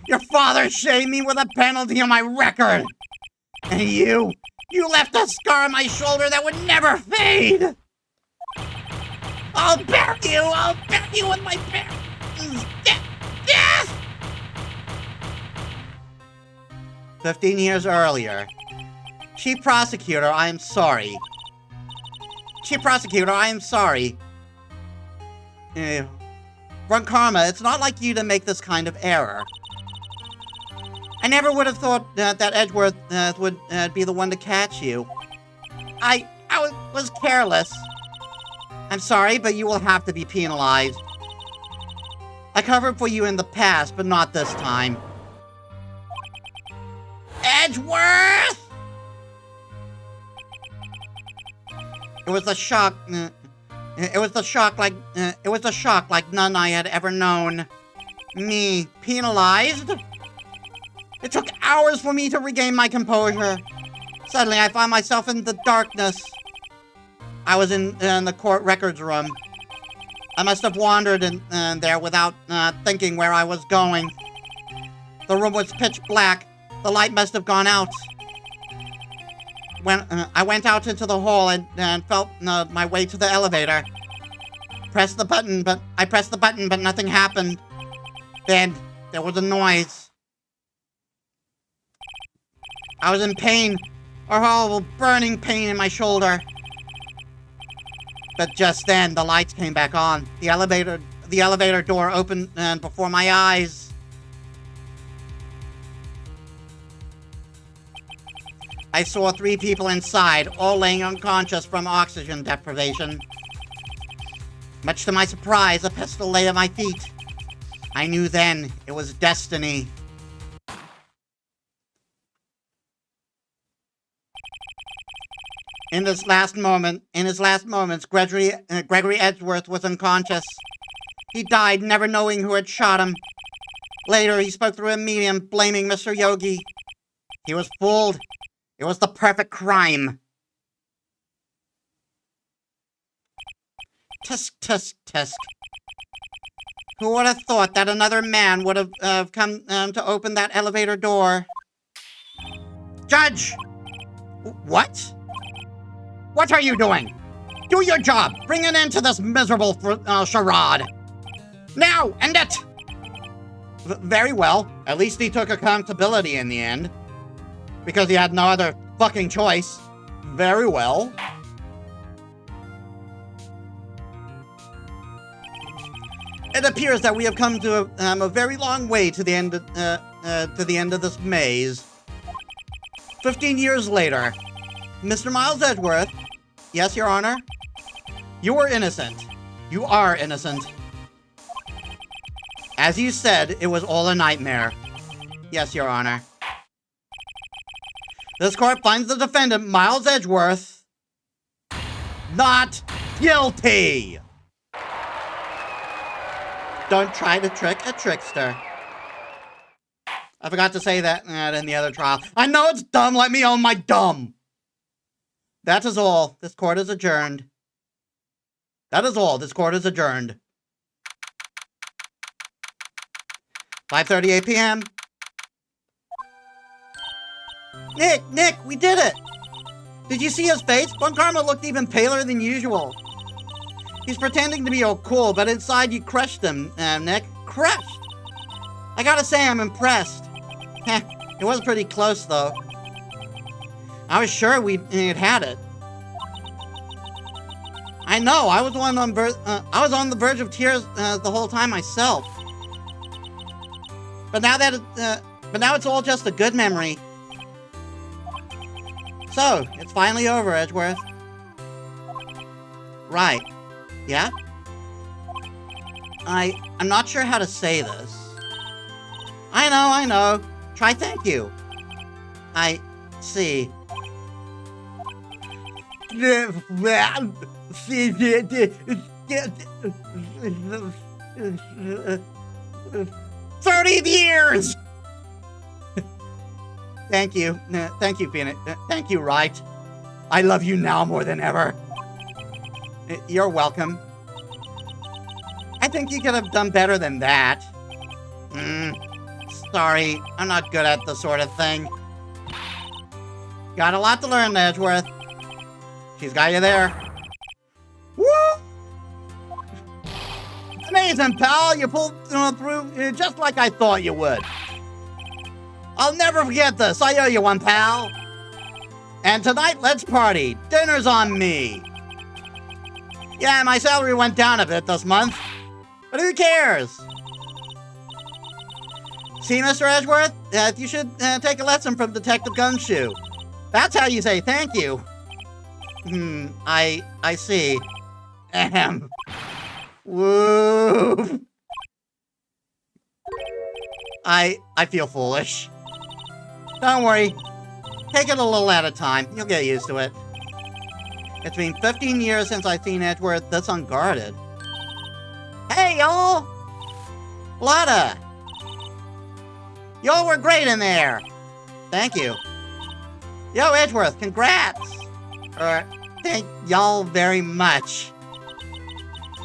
Your father shamed me with a penalty on my record! And you left a scar on my shoulder that would never fade! I'll bury you with my parents! Death! 15 years earlier. Chief Prosecutor, I am sorry. Chief Prosecutor, I am sorry. Von Karma, it's not like you to make this kind of error. I never would have thought that Edgeworth would be the one to catch you. I was careless. I'm sorry, but you will have to be penalized. I covered for you in the past, but not this time. Edgeworth! It was a shock. It was a shock like none I had ever known. Me penalized? It took hours for me to regain my composure. Suddenly, I found myself in the darkness. I was in the court records room. I must have wandered in there without thinking where I was going. The room was pitch black. The light must have gone out. When I went out into the hall and felt my way to the elevator. I pressed the button, but nothing happened. Then there was a noise. I was in pain, a horrible burning pain in my shoulder. But just then, the lights came back on. The elevator door opened before my eyes. I saw 3 people inside, all laying unconscious from oxygen deprivation. Much to my surprise, a pistol lay at my feet. I knew then it was destiny. In his last moments, Gregory Edgeworth was unconscious. He died, never knowing who had shot him. Later, he spoke through a medium, blaming Mr. Yogi. He was fooled. It was the perfect crime. Tisk, tisk, tisk. Who would have thought that another man would have come to open that elevator door? Judge! What? What are you doing? Do your job! Bring an end to this miserable charade! Now! End it! Very well. At least he took accountability in the end. Because he had no other fucking choice. Very well. It appears that we have come to a very long way to the end of this maze. 15 years later, Mr. Miles Edgeworth. Yes, Your Honor. You were innocent. You are innocent. As you said, it was all a nightmare. Yes, Your Honor. This court finds the defendant, Miles Edgeworth, not guilty. Don't try to trick a trickster. I forgot to say that in the other trial. I know it's dumb. Let me own my dumb. That is all. This court is adjourned. That is all. This court is adjourned. 5:38 p.m. Nick, we did it! Did you see his face? Von Karma looked even paler than usual. He's pretending to be all cool, but inside you crushed him, Nick. Crushed! I gotta say, I'm impressed. Heh, it was pretty close, though. I was sure we'd had it. I know. I was on the verge of tears the whole time myself. But now it's all just a good memory. So, it's finally over, Edgeworth. Right. Yeah? I'm not sure how to say this. I know. Try thank you. I see. 30 years! Thank you. Thank you, Phoenix. Thank you, Wright. I love you now more than ever. You're welcome. I think you could have done better than that. Sorry, I'm not good at the sort of thing. Got a lot to learn, Edgeworth. She's got you there. Woo! Amazing, pal. You pulled through just like I thought you would. I'll never forget this. I owe you one, pal. And tonight, let's party. Dinner's on me. Yeah, my salary went down a bit this month. But who cares? See, Mr. Edgeworth? You should take a lesson from Detective Gumshoe. That's how you say thank you. I see. Ahem. Woo. I feel foolish. Don't worry. Take it a little at a time. You'll get used to it. It's been 15 years since I've seen Edgeworth this unguarded. Hey, y'all! Lotta! Y'all were great in there! Thank you. Yo, Edgeworth, congrats! Thank y'all very much.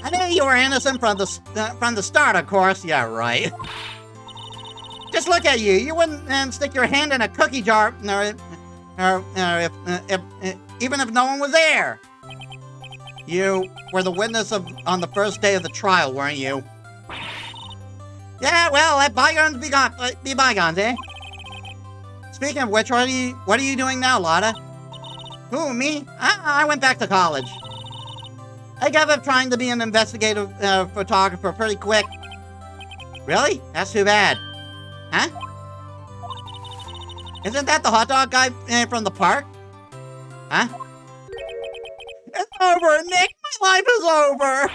I knew you were innocent from the start, of course. Yeah, right. Just look at you. You wouldn't stick your hand in a cookie jar, even if no one was there. You were the witness on the first day of the trial, weren't you? Yeah, well, let bygones be bygones, eh? Speaking of which, what are you doing now, Lotta? Who, me? I went back to college. I gave up trying to be an investigative photographer pretty quick. Really? That's too bad. Huh? Isn't that the hot dog guy from the park? Huh? It's over, Nick! My life is over!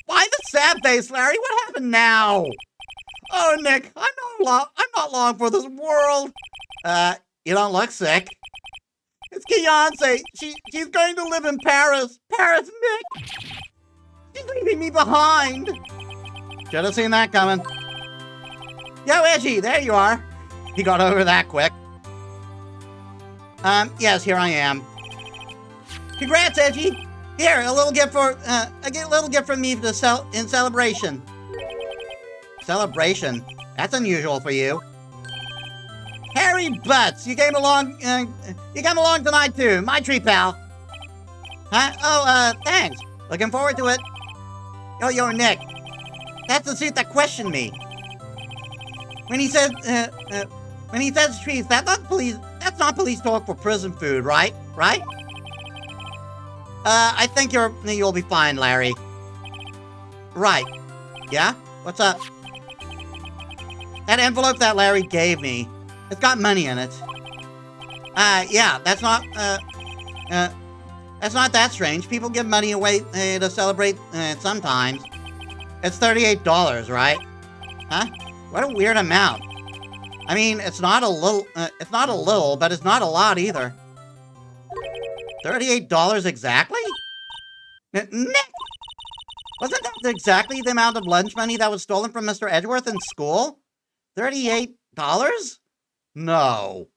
Why the sad face, Larry? What happened now? Oh, Nick, I'm not long for this world. You don't look sick. It's Beyonce. She's going to live in Paris. Paris, Nick! She's leaving me behind. Should have seen that coming. Yo, Edgy, there you are. He got over that quick. Yes, here I am. Congrats, Edgy. Here, a little gift from me in celebration. Celebration? That's unusual for you. Harry Butts, you came along tonight too. My treat, pal. Huh? Oh, thanks. Looking forward to it. Yo, Nick. That's the suit that questioned me. When he says treats, that's not police talk for prison food, right? Right? I think you'll be fine, Larry. Right. Yeah? What's up? That envelope that Larry gave me, it's got money in it. Yeah, that's not that strange. People give money away to celebrate sometimes. It's $38, right? Huh? What a weird amount. I mean, it's not a little, but it's not a lot either. $38 exactly? Nick! Wasn't that exactly the amount of lunch money that was stolen from Mr. Edgeworth in school? $38? No.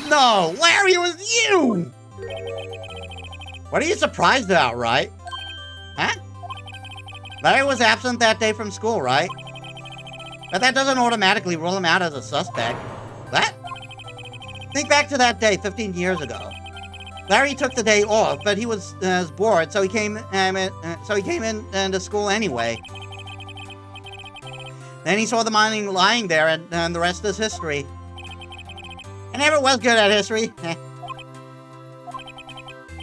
No, Larry, it was you! What are you surprised about, right? Huh? Larry was absent that day from school, right? But that doesn't automatically rule him out as a suspect. What? Think back to that day 15 years ago. Larry took the day off, but he was bored, so he came in to school anyway. Then he saw the money lying there, and the rest is history. I never was good at history.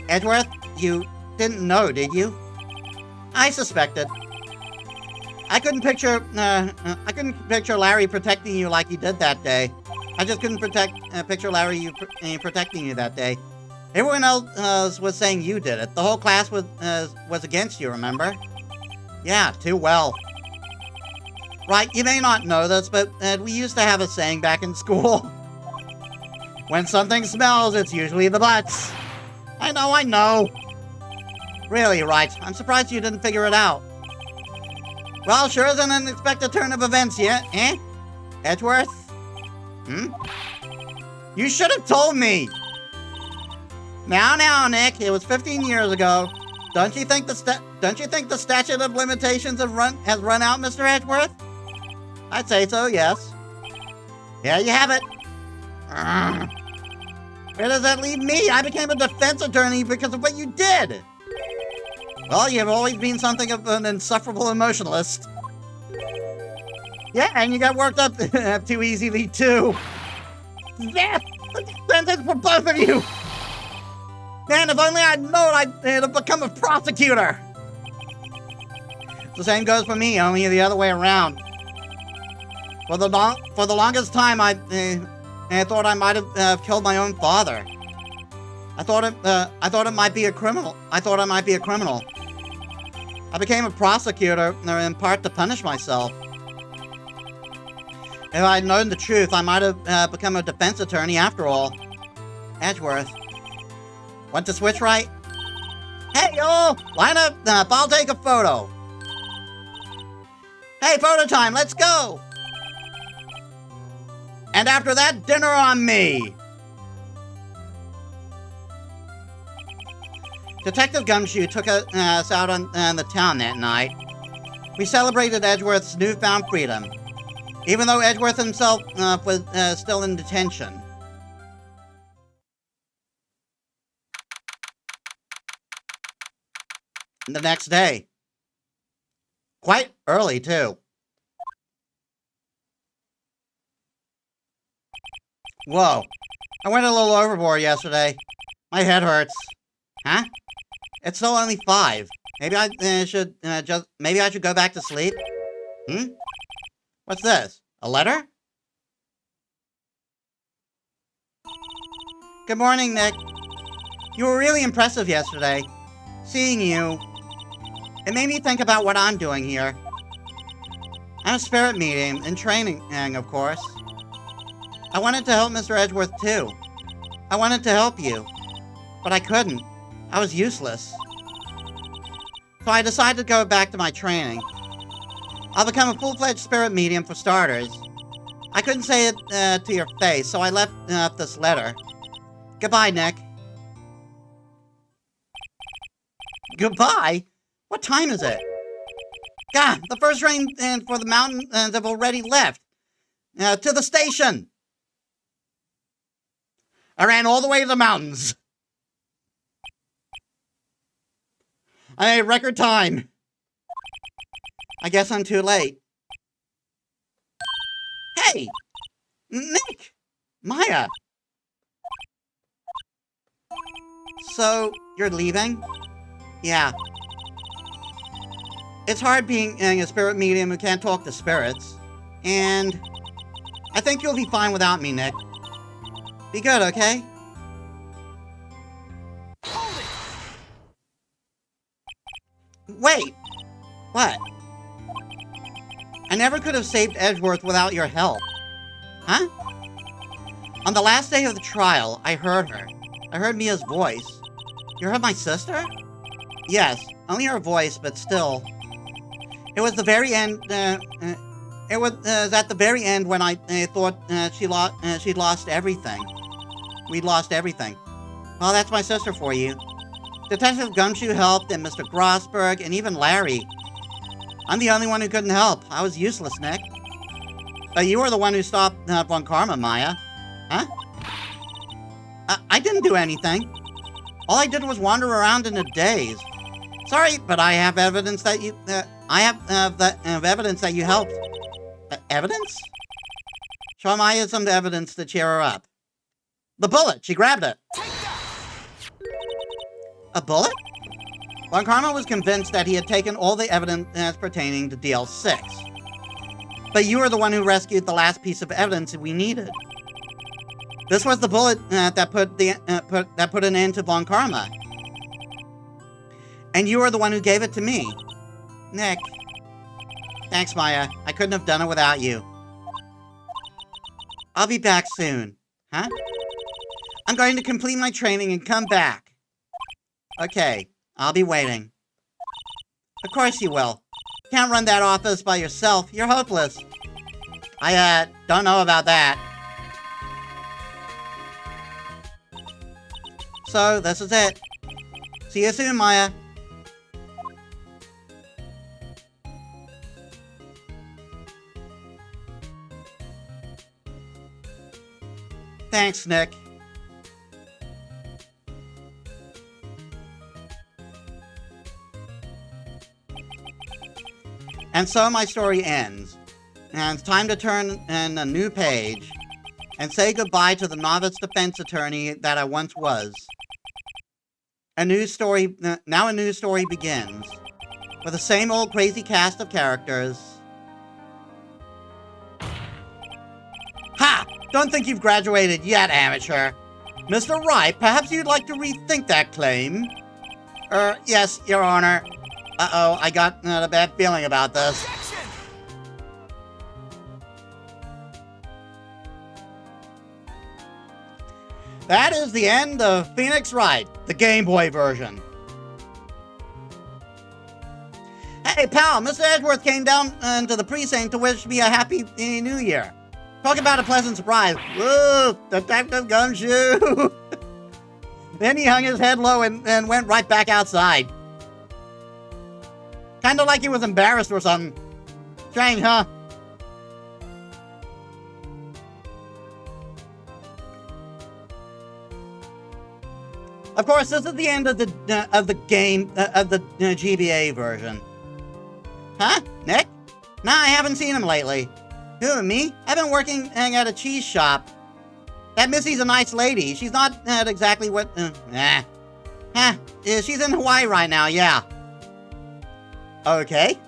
Edgeworth, you didn't know, did you? I suspected. I couldn't picture Larry protecting you like he did that day. I just couldn't picture Larry protecting you that day. Everyone else was saying you did it. The whole class was against you, remember? Yeah, too well. Right, you may not know this, but we used to have a saying back in school. When something smells, it's usually the butts. I know. Really, Wright, I'm surprised you didn't figure it out. Well, sure is an unexpected turn of events, yeah? Eh? Edgeworth? You should have told me! Now, Nick, it was 15 years ago. Don't you think the statute of limitations has run out, Mr. Edgeworth? I'd say so, yes. Yeah, you have it. Where does that leave me? I became a defense attorney because of what you did. Well, you've always been something of an insufferable emotionalist. Yeah, and you got worked up too easily, too. Yeah, sentence for both of you. Man, if only I'd known I'd have become a prosecutor. The same goes for me, only the other way around. For the longest time, I thought I might have killed my own father. I thought it might be a criminal. I thought I might be a criminal. I became a prosecutor in part to punish myself. If I'd known the truth, I might have become a defense attorney after all. Edgeworth. Want to switch, Wright? Hey, y'all! Line up, I'll take a photo. Hey, photo time, let's go! And after that, dinner on me! Detective Gumshoe took us out on the town that night. We celebrated Edgeworth's newfound freedom, even though Edgeworth himself was still in detention. The next day. Quite early, too. Whoa. I went a little overboard yesterday. My head hurts. Huh? It's still only 5. Maybe I should go back to sleep? What's this? A letter? Good morning, Nick. You were really impressive yesterday. Seeing you, it made me think about what I'm doing here. I'm a spirit medium in training, of course. I wanted to help Mr. Edgeworth, too. I wanted to help you, but I couldn't. I was useless. So I decided to go back to my training. I'll become a full-fledged spirit medium for starters. I couldn't say it to your face, so I left this letter. Goodbye, Nick. Goodbye? What time is it? God, the first train for the mountains have already left. To the station. I ran all the way to the mountains. I made record time. I guess I'm too late. Hey! Nick! Maya! So, you're leaving? Yeah. It's hard being a spirit medium who can't talk to spirits. And I think you'll be fine without me, Nick. Be good, okay? Wait! What? I never could have saved Edgeworth without your help. Huh? On the last day of the trial, I heard her. I heard Mia's voice. You heard my sister? Yes, only her voice, but still. It was the very end, it was at the very end when I thought she'd lost everything. We'd lost everything. Well, that's my sister for you. Detective Gumshoe helped, and Mr. Grossberg, and even Larry. I'm the only one who couldn't help. I was useless, Nick. But you were the one who stopped Von Karma, Maya. Huh? I didn't do anything. All I did was wander around in a daze. Sorry, but I have evidence that you... evidence that you helped. Evidence? Show Maya some evidence to cheer her up. The bullet! She grabbed it! A bullet? Von Karma was convinced that he had taken all the evidence pertaining to DL6. But you were the one who rescued the last piece of evidence we needed. This was the bullet that put an end to Von Karma. And you were the one who gave it to me. Nick. Thanks, Maya. I couldn't have done it without you. I'll be back soon. Huh? I'm going to complete my training and come back. Okay, I'll be waiting. Of course you will. Can't run that office by yourself. You're hopeless. I, don't know about that. So, this is it. See you soon, Maya. Thanks, Nick. And so my story ends. And it's time to turn in a new page and say goodbye to the novice defense attorney that I once was. Now a new story begins. With the same old crazy cast of characters. Ha! Don't think you've graduated yet, amateur. Mr. Wright, perhaps you'd like to rethink that claim? Yes, Your Honor. Uh-oh, I got a bad feeling about this. Objection! That is the end of Phoenix Wright, the Game Boy version. Hey, pal, Mr. Edgeworth came down to the precinct to wish me a happy new year. Talk about a pleasant surprise. Woo, Detective Gumshoe. Then he hung his head low and went right back outside. Kinda like he was embarrassed or something. Strange, huh? Of course, this is the end of the GBA version. Huh? Nick? Nah, I haven't seen him lately. Who, me? I've been working at a cheese shop. That Missy's a nice lady. She's not exactly what... Huh, she's in Hawaii right now, yeah. Okay.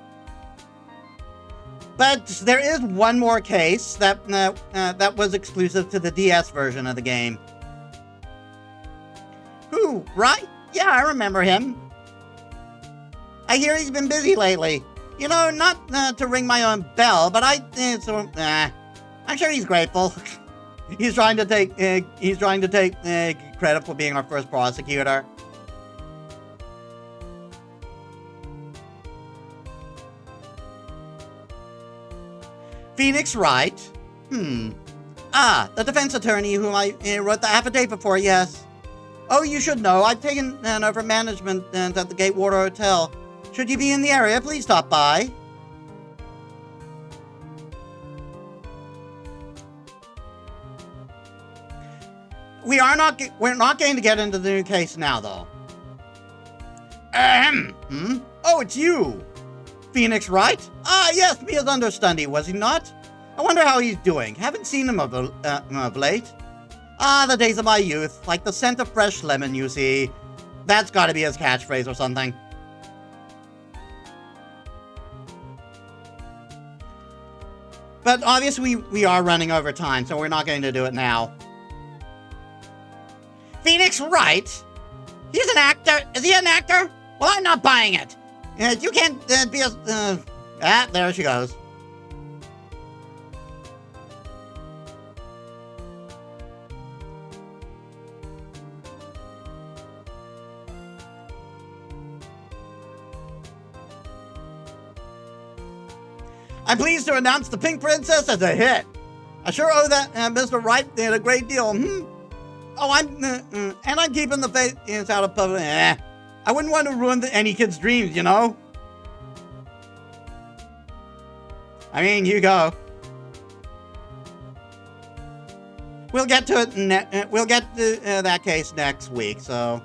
But there is one more case that was exclusive to the DS version of the game. Who, Wright? Yeah, I remember him. I hear he's been busy lately. You know, not to ring my own bell, but I'm sure he's grateful. He's trying to take credit for being our first prosecutor. Phoenix Wright? The defense attorney whom I wrote the affidavit for, yes. Oh, you should know, I've taken over management at the Gatewater Hotel. Should you be in the area, please stop by. We're not going to get into the new case now, though. Oh, it's you! Phoenix Wright? Ah, yes, me as understudy, was he not? I wonder how he's doing. Haven't seen him of late. Ah, the days of my youth, like the scent of fresh lemon, you see. That's gotta be his catchphrase or something. But obviously we are running over time, so we're not going to do it now. Phoenix Wright? He's an actor? Is he an actor? Well, I'm not buying it. You can't be a... there she goes. I'm pleased to announce The Pink Princess as a hit. I sure owe that Mr. Wright a great deal. Oh, I'm keeping the face out of public. I wouldn't want to ruin any kid's dreams, you know? I mean, you go. We'll get to it. We'll get to that case next week, so.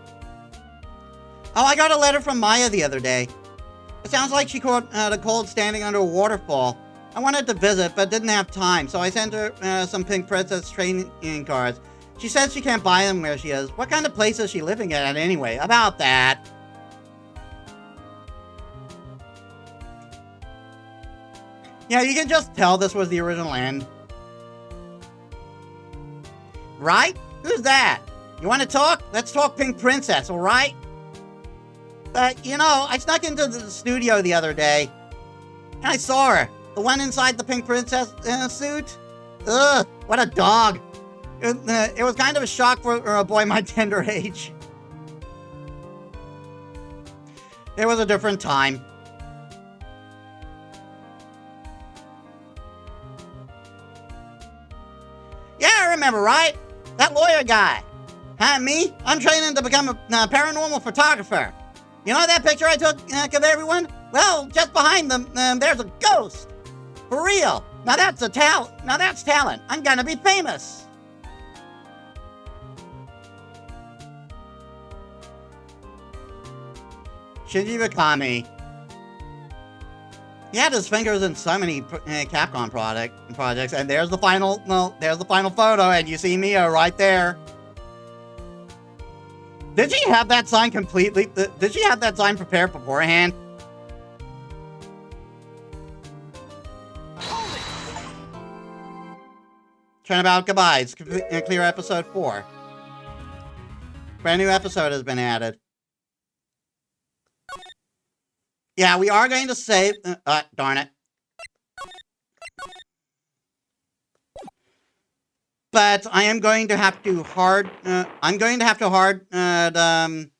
Oh, I got a letter from Maya the other day. It sounds like she caught the cold standing under a waterfall. I wanted to visit, but didn't have time, so I sent her some Pink Princess trading cards. She says she can't buy them where she is. What kind of place is she living at anyway? About that. Yeah, you can just tell this was the original end. Right? Who's that? You want to talk? Let's talk Pink Princess, alright? But, you know, I snuck into the studio the other day, and I saw her. The one inside the Pink Princess suit. Ugh, what a dog. It was kind of a shock for a boy my tender age. It was a different time. Yeah, I remember, right? That lawyer guy. Huh, me? I'm training to become a paranormal photographer. You know that picture I took of everyone? Well, just behind them, there's a ghost. For real. Now that's talent. I'm gonna be famous. Shinji Mikami. He had his fingers in so many Capcom projects, and there's the final photo, and you see Mio right there. Did she have that sign did she have that sign prepared beforehand? Turnabout goodbyes. Clear episode 4. Brand new episode has been added. Yeah, we are going to save. Darn it. But I am going to have to hard and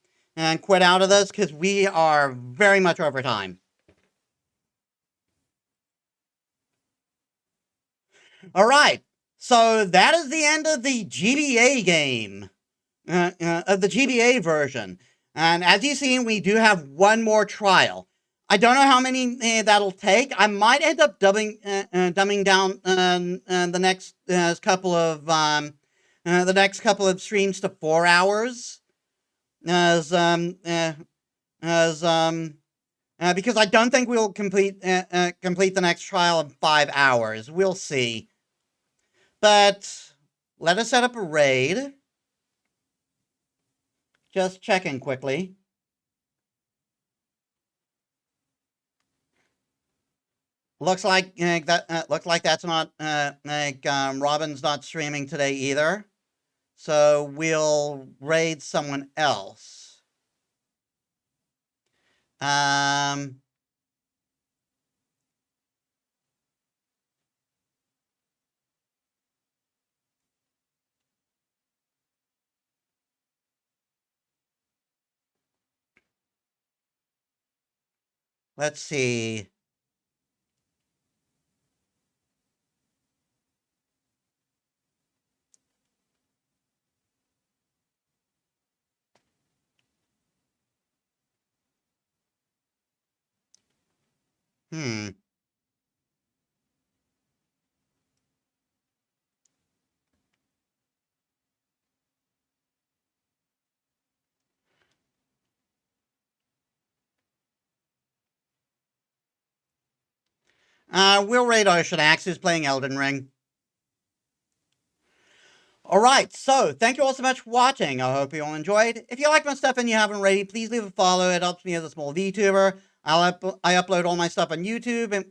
quit out of this because we are very much over time. All right. So that is the end of the GBA game, of the GBA version. And as you've seen, we do have one more trial. I don't know how many that'll take. I might end up dumbing down the next couple of streams to 4 hours, because I don't think we'll complete the next trial in 5 hours. We'll see. But let us set up a raid. Just checking quickly. Looks like that's not Robin's not streaming today either. So we'll raid someone else. Let's see. We'll raid Oceanax, who's playing Elden Ring. Alright, so thank you all so much for watching. I hope you all enjoyed. If you like my stuff and you haven't already, please leave a follow. It helps me as a small VTuber. I upload all my stuff on YouTube. And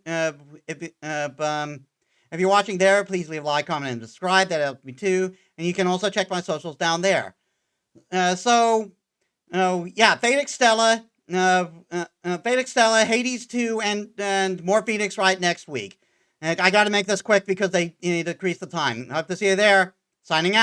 if you're watching there, please leave a like, comment, and subscribe. That helps me too. And you can also check my socials down there. Yeah, Phoenix Stella, Hades 2, and more Phoenix Wright next week. And I got to make this quick because they need to decrease the time. Hope to see you there. Signing out.